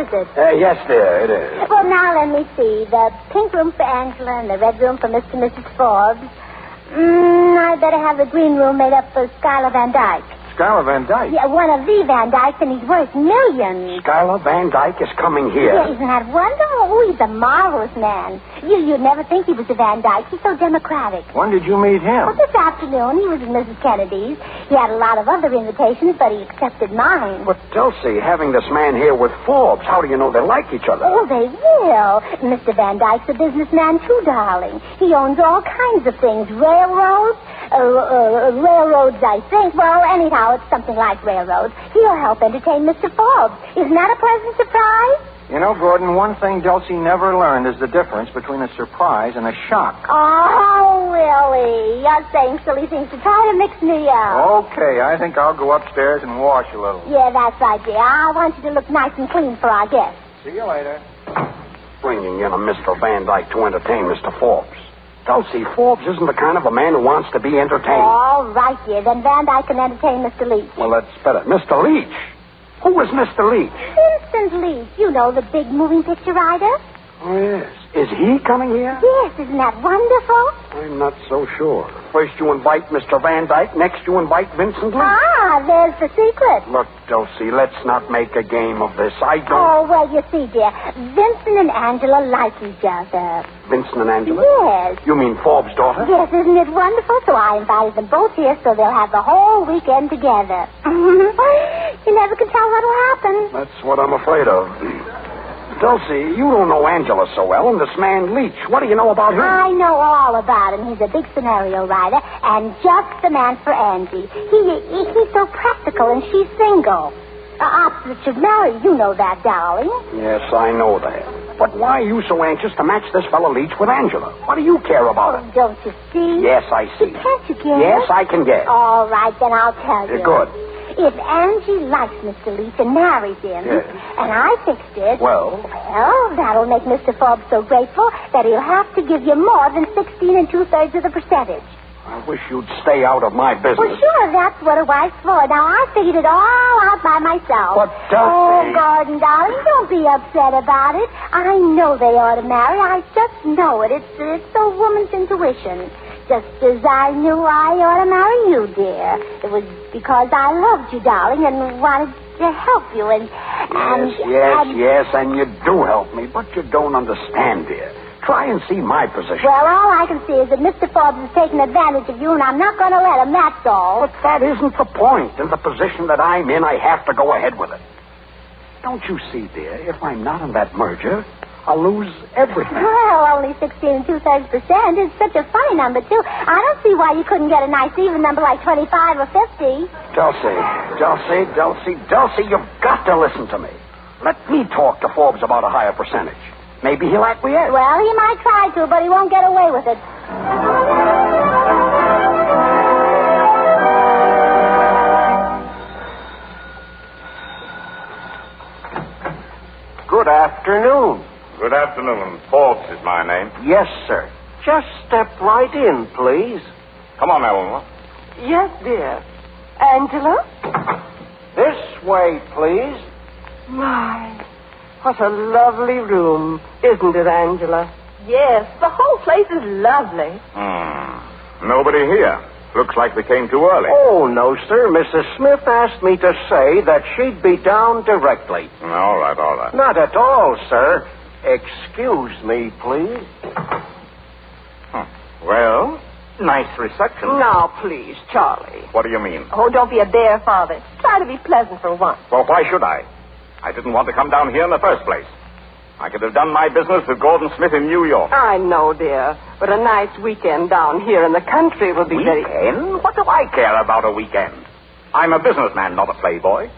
is it? Yes, dear, it is. Well, now let me see. The pink room for Angela and the red room for Mr. and Mrs. Forbes. I better have the green room made up for Schuyler Van Dyke. Schuyler Van Dyke? Yeah, one of the Van Dykes, and he's worth millions. Schuyler Van Dyke is coming here. Yeah, isn't that wonderful? Oh, he's a marvelous man. You'd never think he was a Van Dyke. He's so democratic. When did you meet him? Well, this afternoon, he was at Mrs. Kennedy's. He had a lot of other invitations, but he accepted mine. But, Dulcie, having this man here with Forbes, how do you know they like each other? Oh, they will. Mr. Van Dyke's a businessman, too, darling. He owns all kinds of things. Railroads, I think. Well, anyhow, it's something like railroads. He'll help entertain Mr. Forbes. Isn't that a pleasant surprise? You know, Gordon, one thing Dulcie never learned is the difference between a surprise and a shock. Oh, Willie, you're saying silly things to try to mix me up. Okay, I think I'll go upstairs and wash a little. Yeah, that's right, dear. I want you to look nice and clean for our guests. See you later. Bringing in a Mr. Van Dyke to entertain Mr. Forbes. Dulcie, Forbes isn't the kind of a man who wants to be entertained. All right, dear. Then Van Dyke can entertain Mr. Leach. Well, that's better. Mr. Leach? Who is Mr. Leach? Vincent Leach. You know, the big moving picture writer? Oh, yes. Is he coming here? Yes, isn't that wonderful? I'm not so sure. First you invite Mr. Van Dyke, next you invite Vincent Leach. Ah, there's the secret. Look, Dulcie, let's not make a game of this. I don't... Oh, well, you see, dear, Vincent and Angela like each other. Vincent and Angela? Yes. You mean Forbes' daughter? Yes, isn't it wonderful? So I invited them both here so they'll have the whole weekend together. You never can tell what'll happen. That's what I'm afraid of. Dulcie, you don't know Angela so well, and this man Leach, what do you know about him? I know all about him. He's a big scenario writer, and just the man for Angie. He's so practical, and she's single. Opposite should marry. You know that, darling. Yes, I know that. But why are you so anxious to match this fellow Leach with Angela? What do you care about it? Don't you see? Yes, I see. Can't you get Yes, I can get. All right, then I'll tell you. Good. If Angie likes Mr. Leach and marries him, Yes. and I fixed it... Well, that'll make Mr. Forbes so grateful that he'll have to give you more than 16 2/3 of the percentage. I wish you'd stay out of my business. Well, sure, that's what a wife's for. Now, I figured it all out by myself. But, Dulcie... Oh, Gordon, darling, don't be upset about it. I know they ought to marry. I just know it. It's a woman's intuition. Just as I knew I ought to marry you, dear. It was because I loved you, darling, and wanted to help you, and Yes, and you do help me, but you don't understand, dear. Try and see my position. Well, all I can see is that Mr. Forbes is taking advantage of you, and I'm not going to let him, that's all. But that isn't the point. In the position that I'm in, I have to go ahead with it. Don't you see, dear, if I'm not in that merger, I'll lose everything. Well, only 16 2/3%. It's such a funny number, too. I don't see why you couldn't get a nice even number like 25 or 50. Dulcie, you've got to listen to me. Let me talk to Forbes about a higher percentage. Maybe he'll acquiesce. Well, he might try to, but he won't get away with it. Good afternoon. Good afternoon. Forbes is my name. Yes, sir. Just step right in, please. Come on, Eleanor. Yes, dear. Angela? This way, please. My, what a lovely room, isn't it, Angela? Yes, the whole place is lovely. Nobody here. Looks like they came too early. Oh, no, sir. Mrs. Smith asked me to say that she'd be down directly. All right, all right. Not at all, sir. Excuse me, please. Well, nice reception. Now, please, Charlie. What do you mean? Oh, don't be a bear, Father. Try to be pleasant for once. Well, why should I? I didn't want to come down here in the first place. I could have done my business with Gordon Smith in New York. I know, dear. But a nice weekend down here in the country will be very... Weekend? What do I care about a weekend? I'm a businessman, not a playboy.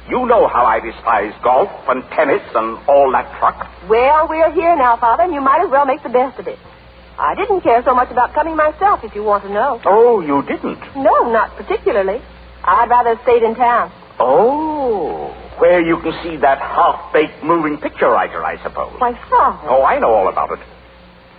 You know how I despise golf and tennis and all that truck. Well, we're here now, Father, and you might as well make the best of it. I didn't care so much about coming myself, if you want to know. Oh, you didn't? No, not particularly. I'd rather have stayed in town. Oh, where you can see that half-baked moving picture writer, I suppose. Why, Father. Oh, I know all about it.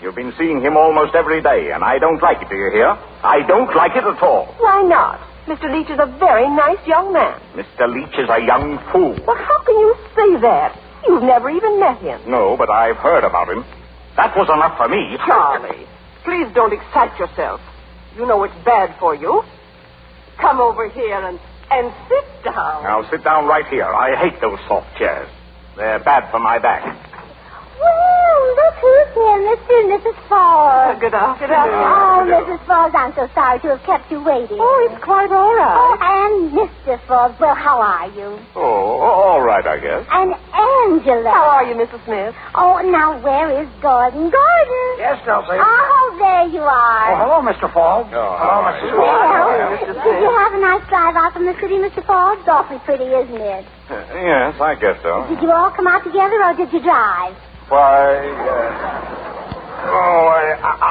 You've been seeing him almost every day, and I don't like it, do you hear? I don't like it at all. Why not? Mr. Leach is a very nice young man. Mr. Leach is a young fool. Well, how can you say that? You've never even met him. No, but I've heard about him. That was enough for me. Charlie, please don't excite yourself. You know it's bad for you. Come over here and sit down. Now, sit down right here. I hate those soft chairs. They're bad for my back. Well, look who's here, Mr. and Mrs. Falls. Good afternoon. Oh, Mrs. Falls, I'm so sorry to have kept you waiting. Oh, it's quite all right. Oh, and Mr. Falls, well, how are you? Oh, all right, I guess. And Angela. How are you, Mrs. Smith? Oh, now where is Gordon? Gordon! Yes, Dulcy. Oh, there you are. Oh, hello, Mr. Falls. Hello, Mrs. Well, did you have a nice drive out from the city, Mr. Falls? It's awfully pretty, isn't it? Yes, I guess so. Did you all come out together, or did you drive?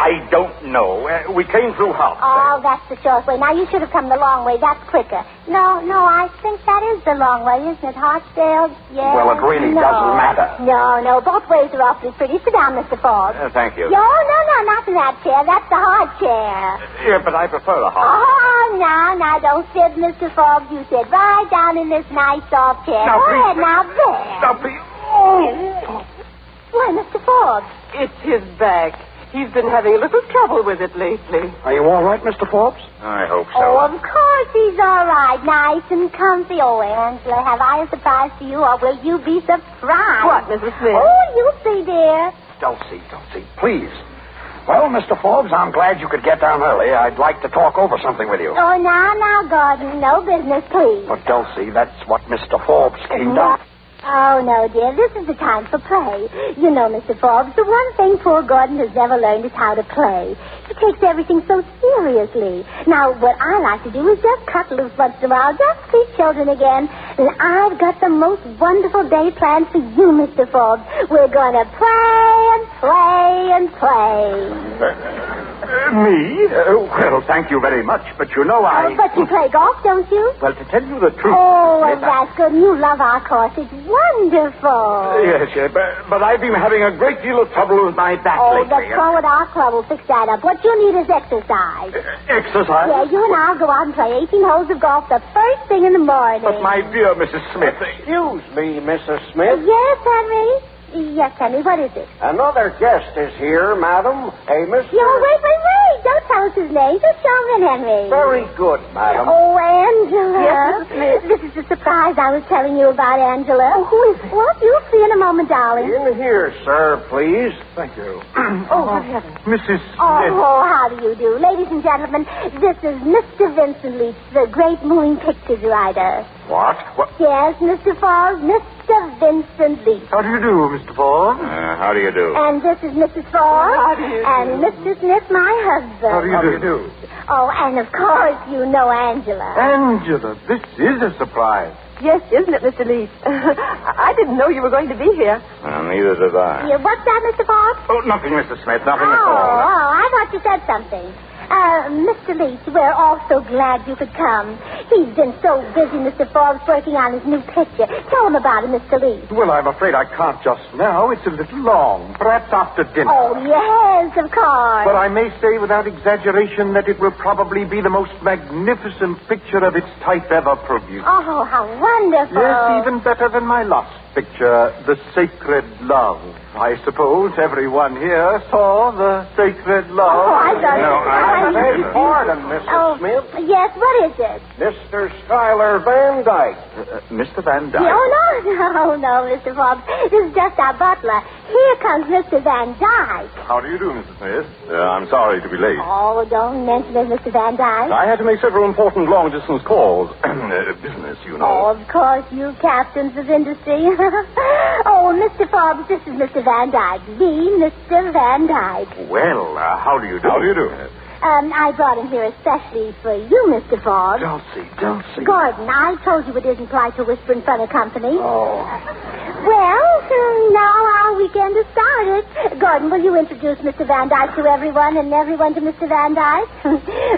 I don't know. We came through house. Oh, that's the short way. Now, you should have come the long way. That's quicker. No, I think that is the long way, isn't it, Hartsdale? Yes. Well, it really doesn't matter. No, both ways are awfully pretty. Sit down, Mr. Forbes. Thank you. No, not in that chair. That's the hard chair. Yeah, but I prefer the hard. Oh, now, don't sit, Mr. Forbes. You sit right down in this nice soft chair. Now, Go please. ahead, now, there. Now, please. Oh. Why, Mr. Forbes? It's his back. He's been having a little trouble with it lately. Are you all right, Mr. Forbes? I hope so. Oh, of course he's all right. Nice and comfy. Oh, Angela, have I a surprise for you, or will you be surprised? What, Mrs. Smith? Oh, you'll see, dear. Dulcy, please. Well, Mr. Forbes, I'm glad you could get down early. I'd like to talk over something with you. Oh, now, Gordon. No business, please. But, Dulcy, that's what Mr. Forbes came down. Oh, no, dear. This is the time for play. You know, Mr. Forbes, the one thing poor Gordon has never learned is how to play. He takes everything so seriously. Now, what I like to do is just cut loose once in a while, just be children again. And I've got the most wonderful day planned for you, Mr. Forbes. We're going to play and play and play. Me? Well, thank you very much, but you know I... Oh, but you play golf, don't you? Well, to tell you the truth... Oh, well, that's good. You love our course. It's wonderful. Yes, but I've been having a great deal of trouble with my back lately. Let's go with our club. We'll fix that up. What you need is exercise. Exercise? Yeah, you and I'll go out and play 18 holes of golf the first thing in the morning. But, my dear Mrs. Smith... Excuse me, Mrs. Smith. Yes, Henry? Yes, Henry, what is it? Another guest is here, madam. Amos. Wait. Don't tell us his name. Just show him in, Henry. Very good, madam. Oh, Angela. Yes, Mrs. Smith. This is the surprise I was telling you about, Angela. Oh, who is it? Well, you'll see in a moment, darling. In here, sir, please. Thank you. Oh, good heavens. Mrs. Smith. Oh, how do you do? Ladies and gentlemen, this is Mr. Vincent Leach, the great moving pictures writer. What? Yes, Mr. Falls, Mr. Vincent Leach. How do you do, Mr. Falls? How do you do? And this is Mrs. Falls. How do you do? And Mr. Smith, my husband. How do you do? Oh, and of course you know Angela. Angela, this is a surprise. Yes, isn't it, Mr. Leach? I didn't know you were going to be here. Neither did I. Yeah, what's that, Mr. Falls? Oh, nothing, Mr. Smith. Nothing at all. Oh, I thought you said something. Mr. Leach, we're all so glad you could come. He's been so busy, Mr. Forbes, working on his new picture. Tell him about it, Mr. Lee. Well, I'm afraid I can't just now. It's a little long. Perhaps after dinner. Oh, yes, of course. But I may say without exaggeration that it will probably be the most magnificent picture of its type ever produced. Oh, how wonderful. Yes, even better than my last picture, The Sacred Love. I suppose everyone here saw The Sacred Love. Oh, I thought I beg pardon, Mrs. Smith. Yes, what is it? Mr. Schuyler Van Dyke. Mr. Van Dyke? No, Mr. Forbes. This is just our butler. Here comes Mr. Van Dyke. How do you do, Mrs. Smith? I'm sorry to be late. Oh, don't mention it, Mr. Van Dyke. I had to make several important long-distance calls. Business, you know. Oh, of course, you captains of industry. Oh, Mr. Forbes, this is Mr. Van Dyke. Mr. Van Dyke. Well, how do you do? How do you do? I brought him here especially for you, Mr. Forbes. Dulcy. Gordon, I told you it isn't polite to whisper in front of company. Oh. Well, now our weekend has started. Gordon, will you introduce Mr. Van Dyke to everyone and everyone to Mr. Van Dyke?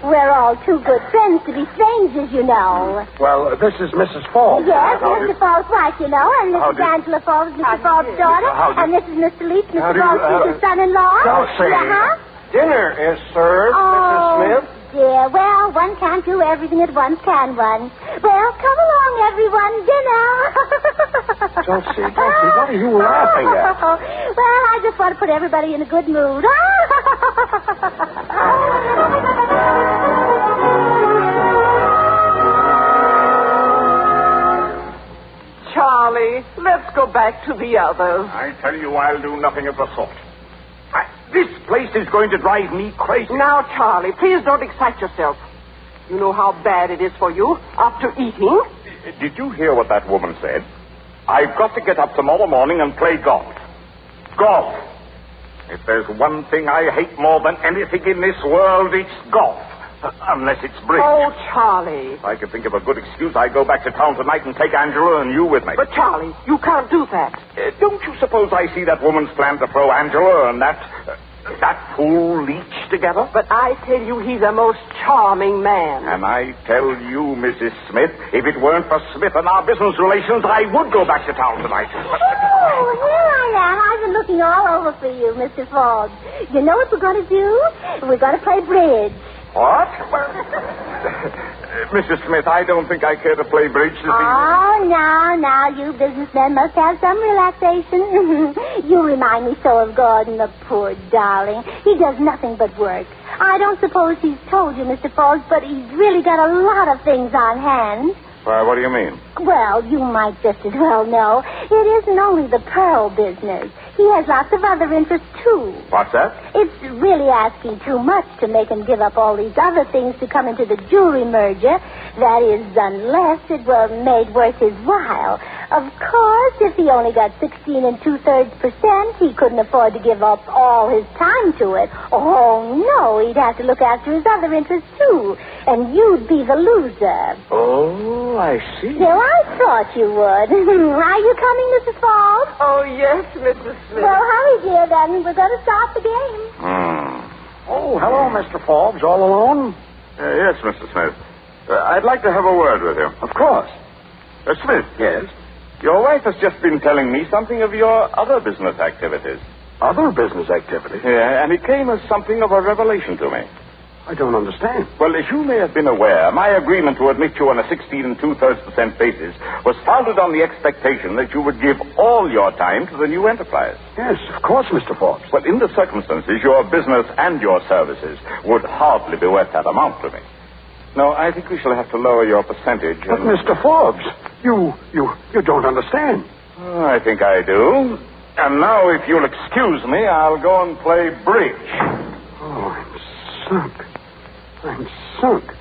We're all too good friends to be strangers, you know. Well, this is Mrs. Forbes. Yes, Mr. Forbes' wife, you know, and Mrs. Angela Forbes, Mr. Forbes' daughter, and this is Mr. Leach, Mr. Forbes' son-in-law. Dulcy. Dinner is served, Mrs. Smith. Dear, well, one can't do everything at once, can one? Well, come along, everyone, dinner. Dulcy, what are you laughing at? Well, I just want to put everybody in a good mood. Charlie, let's go back to the others. I tell you, I'll do nothing of the sort. This place is going to drive me crazy. Now, Charlie, please don't excite yourself. You know how bad it is for you after eating. Did you hear what that woman said? I've got to get up tomorrow morning and play golf. Golf. If there's one thing I hate more than anything in this world, it's golf. Unless it's bridge. Oh, Charlie. If I could think of a good excuse, I'd go back to town tonight and take Angela and you with me. But, Charlie, you can't do that. Don't you suppose I see that woman's plan to throw Angela and that fool Leach together? But I tell you, he's a most charming man. And I tell you, Mrs. Smith, if it weren't for Smith and our business relations, I would go back to town tonight. Oh, here I am. I've been looking all over for you, Mr. Forbes. You know what we're going to do? We're going to play bridge. What? Mrs. Smith, I don't think I care to play bridge this evening. Oh, now, you businessmen must have some relaxation. You remind me so of Gordon, the poor darling. He does nothing but work. I don't suppose he's told you, Mr. Forbes, but he's really got a lot of things on hand. Why, what do you mean? Well, you might just as well know. It isn't only the pearl business. He has lots of other interests, too. What's that? It's really asking too much to make him give up all these other things to come into the jewelry merger. That is, unless it were made worth his while. Of course, if he only got 16 2/3%, he couldn't afford to give up all his time to it. Oh, no, he'd have to look after his other interests, too. And you'd be the loser. Oh, I see. Well, I thought you would. Are you coming, Mrs. Forbes? Oh, yes, Mrs. Smith. Well, hurry, dear, then. We're going to start the game. Oh, hello, Mr. Forbes. All alone? Yes, Mr. Smith. I'd like to have a word with you. Of course. Smith. Yes? Your wife has just been telling me something of your other business activities. Other business activities? Yeah, and it came as something of a revelation to me. I don't understand. Well, as you may have been aware, my agreement to admit you on a 16 2/3% basis was founded on the expectation that you would give all your time to the new enterprise. Yes, of course, Mr. Forbes. But in the circumstances, your business and your services would hardly be worth that amount to me. No, I think we shall have to lower your percentage. But, Mr. Forbes, you don't understand. Oh, I think I do. And now, if you'll excuse me, I'll go and play bridge. Oh, I'm sunk.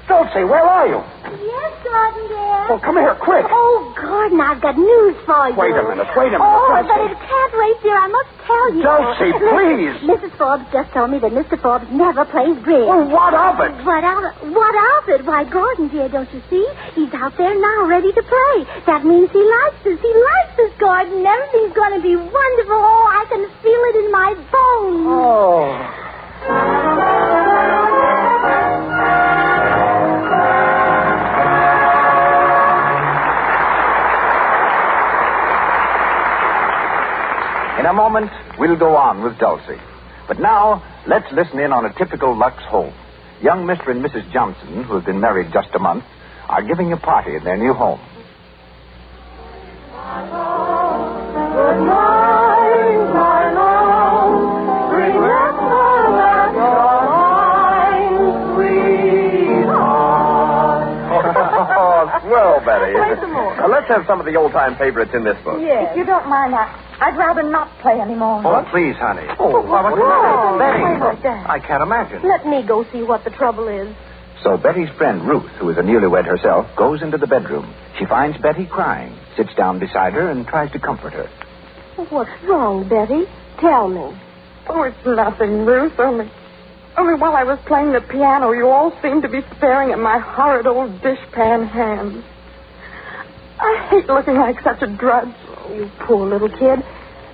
Dulcy, where are you? Yes, Gordon, dear. Well, come here, quick. Oh, Gordon, I've got news for you. Wait a minute. Oh, Dulcy. but it can't wait, dear. I must tell you. Dulcie, please. Mrs. Forbes just told me that Mr. Forbes never plays bridge. Well, what of it? What of it? Why, Gordon, dear, don't you see? He's out there now, ready to play. That means he likes us. He likes us, Gordon. Everything's going to be wonderful. Oh, I can feel it in my bones. Oh. go on with Dulcy. But now, let's listen in on a typical Lux home. Young Mr. and Mrs. Johnson, who have been married just a month, are giving a party in their new home. Good night, my love. Remember that you're mine, sweetheart. Oh, swell, Betty. Play some more. Let's have some of the old-time favorites in this book. Yes. If you don't mind, I'd rather not play anymore. Oh, please, honey. Oh, what's the matter? Betty, I can't imagine. Let me go see what the trouble is. So Betty's friend Ruth, who is a newlywed herself, goes into the bedroom. She finds Betty crying, sits down beside her, and tries to comfort her. What's wrong, Betty? Tell me. Oh, it's nothing, Ruth. Only while I was playing the piano, you all seemed to be staring at my horrid old dishpan hands. I hate looking like such a drudge. Oh, you poor little kid.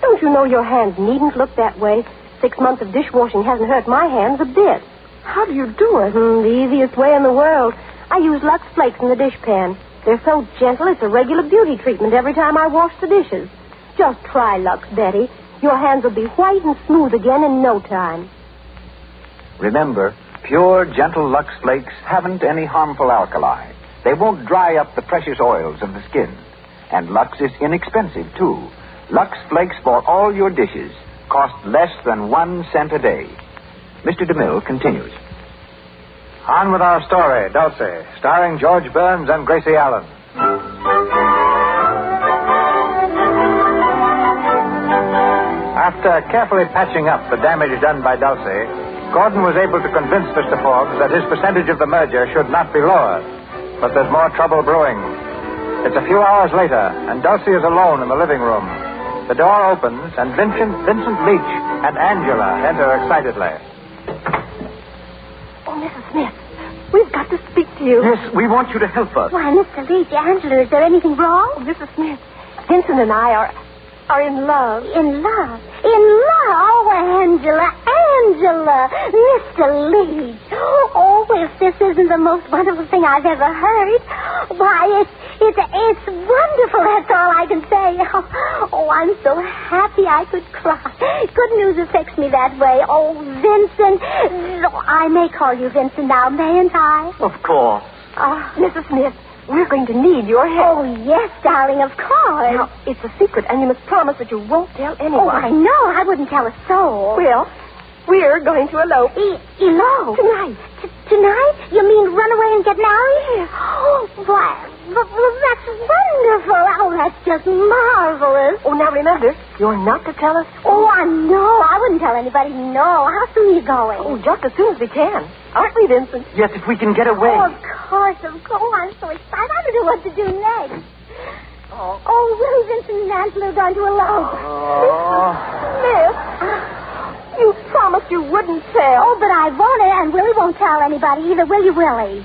Don't you know your hands needn't look that way? 6 months of dishwashing hasn't hurt my hands a bit. How do you do it? The easiest way in the world. I use Lux Flakes in the dishpan. They're so gentle, it's a regular beauty treatment every time I wash the dishes. Just try Lux, Betty. Your hands will be white and smooth again in no time. Remember, pure, gentle Lux Flakes haven't any harmful alkali. They won't dry up the precious oils of the skin. And Lux is inexpensive, too. Lux Flakes for all your dishes cost less than 1 cent a day. Mr. DeMille continues. On with our story, Dulcy, starring George Burns and Gracie Allen. After carefully patching up the damage done by Dulcy, Gordon was able to convince Mr. Forbes that his percentage of the merger should not be lowered. But there's more trouble brewing. It's a few hours later, and Dulcy is alone in the living room. The door opens, and Vincent Leach and Angela enter excitedly. Oh, Mrs. Smith, we've got to speak to you. Yes, we want you to help us. Why, Mr. Leach, Angela, is there anything wrong? Oh, Mrs. Smith, Vincent and I are in love. In love? In love? Oh, Angela, Mr. Leach. Oh, if this isn't the most wonderful thing I've ever heard. Why, it's wonderful, that's all I can say. Oh, I'm so happy I could cry. Good news affects me that way. Oh, Vincent. I may call you Vincent now, mayn't I? Of course. Mrs. Smith, we're going to need your help. Oh, yes, darling, of course. Now, it's a secret, and you must promise that you won't tell anyone. Oh, I know. I wouldn't tell a soul. Well, we're going to elope. Elope? Tonight. Tonight? You mean run away and get married? Oh, why? Well, that's wonderful. Oh, that's just marvelous. Oh, now remember, you're not to tell us. Oh, I know. I wouldn't tell anybody, no. How soon are you going? Oh, just as soon as we can. Aren't we, Vincent? Yes, if we can get away. Oh, of course. I'm so excited. I don't know what to do next. Oh, Willie, Vincent, and Angela are going to elope. Smith, you promised you wouldn't tell. Oh, but I won't, and Willie won't tell anybody either, will you, Willie?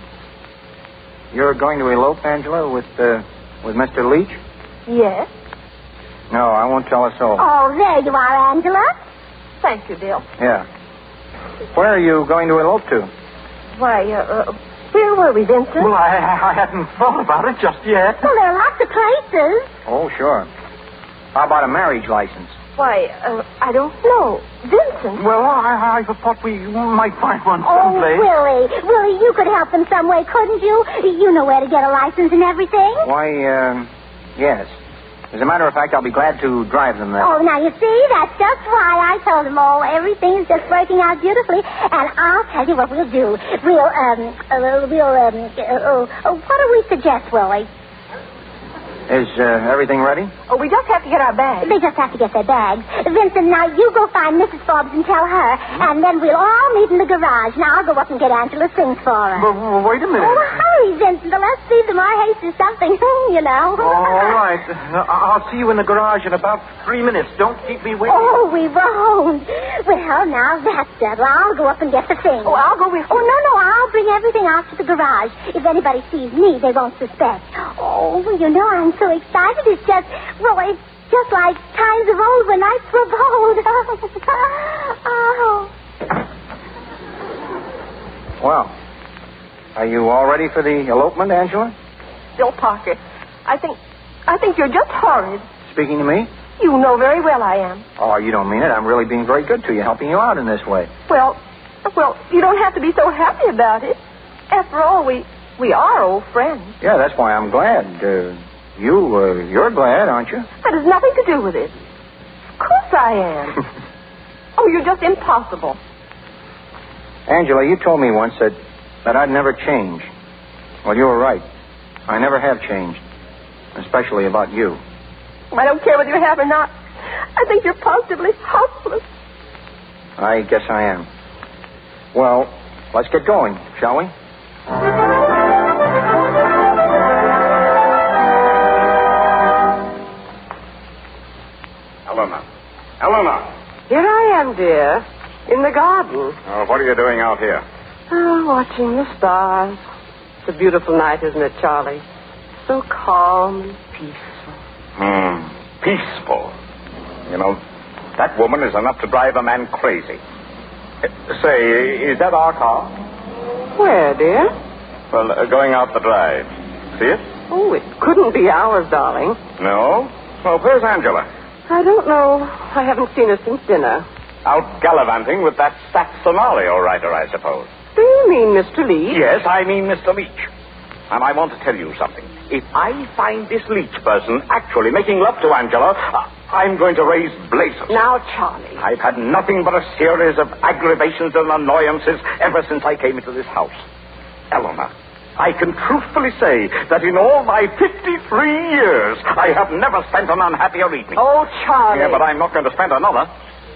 You're going to elope, Angela, with Mr. Leach? Yes. No, I won't tell a soul. Oh, there you are, Angela. Thank you, Bill. Yeah. Where are you going to elope to? Why, where were we, Vincent? Well, I hadn't thought about it just yet. Well, there are lots of places. Oh, sure. How about a marriage license? Why, I don't know. Vincent? Well, I thought we might find one someplace. Oh, Willie, you could help them some way, couldn't you? You know where to get a license and everything. Why, yes. As a matter of fact, I'll be glad to drive them there. Oh, now you see, that's just why I told them, everything's just working out beautifully. And I'll tell you what we'll do. What do we suggest, Willie? Is everything ready? Oh, we just have to get our bags. They just have to get their bags. Vincent, now you go find Mrs. Forbes and tell her, and then we'll all meet in the garage. Now I'll go up and get Angela's things for her. But wait a minute. Oh, hurry, Vincent. The less speed, the more haste or something, you know. All right. I'll see you in the garage in about 3 minutes. Don't keep me waiting. Oh, we won't. Well, now that's settled. I'll go up and get the things. Oh, I'll go with you. Oh, no, I'll bring everything out to the garage. If anybody sees me, they won't suspect. Oh, well, you know, I'm so excited. It's just like times of old when I proposed. Oh. Well, are you all ready for the elopement, Angela? Bill Parker, I think you're just horrid. Speaking to me? You know very well I am. Oh, you don't mean it. I'm really being very good to you, helping you out in this way. Well, you don't have to be so happy about it. After all, we are old friends. Yeah, that's why I'm glad. You're glad, aren't you? That has nothing to do with it. Of course I am. Oh, you're just impossible. Angela, you told me once that I'd never change. Well, you were right. I never have changed, especially about you. I don't care whether you have or not. I think you're positively hopeless. I guess I am. Well, let's get going, shall we? Helena. Here I am, dear. In the garden. Oh, what are you doing out here? Oh, watching the stars. It's a beautiful night, isn't it, Charlie? So calm and peaceful. Peaceful. You know, that woman is enough to drive a man crazy. Say, is that our car? Where, dear? Well, going out the drive. See it? Oh, it couldn't be ours, darling. No? Well, where's Angela? I don't know. I haven't seen her since dinner. Out gallivanting with that Saxonario writer, I suppose. Do you mean Mr. Leach? Yes, I mean Mr. Leach. And I want to tell you something. If I find this Leach person actually making love to Angela, I'm going to raise blazes. Now, Charlie. I've had nothing but a series of aggravations and annoyances ever since I came into this house. Eleanor, I can truthfully say that in all my 53 years, I have never spent an unhappier evening. Oh, Charlie. Yeah, but I'm not going to spend another.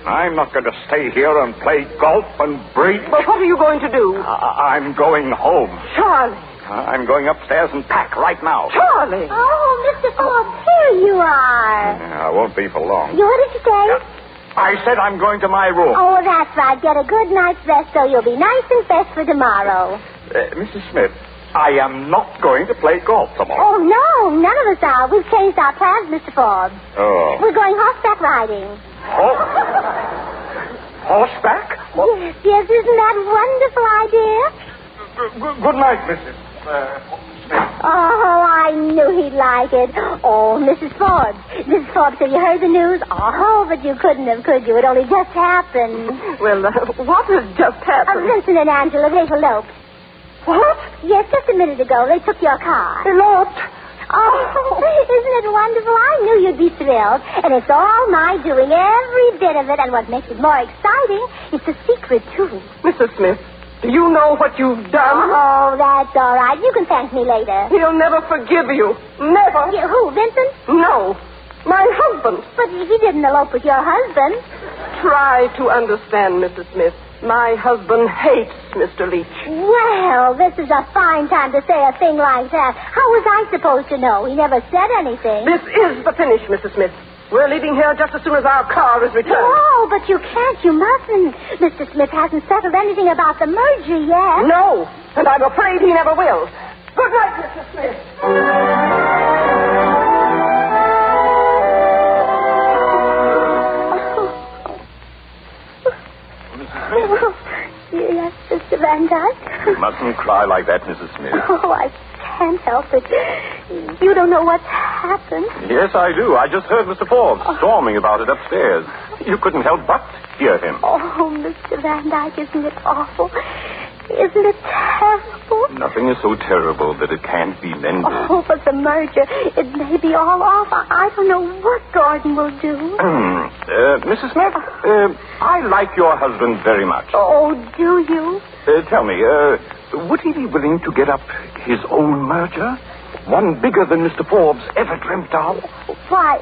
I'm not going to stay here and play golf and bridge. Well, what are you going to do? I'm going home. Charlie. I'm going upstairs and pack right now. Charlie. Oh, Mr. Forbes, here you are. I won't be for long. What did you say? I said I'm going to my room. Oh, that's right. Get a good night's rest so you'll be nice and fresh for tomorrow. Mrs. Smith, I am not going to play golf tomorrow. Oh, no, none of us are. We've changed our plans, Mr. Forbes. Oh. We're going horseback riding. Horseback? Yes, isn't that a wonderful idea? Good night, Mrs. Smith. Oh, I knew he'd like it. Oh, Mrs. Forbes. Mrs. Forbes, have you heard the news? Oh, but you couldn't have, could you? It only just happened. Well, what has just happened? Vincent and Angela, they've eloped. What? Yes, just a minute ago. They took your car. Eloped? Oh, isn't it wonderful? I knew you'd be thrilled. And it's all my doing, every bit of it. And what makes it more exciting, it's a secret, too. Mrs. Smith, do you know what you've done? Oh, that's all right. You can thank me later. He'll never forgive you. Never. Who, Vincent? No. My husband. But he didn't elope with your husband. Try to understand, Mrs. Smith. My husband hates Mr. Leach. Well, this is a fine time to say a thing like that. How was I supposed to know? He never said anything. This is the finish, Mrs. Smith. We're leaving here just as soon as our car is returned. No, but you can't. You mustn't. Mr. Smith hasn't settled anything about the merger yet. No, and I'm afraid he never will. Good night, Mr. Smith. Yes, Mr. Van Dyke. You mustn't cry like that, Mrs. Smith. Oh, I can't help it. You don't know what's happened. Yes, I do. I just heard Mr. Forbes storming about it upstairs. You couldn't help but hear him. Oh, Mr. Van Dyke, isn't it awful? Isn't it terrible? Nothing is so terrible that it can't be mended. Oh, but the merger, it may be all off. I don't know what Gordon will do. Mrs. Smith, I like your husband very much. Oh, do you? Tell me, would he be willing to get up his own merger? One bigger than Mr. Forbes ever dreamt of? Why,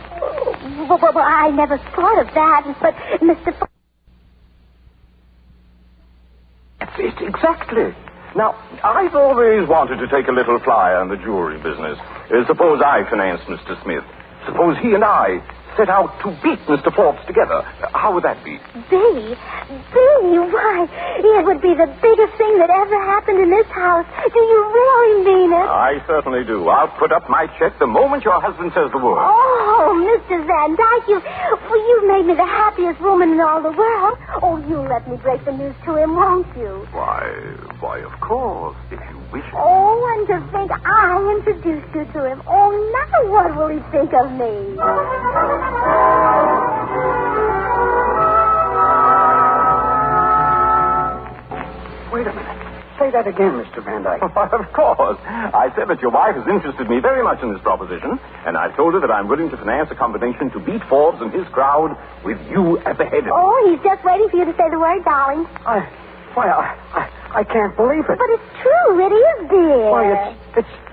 well, I never thought of that, but Mr. Forbes... That's it, exactly. Now, I've always wanted to take a little flyer in the jewelry business. Suppose I finance Mr. Smith. Suppose he and I set out to beat Mr. Forbes together. How would that be? Beat? Why, it would be the biggest thing that ever happened in this house. Do you really mean it? I certainly do. I'll put up my check the moment your husband says the word. Oh, Oh, Mr. Van Dyke, you've made me the happiest woman in all the world. Oh, you'll let me break the news to him, won't you? Why, of course, if you wish. Oh, and to think I introduced you to him. Oh, now what will he think of me? Wait a minute. Say that again, Mr. Van Dyke. Why, of course. I said that your wife has interested me very much in this proposition, and I've told her that I'm willing to finance a combination to beat Forbes and his crowd with you at the head of it. Oh, he's just waiting for you to say the word, darling. I can't believe it. But it's true. It is, dear. Why,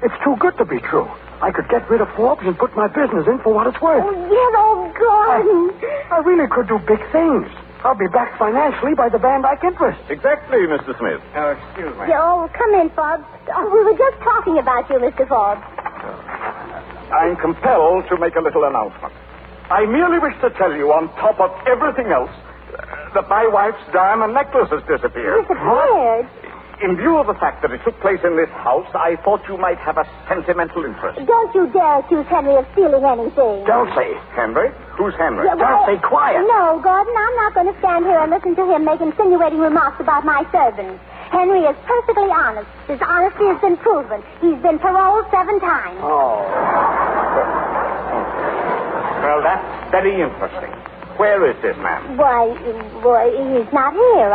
it's too good to be true. I could get rid of Forbes and put my business in for what it's worth. Oh, yeah, oh, Gordon. I really could do big things. I'll be backed financially by the Van Dyke interest. Exactly, Mr. Smith. Excuse me. Oh, come in, Forbes. Oh, we were just talking about you, Mr. Forbes. I'm compelled to make a little announcement. I merely wish to tell you, on top of everything else, that my wife's diamond necklace has disappeared. Disappeared? In view of the fact that it took place in this house, I thought you might have a sentimental interest. Don't you dare accuse Henry of stealing anything. Dulcy. Henry? Who's Henry? Yeah, Dulcy, quiet. No, Gordon, I'm not going to stand here and listen to him make insinuating remarks about my servants. Henry is perfectly honest. His honesty has been proven. He's been paroled 7 times. Oh. Well, that's very interesting. Where is this man? Why, he's not here.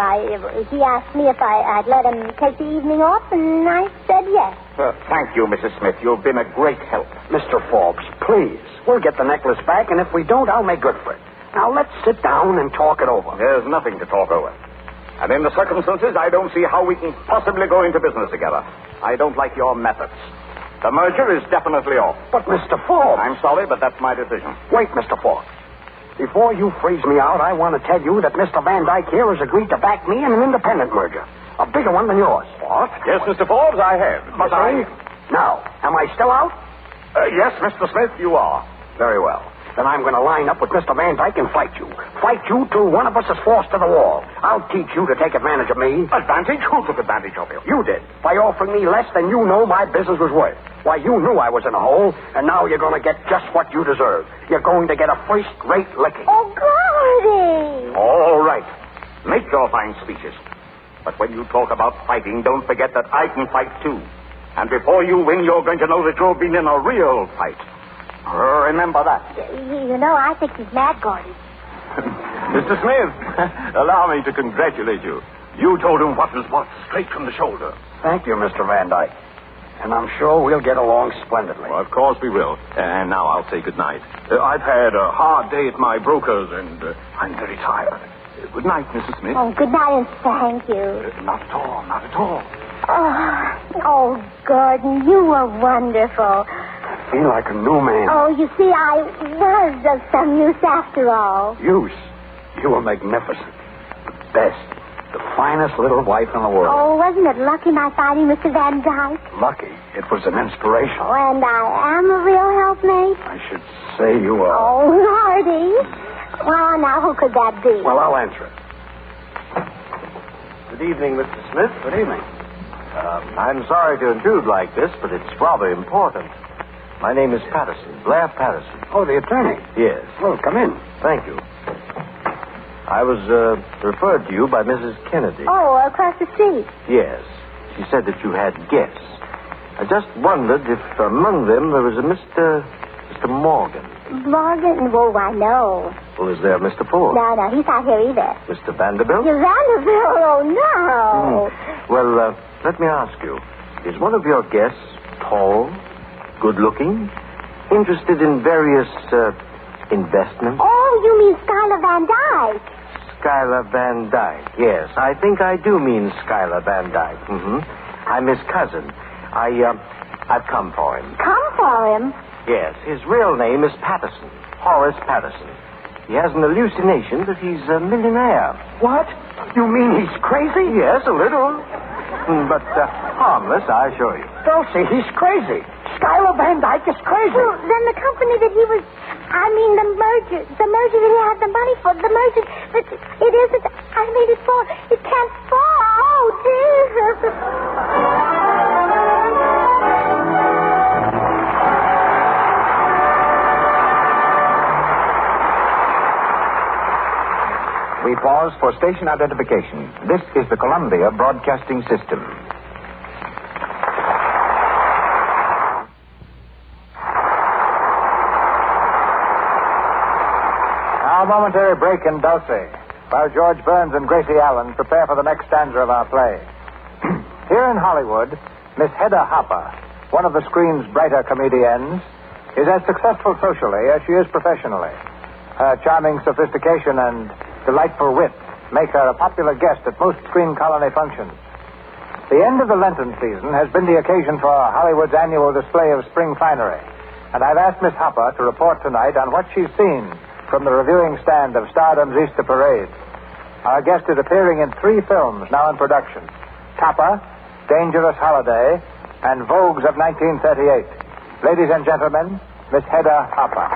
He asked me if I'd let him take the evening off, and I said yes. Thank you, Mrs. Smith. You've been a great help. Mr. Forbes, please. We'll get the necklace back, and if we don't, I'll make good for it. Now, let's sit down and talk it over. There's nothing to talk over. And in the circumstances, I don't see how we can possibly go into business together. I don't like your methods. The merger is definitely off. But, Mr. Forbes... I'm sorry, but that's my decision. Wait, Mr. Forbes. Before you freeze me out, I want to tell you that Mr. Van Dyke here has agreed to back me in an independent merger. A bigger one than yours. What? Yes, Mr. Forbes, I have. But Now, am I still out? Yes, Mr. Smith, you are. Very well. Then I'm going to line up with Mr. Van Dyke and fight you. Fight you till one of us is forced to the wall. I'll teach you to take advantage of me. Advantage? Who took advantage of you? You did. By offering me less than you know my business was worth. Why, you knew I was in a hole, and now you're going to get just what you deserve. You're going to get a first-rate licking. Oh, Gordy! All right. Make your fine speeches. But when you talk about fighting, don't forget that I can fight, too. And before you win, you're going to know that you've been in a real fight. Remember that. You know, I think he's mad, Gordy. Mr. Smith, allow me to congratulate you. You told him what was what, straight from the shoulder. Thank you, Mr. Van Dyke. And I'm sure we'll get along splendidly. Well, of course we will. And now I'll say good night. I've had a hard day at my broker's, and I'm very tired. Good night, Mrs. Smith. Oh, good night, and thank you. Not at all, not at all. Oh, Gordon, you were wonderful. I feel like a new man. Oh, you see, I was of some use after all. Use? You were magnificent. The best. The finest little wife in the world. Oh, wasn't it lucky my finding Mr. Van Dyke? Lucky. It was an inspiration. Oh, and I am a real helpmate? I should say you are. Oh, Lordy. Well, now, who could that be? Well, I'll answer it. Good evening, Mr. Smith. Good evening. I'm sorry to intrude like this, but it's rather important. My name is Patterson, Blair Patterson. Oh, the attorney? Yes. Well, come in. Thank you. I was referred to you by Mrs. Kennedy. Oh, across the street. Yes. She said that you had guests. I just wondered if among them there was a Mr. Morgan. Morgan? Oh, I know. Well, is there Mr. Ford? No, he's not here either. Mr. Vanderbilt? Vanderbilt? Oh, no. Well, let me ask you. Is one of your guests tall, good-looking, interested in various investments? Oh, you mean Schuyler Van Dyke? Schuyler Van Dyke, yes. I think I do mean Schuyler Van Dyke. Mm-hmm. I'm his cousin. I've come for him. Come for him? Yes, his real name is Patterson, Horace Patterson. He has an hallucination that he's a millionaire. What? You mean he's crazy? Yes, a little. But harmless, I assure you. Dulcy, he's crazy. Schuyler Van Dyke is crazy. Well, then the company that he was... the merger that he had the money for, the merger that it isn't... it for... It can't fall. Oh, dear. pause for station identification. This is the Columbia Broadcasting System. Now, a momentary break in Dulcy, while George Burns and Gracie Allen prepare for the next stanza of our play. Here in Hollywood, Miss Hedda Hopper, one of the screen's brighter comedians, is as successful socially as she is professionally. Her charming sophistication and delightful wit make her a popular guest at most screen colony functions. The end of the Lenten season has been the occasion for Hollywood's annual display of spring finery, and I've asked Miss Hopper to report tonight on what she's seen from the reviewing stand of Stardom's Easter Parade. Our guest is appearing in 3 films now in production: Topper, Dangerous Holiday, and Vogues of 1938. Ladies and gentlemen, Miss Hedda Hopper.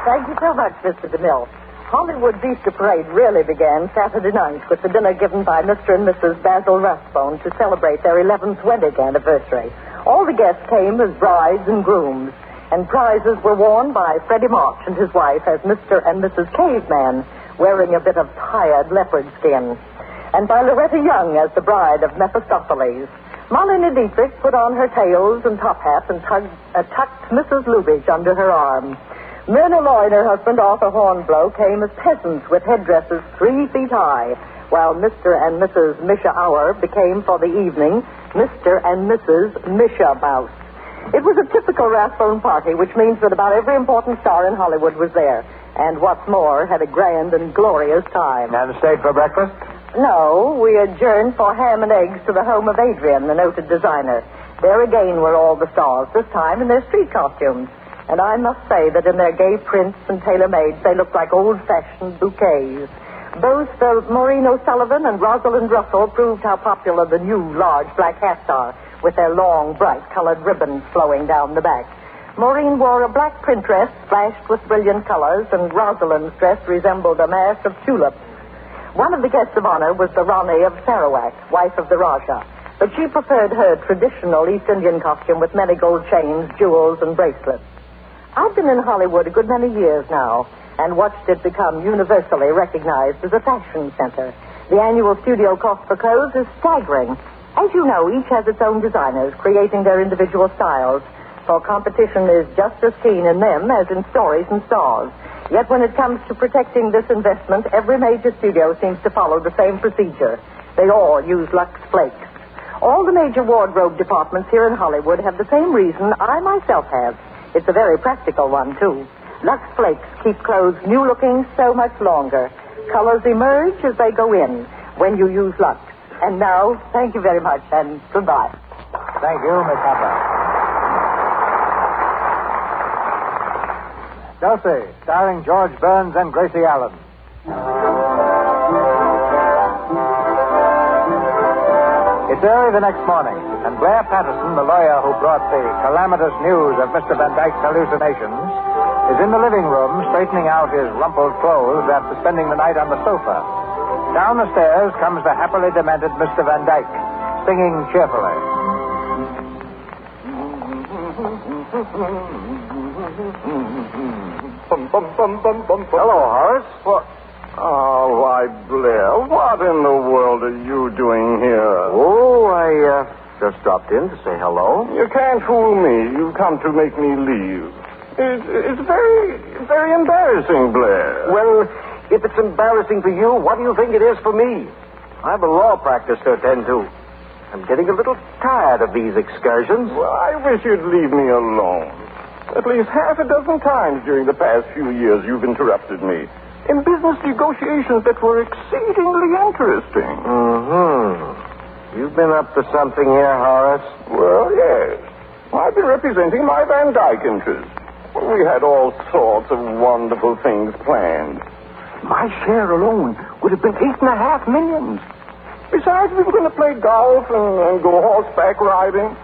Thank you so much, Mr. DeMille. Hollywood's Easter Parade really began Saturday night with the dinner given by Mr. and Mrs. Basil Rathbone to celebrate their 11th wedding anniversary. All the guests came as brides and grooms, and prizes were won by Freddie March and his wife as Mr. and Mrs. Caveman, wearing a bit of tired leopard skin, and by Loretta Young as the bride of Mephistopheles. Marlene Dietrich put on her tails and top hat and tucked Mrs. Lubitsch under her arm. Myrna Loy and her husband, Arthur Hornblow, came as peasants with headdresses 3 feet high, while Mr. and Mrs. Misha Auer became, for the evening, Mr. and Mrs. Misha Bouse. It was a typical Rathbone party, which means that about every important star in Hollywood was there, and what's more, had a grand and glorious time. And stayed for breakfast? No, we adjourned for ham and eggs to the home of Adrian, the noted designer. There again were all the stars, this time in their street costumes. And I must say that in their gay prints and tailor-mades, they looked like old-fashioned bouquets. Both Maureen O'Sullivan and Rosalind Russell proved how popular the new large black hats are, with their long, bright-colored ribbons flowing down the back. Maureen wore a black print dress splashed with brilliant colors, and Rosalind's dress resembled a mass of tulips. One of the guests of honor was the Rani of Sarawak, wife of the Raja, but she preferred her traditional East Indian costume with many gold chains, jewels, and bracelets. I've been in Hollywood a good many years now and watched it become universally recognized as a fashion center. The annual studio cost for clothes is staggering. As you know, each has its own designers creating their individual styles, for competition is just as keen in them as in stories and stars. Yet when it comes to protecting this investment, every major studio seems to follow the same procedure. They all use Lux Flakes. All the major wardrobe departments here in Hollywood have the same reason I myself have. It's a very practical one, too. Lux Flakes keep clothes new-looking so much longer. Colors emerge as they go in when you use Lux. And now, thank you very much, and goodbye. Thank you, Miss Hopper. Dulcy, starring George Burns and Gracie Allen. It's early the next morning, and Blair Patterson, the lawyer who brought the calamitous news of Mr. Van Dyke's hallucinations, is in the living room straightening out his rumpled clothes after spending the night on the sofa. Down the stairs comes the happily demented Mr. Van Dyke, singing cheerfully. Hello, Horace. What? Oh, why, Blair, what in the world are you doing here? Oh, I just dropped in to say hello. You can't fool me. You've come to make me leave. It's very, very embarrassing, Blair. Well, if it's embarrassing for you, what do you think it is for me? I have a law practice to attend to. I'm getting a little tired of these excursions. Well, I wish you'd leave me alone. At least half a dozen times during the past few years you've interrupted me in business negotiations that were exceedingly interesting. Mm-hmm. You've been up to something here, Horace? Well, yes. I've been representing my Van Dyke interests. We had all sorts of wonderful things planned. My share alone would have been $8.5 million. Besides, we were going to play golf and go horseback riding.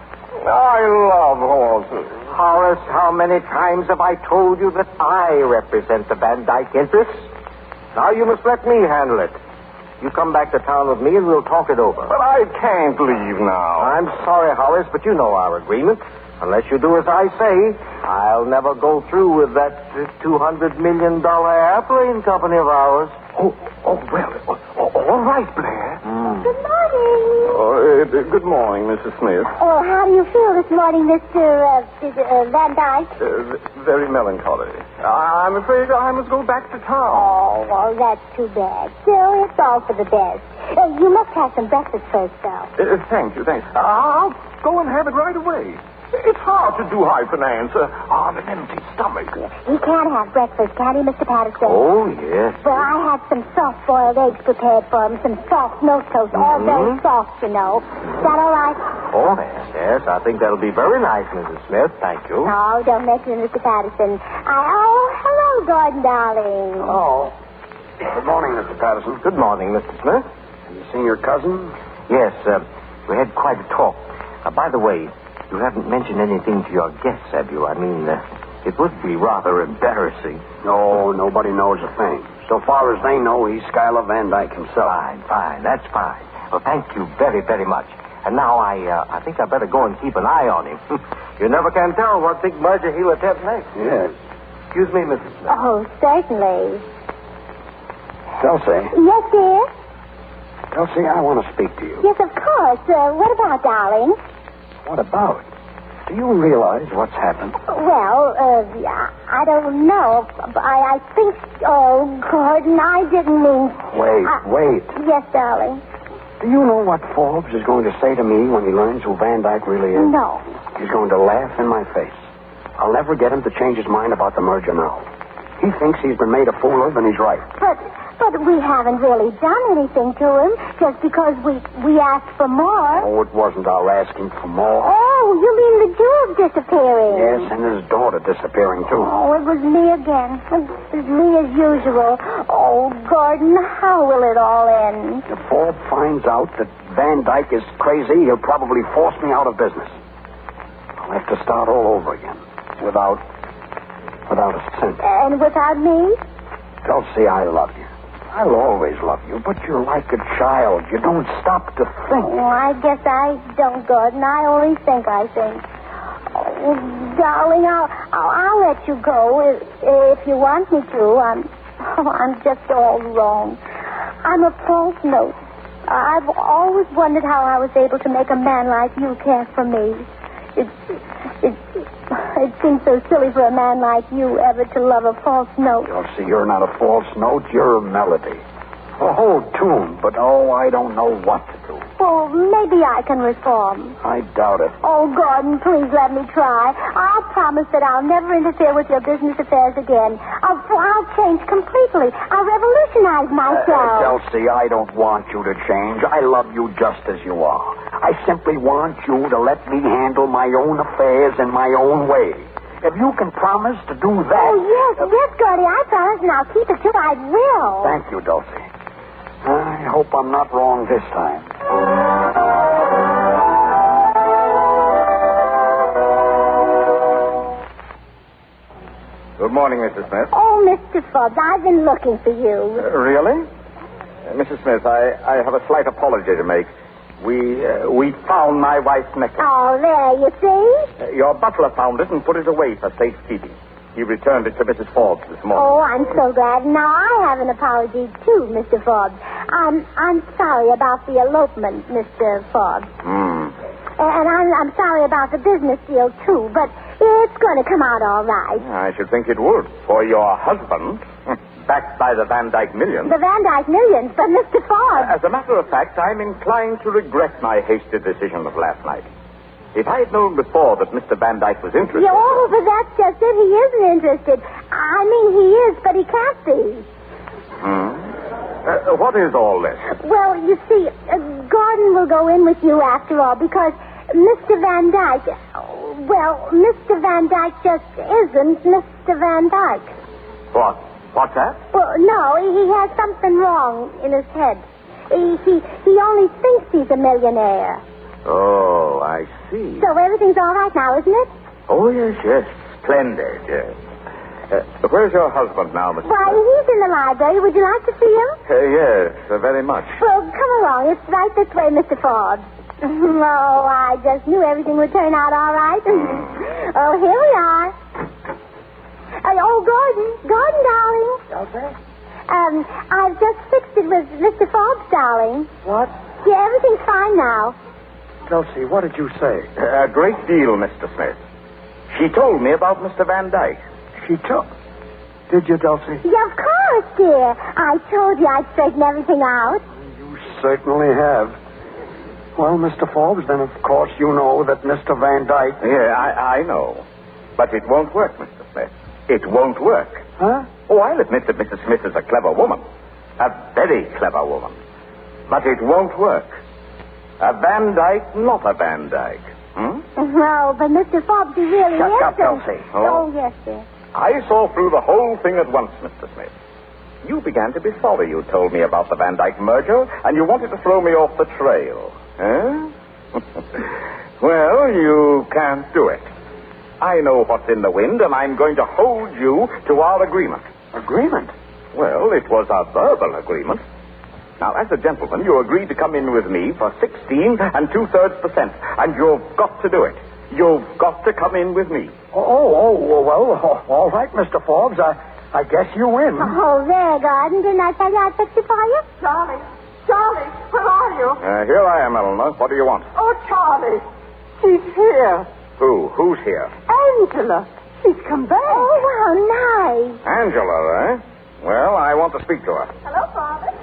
I love horses. Horace, how many times have I told you that I represent the Van Dyke interests? Now you must let me handle it. You come back to town with me and we'll talk it over. But I can't leave now. I'm sorry, Horace, but you know our agreement. Unless you do as I say, I'll never go through with that $200 million airplane company of ours. Well, all right, Blair. Good morning. Good morning, Mrs. Smith. Oh, how do you feel this morning, Mr. Van Dyke? Very melancholy. I'm afraid I must go back to town. Oh, well, that's too bad. Still, it's all for the best. You must have some breakfast first, though. Thank you. I'll go and have it right away. It's hard to do high finance on an empty stomach. He can't have breakfast, can he, Mr. Patterson? Oh, yes. Well, I had some soft-boiled eggs prepared for him, some soft milk toast, all very soft, you know. Is that all right? Oh, yes. I think that'll be very nice, Mrs. Smith. Thank you. No, don't mention it, Mr. Patterson. Hello, Gordon, darling. Oh. Good morning, Mr. Patterson. Good morning, Mr. Smith. Have you seen your cousin? Yes, we had quite a talk. By the way, you haven't mentioned anything to your guests, have you? I mean, it would be rather embarrassing. No, nobody knows a thing. So far as they know, he's Schuyler Van Dyke himself. Fine. That's fine. Well, thank you very, very much. And now I think I better go and keep an eye on him. You never can tell what big merger he'll attempt next. Yes. Excuse me, Mrs. Smith. Oh, certainly. Dulcy. Yes, dear? Dulcy, I want to speak to you. Yes, of course. What about, darling? What about? Do you realize what's happened? Well, I don't know. I think... Oh, Gordon, I didn't mean... Wait. Yes, darling. Do you know what Forbes is going to say to me when he learns who Van Dyke really is? No. He's going to laugh in my face. I'll never get him to change his mind about the merger now. He thinks he's been made a fool of, and he's right. But we haven't really done anything to him just because we asked for more. Oh, it wasn't our asking for more. Oh, you mean the Jew disappearing? Yes, and his daughter disappearing, too. Oh, it was me again. It was me as usual. Oh, Gordon, how will it all end? If Forbes finds out that Van Dyke is crazy, he'll probably force me out of business. I'll have to start all over again. Without a cent. And without me? Dulcie, I love you. I'll always love you, but you're like a child. You don't stop to think. Oh, I guess I don't, Gordon. I only think. Oh, darling, I'll let you go if you want me to. I'm just all wrong. I'm a false note. I've always wondered how I was able to make a man like you care for me. It seems so silly for a man like you ever to love a false note. Dulcie, you're not a false note. You're a melody. A whole tune, but I don't know what to do. Well, maybe I can reform. I doubt it. Oh, Gordon, please let me try. I'll promise that I'll never interfere with your business affairs again. I'll change completely. I'll revolutionize myself. Dulcie, I don't want you to change. I love you just as you are. I simply want you to let me handle my own affairs in my own way. If you can promise to do that... Oh, yes, Gordie, I promise, and I'll keep it too. I will. Thank you, Dulcie. I hope I'm not wrong this time. Good morning, Mrs. Smith. Oh, Mr. Forbes, I've been looking for you. Really? Mrs. Smith, I have a slight apology to make. We found my wife's necklace. Oh, there, you see? Your butler found it and put it away for safekeeping. He returned it to Mrs. Forbes this morning. Oh, I'm so glad. Now I have an apology, too, Mr. Forbes. I'm sorry about the elopement, Mr. Forbes. And I'm sorry about the business deal, too, but it's going to come out all right. I should think it would. For your husband, backed by the Van Dyke millions. The Van Dyke millions, but Mr. Forbes... As a matter of fact, I'm inclined to regret my hasty decision of last night. If I had known before that Mr. Van Dyke was interested... Oh, but that's just it. He isn't interested. I mean, he is, but he can't be. What is all this? Well, you see, Gordon will go in with you after all, because Mr. Van Dyke... Well, Mr. Van Dyke just isn't Mr. Van Dyke. What? What's that? Well, no, he has something wrong in his head. He only thinks he's a millionaire. Oh, I see. So everything's all right now, isn't it? Oh, yes. Splendid, yes. Where's your husband now, Mr. Why, he's in the library. Would you like to see him? Yes, very much. Well, come along. It's right this way, Mr. Forbes. Oh, I just knew everything would turn out all right. Oh, here we are. Oh, Gordon, darling. Dulce? I've just fixed it with Mr. Forbes, darling. What? Yeah, everything's fine now. Dulcie, what did you say? A great deal, Mr. Smith. She told me about Mr. Van Dyke. She took. Did you, Dulcie? Yeah, of course, dear. I told you I'd straighten everything out. You certainly have. Well, Mr. Forbes, then of course you know that Mr. Van Dyke... Yeah, I know. But it won't work, Mr. Smith. It won't work. Huh? Oh, I'll admit that Mrs. Smith is a clever woman. A very clever woman. But it won't work. A Van Dyke, not a Van Dyke. Hmm? Oh, but Mr. Forbes, he really Shut is... up, Dulcie. Oh, yes, dear. I saw through the whole thing at once, Mr. Smith. You began to be sorry you told me about the Van Dyke merger, and you wanted to throw me off the trail. Huh? Well, you can't do it. I know what's in the wind, and I'm going to hold you to our agreement. Agreement? Well, it was a verbal agreement. Now, as a gentleman, you agreed to come in with me for 16 2/3%, and you've got to do it. You've got to come in with me. Well, all right, Mr. Forbes. I guess you win. Oh, there, Gordon. Didn't I tell you I'd fix it for you? Charlie, where are you? Here I am, Eleanor. What do you want? Oh, Charlie, she's here. Who? Who's here? Angela, she's come back. Oh, how nice. Angela, eh? Well, I want to speak to her. Hello, Father.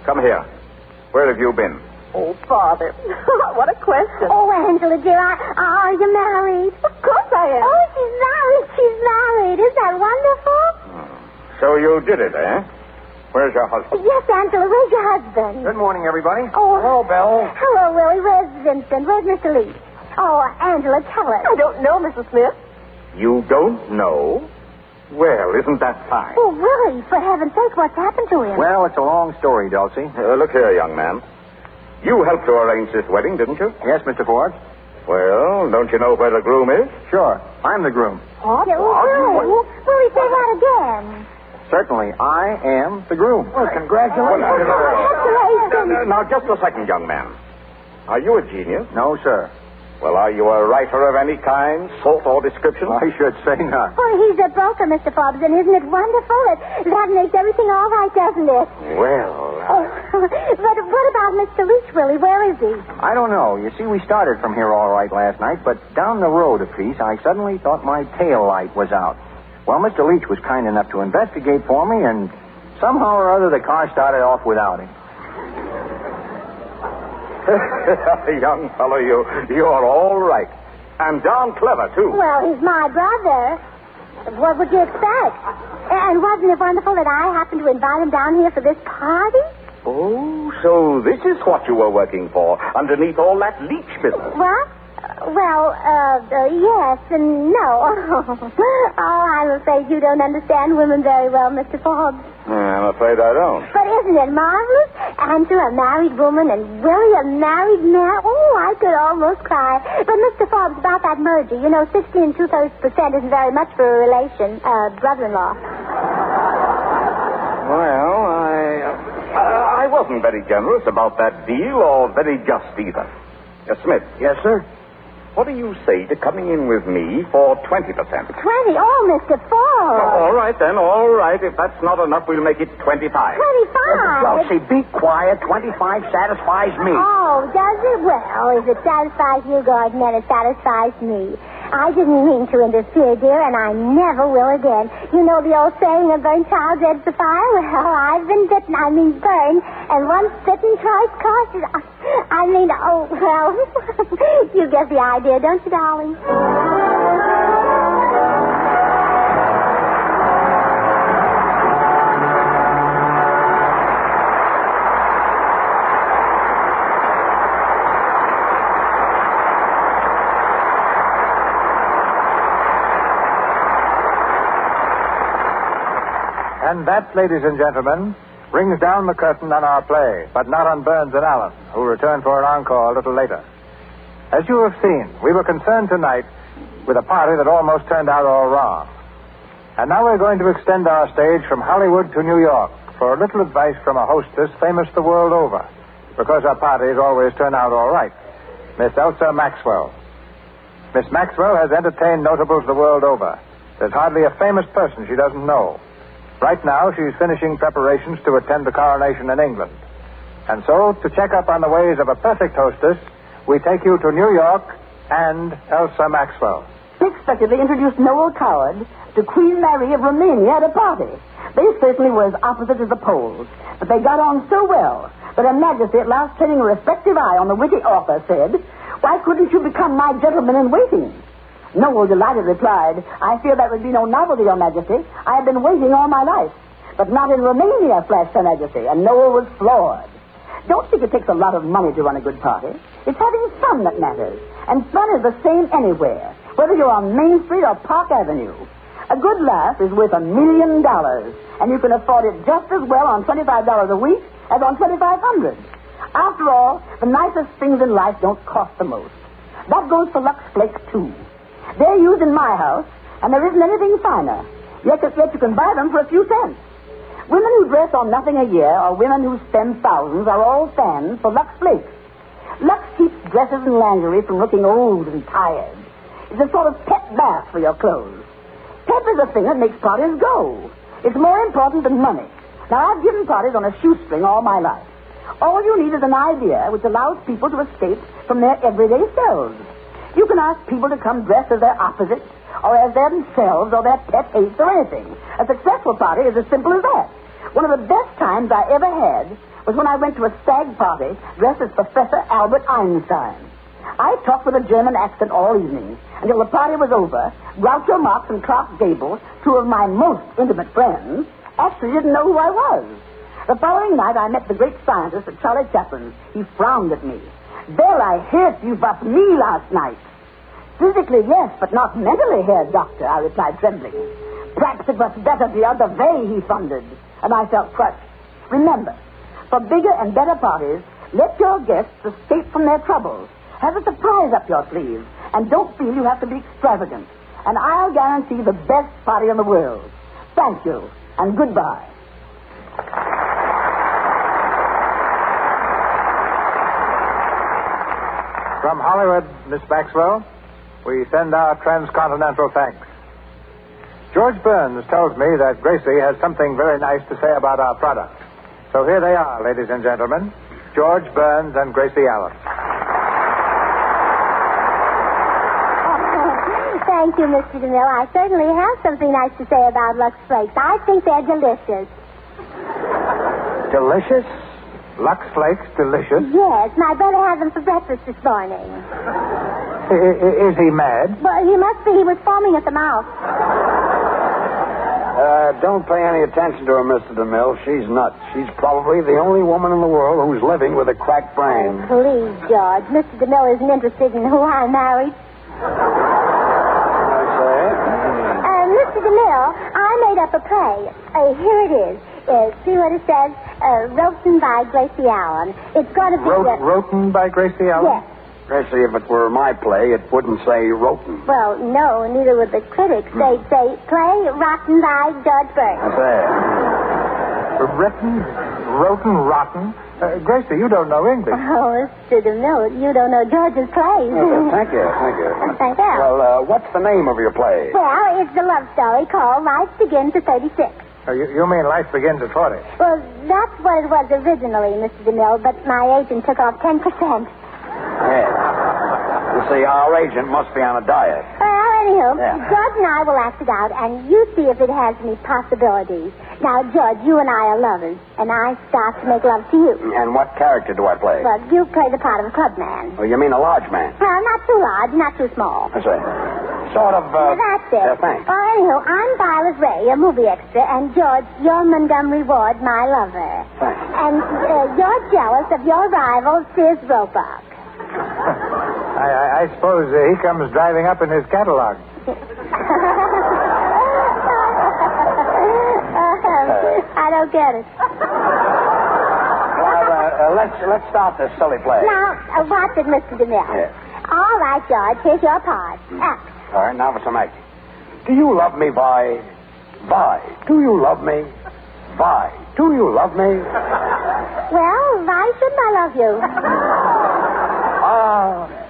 Come here. Where have you been? Oh, Father, what a question. Oh, Angela, dear, are you married? Of course I am. Oh, she's married. Isn't that wonderful? So you did it, eh? Where's your husband? Yes, Angela, where's your husband? Good morning, everybody. Oh. Hello, Belle. Hello, Willie. Where's Vincent? Where's Mr. Lee? Oh, Angela, tell us. I don't know, Mrs. Smith. You don't know? Well, isn't that fine? Oh, Willie, for heaven's sake, what's happened to him? Well, it's a long story, Dulcie. Look here, young man. You helped to arrange this wedding, didn't you? Yes, Mr. Forbes. Well, don't you know where the groom is? Sure. I'm the groom. What? Willie, say that again. Certainly, I am the groom. Well, congratulations. Congratulations. Now, just a second, young man. Are you a genius? No, sir. Well, are you a writer of any kind, sort, or description? I should say not. Well, he's a broker, Mr. Forbes, and isn't it wonderful? That makes everything all right, doesn't it? Well, But what about Mr. Leach, Willie? Where is he? I don't know. You see, we started from here all right last night, but down the road a piece, I suddenly thought my tail light was out. Well, Mr. Leach was kind enough to investigate for me, and somehow or other the car started off without him. young fellow, you're all right. And darn clever, too. Well, he's my brother. What would you expect? And wasn't it wonderful that I happened to invite him down here for this party? Oh, so this is what you were working for, underneath all that leech business. What? Well, yes and no. Oh, I'm afraid you don't understand women very well, Mr. Forbes. I'm afraid I don't. But isn't it marvelous? Angela, a married woman, and Willie, a married man. Oh, I could almost cry. But Mr. Forbes, about that merger, 16 2/3% isn't very much for a relation, brother-in-law. Well, I wasn't very generous about that deal, or very just either. Smith. Yes, sir? What do you say to coming in with me for 20%? 20? Oh, Mr. Forbes. All right, then. All right. If that's not enough, we'll make it 25. 25? Dulcie, be quiet. 25 satisfies me. Oh, does it? Well, if it satisfies you, Gordon, then it satisfies me. I didn't mean to interfere, dear, and I never will again. You know the old saying, a burnt child dreads the fire? Well, I've been burned, and once bitten, twice cautious. Oh, well, you get the idea, don't you, darling? And that, ladies and gentlemen, brings down the curtain on our play, but not on Burns and Allen, who return for an encore a little later. As you have seen, we were concerned tonight with a party that almost turned out all wrong. And now we're going to extend our stage from Hollywood to New York for a little advice from a hostess famous the world over, because our parties always turn out all right. Miss Elsa Maxwell. Miss Maxwell has entertained notables the world over. There's hardly a famous person she doesn't know. Right now, she's finishing preparations to attend the coronation in England. And so, to check up on the ways of a perfect hostess, we take you to New York and Elsa Maxwell. Unexpectedly introduced Noel Coward to Queen Mary of Romania at a party. They certainly were as opposite as the poles, but they got on so well that Her Majesty, at last turning a reflective eye on the witty author, said, "Why couldn't you become my gentleman-in-waiting?" Noel, delighted, replied, "I fear that would be no novelty, Your Majesty. I have been waiting all my life." "But not in Romania," flashed Her Majesty, and Noel was floored. Don't think it takes a lot of money to run a good party. It's having fun that matters, and fun is the same anywhere, whether you're on Main Street or Park Avenue. A good laugh is worth $1 million, and you can afford it just as well on $25 a week as on $2,500. After all, the nicest things in life don't cost the most. That goes for Lux Flakes, too. They're used in my house, and there isn't anything finer. Yet you can buy them for a few cents. Women who dress on nothing a year or women who spend thousands are all fans for Lux Flakes. Lux keeps dresses and lingerie from looking old and tired. It's a sort of pet bath for your clothes. Pep is a thing that makes parties go. It's more important than money. Now, I've given parties on a shoestring all my life. All you need is an idea which allows people to escape from their everyday selves. You can ask people to come dressed as their opposites, or as themselves, or their pet hates, or anything. A successful party is as simple as that. One of the best times I ever had was when I went to a stag party dressed as Professor Albert Einstein. I talked with a German accent all evening until the party was over. Groucho Marx and Clark Gable, two of my most intimate friends, actually didn't know who I was. The following night, I met the great scientist at Charlie Chaplin's. He frowned at me. "Well, I heard you was me last night." "Physically, yes, but not mentally, Herr Doctor," I replied, trembling. "Perhaps it was better the other way," he thundered, and I felt crushed. Remember, for bigger and better parties, let your guests escape from their troubles. Have a surprise up your sleeve, and don't feel you have to be extravagant. And I'll guarantee the best party in the world. Thank you, and goodbye. From Hollywood, Miss Maxwell, we send our transcontinental thanks. George Burns tells me that Gracie has something very nice to say about our product. So here they are, ladies and gentlemen, George Burns and Gracie Allen. Thank you, Mr. DeMille. I certainly have something nice to say about Lux Flakes. I think they're delicious. Delicious? Lux Flakes delicious? Yes, my brother had them for breakfast this morning. Is he mad? Well, he must be. He was foaming at the mouth. Don't pay any attention to her, Mr. DeMille. She's nuts. She's probably the only woman in the world who's living with a cracked brain. Oh, please, George. Mr. DeMille isn't interested in who I married. Mr. DeMille, I made up a play. Here it is. See what it says? Written by Gracie Allen. It's going to be... Written by Gracie Allen? Yes. Gracie, if it were my play, it wouldn't say Roten. Well, no, neither would the critics. They'd say, play rotten by George Burns. That's it. Written, rotten? Gracie, you don't know English. Oh, Mr. DeMille, you don't know George's play. Thank you. Thank you. Well, what's the name of your play? Well, it's a love story called Life Begins at 36. You mean Life Begins at 40? Well, that's what it was originally, Mr. DeMille, but my agent took off 10%. Yeah. You see, our agent must be on a diet. Well, anywho, Yeah. George and I will act it out, and you see if it has any possibilities. Now, George, you and I are lovers, and I start to make love to you. And what character do I play? Well, you play the part of a clubman. Oh, you mean a large man? Well, not too large, not too small. I see. Sort of, Well, that's it. Yeah, thanks. Well, anywho, I'm Violet Ray, a movie extra, and George, you're Montgomery Ward, my lover. Thanks. And you're jealous of your rival, Sears Roebuck. I suppose he comes driving up in his catalog. I don't get it. Well, let's start this silly play. Now, watch it, Mr. DeMille. Yes. All right, George, here's your part. Act. All right, now for some acting. Do you love me, Vi? Vi, do you love me? Vi, do you love me? Well, why shouldn't I love you?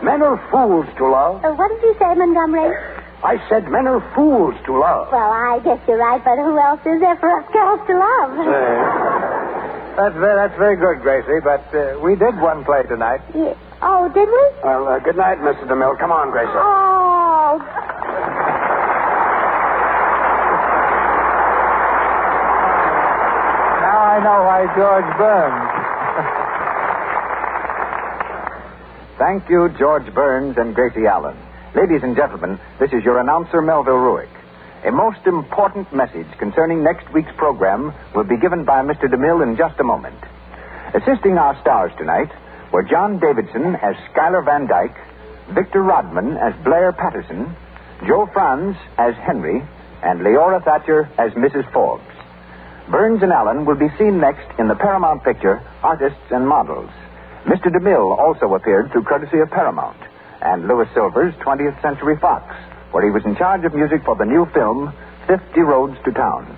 Men are fools to love. What did you say, Montgomery? I said men are fools to love. Well, I guess you're right, but who else is there for us girls to love? That's very good, Gracie, but we did one play tonight. Yeah. Oh, did we? Well, good night, Mr. DeMille. Come on, Gracie. Oh. Now I know why George Burns. Thank you, George Burns and Gracie Allen. Ladies and gentlemen, this is your announcer, Melville Ruick. A most important message concerning next week's program will be given by Mr. DeMille in just a moment. Assisting our stars tonight were John Davidson as Schuyler Van Dyke, Victor Rodman as Blair Patterson, Joe Franz as Henry, and Leora Thatcher as Mrs. Forbes. Burns and Allen will be seen next in the Paramount picture, Artists and Models. Mr. DeMille also appeared through courtesy of Paramount and Louis Silver's 20th Century Fox, where he was in charge of music for the new film, 50 Roads to Town.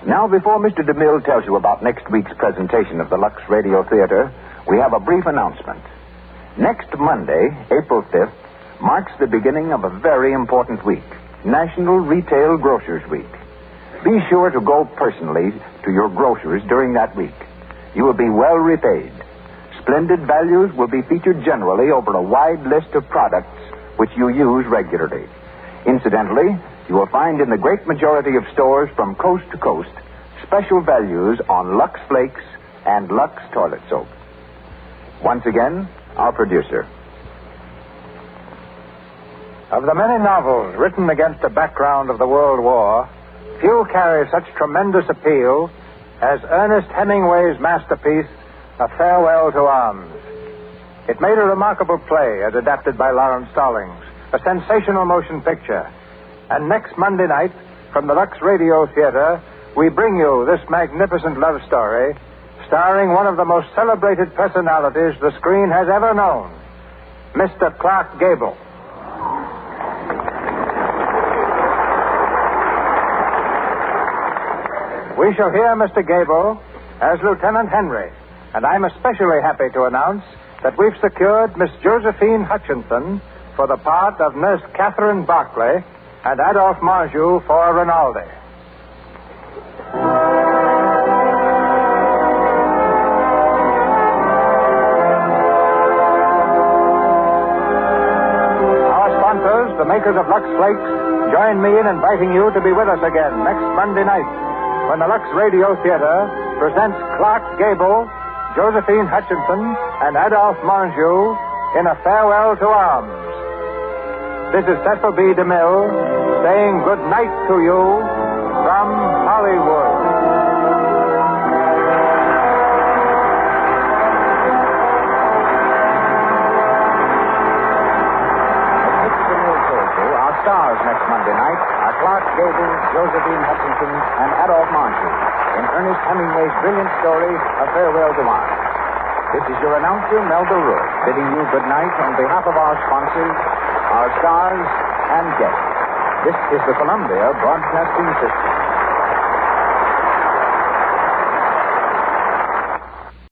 Now, before Mr. DeMille tells you about next week's presentation of the Lux Radio Theater, we have a brief announcement. Next Monday, April 5th, marks the beginning of a very important week, National Retail Grocers Week. Be sure to go personally to your grocers during that week. You will be well repaid. Splendid values will be featured generally over a wide list of products which you use regularly. Incidentally, you will find in the great majority of stores from coast to coast special values on Lux Flakes and Lux Toilet Soap. Once again, our producer. Of the many novels written against the background of the World War, few carry such tremendous appeal as Ernest Hemingway's masterpiece, A Farewell to Arms. It made a remarkable play as adapted by Lawrence Stallings, a sensational motion picture. And next Monday night, from the Lux Radio Theater, we bring you this magnificent love story starring one of the most celebrated personalities the screen has ever known, Mr. Clark Gable. We shall hear Mr. Gable as Lieutenant Henry, and I'm especially happy to announce that we've secured Miss Josephine Hutchinson for the part of Nurse Catherine Barclay and Adolphe Marjou for Rinaldi. Our sponsors, the makers of Lux Flakes, join me in inviting you to be with us again next Monday night when the Lux Radio Theater presents Clark Gable, Josephine Hutchinson, and Adolphe Marjou in A Farewell to Arms. This is Cecil B. DeMille saying good night to you from Hollywood. Our stars next Monday night are Clark Gable, Josephine Hutchinson, and Adolphe Marjou in Ernest Hemingway's brilliant story, A Farewell to Arms. This is your announcer, Melville Ruick, bidding you good night on behalf of our sponsors, our stars, and guests. This is the Columbia Broadcasting System.